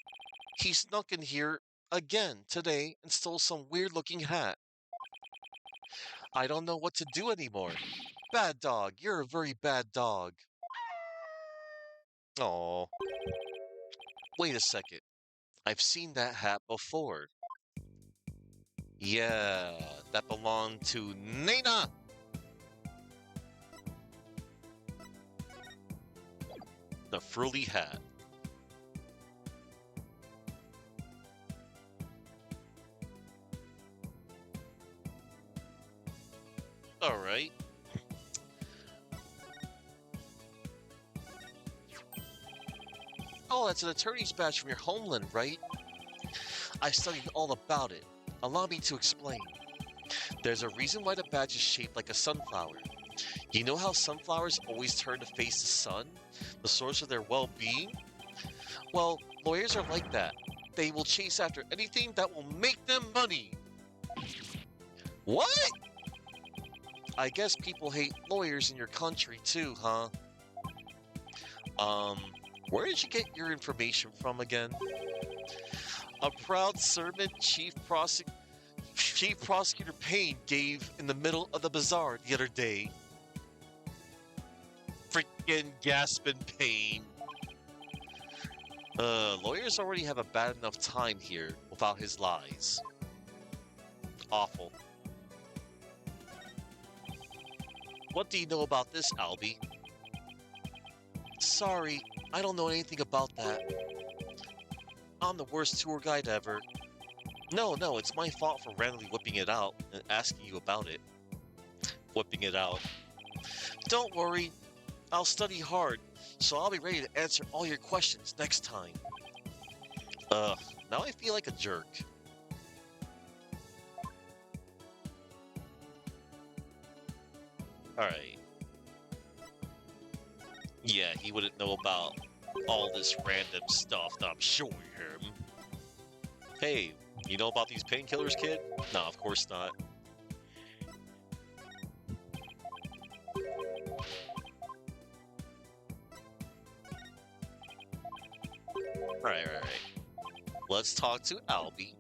Speaker 1: he snuck in here again today and stole some weird-looking hat. I don't know what to do anymore. Bad dog, you're a very bad dog. Oh, wait a second. I've seen that hat before. Yeah, that belonged to Nana. The frilly hat. All right. Oh, that's an attorney's badge from your homeland, right? I studied all about it. Allow me to explain. There's a reason why the badge is shaped like a sunflower. You know how sunflowers always turn to face the sun, the source of their well-being? Well, lawyers are like that. They will chase after anything that will make them money. What? I guess people hate lawyers in your country too, huh? Um, where did you get your information from again? A proud servant Chief Prosecutor Payne gave in the middle of the bazaar the other day. Freaking gasping Payne. Lawyers already have a bad enough time here without his lies. Awful. What do you know about this, Albie? Sorry, I don't know anything about that. I'm the worst tour guide ever. No, it's my fault for randomly whipping it out and asking you about it. Whipping it out. Don't worry, I'll study hard, so I'll be ready to answer all your questions next time. Now I feel like a jerk. Alright. Yeah, he wouldn't know about all this random stuff that I'm showing him. Hey, you know about these painkillers, kid? No, of course not. Right. Let's talk to Albie.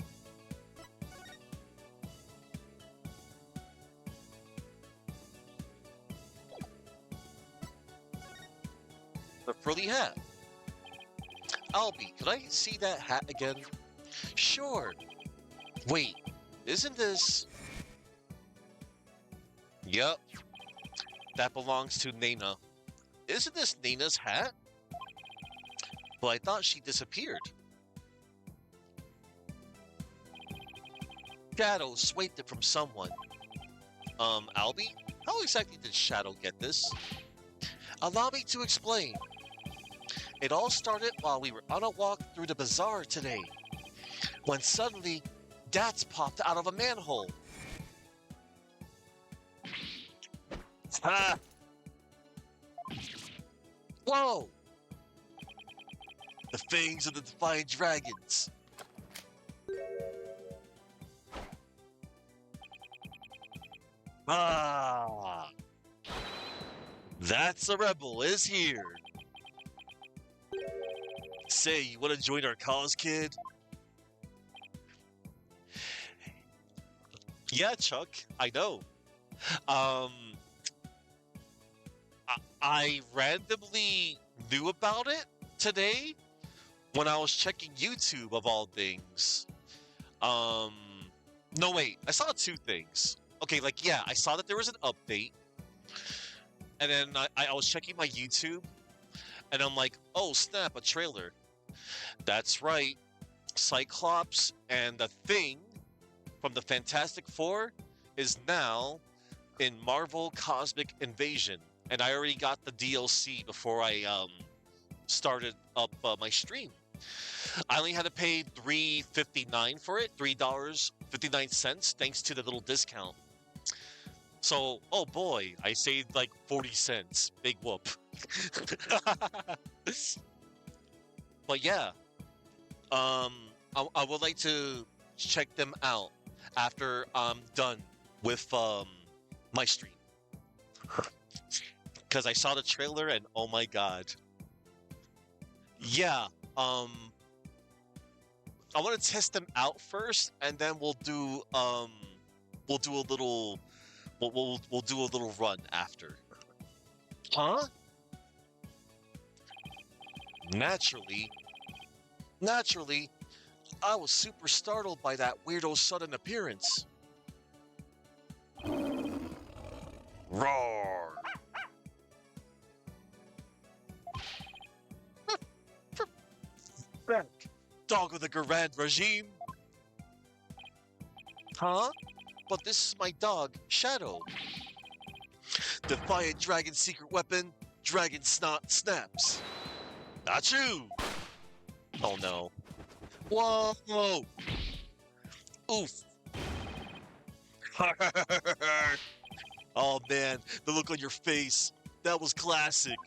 Speaker 1: The frilly hat. Albie, could I see that hat again? Sure. Wait, isn't this... Yup. That belongs to Nana. Isn't this Nana's hat? Well, I thought she disappeared. Shadow swiped it from someone. Albie? How exactly did Shadow get this? Allow me to explain. It all started while we were on a walk through the bazaar today, when suddenly, Dats popped out of a manhole. Ah! Whoa! The fangs of the Defiant Dragons. Ah! That's a rebel is here. Say, you want to join our cause, kid? Yeah, Chuck, I know. I randomly knew about it today when I was checking YouTube, of all things. No, wait, I saw two things. Okay, like, yeah, I saw that there was an update, and then I was checking my YouTube, and I'm like, oh, snap, a trailer. That's right, Cyclops and the Thing from the Fantastic Four is now in Marvel Cosmic Invasion, and I already got the DLC before I started up my stream. I only had to pay $3.59 for it, $3.59, thanks to the little discount. So, oh boy, I saved like 40 cents. Big whoop. But yeah, Um, I would like to check them out after I'm done with my stream because I saw the trailer and oh my god, yeah. Um, I want to test them out first, and then we'll do a little we'll do a little run after. Huh? Naturally, naturally, I was super startled by that weirdo's sudden appearance. Roar! Back. Dog of the Grand Regime. Huh? But this is my dog, Shadow. Defiant dragon secret weapon, dragon snot snaps. Not you! Oh no. Whoa! Oof. Oh man, the look on your face. That was classic.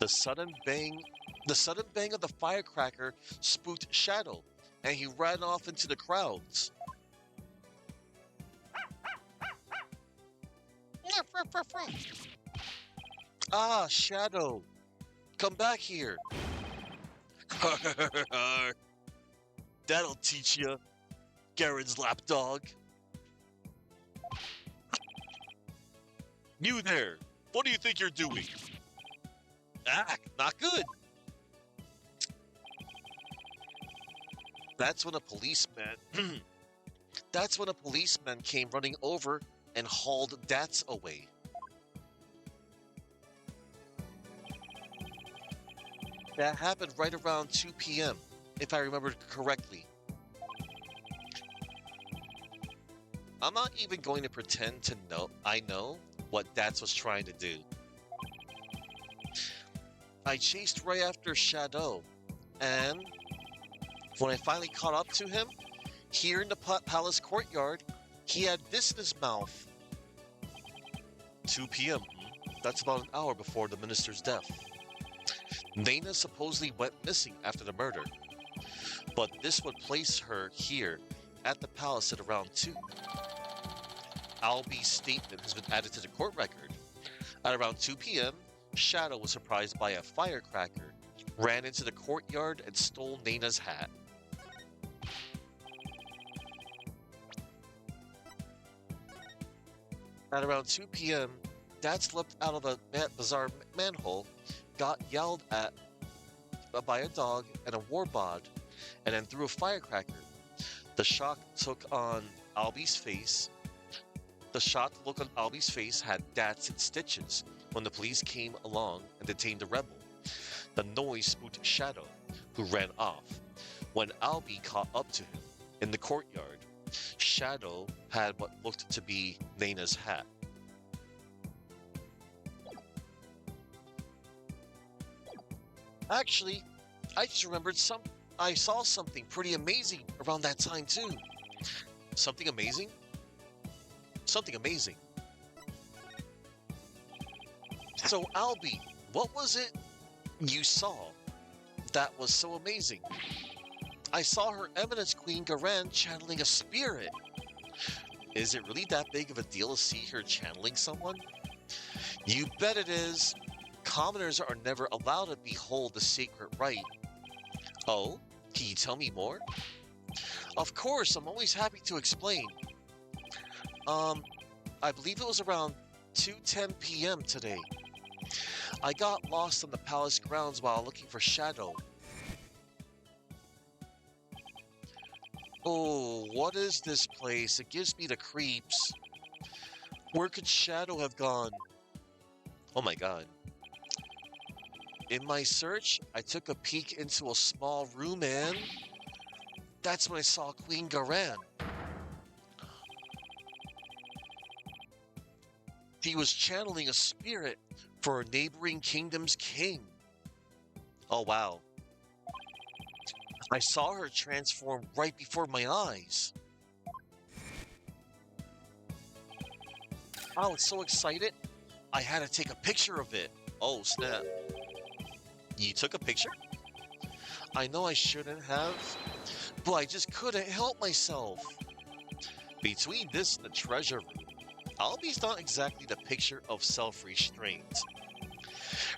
Speaker 1: The sudden bang of the firecracker spooked Shadow, and he ran off into the crowds. Ah, Shadow, come back here. That'll teach you, Garen's lapdog. You there, what do you think you're doing? Ah, not good. That's when a policeman came running over and hauled Dats away. That happened right around 2 p.m., if I remember correctly. I'm not even going to pretend to know I know what Dats was trying to do. I chased right after Shadow, and when I finally caught up to him, here in the palace courtyard, he had this in his mouth. 2 p.m. That's about an hour before the minister's death. Nana supposedly went missing after the murder, but this would place her here at the palace at around 2. Albie's statement has been added to the court record. At around 2 p.m., Shadow was surprised by a firecracker, ran into the courtyard, and stole Nana's hat. At around 2 p.m., Dad slipped out of a bizarre manhole, got yelled at by a dog and a warbod, and then threw a firecracker. The shock look on Albie's face had Dats in stitches when the police came along and detained the rebel. The noise spooked Shadow, who ran off. When Albie caught up to him in the courtyard, Shadow had what looked to be Nana's hat. Actually, I just remembered I saw something pretty amazing around that time too. Something amazing? Something amazing. So, Albie, what was it you saw that was so amazing? I saw Her Eminence Queen Garen channeling a spirit. Is it really that big of a deal to see her channeling someone? You bet it is. Commoners are never allowed to behold the sacred rite. Oh, can you tell me more? Of course, I'm always happy to explain. I believe it was around 2:10 p.m. today. I got lost on the palace grounds while looking for Shadow. Oh, what is this place? It gives me the creeps. Where could Shadow have gone? Oh my god. In my search, I took a peek into a small room and that's when I saw Queen Garen. He was channeling a spirit for a neighboring kingdom's king. Oh wow. I saw her transform right before my eyes. I was so excited, I had to take a picture of it. Oh snap. You took a picture? I know I shouldn't have, but I just couldn't help myself. Between this and the treasure room, Albie's not exactly the picture of self-restraint.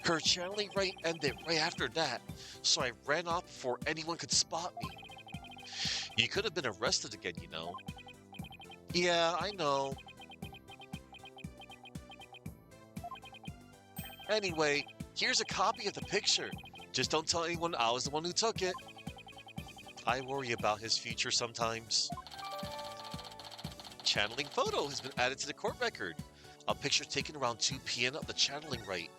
Speaker 1: Her channeling right ended right after that, so I ran off before anyone could spot me. You could have been arrested again, you know. Yeah, I know. Anyway, here's a copy of the picture. Just don't tell anyone I was the one who took it. I worry about his future sometimes. Channeling photo has been added to the court record. A picture taken around 2 p.m. of the channeling rite.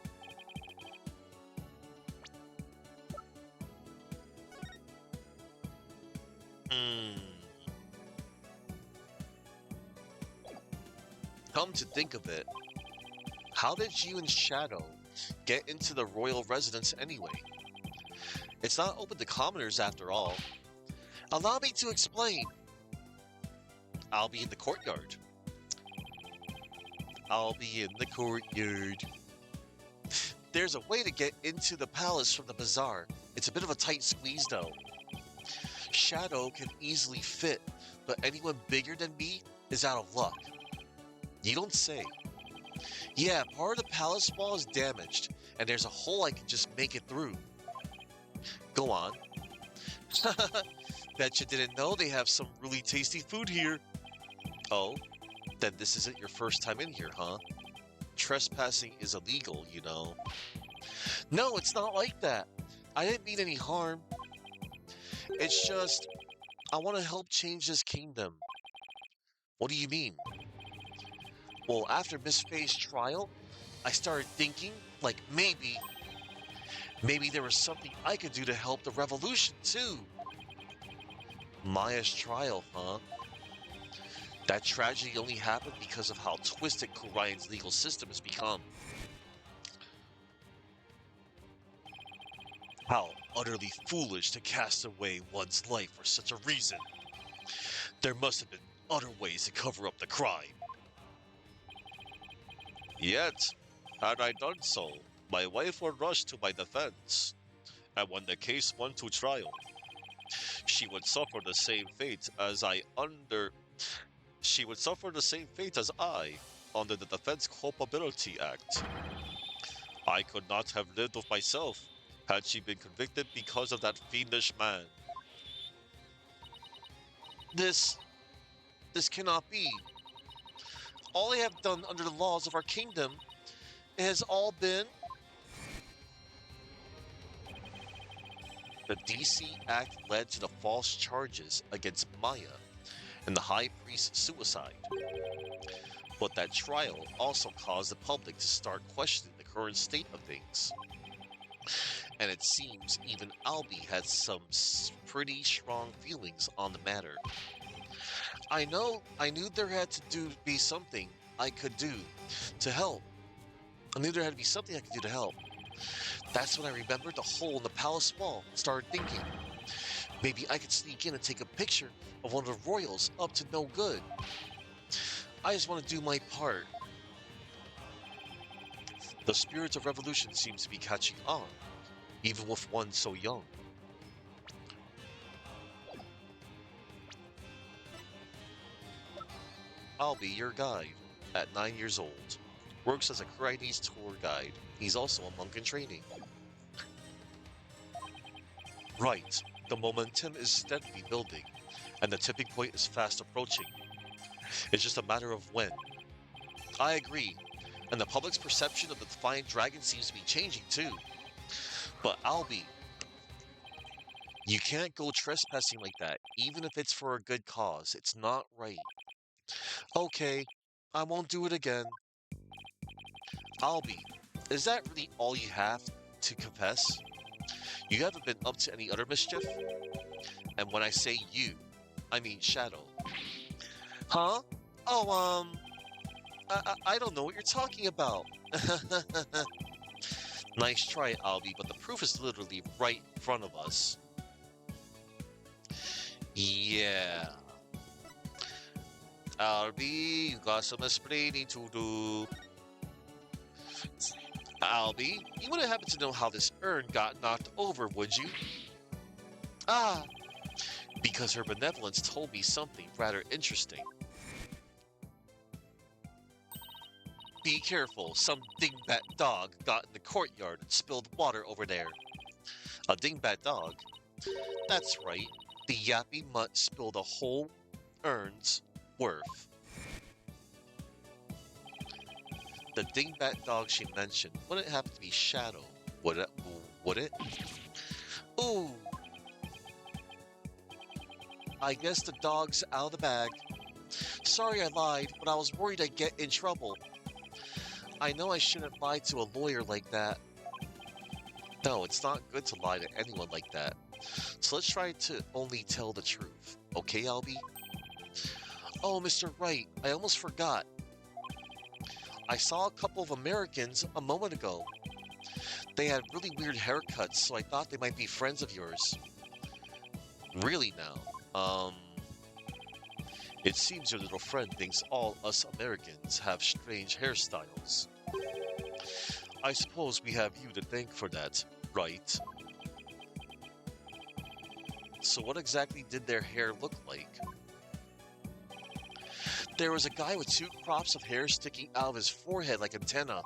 Speaker 1: Come to think of it, how did you and Shadow get into the royal residence anyway? It's not open to commoners after all. Allow me to explain. I'll be in the courtyard. I'll be in the courtyard. There's a way to get into the palace from the bazaar. It's a bit of a tight squeeze though. Shadow can easily fit, but anyone bigger than me is out of luck. You don't say. Yeah, part of the palace wall is damaged, and there's a hole I can just make it through. Go on. Bet you didn't know they have some really tasty food here. Oh, then this isn't your first time in here, huh? Trespassing is illegal, you know. No, it's not like that. I didn't mean any harm. It's just, I want to help change this kingdom. What do you mean? Well, after Miss Faye's trial, I started thinking, like maybe there was something I could do to help the revolution too. Maya's trial, huh? That tragedy only happened because of how twisted Korai's legal system has become. How utterly foolish to cast away one's life for such a reason. There must have been other ways to cover up the crime. Yet, had I done so, my wife would rush to my defense, and when the case went to trial, she would suffer the same fate as I under under the Defense Culpability Act. I could not have lived with myself had she been convicted because of that fiendish man. This cannot be. All I have done under the laws of our kingdom has all been... The DC Act led to the false charges against Maya and the High Priest's suicide. But that trial also caused the public to start questioning the current state of things. And it seems even Albie had some pretty strong feelings on the matter. I knew there had to be something I could do to help. I knew there had to be something I could do to help. That's when I remembered the hole in the palace wall and started thinking, maybe I could sneak in and take a picture of one of the royals up to no good. I just want to do my part. The spirit of revolution seems to be catching on, even with one so young. I'll be your guide. At 9 years old, works as a Chinese tour guide. He's also a monk in training. Right, the momentum is steadily building, and the tipping point is fast approaching. It's just a matter of when. I agree, and the public's perception of the Defiant Dragon seems to be changing too. But Albie, you can't go trespassing like that, even if it's for a good cause. It's not right. Okay, I won't do it again. Albie, is that really all you have to confess? You haven't been up to any other mischief? And when I say you, I mean Shadow. Huh? Oh, I don't know what you're talking about. Nice try, Albie, but the proof is literally right in front of us. Yeah. Albie, you got some explaining to do. Albie, you wouldn't happen to know how this urn got knocked over, would you? Ah, because her benevolence told me something rather interesting. Be careful, some dingbat dog got in the courtyard and spilled water over there. A dingbat dog? That's right, the yappy mutt spilled a whole urn's worth. The dingbat dog she mentioned wouldn't happen to be Shadow, would it? Would it? Ooh! I guess the dog's out of the bag. Sorry I lied, but I was worried I'd get in trouble. I know I shouldn't lie to a lawyer like that. No, it's not good to lie to anyone like that. So let's try to only tell the truth. Okay, Albie? Oh, Mr. Wright, I almost forgot. I saw a couple of Americans a moment ago. They had really weird haircuts, so I thought they might be friends of yours. Really now? It seems your little friend thinks all us Americans have strange hairstyles. I suppose we have you to thank for that, right? So what exactly did their hair look like? There was a guy with two crops of hair sticking out of his forehead like antenna.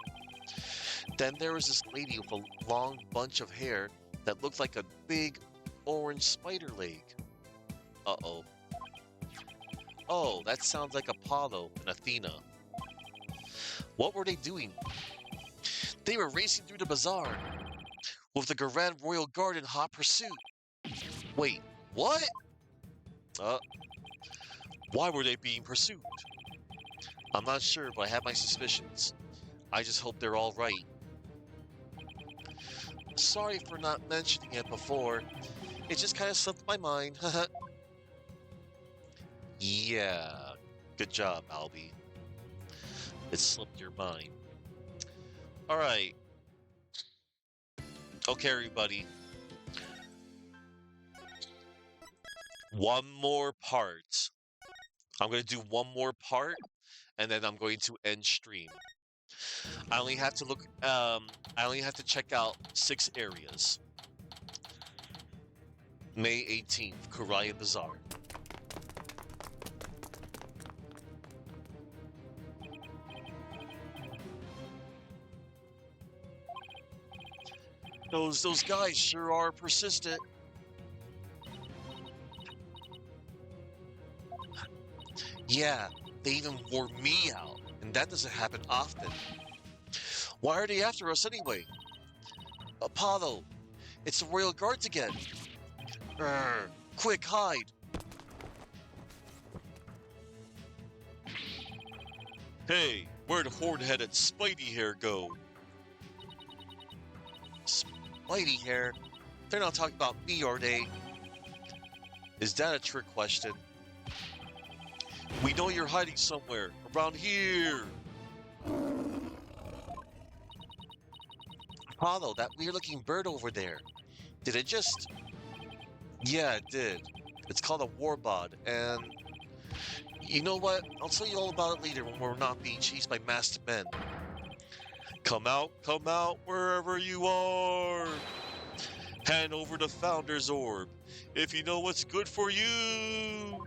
Speaker 1: Then there was this lady with a long bunch of hair that looked like a big orange spider leg. Uh-oh. Oh, that sounds like Apollo and Athena. What were they doing? They were racing through the bazaar with the Grand Royal Guard in hot pursuit. Wait, what? Why were they being pursued? I'm not sure, but I have my suspicions. I just hope they're all right. Sorry for not mentioning it before. It just kind of slipped my mind. Yeah, good job, Albie. It slipped your mind. Alright. Okay, everybody. One more part. I'm going to do one more part, and then I'm going to end stream. I only have to look, I only have to check out 6 areas. May 18th, Kuraya Bazaar. Those guys sure are persistent. Yeah, they even wore me out, and that doesn't happen often. Why are they after us anyway? Apollo, it's the Royal Guards again. Quick, hide. Hey, where'd horn-headed Spidey hair go? Spidey hair? They're not talking about me, are they? Is that a trick question? We know you're hiding somewhere around here. Apollo, that weird-looking bird over there. Did it just... Yeah, it did. It's called a warbod, and... You know what? I'll tell you all about it later when we're not being chased by masked men. Come out, wherever you are! Hand over the Founder's Orb, if you know what's good for you!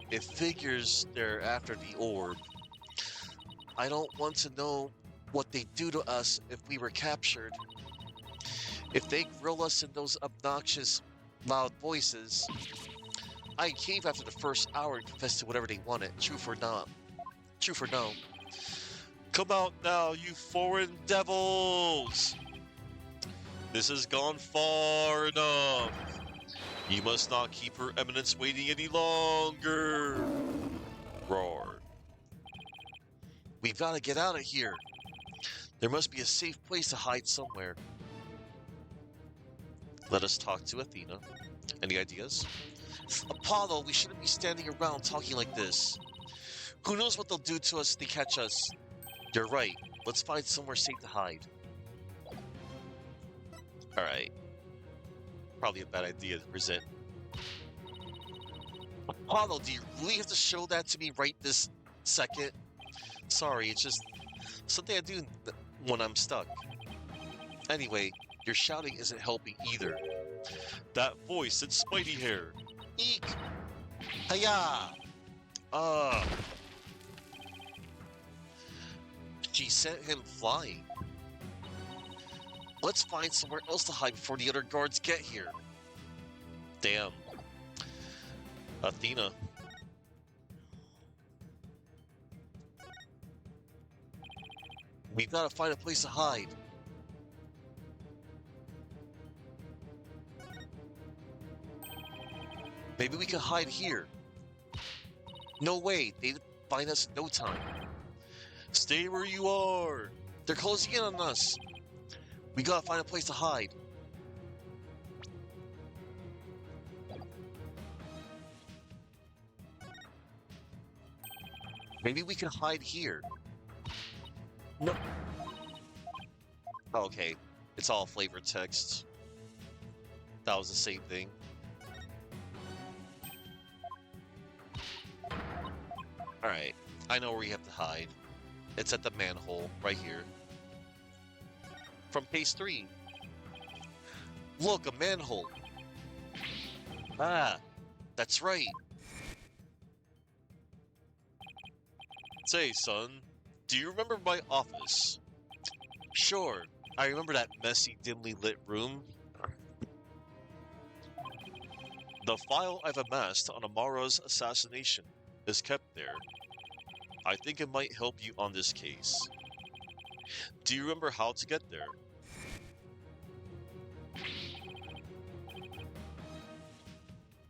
Speaker 1: It figures they're after the orb. I don't want to know what they'd do to us if we were captured. If they grill us in those obnoxious, loud voices, I'd cave after the first hour and confess to whatever they wanted, truth or not. Truth or no. Come out now, you foreign devils! This has gone far enough. You must not keep Her Eminence waiting any longer. Roar. We've got to get out of here. There must be a safe place to hide somewhere. Let us talk to Athena. Any ideas? Apollo, we shouldn't be standing around talking like this. Who knows what they'll do to us if they catch us? You're right. Let's find somewhere safe to hide. Alright. Probably a bad idea to present. Apollo, do you really have to show that to me right this second? Sorry, it's just something I do when I'm stuck. Anyway, your shouting isn't helping either. That voice and Spidey hair. Eek!
Speaker 3: Hiya!
Speaker 1: She sent him flying. Let's find somewhere else to hide before the other guards get here. Damn. Athena. We've got to find a place to hide. Maybe we can hide here. No way, they'd find us in no time. Stay where you are. They're closing in on us. We gotta find a place to hide. Maybe we can hide here. No. Oh, okay, it's all flavored text. That was the same thing. Alright, I know where you have to hide. It's at the manhole, right here. From case 3. Look, a manhole. Ah, that's right. Say, son, do you remember my office? Sure, I remember that messy, dimly lit room. The file I've amassed on Amara's assassination is kept there. I think it might help you on this case. Do you remember how to get there?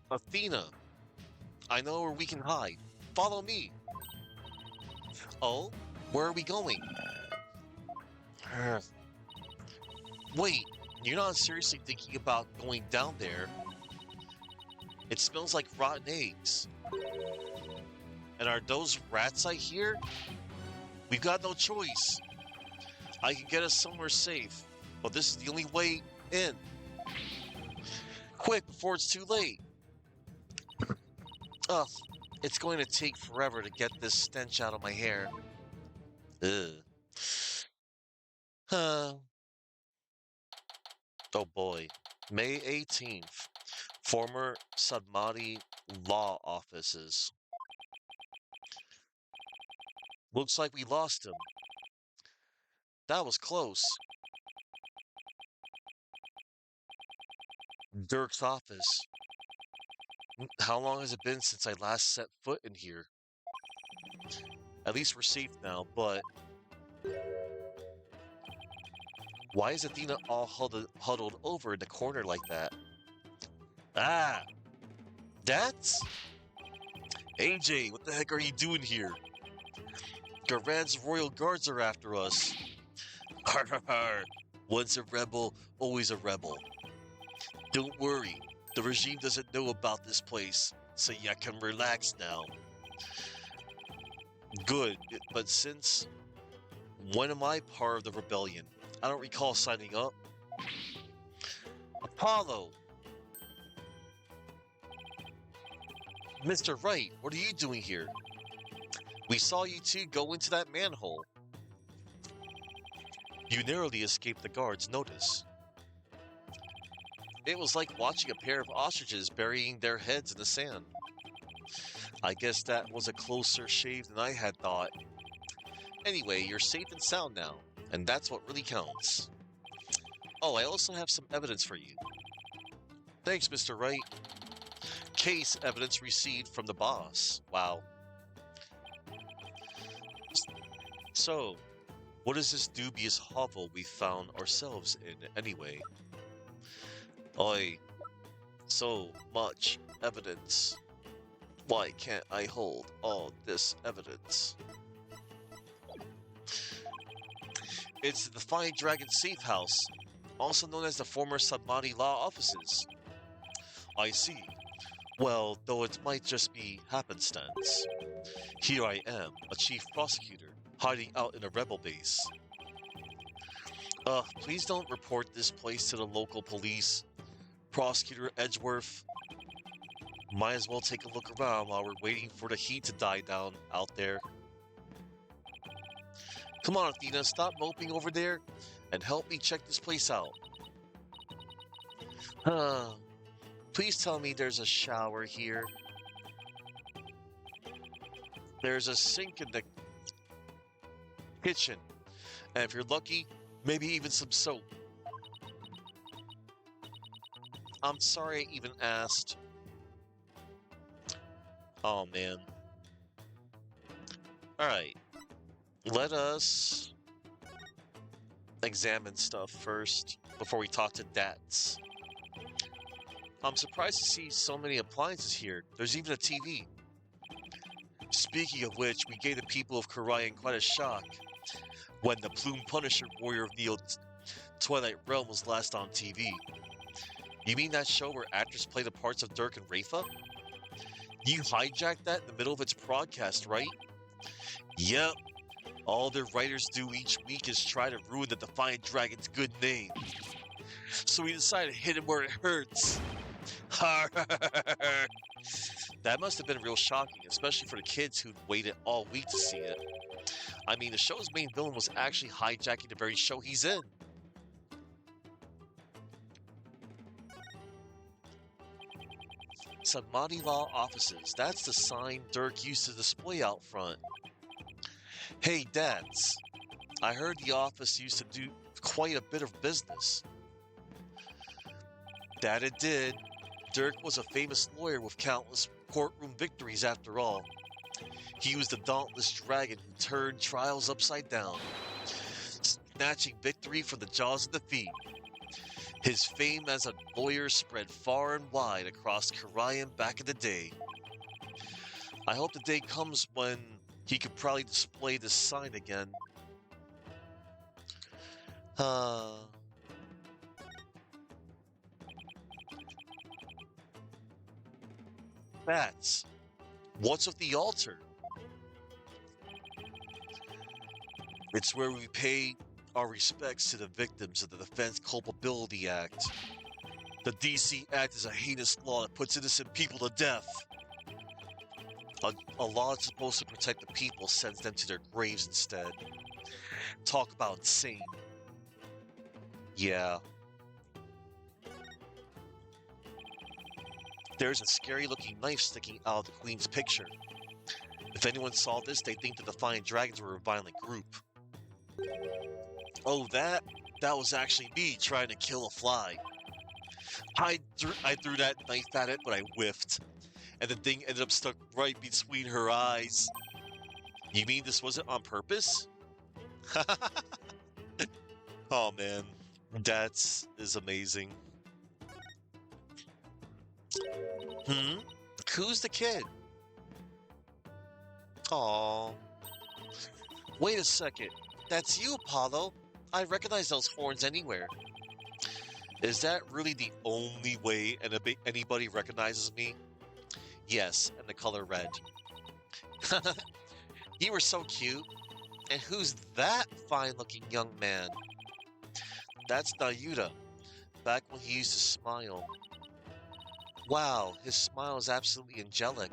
Speaker 1: Athena, I know where we can hide. Follow me. Oh, where are we going? Wait, you're not seriously thinking about going down there? It smells like rotten eggs. And are those rats I hear? We've got no choice. I can get us somewhere safe, but this is the only way in. Quick, before it's too late. Ugh, it's going to take forever to get this stench out of my hair. Ugh. Oh boy. May 18th. Former Sadmati Law Offices. Looks like we lost him. That was close. Dirk's office. How long has it been since I last set foot in here? At least we're safe now, but... Why is Athena all huddled over in the corner like that? Ah! That's... AJ, what the heck are you doing here? Garad's royal guards are after us. Har har har. Once a rebel, always a rebel. Don't worry, the regime doesn't know about this place, so you can relax now. Good, but since... When am I part of the rebellion? I don't recall signing up. Apollo! Mr. Wright, what are you doing here? We saw you two go into that manhole. You narrowly escaped the guards' notice. It was like watching a pair of ostriches burying their heads in the sand. I guess that was a closer shave than I had thought. Anyway, you're safe and sound now, and that's what really counts. Oh, I also have some evidence for you. Thanks, Mr. Wright. Case evidence received from the boss. Wow. So, what is this dubious hovel we found ourselves in, anyway? Oi, so much evidence. Why can't I hold all this evidence? It's the Fine Dragon Safe House, also known as the former Sadmati Law Offices. I see. Well, though it might just be happenstance. Here I am, a chief prosecutor, hiding out in a rebel base. Please don't report this place to the local police. Prosecutor Edgeworth. Might as well take a look around while we're waiting for the heat to die down out there. Come on, Athena, stop moping over there and help me check this place out. Uh, please tell me there's a shower here. There's a sink in the kitchen. And if you're lucky, maybe even some soap. I'm sorry I even asked. Oh, man. Alright. Let us examine stuff first before we talk to Dats. I'm surprised to see so many appliances here. There's even a TV. Speaking of which, we gave the people of Karayan quite a shock when the Plume Punisher Warrior of the Twilight Realm was last on TV. You mean that show where actors play the parts of Dirk and Rafa? You hijacked that in the middle of its broadcast, right? Yep. All their writers do each week is try to ruin the Defiant Dragon's good name. So we decided to hit him where it hurts. That must have been real shocking, especially for the kids who'd waited all week to see it. I mean, the show's main villain was actually hijacking the very show he's in. Samadhi Law Offices. That's the sign Dirk used to display out front. Hey, Dads. I heard the office used to do quite a bit of business. That it did. Dirk was a famous lawyer with countless courtroom victories after all. He was the dauntless dragon who turned trials upside down, snatching victory from the jaws of defeat. His fame as a lawyer spread far and wide across Karayan back in the day. I hope the day comes when he could probably display this sign again. Bats. What's with the altar? It's where we pay our respects to the victims of the Defense Culpability Act. The DC Act is a heinous law that puts innocent people to death. A law that's supposed to protect the people sends them to their graves instead. Talk about insane. Yeah. There's a scary-looking knife sticking out of the Queen's picture. If anyone saw this, they'd think the Defiant Dragons were a violent group. Oh, that was actually me trying to kill a fly. I threw that knife at it, but I whiffed. And the thing ended up stuck right between her eyes. You mean this wasn't on purpose? Oh, man. That is amazing. Who's the kid? Aww. Wait a second. That's you, Apollo. I recognize those horns anywhere. Is that really the only way anybody recognizes me? Yes, and the color red. You were so cute. And who's that fine-looking young man? That's Nayuta, back when he used to smile. Wow, his smile is absolutely angelic.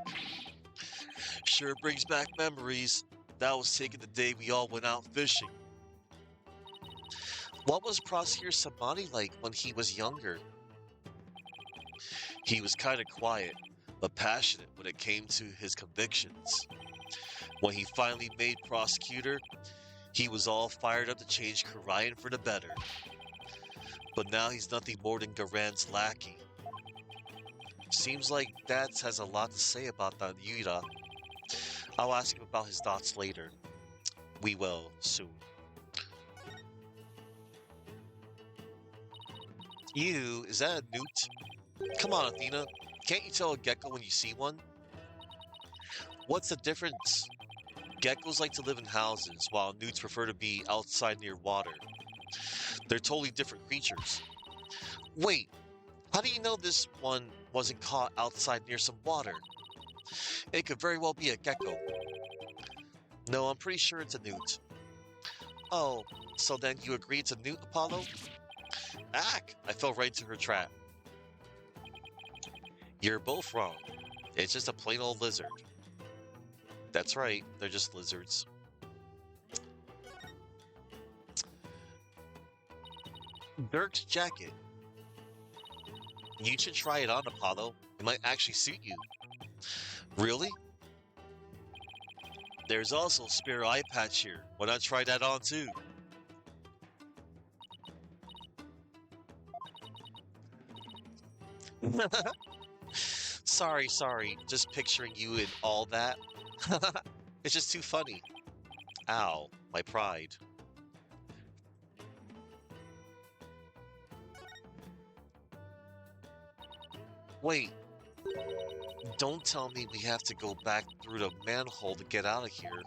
Speaker 1: Sure brings back memories. That was taken the day we all went out fishing. What was Prosecutor Samadhi like when he was younger? He was kind of quiet, but passionate when it came to his convictions. When he finally made prosecutor, he was all fired up to change Karayan for the better. But now he's nothing more than Garan's lackey. Seems like Dats has a lot to say about that Yuta. I'll ask him about his thoughts later. We will, soon. Ew, is that a newt? Come on, Athena. Can't you tell a gecko when you see one? What's the difference? Geckos like to live in houses, while newts prefer to be outside near water. They're totally different creatures. Wait, how do you know this one wasn't caught outside near some water? It could very well be a gecko. No, I'm pretty sure it's a newt. Oh, so then you agree it's a newt, Apollo? Ack! I fell right into her trap. You're both wrong. It's just a plain old lizard. That's right, they're just lizards. Dirk's jacket. You should try it on, Apollo. It might actually suit you. Really? There's also a spare eye patch here. Why not try that on too? Sorry. Just picturing you in all that. It's just too funny. Ow, my pride. Wait, don't tell me we have to go back through the manhole to get out of here.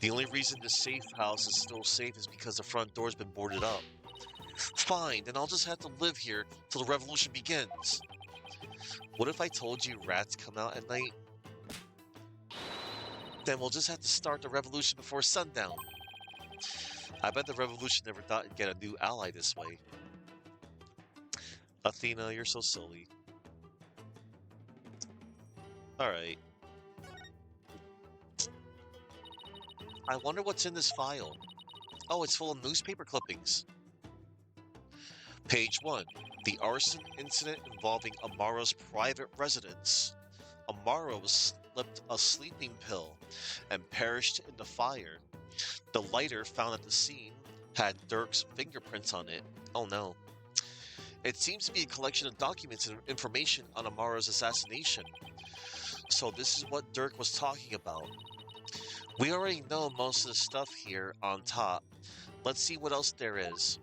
Speaker 1: The only reason the safe house is still safe is because the front door's been boarded up. Fine, then I'll just have to live here till the revolution begins. What if I told you rats come out at night? Then we'll just have to start the revolution before sundown. I bet the revolution never thought it'd get a new ally this way. Athena, you're so silly. Alright. I wonder what's in this file. Oh, it's full of newspaper clippings. Page 1. The arson incident involving Amara's private residence. Amara was slipped a sleeping pill and perished in the fire. The lighter found at the scene had Dirk's fingerprints on it. Oh no. It seems to be a collection of documents and information on Amara's assassination. So this is what Dirk was talking about. We already know most of the stuff here on top. Let's see what else there is.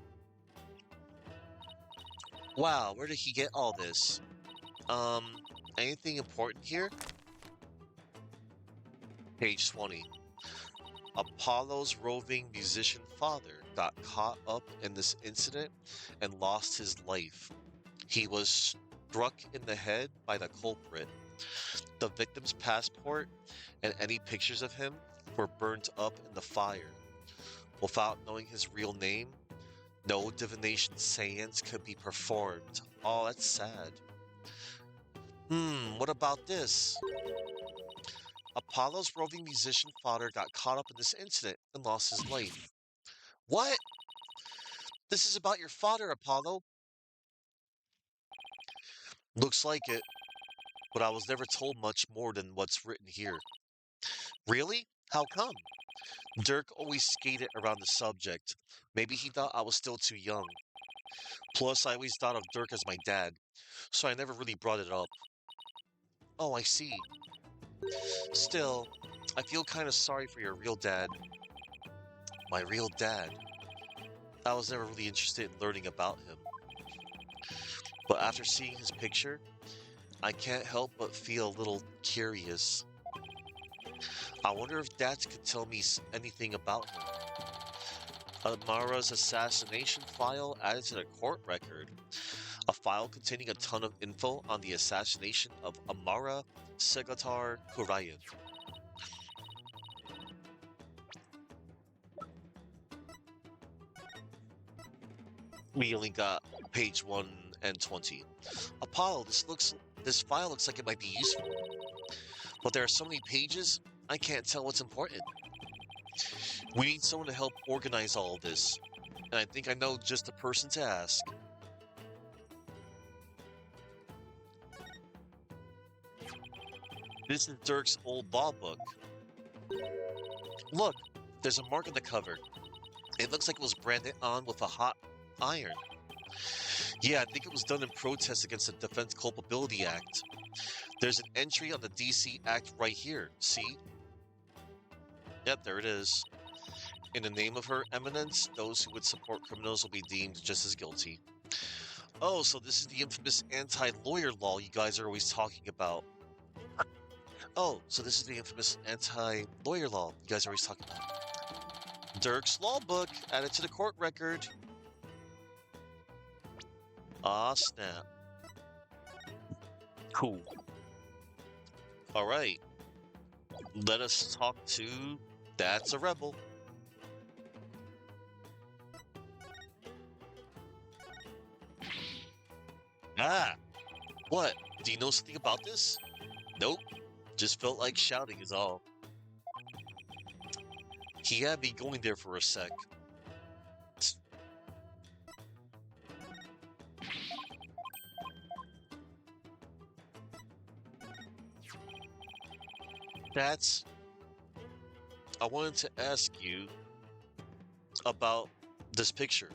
Speaker 1: Wow, where did he get all this? Anything important here? Page 20. Apollo's roving musician father got caught up in this incident and lost his life. He was struck in the head by the culprit. The victim's passport and any pictures of him were burnt up in the fire. Without knowing his real name, no divination seance could be performed. Oh, that's sad. What about this? Apollo's roving musician father got caught up in this incident and lost his life. What? This is about your father, Apollo. Looks like it, but I was never told much more than what's written here. Really? How come? Dirk always skated around the subject. Maybe he thought I was still too young. Plus, I always thought of Dirk as my dad, so I never really brought it up. Oh, I see. Still, I feel kind of sorry for your real dad. My real dad? I was never really interested in learning about him. But after seeing his picture, I can't help but feel a little curious. I wonder if Dad could tell me anything about him. Amara's assassination file added to the court record. A file containing a ton of info on the assassination of Amara Segatar Kurayan. We only got page 1 and 20. Apollo, this file looks like it might be useful. But there are so many pages, I can't tell what's important. We need someone to help organize all of this, and I think I know just the person to ask. This is Dirk's old law book. Look, there's a mark on the cover. It looks like it was branded on with a hot iron. Yeah, I think it was done in protest against the Defense Culpability Act. There's an entry on the DC Act right here, see? Yep, there it is. In the name of Her Eminence, those who would support criminals will be deemed just as guilty. Oh, so this is the infamous anti-lawyer law you guys are always talking about. Oh, so this is the infamous anti-lawyer law you guys are always talking about. Dirk's law book, added to the court record. Ah, snap. Cool. Alright. Let us talk to That's a Rebel. Ah! What? Do you know something about this? Nope. Just felt like shouting is all. He had me going there for a sec. That's. I wanted to ask you about this picture.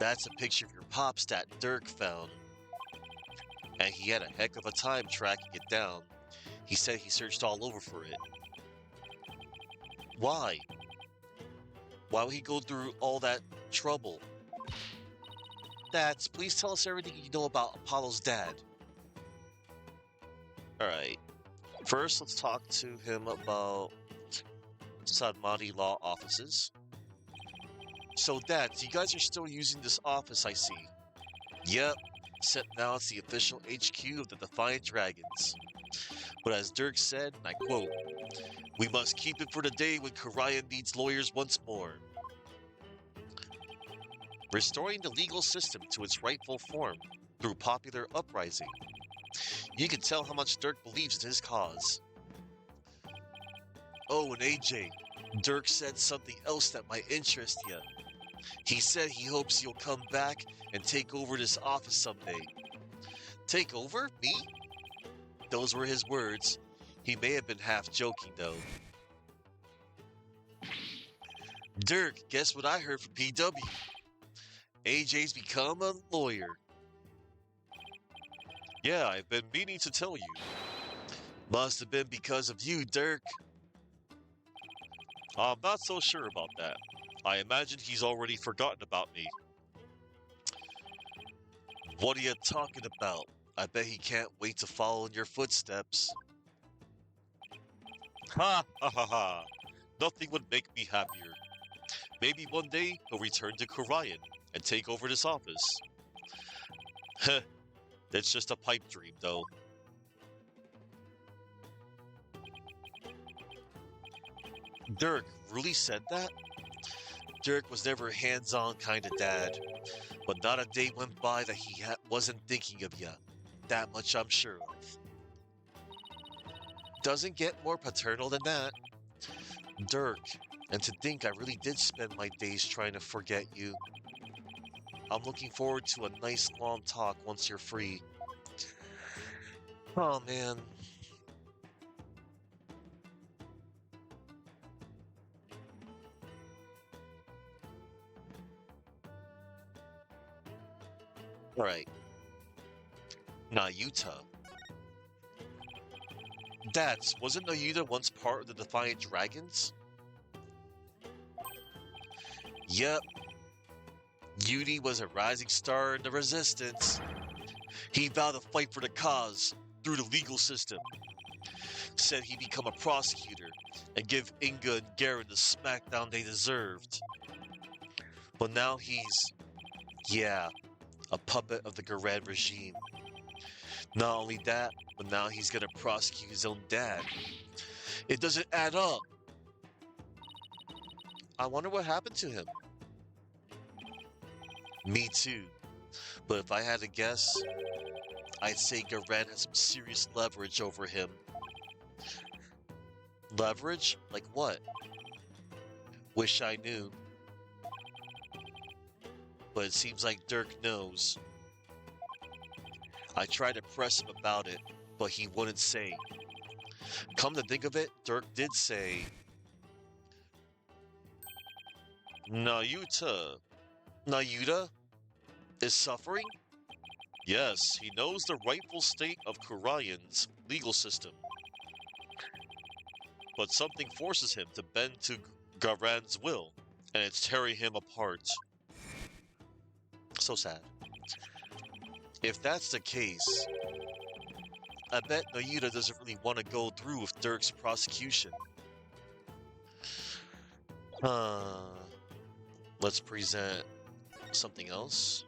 Speaker 1: That's a picture of your pops that Dirk found, and he had a heck of a time tracking it down. He said he searched all over for it. Why? Why would he go through all that trouble? Dads, please tell us everything you know about Apollo's dad. Alright. First, let's talk to him about Sadmati Law Offices. So, Dads, you guys are still using this office, I see. Yep, except now it's the official HQ of the Defiant Dragons. But as Dirk said, and I quote, "We must keep it for the day when Karayan needs lawyers once more." Restoring the legal system to its rightful form through popular uprising. You can tell how much Dirk believes in his cause. Oh, and AJ, Dirk said something else that might interest you. He said he hopes you'll come back and take over this office someday. Take over? Me? Those were his words. He may have been half joking, though. Dirk, guess what I heard from PW? AJ's become a lawyer. Yeah, I've been meaning to tell you. Must have been because of you, Dirk. I'm not so sure about that. I imagine he's already forgotten about me. What are you talking about? I bet he can't wait to follow in your footsteps. Ha ha ha ha. Nothing would make me happier. Maybe one day he'll return to Karayan and take over this office. Heh, that's just a pipe dream, though. Dirk really said that? Dirk was never a hands-on kind of dad, but not a day went by that he wasn't thinking of you. That much I'm sure of. Doesn't get more paternal than that. Dirk, and to think I really did spend my days trying to forget you. I'm looking forward to a nice long talk once you're free. Oh man. Alright. Nayuta. Dads, wasn't Nayuta once part of the Defiant Dragons? Yep. Yudi was a rising star in the Resistance. He vowed to fight for the cause through the legal system. Said he'd become a prosecutor and give Inga and Garen the smackdown they deserved. But now he's, yeah, a puppet of the Garen regime. Not only that, but now he's gonna prosecute his own dad. It doesn't add up. I wonder what happened to him. Me too. But if I had to guess, I'd say Garen has some serious leverage over him. Leverage? Like what? Wish I knew. But it seems like Dirk knows. I tried to press him about it, but he wouldn't say. Come to think of it, Dirk did say, Nayuta is suffering? Yes, he knows the rightful state of Karayan's legal system. But something forces him to bend to Garen's will, and it's tearing him apart. So sad. If that's the case, I bet Nayuta doesn't really want to go through with Dirk's prosecution. Let's present something else.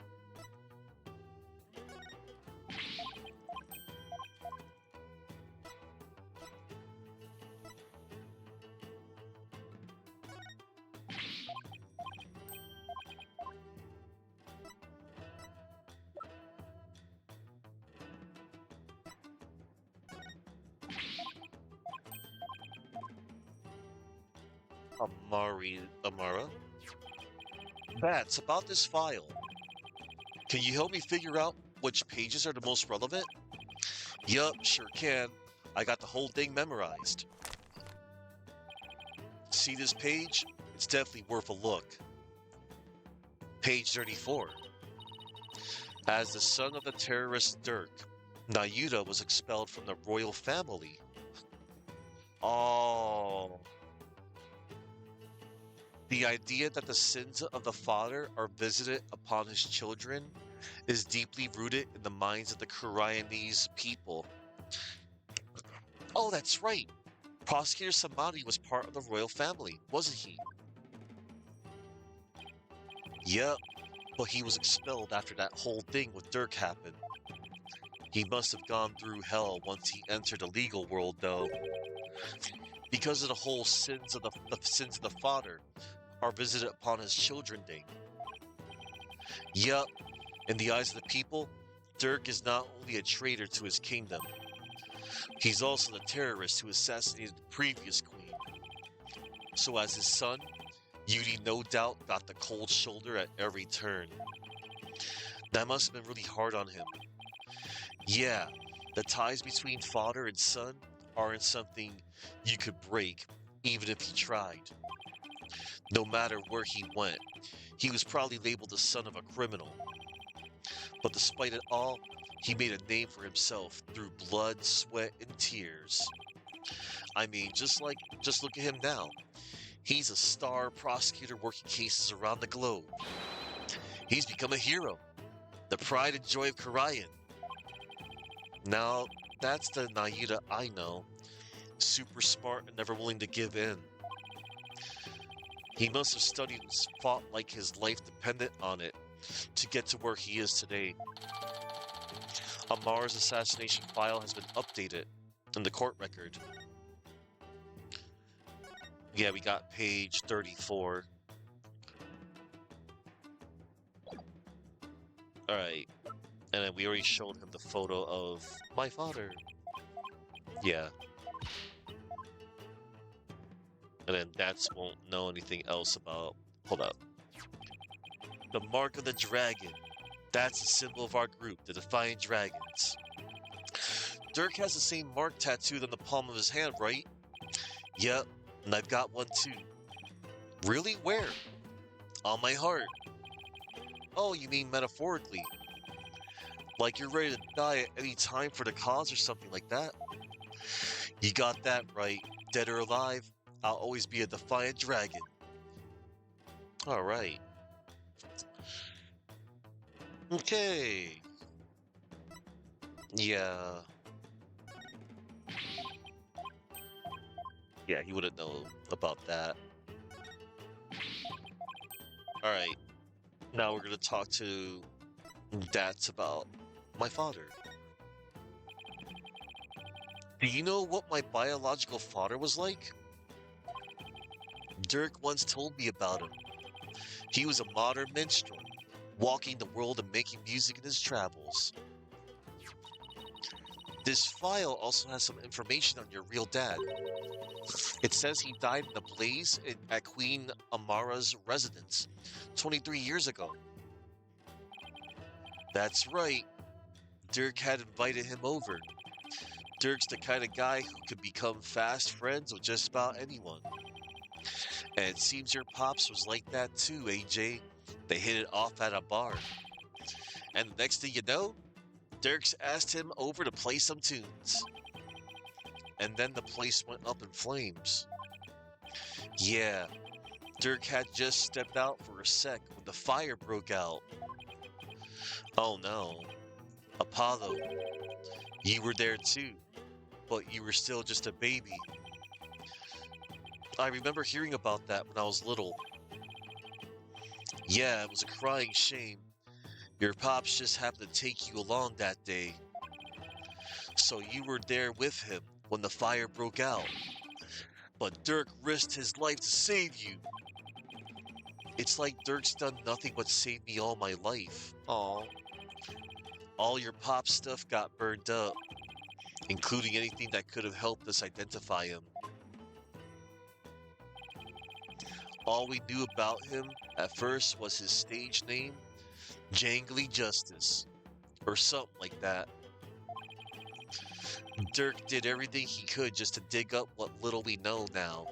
Speaker 1: Amara? That's about this file. Can you help me figure out which pages are the most relevant? Yup, sure can. I got the whole thing memorized. See this page? It's definitely worth a look. Page 34. As the son of the terrorist Dirk, Nayuta was expelled from the royal family. Oh. The idea that the sins of the father are visited upon his children is deeply rooted in the minds of the Koreanese people. Oh, that's right. Prosecutor Samani was part of the royal family, wasn't he? Yep, but he was expelled after that whole thing with Dirk happened. He must have gone through hell once he entered the legal world, though. Because of the whole sins of the sins of the father are visited upon his children thing. Yup, in the eyes of the people, Dirk is not only a traitor to his kingdom, he's also the terrorist who assassinated the previous queen. So as his son, Yuri no doubt got the cold shoulder at every turn. That must have been really hard on him. Yeah, the ties between father and son aren't something you could break, even if he tried. No matter where he went, he was probably labeled the son of a criminal. But despite it all, he made a name for himself through blood, sweat, and tears. I mean, just look at him now. He's a star prosecutor working cases around the globe. He's become a hero, the pride and joy of Karayan. Now, that's the Naida I know. Super smart and never willing to give in. He must have studied and fought like his life depended on it to get to where he is today. Amar's assassination file has been updated in the court record. Yeah, we got page 34. Alright. And then we already showed him the photo of my father. Yeah. And then Dats won't know anything else about... Hold up. The Mark of the Dragon. That's the symbol of our group, the Defiant Dragons. Dirk has the same mark tattooed on the palm of his hand, right? Yep, and I've got one too. Really? Where? On my heart. Oh, you mean metaphorically? Like you're ready to die at any time for the cause or something like that? You got that right. Dead or alive, I'll always be a Defiant Dragon. Alright. Okay. Yeah. Yeah, he wouldn't know about that. Alright. Now we're gonna talk to Dats about my father. Do you know what my biological father was like? Dirk once told me about him. He was a modern minstrel, walking the world and making music in his travels. This file also has some information on your real dad. It says he died in a blaze at Queen Amara's residence 23 years ago. That's right. Dirk had invited him over. Dirk's the kind of guy who could become fast friends with just about anyone. And it seems your pops was like that too, AJ. They hit it off at a bar. And the next thing you know, Dirk's asked him over to play some tunes. And then the place went up in flames. Yeah, Dirk had just stepped out for a sec when the fire broke out. Oh no. Apollo, you were there too, but you were still just a baby. I remember hearing about that when I was little. Yeah, it was a crying shame. Your pops just happened to take you along that day. So you were there with him when the fire broke out. But Dirk risked his life to save you. It's like Dirk's done nothing but save me all my life. Aw. All your pop stuff got burned up, including anything that could have helped us identify him. All we knew about him at first was his stage name, Jangly Justice, or something like that. Dirk did everything he could just to dig up what little we know now.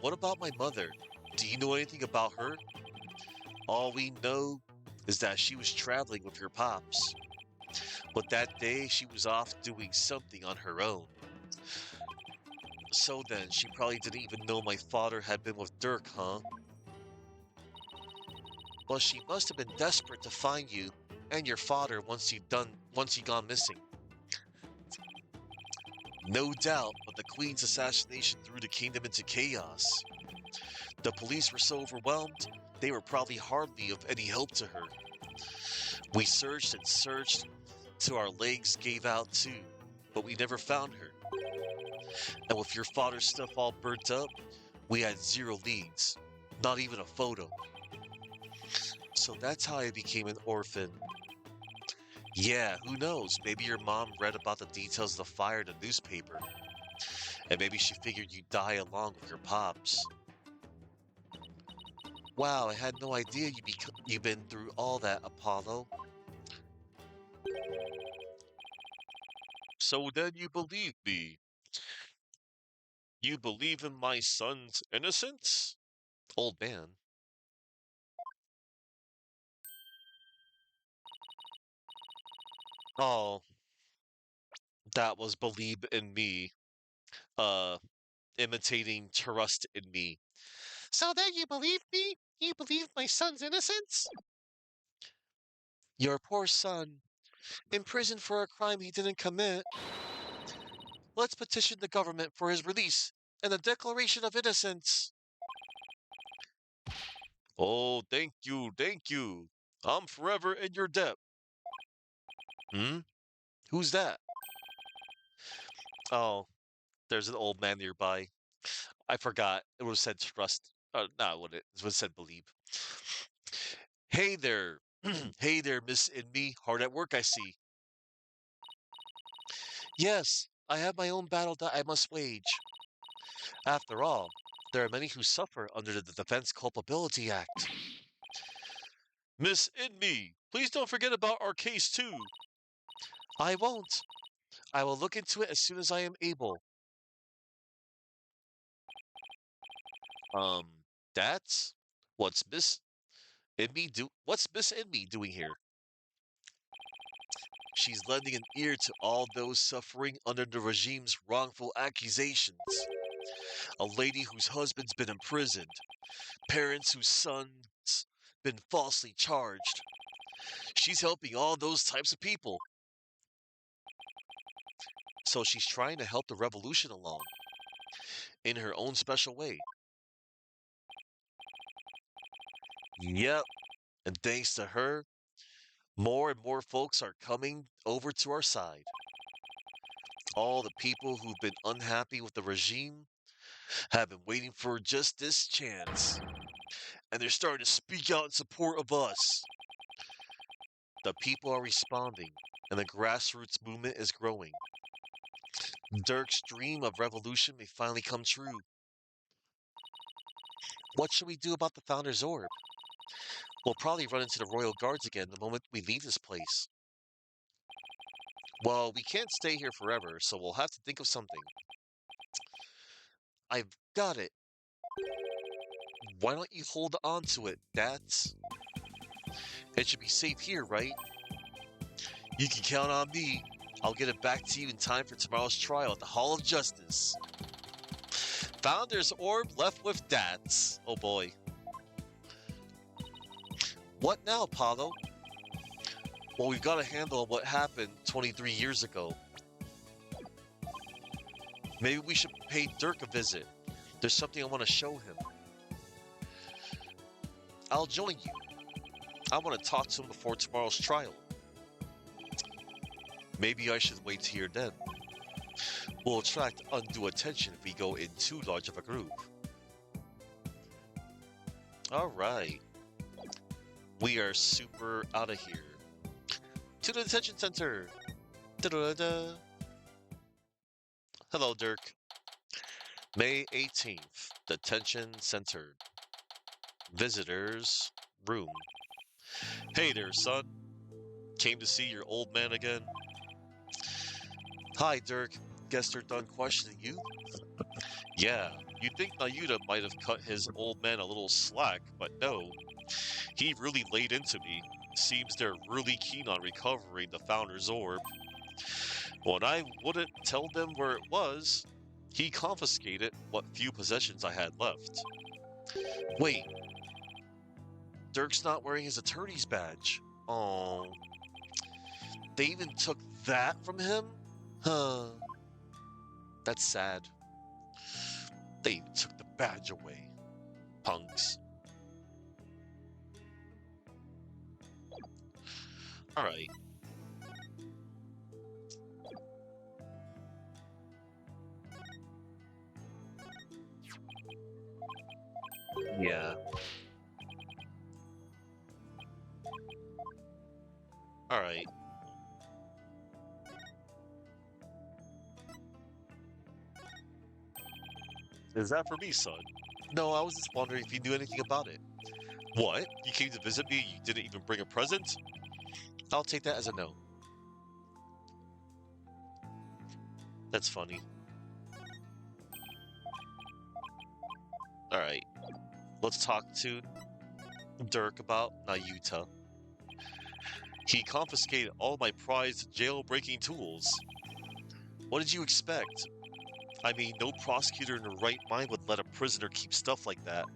Speaker 1: What about my mother? Do you know anything about her? All we know is that she was traveling with your pops. But that day she was off doing something on her own. So then, she probably didn't even know my father had been with Dirk, huh? Well, she must have been desperate to find you and your father once you gone missing. No doubt, but the Queen's assassination threw the kingdom into chaos. The police were so overwhelmed, they were probably hardly of any help to her. We searched and searched till our legs gave out too, but we never found her. And with your father's stuff all burnt up, we had zero leads, not even a photo. So that's how I became an orphan. Yeah, who knows? Maybe your mom read about the details of the fire in the newspaper. And maybe she figured you'd die along with your pops. Wow, I had no idea you've been through all that, Apollo. So then you believe me? You believe in my son's innocence? Old man. Oh, that was believe in me. Uh, imitating trust in me. So then you believe me? You believe my son's innocence? Your poor son, imprisoned for a crime he didn't commit. Let's petition the government for his release and a declaration of innocence. Oh, thank you, thank you. I'm forever in your debt. Hmm? Who's that? Oh, there's an old man nearby. I forgot. It would have said trust. No, it wouldn't. It would have said believe. Hey there. Hey there, Miss Inme. Hard at work, I see. Yes, I have my own battle that I must wage. After all, there are many who suffer under the Defense Culpability Act. Miss Inme, please don't forget about our case too. I won't. I will look into it as soon as I am able. Um, that's what's What's Miss Inme doing here? She's lending an ear to all those suffering under the regime's wrongful accusations. A lady whose husband's been imprisoned, parents whose sons been falsely charged. She's helping all those types of people. So she's trying to help the revolution along in her own special way. Yep, and thanks to her, more and more folks are coming over to our side. All the people who've been unhappy with the regime have been waiting for just this chance. And they're starting to speak out in support of us. The people are responding, and the grassroots movement is growing. Dirk's dream of revolution may finally come true. What should we do about the Founder's Orb? We'll probably run into the Royal Guards again the moment we leave this place. Well, we can't stay here forever, so we'll have to think of something. I've got it. Why don't you hold on to it, Dats? It should be safe here, right? You can count on me. I'll get it back to you in time for tomorrow's trial at the Hall of Justice. Founder's Orb left with Dats. Oh boy. What now, Apollo? Well, we've got to handle what happened 23 years ago. Maybe we should pay Dirk a visit. There's something I want to show him. I'll join you. I want to talk to him before tomorrow's trial. Maybe I should wait here then. We'll attract undue attention if we go in too large of a group. Alright. We are super out of here. To the detention center! Da-da-da-da. Hello, Dirk. May 18th, detention center. Visitors room. Hey there, son. Came to see your old man again? Hi, Dirk. Guess they're done questioning you? Yeah, you'd think Nayuta might have cut his old man a little slack, but no. He really laid into me. Seems they're really keen on recovering the Founder's Orb. When I wouldn't tell them where it was, he confiscated what few possessions I had left. Wait, Dirk's not wearing his attorney's badge. Oh, they even took that from him? Huh. That's sad. They even took the badge away. Punks. Alright. Yeah. Alright. Is that for me, son? No, I was just wondering if you knew anything about it. What? You came to visit me, you didn't even bring a present? I'll take that as a no. That's funny. Alright. Let's talk to Dirk about Nayuta. He confiscated all my prized jailbreaking tools. What did you expect? I mean, no prosecutor in their right mind would let a prisoner keep stuff like that.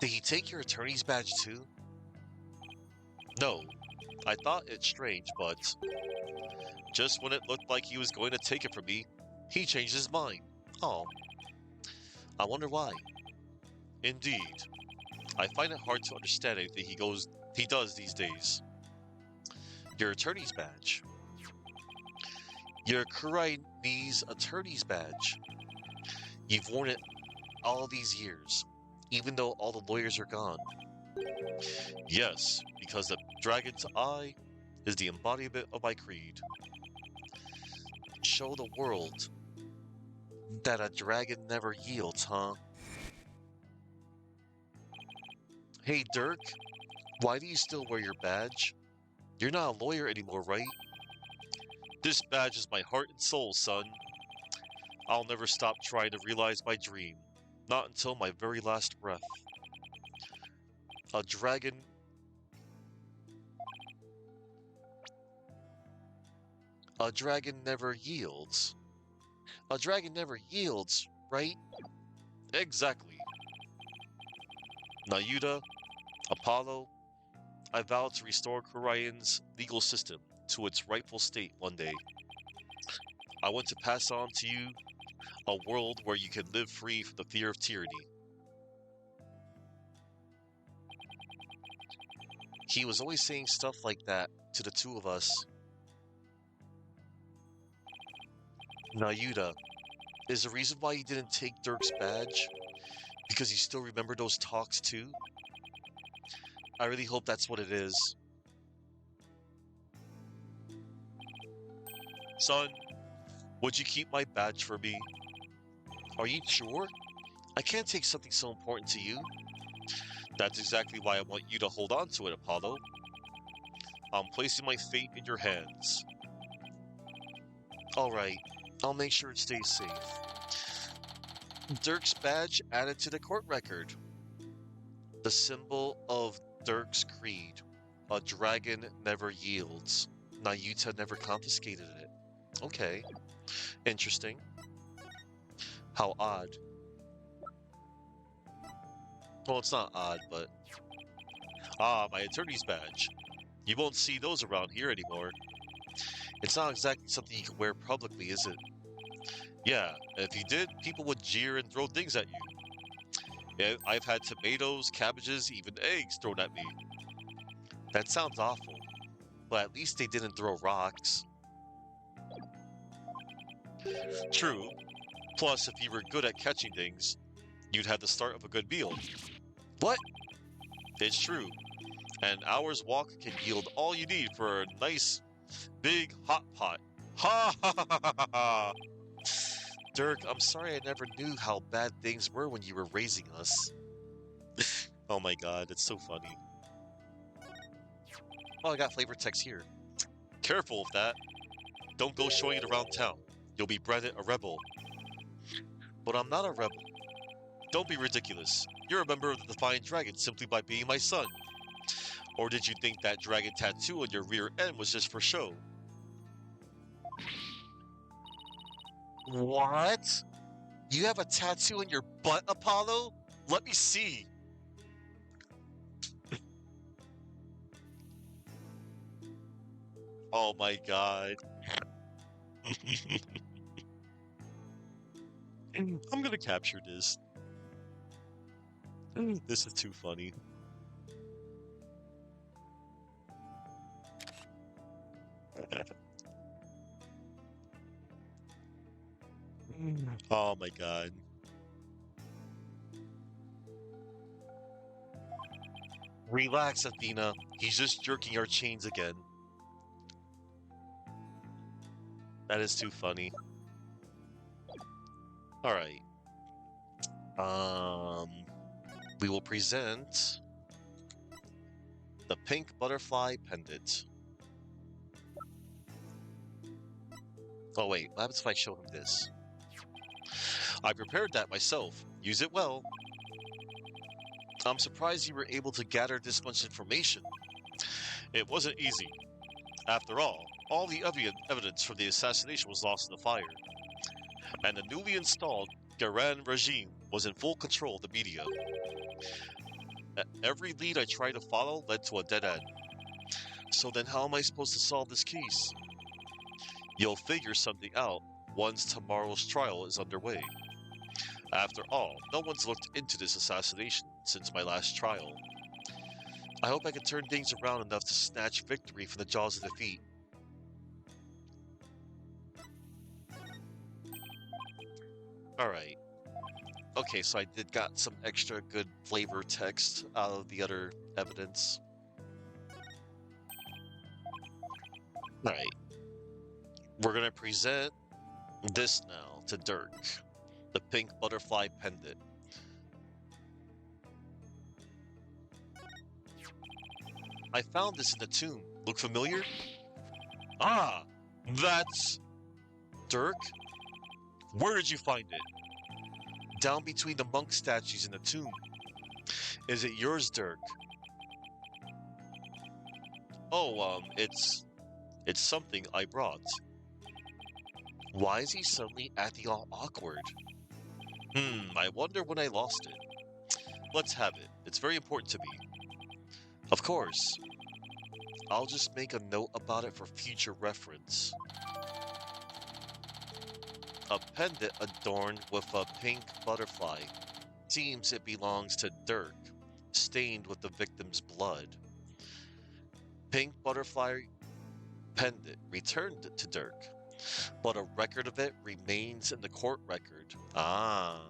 Speaker 1: Did he take your attorney's badge too? No. I thought it strange, but just when it looked like he was going to take it from me, he changed his mind. Oh. I wonder why. Indeed. I find it hard to understand anything he does these days. Your attorney's badge. Your Kurai's attorney's badge. You've worn it all these years, even though all the lawyers are gone. Yes, because the dragon's eye is the embodiment of my creed. Show the world that a dragon never yields, huh? Hey, Dirk, why do you still wear your badge? You're not a lawyer anymore, right? This badge is my heart and soul, son. I'll never stop trying to realize my dream. Not until my very last breath. A dragon... A dragon never yields. A dragon never yields, right? Exactly. Nayuta, Apollo, I vow to restore Korai's legal system to its rightful state one day. I want to pass on to you a world where you can live free from the fear of tyranny. He was always saying stuff like that to the two of us. Nayuta, is the reason why you didn't take Dirk's badge because you still remember those talks too? I really hope that's what it is. Son, would you keep my badge for me? Are you sure? I can't take something so important to you. That's exactly why I want you to hold on to it, Apollo. I'm placing my fate in your hands. Alright, I'll make sure it stays safe. Dirk's badge added to the court record. The symbol of Dirk's creed. A dragon never yields. Nayuta never confiscated it. Okay. Interesting. How odd. Well, it's not odd, but... Ah, my attorney's badge. You won't see those around here anymore. It's not exactly something you can wear publicly, is it? Yeah, if you did, people would jeer and throw things at you. Yeah, I've had tomatoes, cabbages, even eggs thrown at me. That sounds awful, but at least they didn't throw rocks. True. Plus, if you were good at catching things, you'd have the start of a good meal. What? It's true. An hour's walk can yield all you need for a nice, big hot pot. Ha ha ha ha ha ha! Dirk, I'm sorry I never knew how bad things were when you were raising us. Oh my god, it's so funny. Oh, I got flavor text here. Careful of that. Don't go showing it around town. You'll be branded a rebel. But I'm not a rebel. Don't be ridiculous. You're a member of the Defiant Dragon simply by being my son. Or did you think that dragon tattoo on your rear end was just for show? What? You have a tattoo on your butt, Apollo? Let me see. Oh my god. I'm gonna capture this. This is too funny. Oh my god. Relax, Athena. He's just jerking our chains again. That is too funny. Alright. We will present the pink butterfly pendant. Oh wait, what happens if I show him this? I prepared that myself. Use it well. I'm surprised you were able to gather this much information. It wasn't easy. After all the evidence for the assassination was lost in the fire. And the newly installed Garan regime was in full control of the media. Every lead I tried to follow led to a dead end. So then how am I supposed to solve this case? You'll figure something out once tomorrow's trial is underway. After all, no one's looked into this assassination since my last trial. I hope I can turn things around enough to snatch victory from the jaws of defeat. Alright. Okay, so I did got some extra good flavor text out of the other evidence. Alright. We're gonna present this now to Dirk. The pink butterfly pendant. I found this in the tomb. Look familiar? Ah! That's... Dirk? Where did you find it? Down between the monk statues in the tomb. Is it yours, Dirk? Oh, it's something I brought. Why is he suddenly acting all awkward? I wonder when I lost it. Let's have it. It's very important to me. Of course. I'll just make a note about it for future reference. A pendant adorned with a pink butterfly. Seems it belongs to Dirk, stained with the victim's blood. Pink butterfly pendant returned to Dirk, but a record of it remains in the court record. Ah.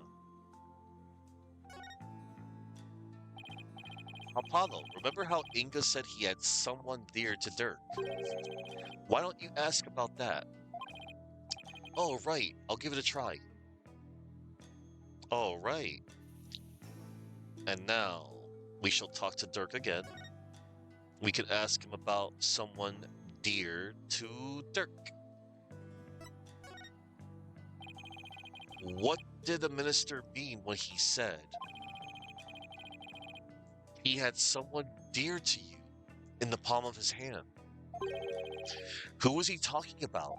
Speaker 1: Apollo, remember how Inga said he had someone dear to Dirk? Why don't you ask about that? Oh, right. I'll give it a try. Oh, right. And now, we shall talk to Dirk again. We could ask him about someone dear to Dirk. What did the minister mean when he said he had someone dear to you in the palm of his hand? Who was he talking about?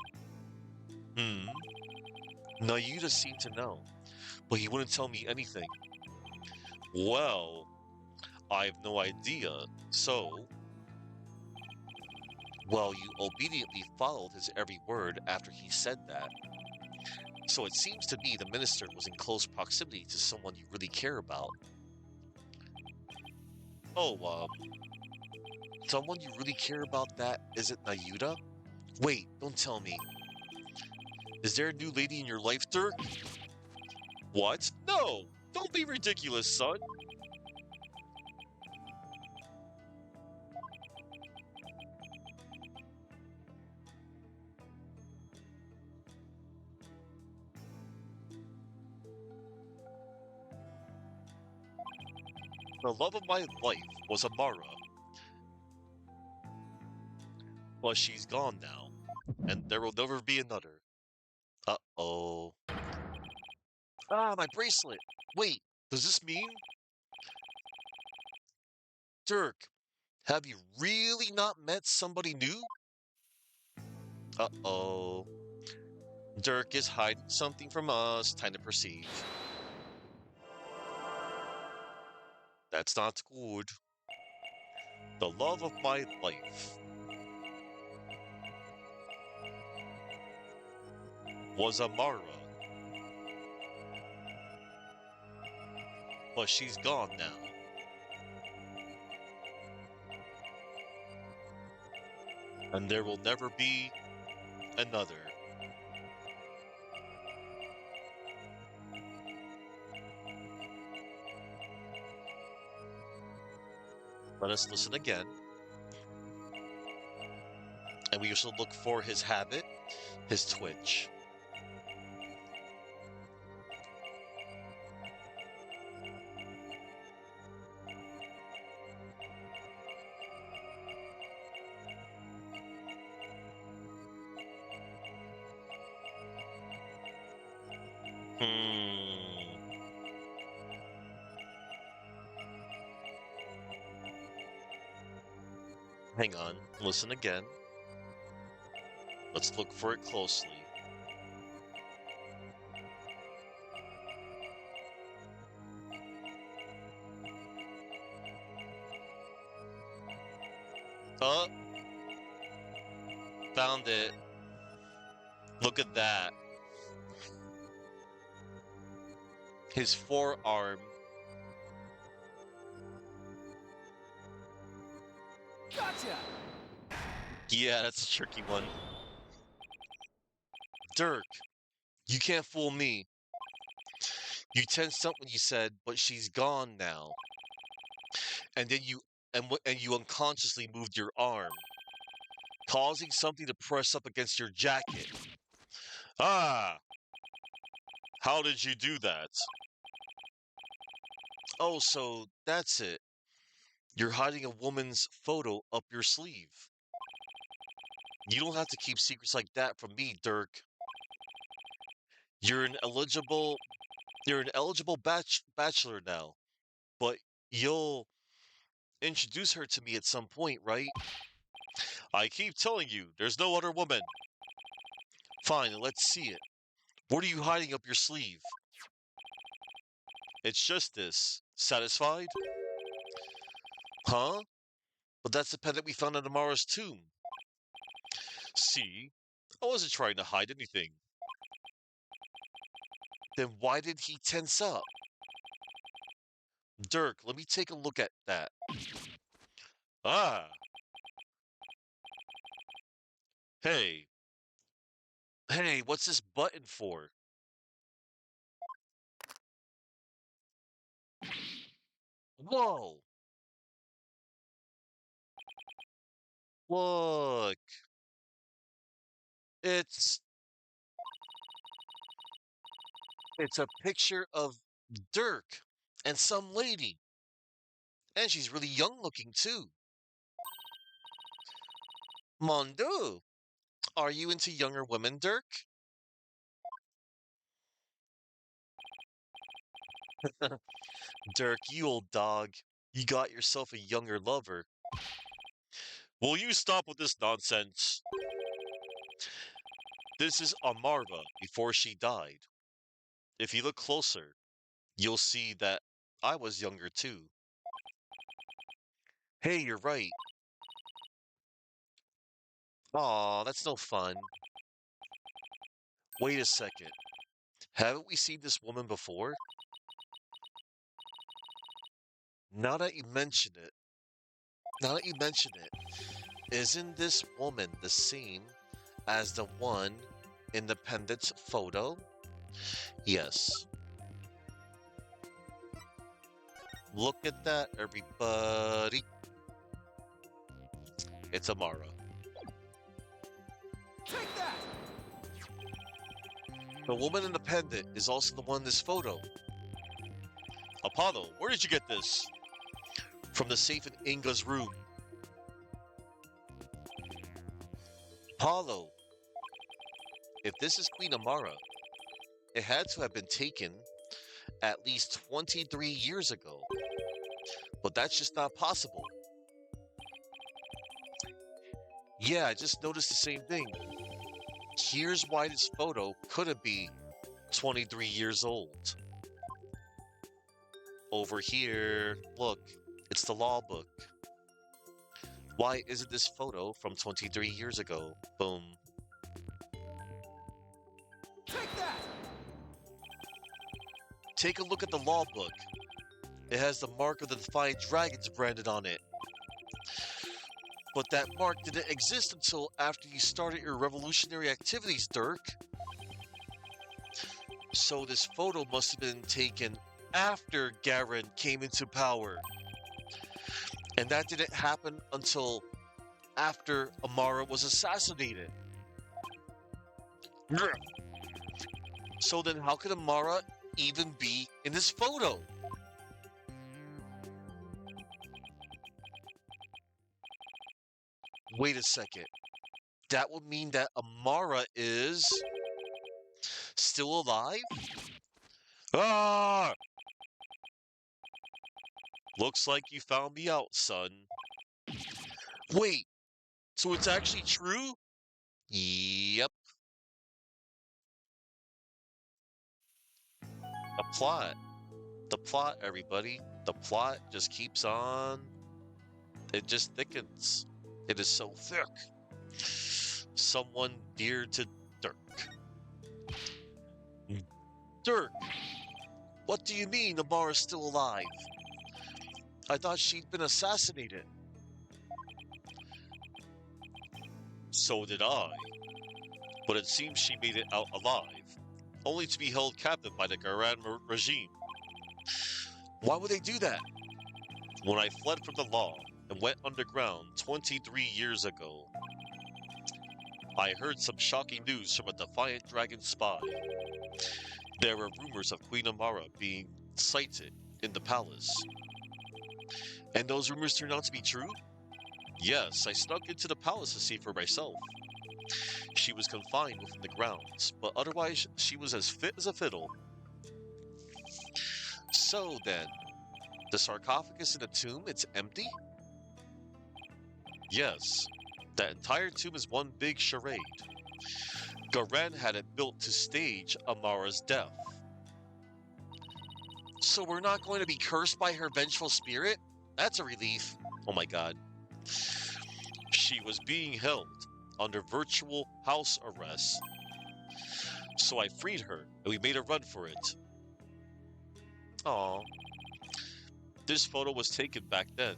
Speaker 1: Nayuda seemed to know, but he wouldn't tell me anything. Well, I have no idea, so... Well, you obediently followed his every word after he said that. So it seems to me the minister was in close proximity to someone you really care about. Oh, someone you really care about that isn't Nayuda? Wait, don't tell me. Is there a new lady in your life, Dirk? What? No! Don't be ridiculous, son! The love of my life was Amara. But she's gone now, and there will never be another. Uh-oh. Ah, my bracelet! Wait, does this mean? Dirk, have you really not met somebody new? Uh-oh. Dirk is hiding something from us, time to perceive. That's not good. The love of my life was Amara, but she's gone now. And there will never be another. Let us listen again. And we also look for his habit, his twitch. Hang on, listen again. Let's look for it closely. Oh, found it. Look at that. His forearm.
Speaker 2: Gotcha!
Speaker 1: Yeah, that's a tricky one. Dirk, you can't fool me. You tensed up when you said, but she's gone now. And then you unconsciously moved your arm, causing something to press up against your jacket. Ah, how did you do that? Oh, so that's it. You're hiding a woman's photo up your sleeve. You don't have to keep secrets like that from me, Dirk. You're an eligible you're an eligible bachelor now, but you'll introduce her to me at some point, right? I keep telling you, there's no other woman. Fine, let's see it. What are you hiding up your sleeve? It's just this. Satisfied? Huh? But that's the pen that we found in Amara's tomb. See? I wasn't trying to hide anything. Then why did he tense up? Dirk, let me take a look at that. Ah! Hey. Hey, what's this button for? Whoa! Look! It's it's a picture of Dirk and some lady. And she's really young looking too. Mon Dieu! Are you into younger women, Dirk? Dirk, you old dog. You got yourself a younger lover. Will you stop with this nonsense? This is Amarva before she died. If you look closer, you'll see that I was younger too. Hey, you're right. Aw, that's no fun. Wait a second. Haven't we seen this woman before? Now that you mention it, now that you mention it, isn't this woman the same as the one in the pendant's photo? Yes. Look at that, everybody. It's Amara.
Speaker 2: Take that!
Speaker 1: The woman in the pendant is also the one in this photo. Apollo, where did you get this? From the safe in Inga's room. Paulo, if this is Queen Amara, it had to have been taken at least 23 years ago. But that's just not possible. Yeah, I just noticed the same thing. Here's why this photo couldn't be 23 years old. Over here, look, it's the law book. Why isn't this photo from 23 years ago? Boom.
Speaker 2: Take that!
Speaker 1: Take a look at the law book. It has the mark of the Defiant Dragons branded on it. But that mark didn't exist until after you started your revolutionary activities, Dirk. So this photo must have been taken after Garen came into power. And that didn't happen until after Amara was assassinated. So then how could Amara even be in this photo? Wait a second. That would mean that Amara is still alive? Ah! Looks like you found me out, son. Wait, so it's actually true? Yep. The plot. The plot, everybody. The plot just keeps on. It just thickens. It is so thick. Someone dear to Dirk. Dirk, what do you mean Amara's still alive? I thought she'd been assassinated. So did I. But it seems she made it out alive, only to be held captive by the Garan regime. Why would they do that? When I fled from the law and went underground 23 years ago, I heard some shocking news from a Defiant Dragon spy. There were rumors of Queen Amara being sighted in the palace. And those rumors turned out to be true? Yes, I snuck into the palace to see for myself. She was confined within the grounds, but otherwise she was as fit as a fiddle. So then, the sarcophagus in the tomb, it's empty? Yes, that entire tomb is one big charade. Garen had it built to stage Amara's death. So we're not going to be cursed by her vengeful spirit? That's a relief. Oh my god. She was being held under virtual house arrest. So I freed her, and we made a run for it. Aww. This photo was taken back then.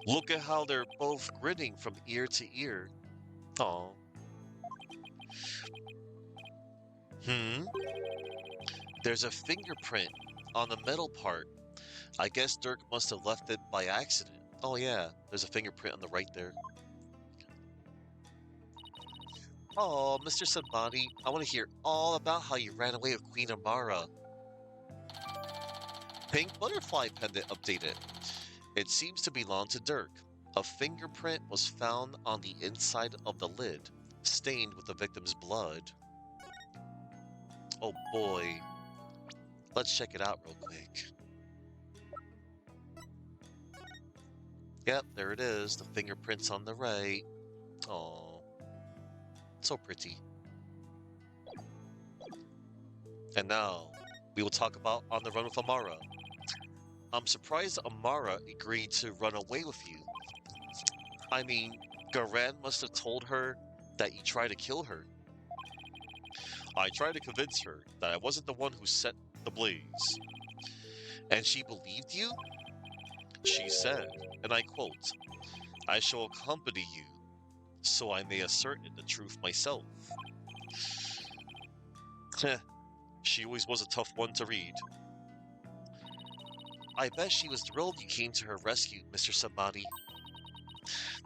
Speaker 1: Look at how they're both grinning from ear to ear. Aww. There's a fingerprint on the metal part. I guess Dirk must have left it by accident. Oh yeah, there's a fingerprint on the right there. Oh, Mr. Sabani, I want to hear all about how you ran away with Queen Amara. Pink butterfly pendant updated. It seems to belong to Dirk. A fingerprint was found on the inside of the lid, stained with the victim's blood. Oh boy. Let's check it out real quick. Yep, there it is. The fingerprints on the right. Oh, so pretty. And now, we will talk about On the Run with Amara. I'm surprised Amara agreed to run away with you. I mean, Garen must have told her that you tried to kill her. I tried to convince her that I wasn't the one who set the blaze. And she believed you? She said, and I quote, "I shall accompany you, so I may ascertain the truth myself." Heh, she always was a tough one to read. I bet she was thrilled you came to her rescue, Mr. Sabani.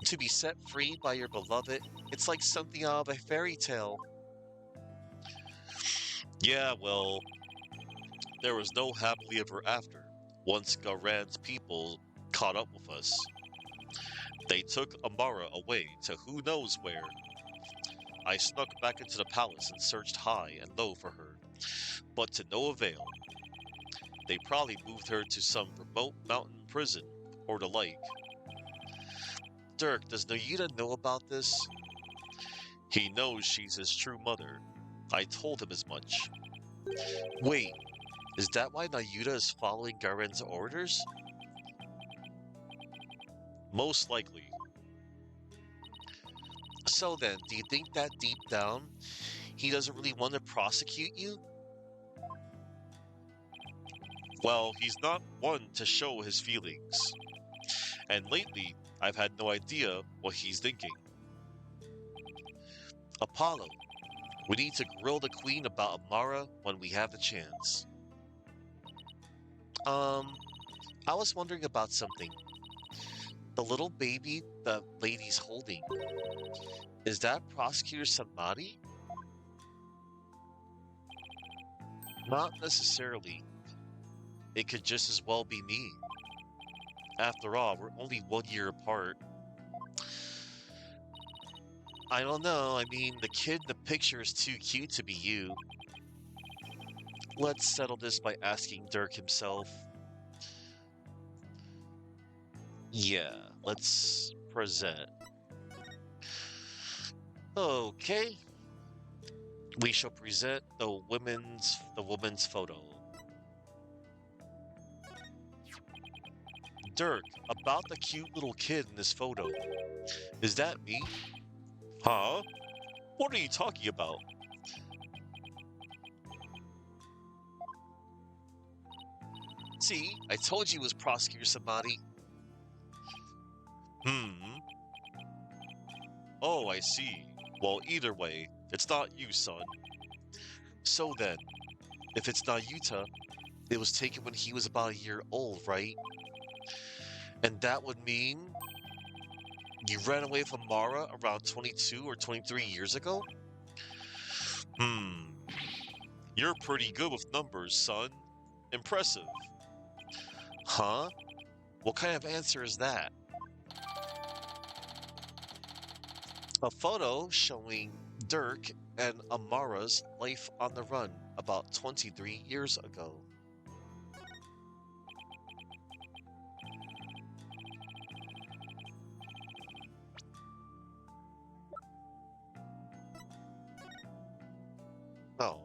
Speaker 1: To be set free by your beloved, it's like something out of a fairy tale. Yeah, well, there was no happily ever after once Garen's people caught up with us. They took Amara away to who knows where. I snuck back into the palace and searched high and low for her, but to no avail. They probably moved her to some remote mountain prison or the like. Dirk, does Nayuta know about this? He knows she's his true mother. I told him as much. Wait, is that why Nayuta is following Garen's orders? Most likely. So then, do you think that deep down, he doesn't really want to prosecute you? Well, he's not one to show his feelings. And lately, I've had no idea what he's thinking. Apollo, we need to grill the queen about Amara when we have the chance. I was wondering about something. The little baby the lady's holding, is that Prosecutor Samadhi? Not necessarily. It could just as well be me. After all, we're only 1 year apart. I don't know, I mean, the kid in the picture is too cute to be you. Let's settle this by asking Dirk himself. Yeah, let's present. Okay. We shall present the woman's photo. Dirk, about the cute little kid in this photo. Is that me? Huh? What are you talking about? See, I told you it was Prosecutor Samadhi. Oh, I see. Well, either way, it's not you, son. So then, if it's Nayuta, it was taken when he was about 1 year old, right? And that would mean you ran away from Mara around 22 or 23 years ago? You're pretty good with numbers, son. Impressive. Huh? What kind of answer is that? A photo showing Dirk and Amara's life on the run about 23 years ago. Oh.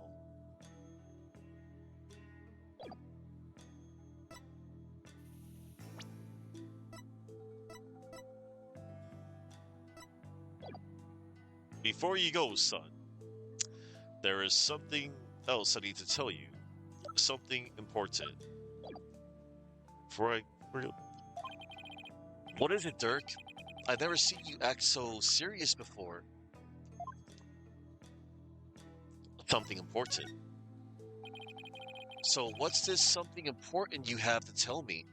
Speaker 1: Before you go, son, there is something else I need to tell you. Something important. Before I... What is it, Dirk? I've never seen you act so serious before. Something important. So what's this something important you have to tell me?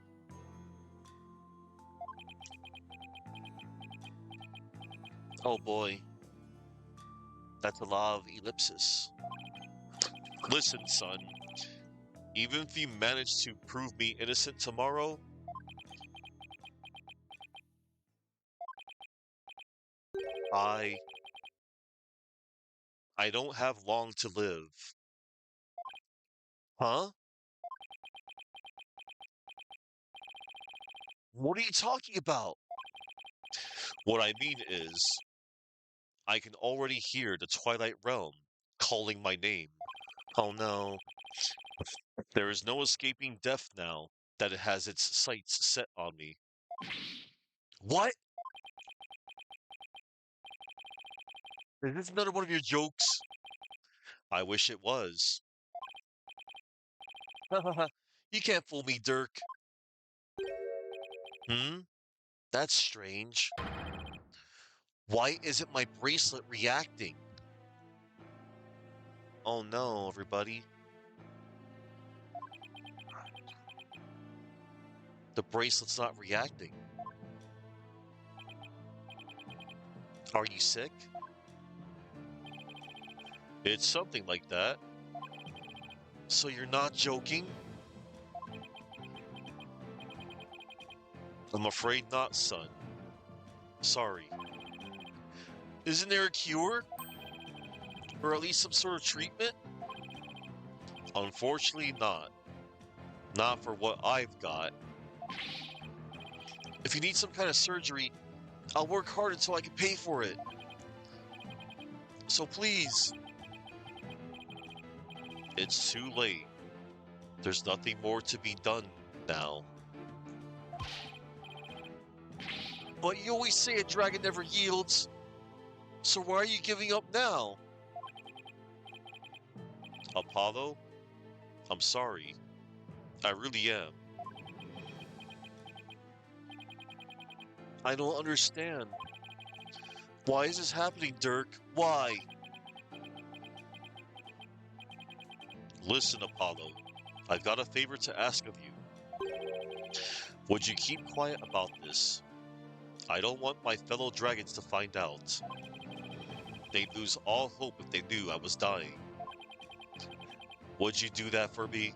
Speaker 1: Oh boy. That's a lot of ellipsis. Listen, son. Even if you manage to prove me innocent tomorrow, I don't have long to live. Huh? What are you talking about? What I mean is, I can already hear the Twilight Realm calling my name. Oh no. There is no escaping death now that it has its sights set on me. What? Is this another one of your jokes? I wish it was. You can't fool me, Dirk. That's strange. Why isn't my bracelet reacting? Oh no, everybody. The bracelet's not reacting. Are you sick? It's something like that. So you're not joking? I'm afraid not, son. Sorry. Isn't there a cure? Or at least some sort of treatment? Unfortunately not. Not for what I've got. If you need some kind of surgery, I'll work hard until I can pay for it. So please. It's too late. There's nothing more to be done now. But you always say a dragon never yields. So why are you giving up now? Apollo? I'm sorry. I really am. I don't understand. Why is this happening, Dirk? Why? Listen, Apollo. I've got a favor to ask of you. Would you keep quiet about this? I don't want my fellow dragons to find out. They'd lose all hope if they knew I was dying. Would you do that for me?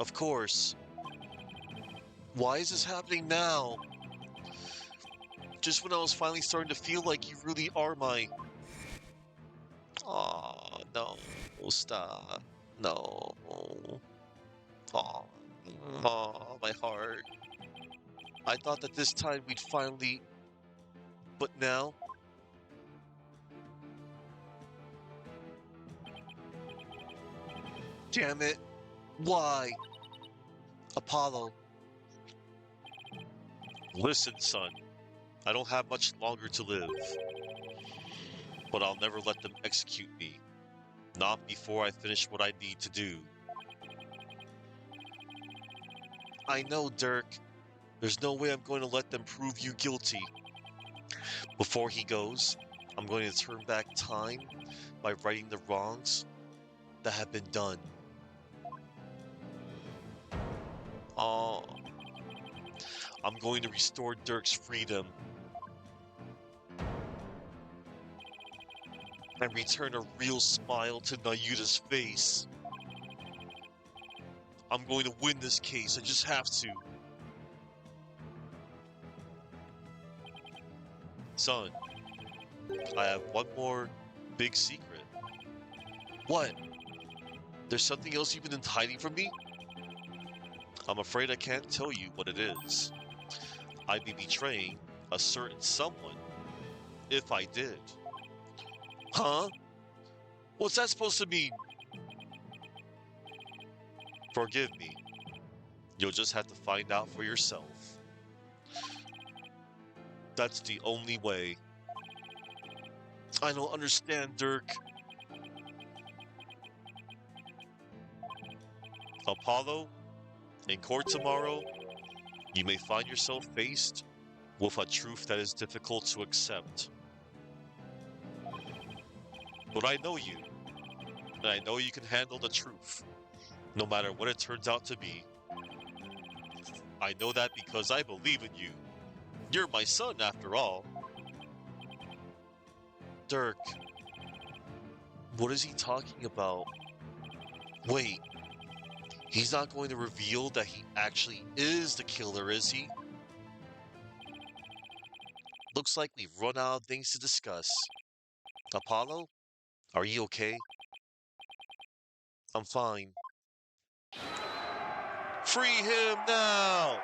Speaker 1: Of course. Why is this happening now? Just when I was finally starting to feel like you really are my... Aw, no. Stop. No. Aw. Aw, my heart. I thought that this time we'd finally... But now... Damn it. Why? Apollo. Listen, son. I don't have much longer to live. But I'll never let them execute me. Not before I finish what I need to do. I know, Dirk. There's no way I'm going to let them prove you guilty. Before he goes, I'm going to turn back time by righting the wrongs that have been done. Oh, I'm going to restore Dirk's freedom and return a real smile to Nayuta's face. I'm going to win this case. I just have to. Son, I have one more big secret. What? There's something else you've been hiding from me? I'm afraid I can't tell you what it is. I'd be betraying a certain someone if I did. Huh? What's that supposed to mean? Forgive me. You'll just have to find out for yourself. That's the only way. I don't understand, Dirk. Apollo, in court tomorrow, you may find yourself faced with a truth that is difficult to accept. But I know you, and I know you can handle the truth, no matter what it turns out to be. I know that because I believe in you. You're my son, after all. Dirk, what is he talking about? Wait, he's not going to reveal that he actually is the killer, is he? Looks like we've run out of things to discuss. Apollo, are you okay? I'm fine. Free him now!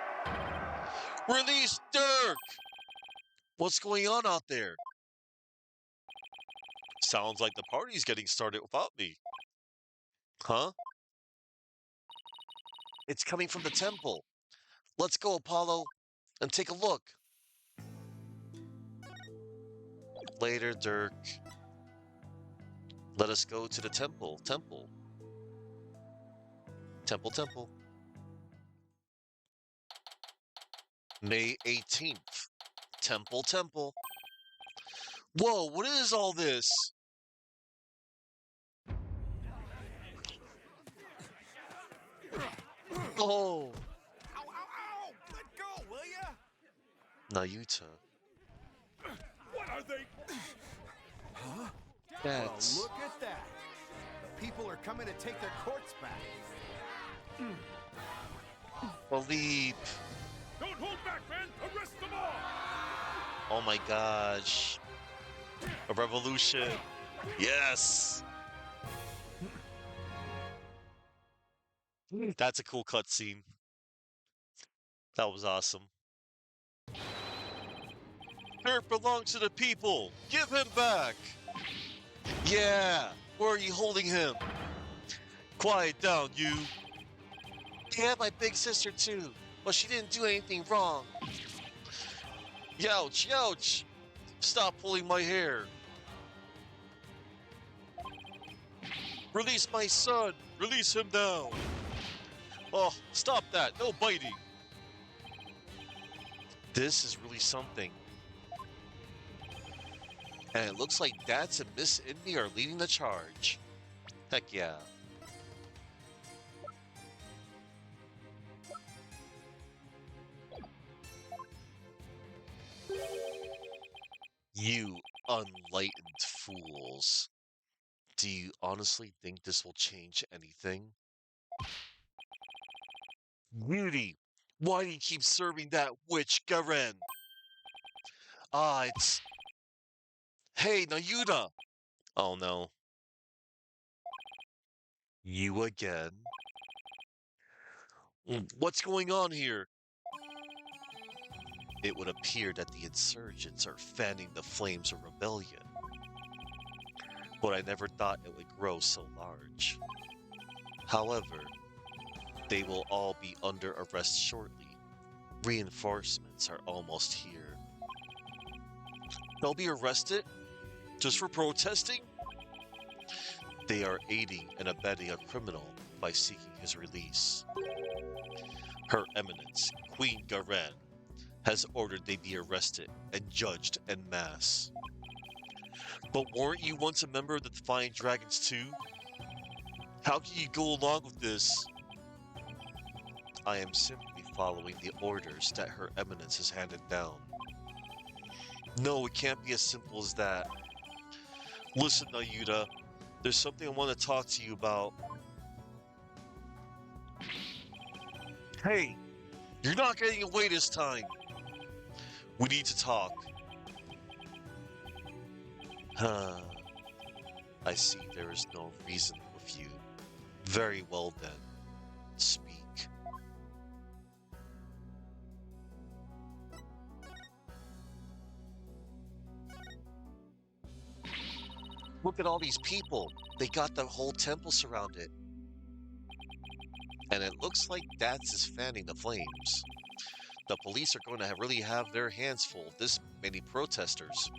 Speaker 1: Release Dirk! What's going on out there? Sounds like the party's getting started without me. Huh? It's coming from the temple. Let's go, Apollo, and take a look. Later, Dirk. Let us go to the temple. Temple. May 18th. Temple. Whoa, what is all this? Oh,
Speaker 4: Ow, ow, ow! Let go, will ya?
Speaker 1: Nayuta.
Speaker 4: What are they? Huh?
Speaker 1: That's...
Speaker 4: Well, look at that. The people are coming to take their courts back.
Speaker 1: Philippe.
Speaker 4: Don't hold back, man! Arrest them all!
Speaker 1: Oh my gosh. A revolution. Yes. That's a cool cutscene. That was awesome. Earth belongs to the people. Give him back. Yeah. Where are you holding him? Quiet down, you. He had my big sister too, but she didn't do anything wrong. Youch, youch. Stop pulling my hair. Release my son. Release him now. Oh, stop that. No biting. This is really something. And it looks like Dads and Miss Indy are leading the charge. Heck yeah. You unlightened fools. Do you honestly think this will change anything? Beauty, why do you keep serving that witch Garen? Ah, it's... Hey, Nayuda! Oh no. You again? What's going on here? It would appear that the insurgents are fanning the flames of rebellion. But I never thought it would grow so large. However, they will all be under arrest shortly. Reinforcements are almost here. They'll be arrested? Just for protesting? They are aiding and abetting a criminal by seeking his release. Her Eminence, Queen Garen, has ordered they be arrested and judged en masse. But weren't you once a member of the Defiant Dragons too? How can you go along with this? I am simply following the orders that Her Eminence has handed down. No, it can't be as simple as that. Listen, Nayuda, there's something I want to talk to you about. Hey, you're not getting away this time. We need to talk. I see there is no reason with you. Very well then. Speak. Look at all these people. They got the whole temple surrounded. And it looks like Dats is fanning the flames. The police are going to really have their hands full. This many protesters.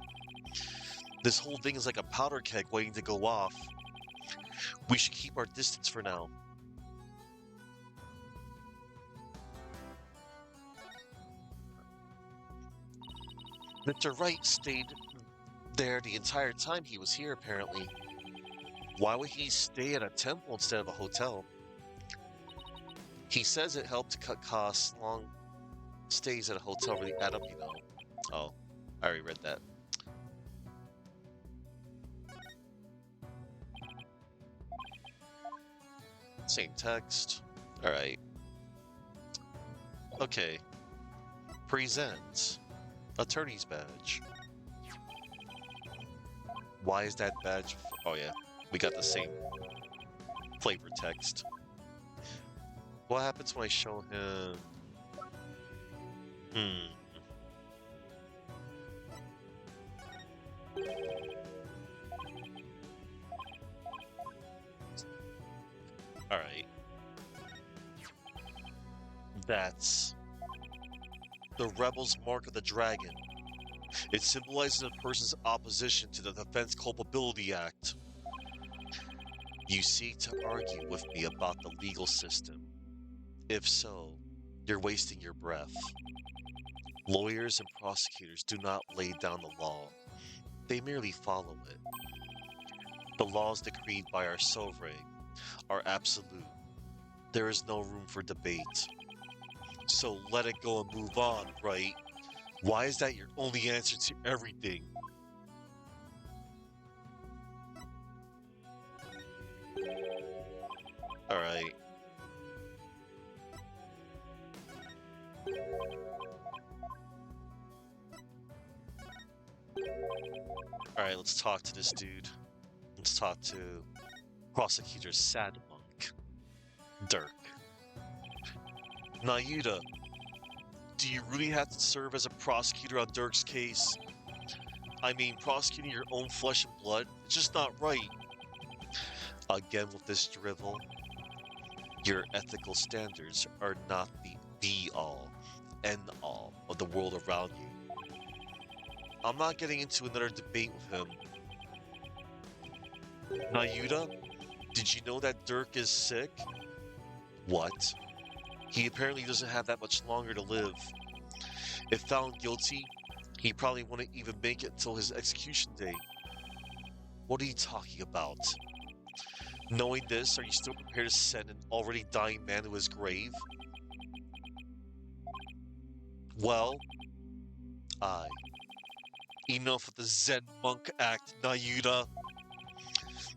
Speaker 1: This whole thing is like a powder keg waiting to go off. We should keep our distance for now. Mr. Wright stayed there the entire time he was here, apparently. Why would he stay at a temple instead of a hotel? He says it helped to cut costs. Long stays at a hotel really add up, you know. Oh, I already read that. Same text. Alright. Okay. Present. Attorney's badge. Why is that badge? Oh yeah, we got the same flavor text. What happens when I show him? Alright. That's the Rebel's Mark of the Dragon. It symbolizes a person's opposition to the Defense Culpability Act. You seek to argue with me about the legal system. If so, you're wasting your breath. Lawyers and prosecutors do not lay down the law. They merely follow it. The laws decreed by our sovereign are absolute. There is no room for debate. So let it go and move on, right? Why is that your only answer to everything? Alright. Alright, let's talk to this dude. Let's talk to Prosecutor Sadmonk. Dirk. Nayuta, do you really have to serve as a prosecutor on Dirk's case? I mean, prosecuting your own flesh and blood? It's just not right. Again with this drivel. Your ethical standards are not the be-all, end-all of the world around you. I'm not getting into another debate with him. Nayuta, did you know that Dirk is sick? What? He apparently doesn't have that much longer to live. If found guilty, he probably wouldn't even make it until his execution day. What are you talking about? Knowing this, are you still prepared to send an already dying man to his grave? Well, aye. Enough of the Zen monk act, Nayuta.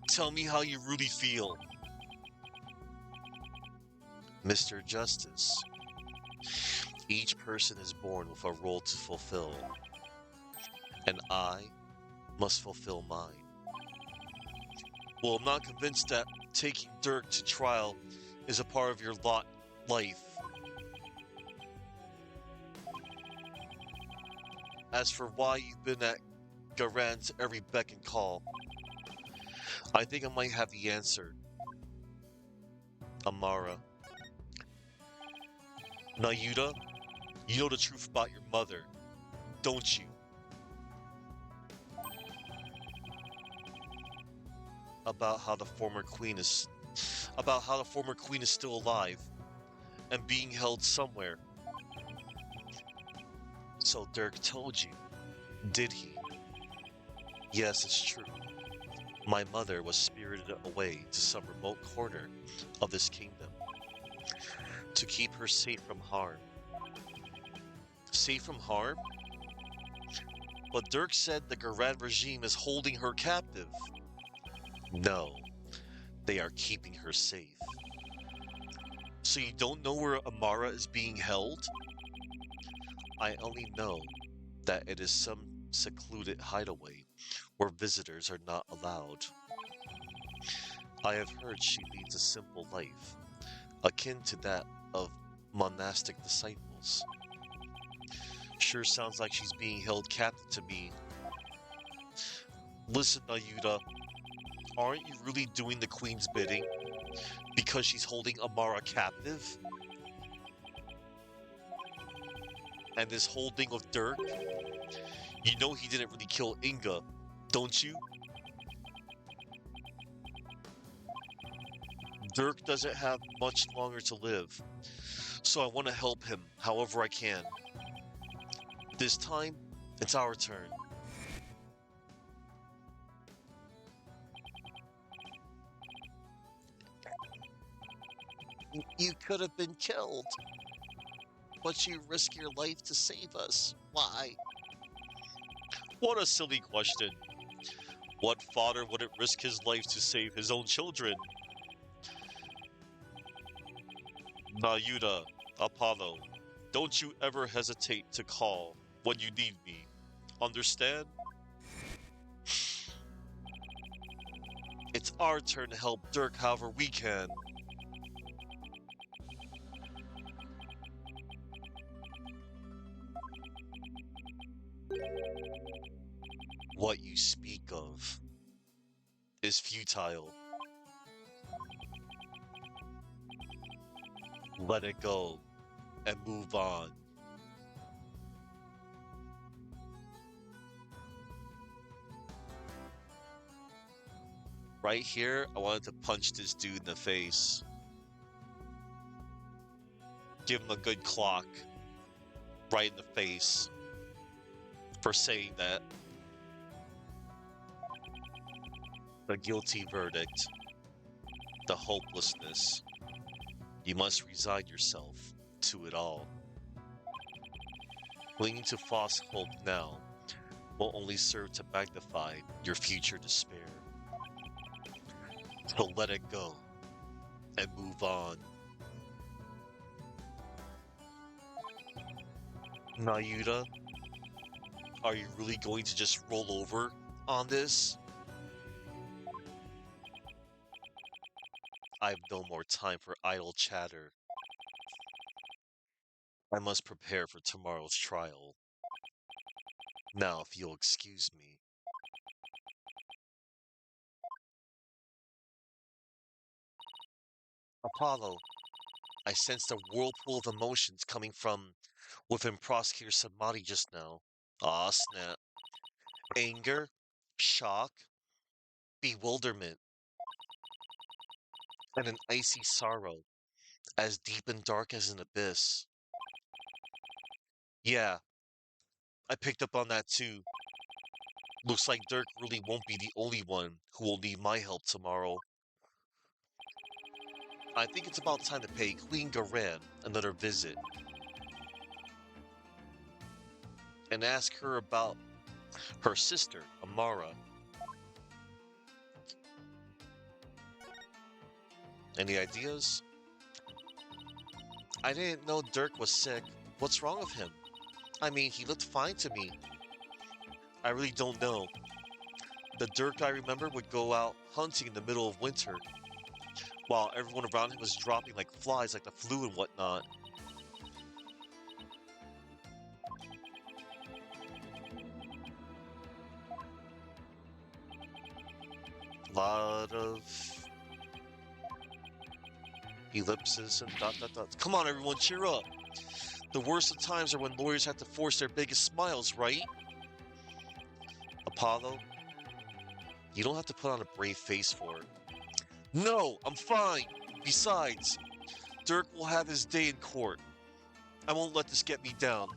Speaker 1: Tell me how you really feel. Mr. Justice, each person is born with a role to fulfill, and I must fulfill mine. Well, I'm not convinced that taking Dirk to trial is a part of your life. As for why you've been at Garan's every beck and call, I think I might have the answer. Amara. Nayuta, you know the truth about your mother, don't you? About how the former queen is still alive and being held somewhere. So Dirk told you, did he? Yes, it's true. My mother was spirited away to some remote corner of this kingdom to keep her safe from harm. Safe from harm? But Dirk said the Garan regime is holding her captive. No, they are keeping her safe. So you don't know where Amara is being held? I only know that it is some secluded hideaway where visitors are not allowed. I have heard she leads a simple life, akin to that of monastic disciples. Sure sounds like she's being held captive to me. Listen, Nayuta, aren't you really doing the Queen's bidding because she's holding Amara captive? And this whole thing with Dirk, you know he didn't really kill Inga, don't you? Dirk doesn't have much longer to live, so I want to help him however I can. This time, it's our turn. You could have been killed, but you risk your life to save us. Why? What a silly question. What father wouldn't risk his life to save his own children? Nayuta, Apollo, don't you ever hesitate to call when you need me. Understand? It's our turn to help Dirk however we can. What you speak of is futile. Let it go and move on. Right here, I wanted to punch this dude in the face. Give him a good clock. Right in the face. For saying that. The guilty verdict. The hopelessness. You must resign yourself to it all. Clinging to false hope now will only serve to magnify your future despair. So let it go and move on. Nayuta, Are you really going to just roll over on this? I have no more time for idle chatter. I must prepare for tomorrow's trial. Now, if you'll excuse me. Apollo, I sensed a whirlpool of emotions coming from within Prosecutor Samadhi just now. Ah, snap. Anger, shock, bewilderment, and an icy sorrow, as deep and dark as an abyss. Yeah, I picked up on that too. Looks like Dirk really won't be the only one who will need my help tomorrow. I think it's about time to pay Queen Garan another visit and ask her about her sister, Amara. Any ideas? I didn't know Dirk was sick. What's wrong with him? I mean, he looked fine to me. I really don't know. The Dirk I remember would go out hunting in the middle of winter, while everyone around him was dropping like flies like the flu and whatnot. Lot of ellipses and dot dot dots. Come on, everyone, cheer up. The worst of times are when lawyers have to force their biggest smiles, right? Apollo, you don't have to put on a brave face for it. No, I'm fine. Besides, Dirk will have his day in court. I won't let this get me down.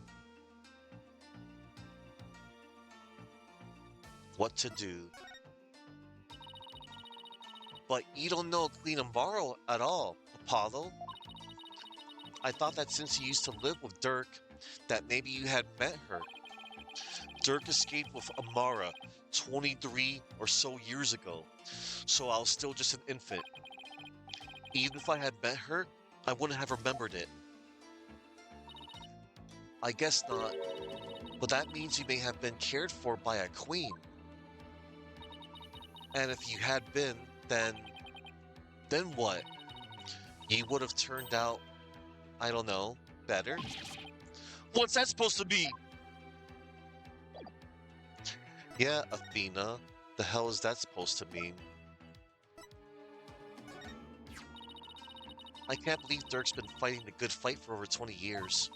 Speaker 1: What to do? But you don't know Queen Amaro at all, Apollo. I thought that since you used to live with Dirk, that maybe you had met her. Dirk escaped with Amara 23 or so years ago, so I was still just an infant. Even if I had met her, I wouldn't have remembered it. I guess not, but that means you may have been cared for by a queen. And if you had been, then what? You would have turned out, I don't know, better? What's that supposed to be? Yeah, Athena. The hell is that supposed to mean? I can't believe Dirk's been fighting the good fight for over 20 years.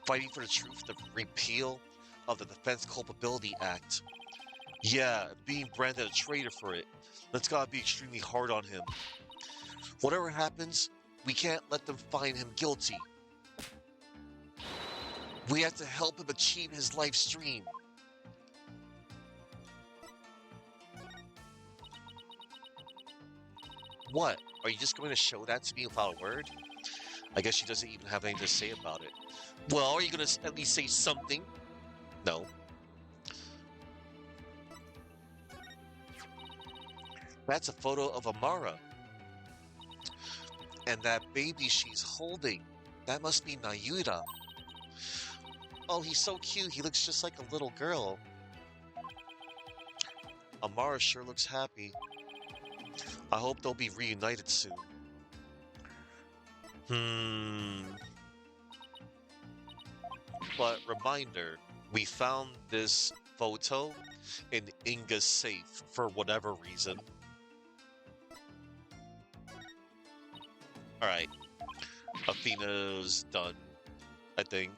Speaker 1: Fighting for the truth, the repeal of the Defense Culpability Act. Yeah, being branded a traitor for it. That's gotta be extremely hard on him. Whatever happens, we can't let them find him guilty. We have to help him achieve his life's dream. What? Are you just going to show that to me without a word? I guess she doesn't even have anything to say about it. Well, are you going to at least say something? No. That's a photo of Amara. And that baby she's holding, that must be Nayuda. Oh, he's so cute. He looks just like a little girl. Amara sure looks happy. I hope they'll be reunited soon. But reminder, we found this photo in Inga's safe for whatever reason. Alright. Athena's done, I think.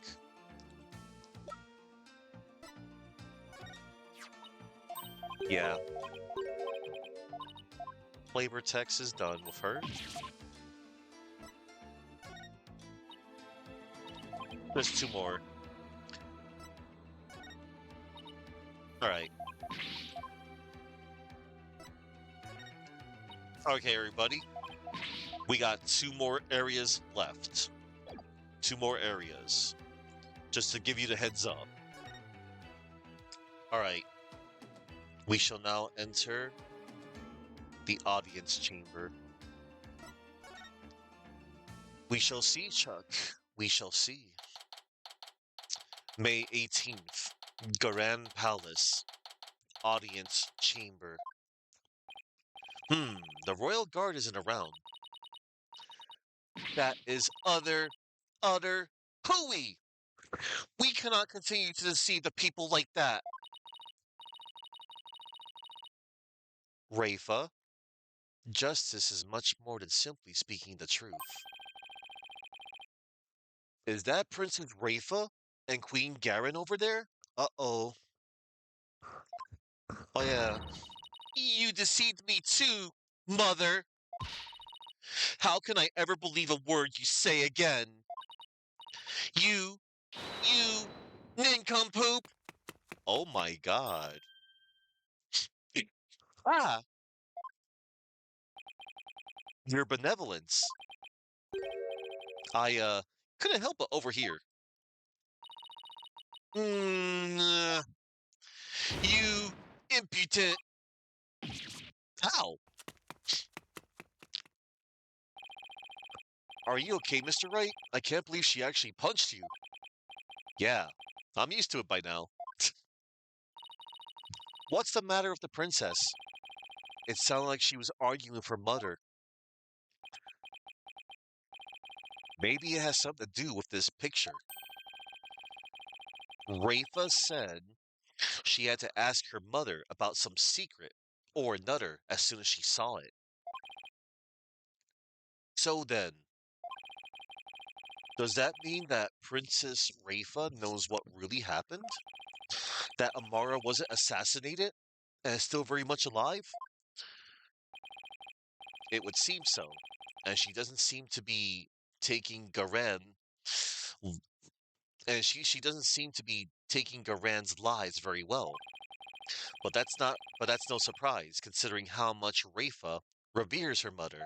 Speaker 1: Yeah. Flavor text is done with her. There's two more. Alright. Okay, everybody. We got two more areas left. Two more areas. Just to give you the heads up. Alright. We shall now enter the audience chamber. We shall see, Chuck. We shall see. May 18th. Garan Palace, audience chamber. The royal guard isn't around. That is utter hooey. We cannot continue to deceive the people like that. Rafa, justice is much more than simply speaking the truth. Is that Princess Rafa and Queen Garen over there? Uh-oh. Oh yeah. You deceived me too, mother. How can I ever believe a word you say again? You, you, nincompoop. Oh my god. Ah, your benevolence. I couldn't help but overhear. Mm, uh, you impudent. How? Are you okay, Mr. Wright? I can't believe she actually punched you. Yeah, I'm used to it by now. What's the matter with the princess? It sounded like she was arguing with her mother. Maybe it has something to do with this picture. Rafa said she had to ask her mother about some secret or another as soon as she saw it. So then, does that mean that Princess Rafa knows what really happened? That Amara wasn't assassinated and is still very much alive? It would seem so, and she doesn't seem to be taking Garen, and she doesn't seem to be taking Garen's lies very well. But that's no surprise, considering how much Rafa reveres her mother.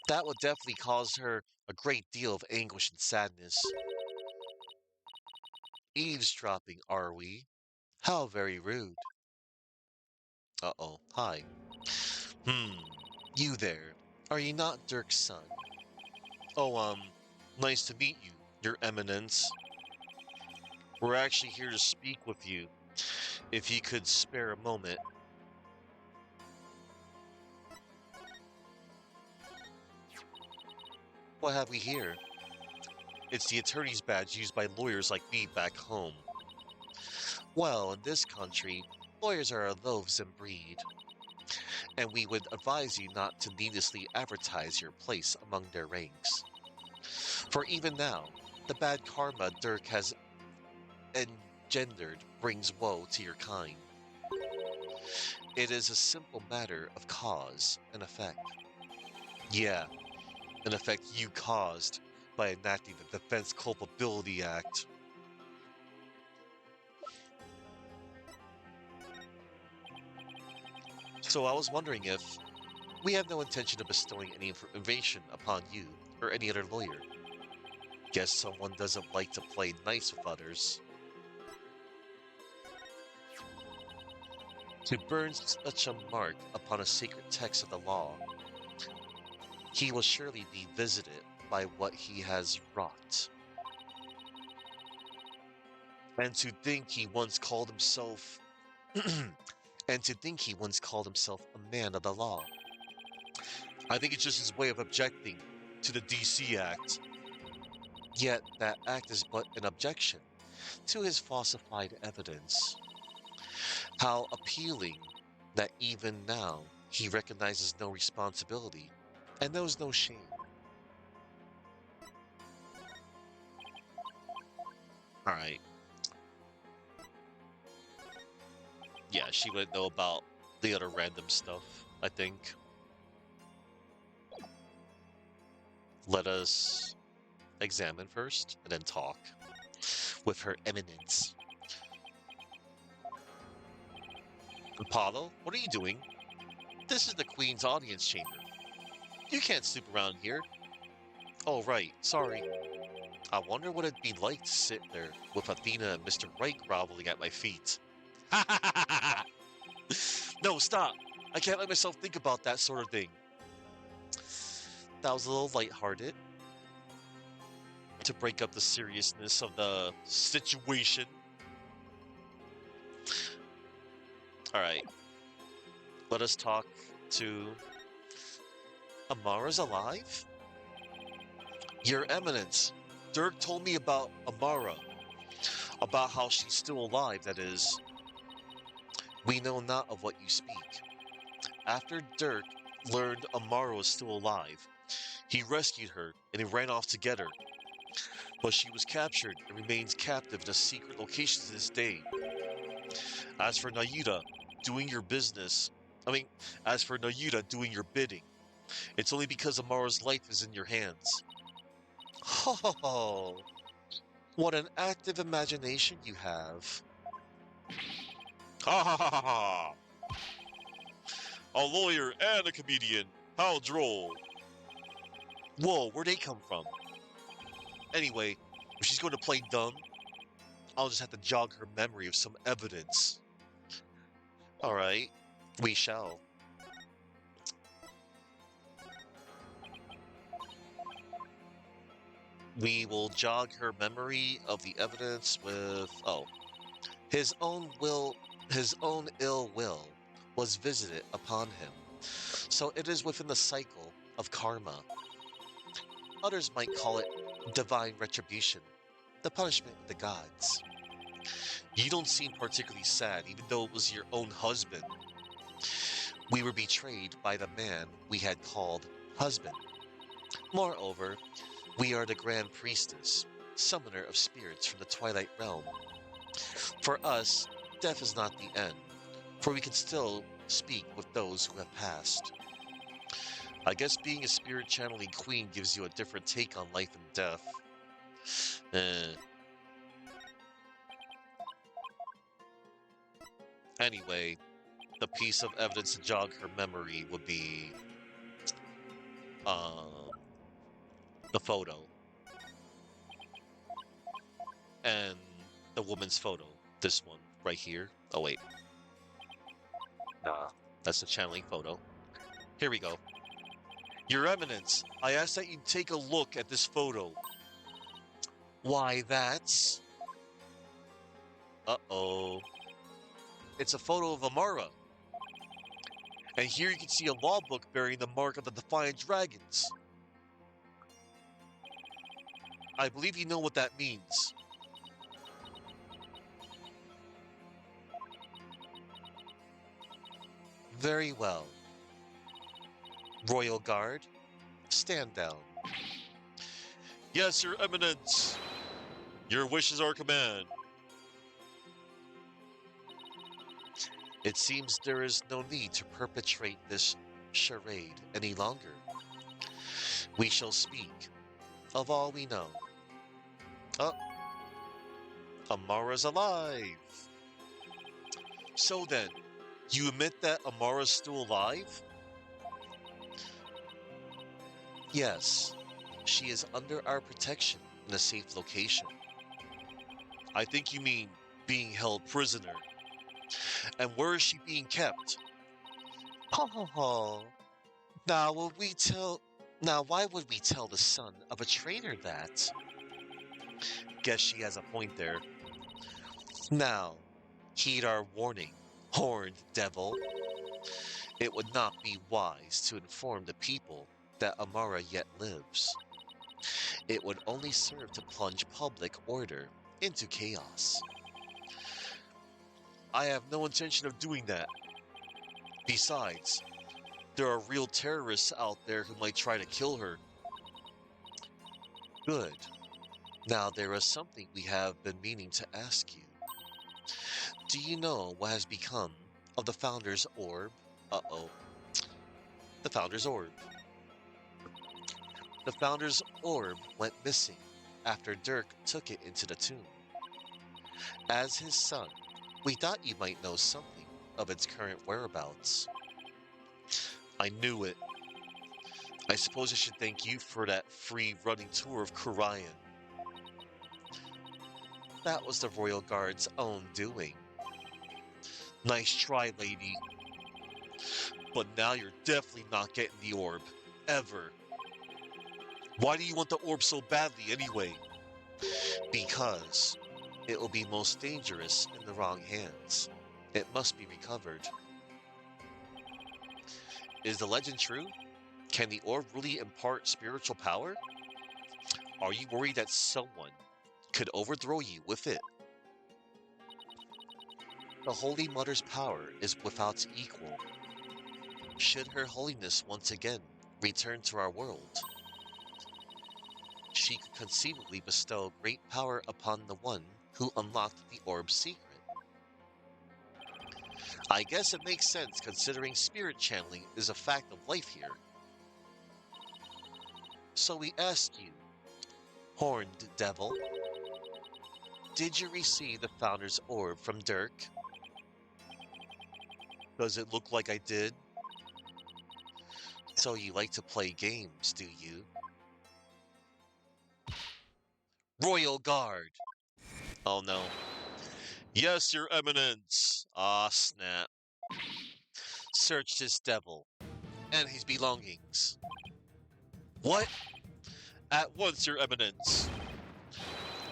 Speaker 1: That would definitely cause her a great deal of anguish and sadness. Eavesdropping, are we? How very rude. Uh-oh, hi. Hmm, you there. Are you not Dirk's son? Oh, nice to meet you, Your Eminence. We're actually here to speak with you. If you could spare a moment. What have we here? It's the attorney's badge used by lawyers like me back home. Well, in this country, lawyers are a loathsome breed, and we would advise you not to needlessly advertise your place among their ranks. For even now, the bad karma Dirk has engendered brings woe to your kind. It is a simple matter of cause and effect. Yeah, an effect you caused by enacting the Defense Culpability Act. So I was wondering if we have no intention of bestowing any information upon you or any other lawyer. Guess someone doesn't like to play nice with others. To burn such a mark upon a sacred text of the law, he will surely be visited by what he has wrought. And to think he once called himself and to think he once called himself a man of the law. I think it's just his way of objecting to the DC Act. Yet that act is but an objection to his falsified evidence. How appealing that even now he recognizes no responsibility and knows no shame. Alright. Yeah, she wouldn't know about the other random stuff, I think. Let us examine first and then talk with her eminence. Apollo, what are you doing? This is the Queen's audience chamber. You can't snoop around here. Oh, right. Sorry. I wonder what it'd be like to sit there with Athena and Mr. Wright groveling at my feet. No, stop. I can't let myself think about that sort of thing. That was a little lighthearted. to break up the seriousness of the situation. Alright, let us talk to... Amara's alive? Your Eminence, Dirk told me about Amara. About how she's still alive, that is. We know not of what you speak. After Dirk learned Amara was still alive, he rescued her and he ran off to get her. But she was captured and remains captive in a secret location to this day. As for Nayuta doing your business, as for Nayuta doing your bidding, it's only because Amara's life is in your hands. Oh, what an active imagination you have. Ha ha ha ha ha! A lawyer and a comedian. How droll. Whoa, where'd they come from? Anyway, if she's going to play dumb, I'll just have to jog her memory of some evidence. Alright, we shall. We will jog her memory of the evidence with... Oh. His own ill will was visited upon him. So it is within the cycle of karma. Others might call it divine retribution, the punishment of the gods. You don't seem particularly sad, even though it was your own husband. We were betrayed by the man we had called husband. Moreover, we are the Grand Priestess, summoner of spirits from the Twilight Realm. For us, death is not the end, for we can still speak with those who have passed. I guess being a spirit channeling queen gives you a different take on life and death. Anyway, the piece of evidence to jog her memory would be the photo and the woman's photo. This one right here. Oh wait, nah, that's the channeling photo. Here we go. Your Eminence, I ask that you take a look at this photo. Why, that's... Uh-oh. It's a photo of Amara. And here you can see a law book bearing the mark of the Defiant Dragons. I believe you know what that means. Very well. Royal Guard, stand down. Yes, Your Eminence. Your wish is our command. It seems there is no need to perpetrate this charade any longer. We shall speak of all we know. Oh, Amara's alive. So then, you admit that Amara's still alive? Yes, she is under our protection in a safe location. I think you mean being held prisoner. And where is she being kept? Oh, now why would we tell the son of a traitor that? Guess she has a point there. Now, heed our warning, horned devil. It would not be wise to inform the people that Amara yet lives. It would only serve to plunge public order into chaos. I have no intention of doing that. Besides, there are real terrorists out there who might try to kill her. Good. Now there is something we have been meaning to ask you. Do you know what has become of the Founder's Orb? Uh-oh. The Founder's Orb. The Founder's Orb went missing after Dirk took it into the tomb. As his son, we thought you might know something of its current whereabouts. I knew it. I suppose I should thank you for that free running tour of Kurayan. That was the Royal Guard's own doing. Nice try, lady. But now you're definitely not getting the orb. Ever. Why do you want the orb so badly, anyway? Because it will be most dangerous in the wrong hands. It must be recovered. Is the legend true? Can the orb really impart spiritual power? Are you worried that someone could overthrow you with it? The Holy Mother's power is without equal. Should Her Holiness once again return to our world, she could conceivably bestow great power upon the one who unlocked the orb's secret. I guess it makes sense considering spirit channeling is a fact of life here. So we ask you, Horned Devil, did you receive the Founder's Orb from Dirk? Does it look like I did? So you like to play games, do you? Royal Guard! Oh no. Yes, Your Eminence! Ah, snap. Search this devil and his belongings. What? At once, Your Eminence.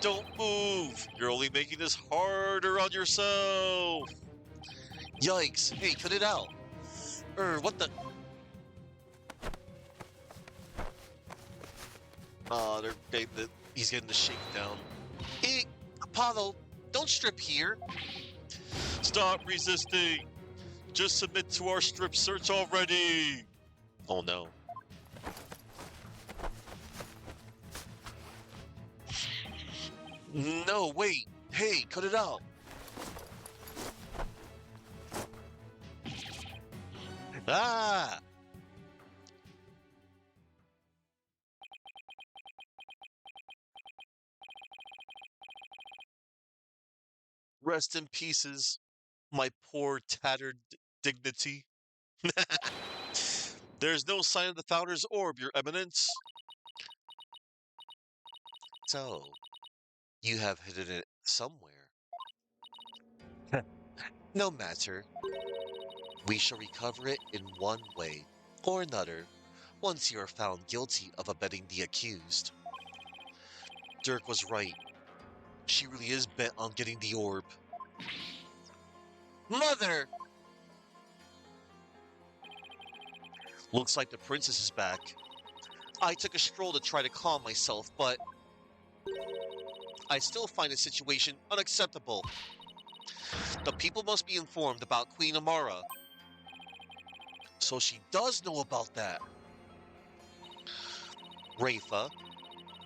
Speaker 1: Don't move! You're only making this harder on yourself! Yikes! Hey, cut it out! What the? He's getting the shakedown. Hey, Apollo, don't strip here! Stop resisting! Just submit to our strip search already! Oh no. No, wait! Hey, cut it out! Ah! Rest in pieces, my poor tattered dignity. There's no sign of the Founder's Orb, Your Eminence. So, you have hidden it somewhere. No matter. We shall recover it in one way or another once you are found guilty of abetting the accused. Dirk was right. She really is bent on getting the orb. Mother! Looks like the princess is back. I took a stroll to try to calm myself, but I still find the situation unacceptable. The people must be informed about Queen Amara. So she does know about that. Rafa,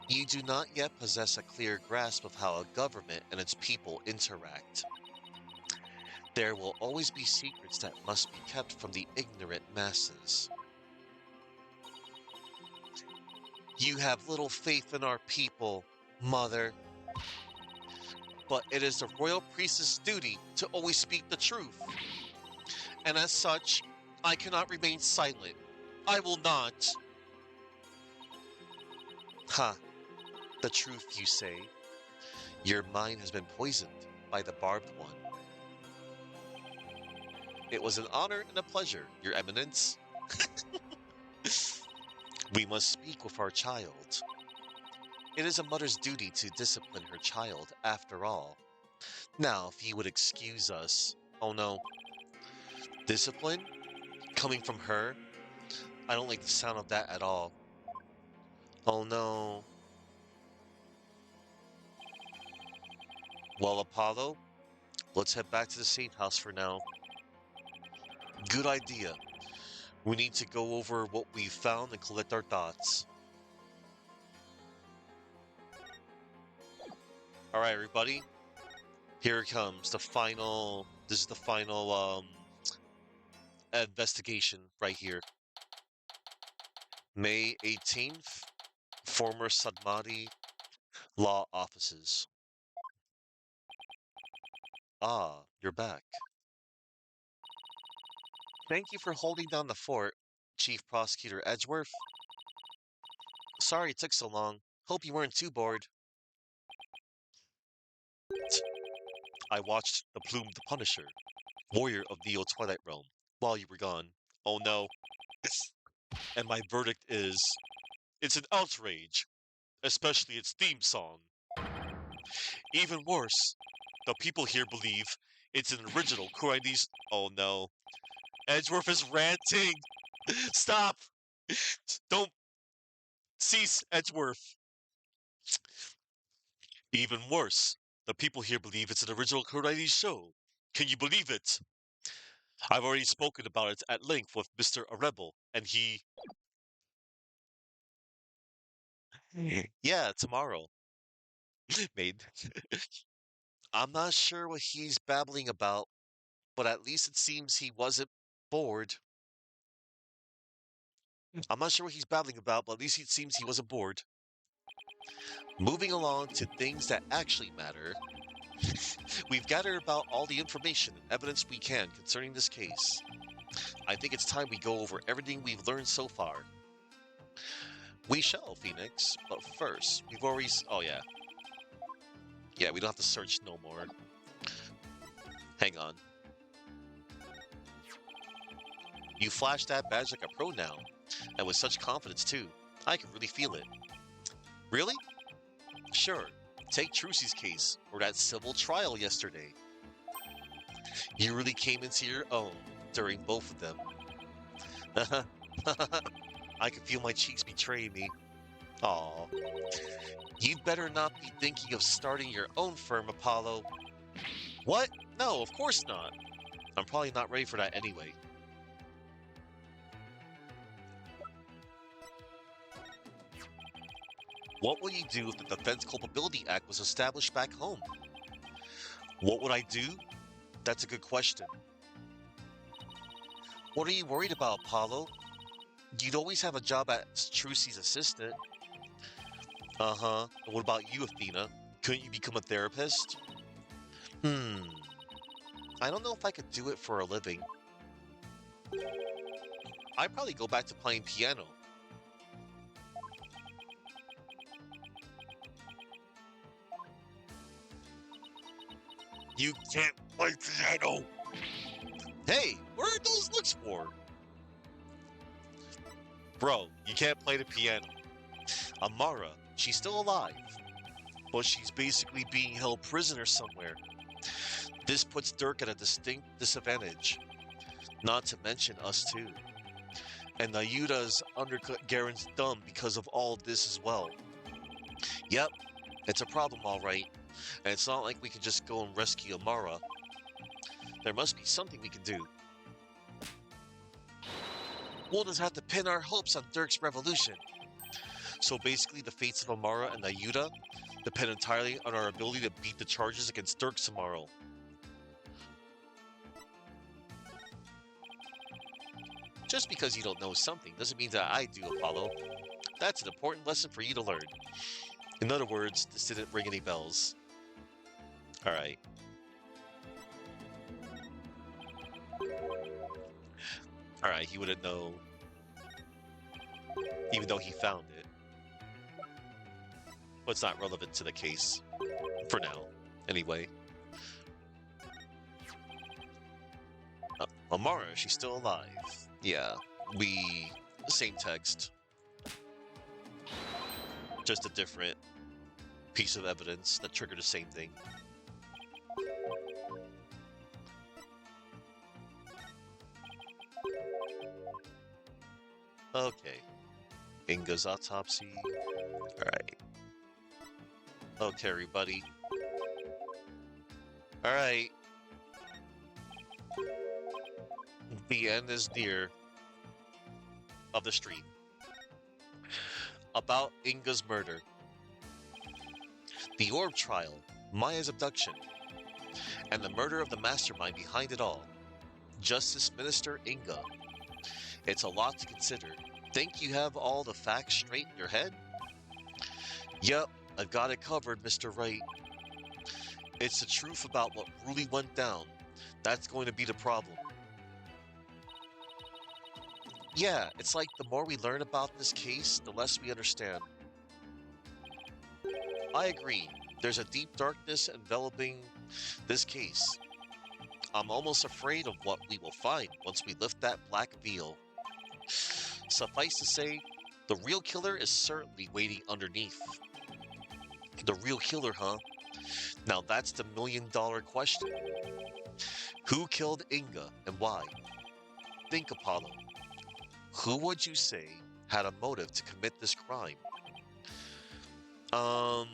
Speaker 1: you do not yet possess a clear grasp of how a government and its people interact. There will always be secrets that must be kept from the ignorant masses. You have little faith in our people, Mother. But it is the royal priestess' duty to always speak the truth. And as such, I cannot remain silent. I will not. Ha, the truth you say. Your mind has been poisoned by the barbed one. It was an honor and a pleasure, Your Eminence. We must speak with our child. It is a mother's duty to discipline her child, after all. Now, if you would excuse us. Oh no. Discipline? Coming from her? I don't like the sound of that at all. Oh no. Well, Apollo, let's head back to the safe house for now. Good idea. We need to go over what we found and collect our thoughts. Alright, everybody. Here it comes. This is the final, investigation right here. May 18th, former Sadmati law offices. Ah, you're back. Thank you for holding down the fort, Chief Prosecutor Edgeworth. Sorry it took so long. Hope you weren't too bored. I watched The Plumed Punisher, Warrior of Neo Twilight Realm, while you were gone. Oh no. And my verdict is, it's an outrage, especially its theme song. Even worse, the people here believe it's an original Kurai's. Oh no. Edgeworth is ranting! Stop! Don't cease, Edgeworth! Even worse, the people here believe it's an original Kurai's show. Can you believe it? I've already spoken about it at length with Mr. Arebel, and he. Yeah, tomorrow. Made. I'm not sure what he's babbling about, but at least it seems he wasn't bored. I'm not sure what he's babbling about, but at least it seems he wasn't bored. Moving along to things that actually matter, we've gathered about all the information and evidence we can concerning this case. I think it's time we go over everything we've learned so far. We shall, Phoenix, but first, we've already. Oh, yeah. Yeah, we don't have to search no more. Hang on. You flash that badge like a pro now, and with such confidence too. I can really feel it. Really? Sure. Take Trucy's case, or that civil trial yesterday. You really came into your own during both of them. I can feel my cheeks betray me. Aw. You'd better not be thinking of starting your own firm, Apollo. What? No, of course not. I'm probably not ready for that anyway. What would you do if the Defense Culpability Act was established back home? What would I do? That's a good question. What are you worried about, Apollo? You'd always have a job as Trucy's assistant. Uh-huh. And what about you, Athena? Couldn't you become a therapist? I don't know if I could do it for a living. I'd probably go back to playing piano. You can't play piano! Hey, what are those looks for? Bro, you can't play the piano. Amara, she's still alive, but she's basically being held prisoner somewhere. This puts Dirk at a distinct disadvantage, not to mention us too. And Nayuta's undercut Garen's thumb because of all this as well. Yep, it's a problem all right, and it's not like we can just go and rescue Amara. There must be something we can do. We'll just have to pin our hopes on Dirk's revolution. So basically the fates of Amara and Nayuta depend entirely on our ability to beat the charges against Dirk tomorrow. Just because you don't know something doesn't mean that I do, Apollo. That's an important lesson for you to learn. In other words, this didn't ring any bells. Alright. Alright, he wouldn't know. Even though he found it. But it's not relevant to the case. For now. Anyway. Amara, she's still alive. Yeah, same text. Just a different piece of evidence that triggered the same thing. Okay. Inga's autopsy. Alright. Okay, everybody. Alright. The end is near of the street. About Inga's murder. The Orb trial, Maya's abduction, and the murder of the mastermind behind it all. Justice Minister Inga. It's a lot to consider. Think you have all the facts straight in your head? Yep, I've got it covered, Mr. Wright. It's the truth about what really went down. That's going to be the problem. Yeah, it's like the more we learn about this case, the less we understand. I agree. There's a deep darkness enveloping this case. I'm almost afraid of what we will find once we lift that black veil. Suffice to say, the real killer is certainly waiting underneath. The real killer, huh? Now that's the million-dollar question. Who killed Inga and why? Think, Apollo. Who would you say had a motive to commit this crime? Um,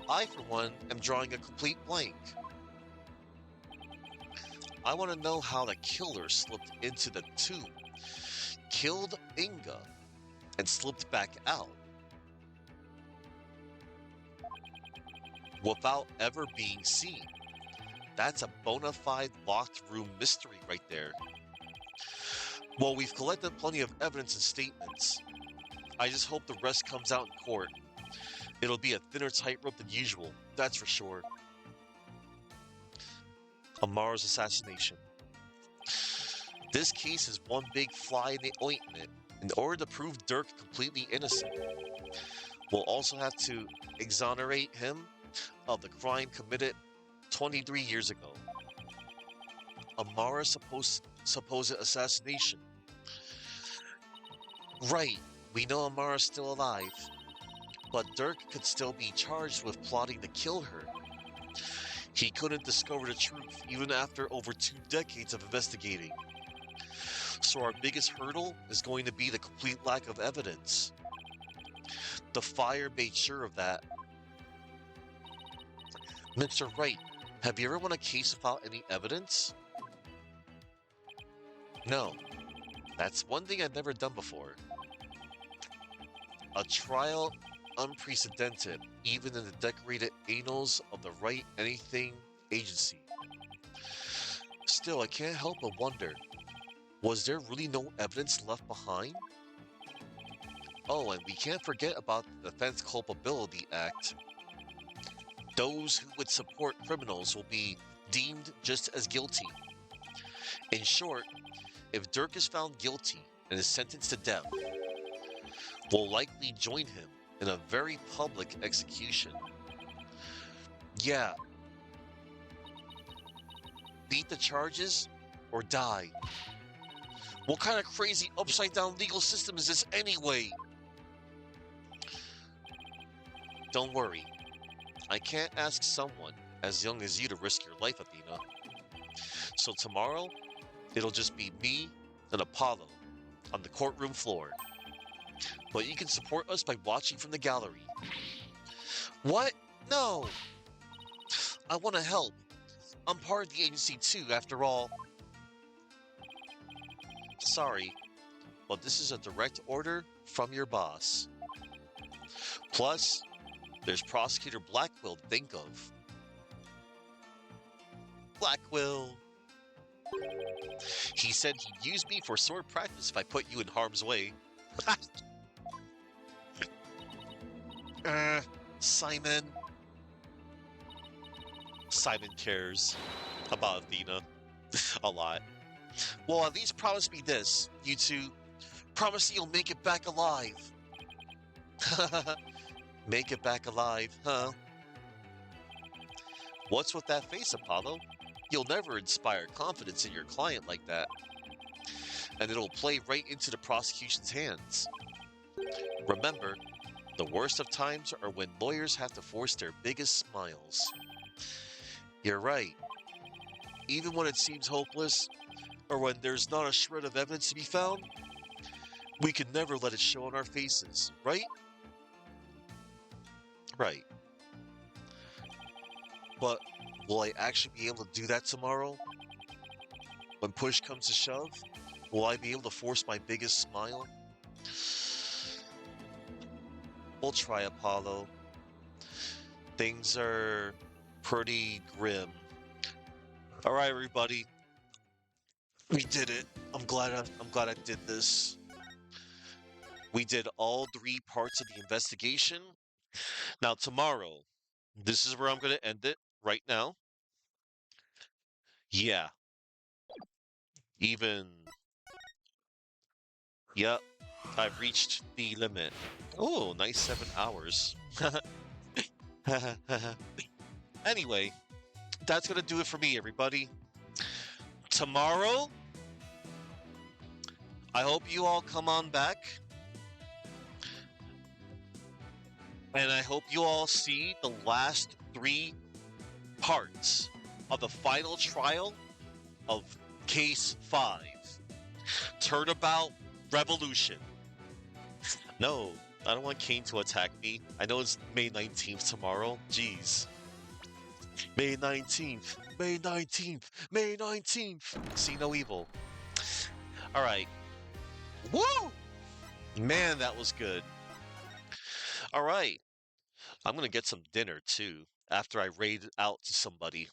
Speaker 1: I, for one, am drawing a complete blank. I want to know how the killer slipped into the tomb, killed Inga, and slipped back out without ever being seen. That's a bona fide locked room mystery right there. Well, we've collected plenty of evidence and statements. I just hope the rest comes out in court. It'll be a thinner tightrope than usual, that's for sure. Amara's assassination. This case is one big fly in the ointment. In order to prove Dirk completely innocent, we'll also have to exonerate him of the crime committed 23 years ago. Amara's supposed assassination. Right, we know Amara's still alive, but Dirk could still be charged with plotting to kill her. He couldn't discover the truth even after over 2 decades of investigating. So our biggest hurdle is going to be the complete lack of evidence. The fire made sure of that. Mr. Wright, have you ever won a case without any evidence? No. That's one thing I've never done before. A trial unprecedented, even in the decorated annals of the Wright Anything Agency. Still, I can't help but wonder, was there really no evidence left behind? Oh, and we can't forget about the Defense Culpability Act. Those who would support criminals will be deemed just as guilty. In short, if Dirk is found guilty and is sentenced to death, we'll likely join him in a very public execution. Yeah. Beat the charges or die. What kind of crazy upside-down legal system is this anyway? Don't worry. I can't ask someone as young as you to risk your life, Athena. So tomorrow, it'll just be me and Apollo on the courtroom floor. But you can support us by watching from the gallery. What? No! I want to help. I'm part of the agency too, after all. Sorry, but this is a direct order from your boss. Plus, there's Prosecutor Blackwell to think of. Blackwell. He said he'd use me for sword practice if I put you in harm's way. Simon. Simon cares about Athena a lot. Well, at least promise me this, you two. Promise you'll make it back alive. Make it back alive, huh? What's with that face, Apollo? You'll never inspire confidence in your client like that. And it'll play right into the prosecution's hands. Remember, the worst of times are when lawyers have to force their biggest smiles. You're right. Even when it seems hopeless, or when there's not a shred of evidence to be found, we can never let it show on our faces, right? Right. But will I actually be able to do that tomorrow? When push comes to shove, will I be able to force my biggest smile? We'll try, Apollo. Things are pretty grim. All right, everybody. We did it. I'm glad I did this. We did all 3 parts of the investigation. Now tomorrow, this is where I'm going to end it right now. Yeah. Even. Yep. I've reached the limit. Oh, nice 7 hours. Anyway, that's going to do it for me, everybody. Tomorrow, I hope you all come on back. And I hope you all see the last three parts of the final trial of Case 5 Turnabout Revolution. No, I don't want Kane to attack me. I know it's May 19th tomorrow. Jeez. May 19th. May 19th. May 19th. See no evil. All right. Woo! Man, that was good. All right. I'm going to get some dinner too after I raid out to somebody.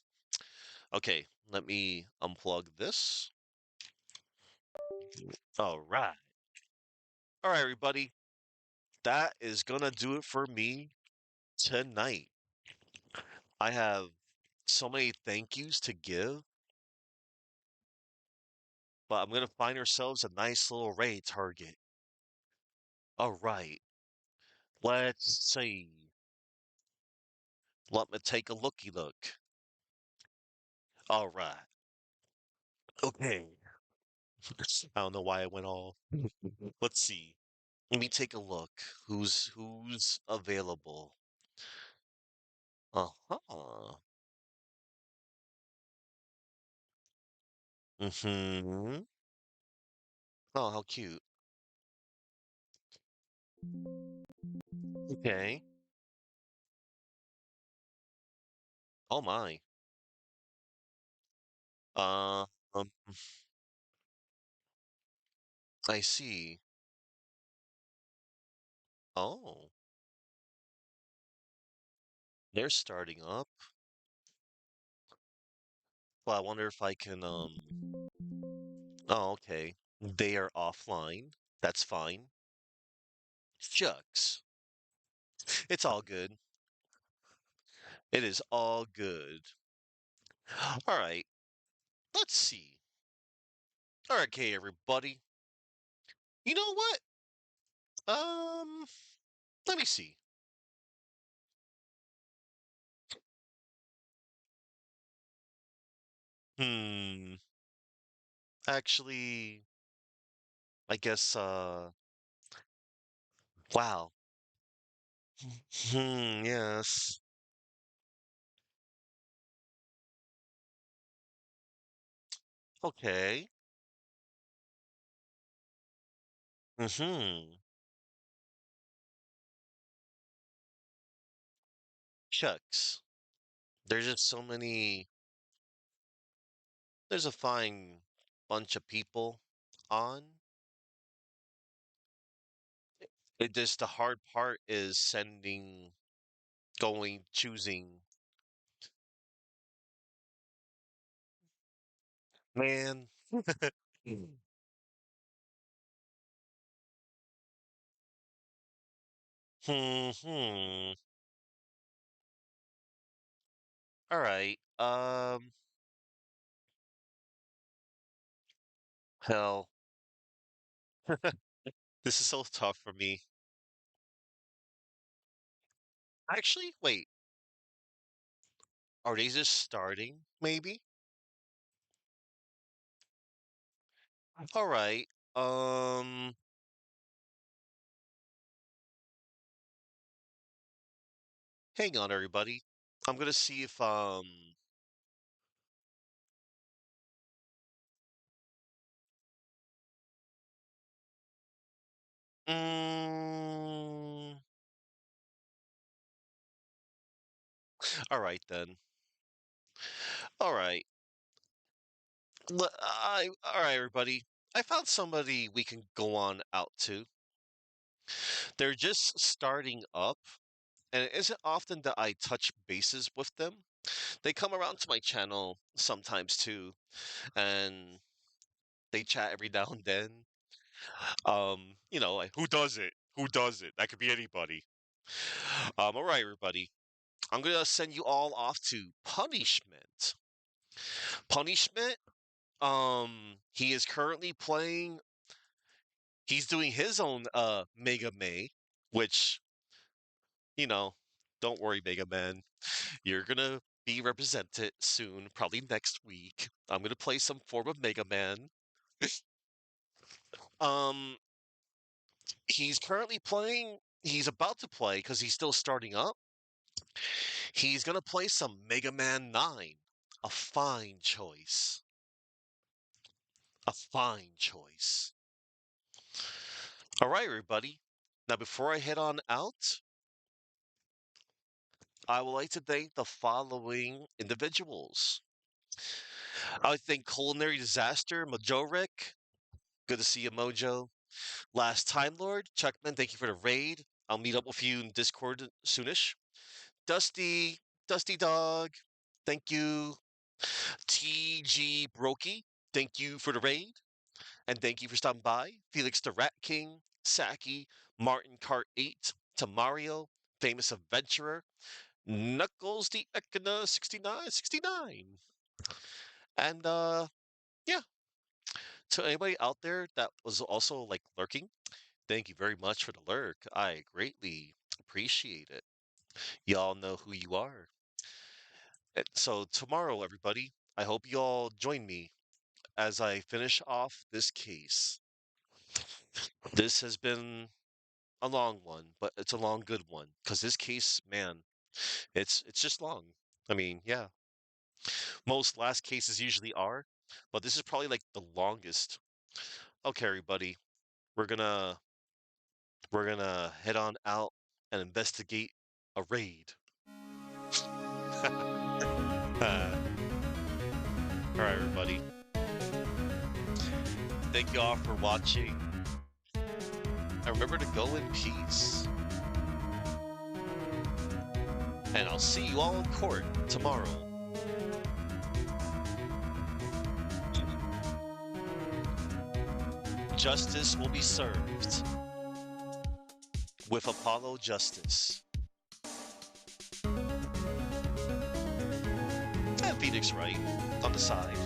Speaker 1: Okay, let me unplug this. All right. All right, everybody. That is going to do it for me tonight. I have so many thank yous to give, but I'm going to find ourselves a nice little raid target. All right. Let's see. Let me take a looky look. All right. Okay. I don't know why I went all. Let's see. Let me take a look. Who's available? Uh-huh. Mm-hmm. Oh, how cute. Okay. Oh my. Uh, um, I see. Oh, they're starting up. Well, I wonder if I can, oh, okay. They are offline. That's fine. Shucks. It's all good. It is all good. All right. Let's see. All right, okay, everybody. You know what? Um, let me see. Hmm. Actually, I guess, wow. Yes. Okay. Mm-hmm. Shucks. There's just so many. There's a fine bunch of people on. It just the hard part is sending, going, choosing. Man. Mm. Hmm. All right. Hell, this is so tough for me. Actually, wait. Are they just starting? Maybe. All right. Um. Hang on, everybody. I'm gonna see if Mm, all right then. All right. All right, everybody. I found somebody we can go on out to. They're just starting up, and it isn't often that I touch bases with them. They come around to my channel sometimes too, and they chat every now and then. Like who does it? Who does it? That could be anybody. All right, everybody. I'm gonna send you all off to punishment. Punishment. He is currently playing. He's doing his own Mega May, which you know, don't worry, Mega Man. You're gonna be represented soon, probably next week. I'm gonna play some form of Mega Man. Um, he's currently playing. he's about to play because he's still starting up. He's gonna play some Mega Man 9. A fine choice. A fine choice. All right, everybody. Now, before I head on out, I would like to thank the following individuals. I would thank Culinary Disaster, Majorek. Good to see you, Mojo. Last Time Lord, Chuckman, thank you for the raid. I'll meet up with you in Discord soonish. Dusty, Dusty Dog, thank you. TG Brokey, thank you for the raid. And thank you for stopping by. Felix the Rat King, Saki, Martin Cart 8, Tamario, Famous Adventurer, Knuckles the Echina 6969. And yeah, to anybody out there that was also like lurking, thank you very much for the lurk. I greatly appreciate it. Y'all know who you are. So tomorrow, everybody, I hope you all join me as I finish off this case. This has been a long one, but it's a long good one because this case, man, it's just long. I mean, yeah, most last cases usually are, but this is probably like the longest. Okay, everybody, we're gonna we're gonna head on out and investigate a raid. All right, everybody. Thank you all for watching. And remember to go in peace. And I'll see you all in court tomorrow. Justice will be served with Apollo Justice. And Phoenix Wright on the side.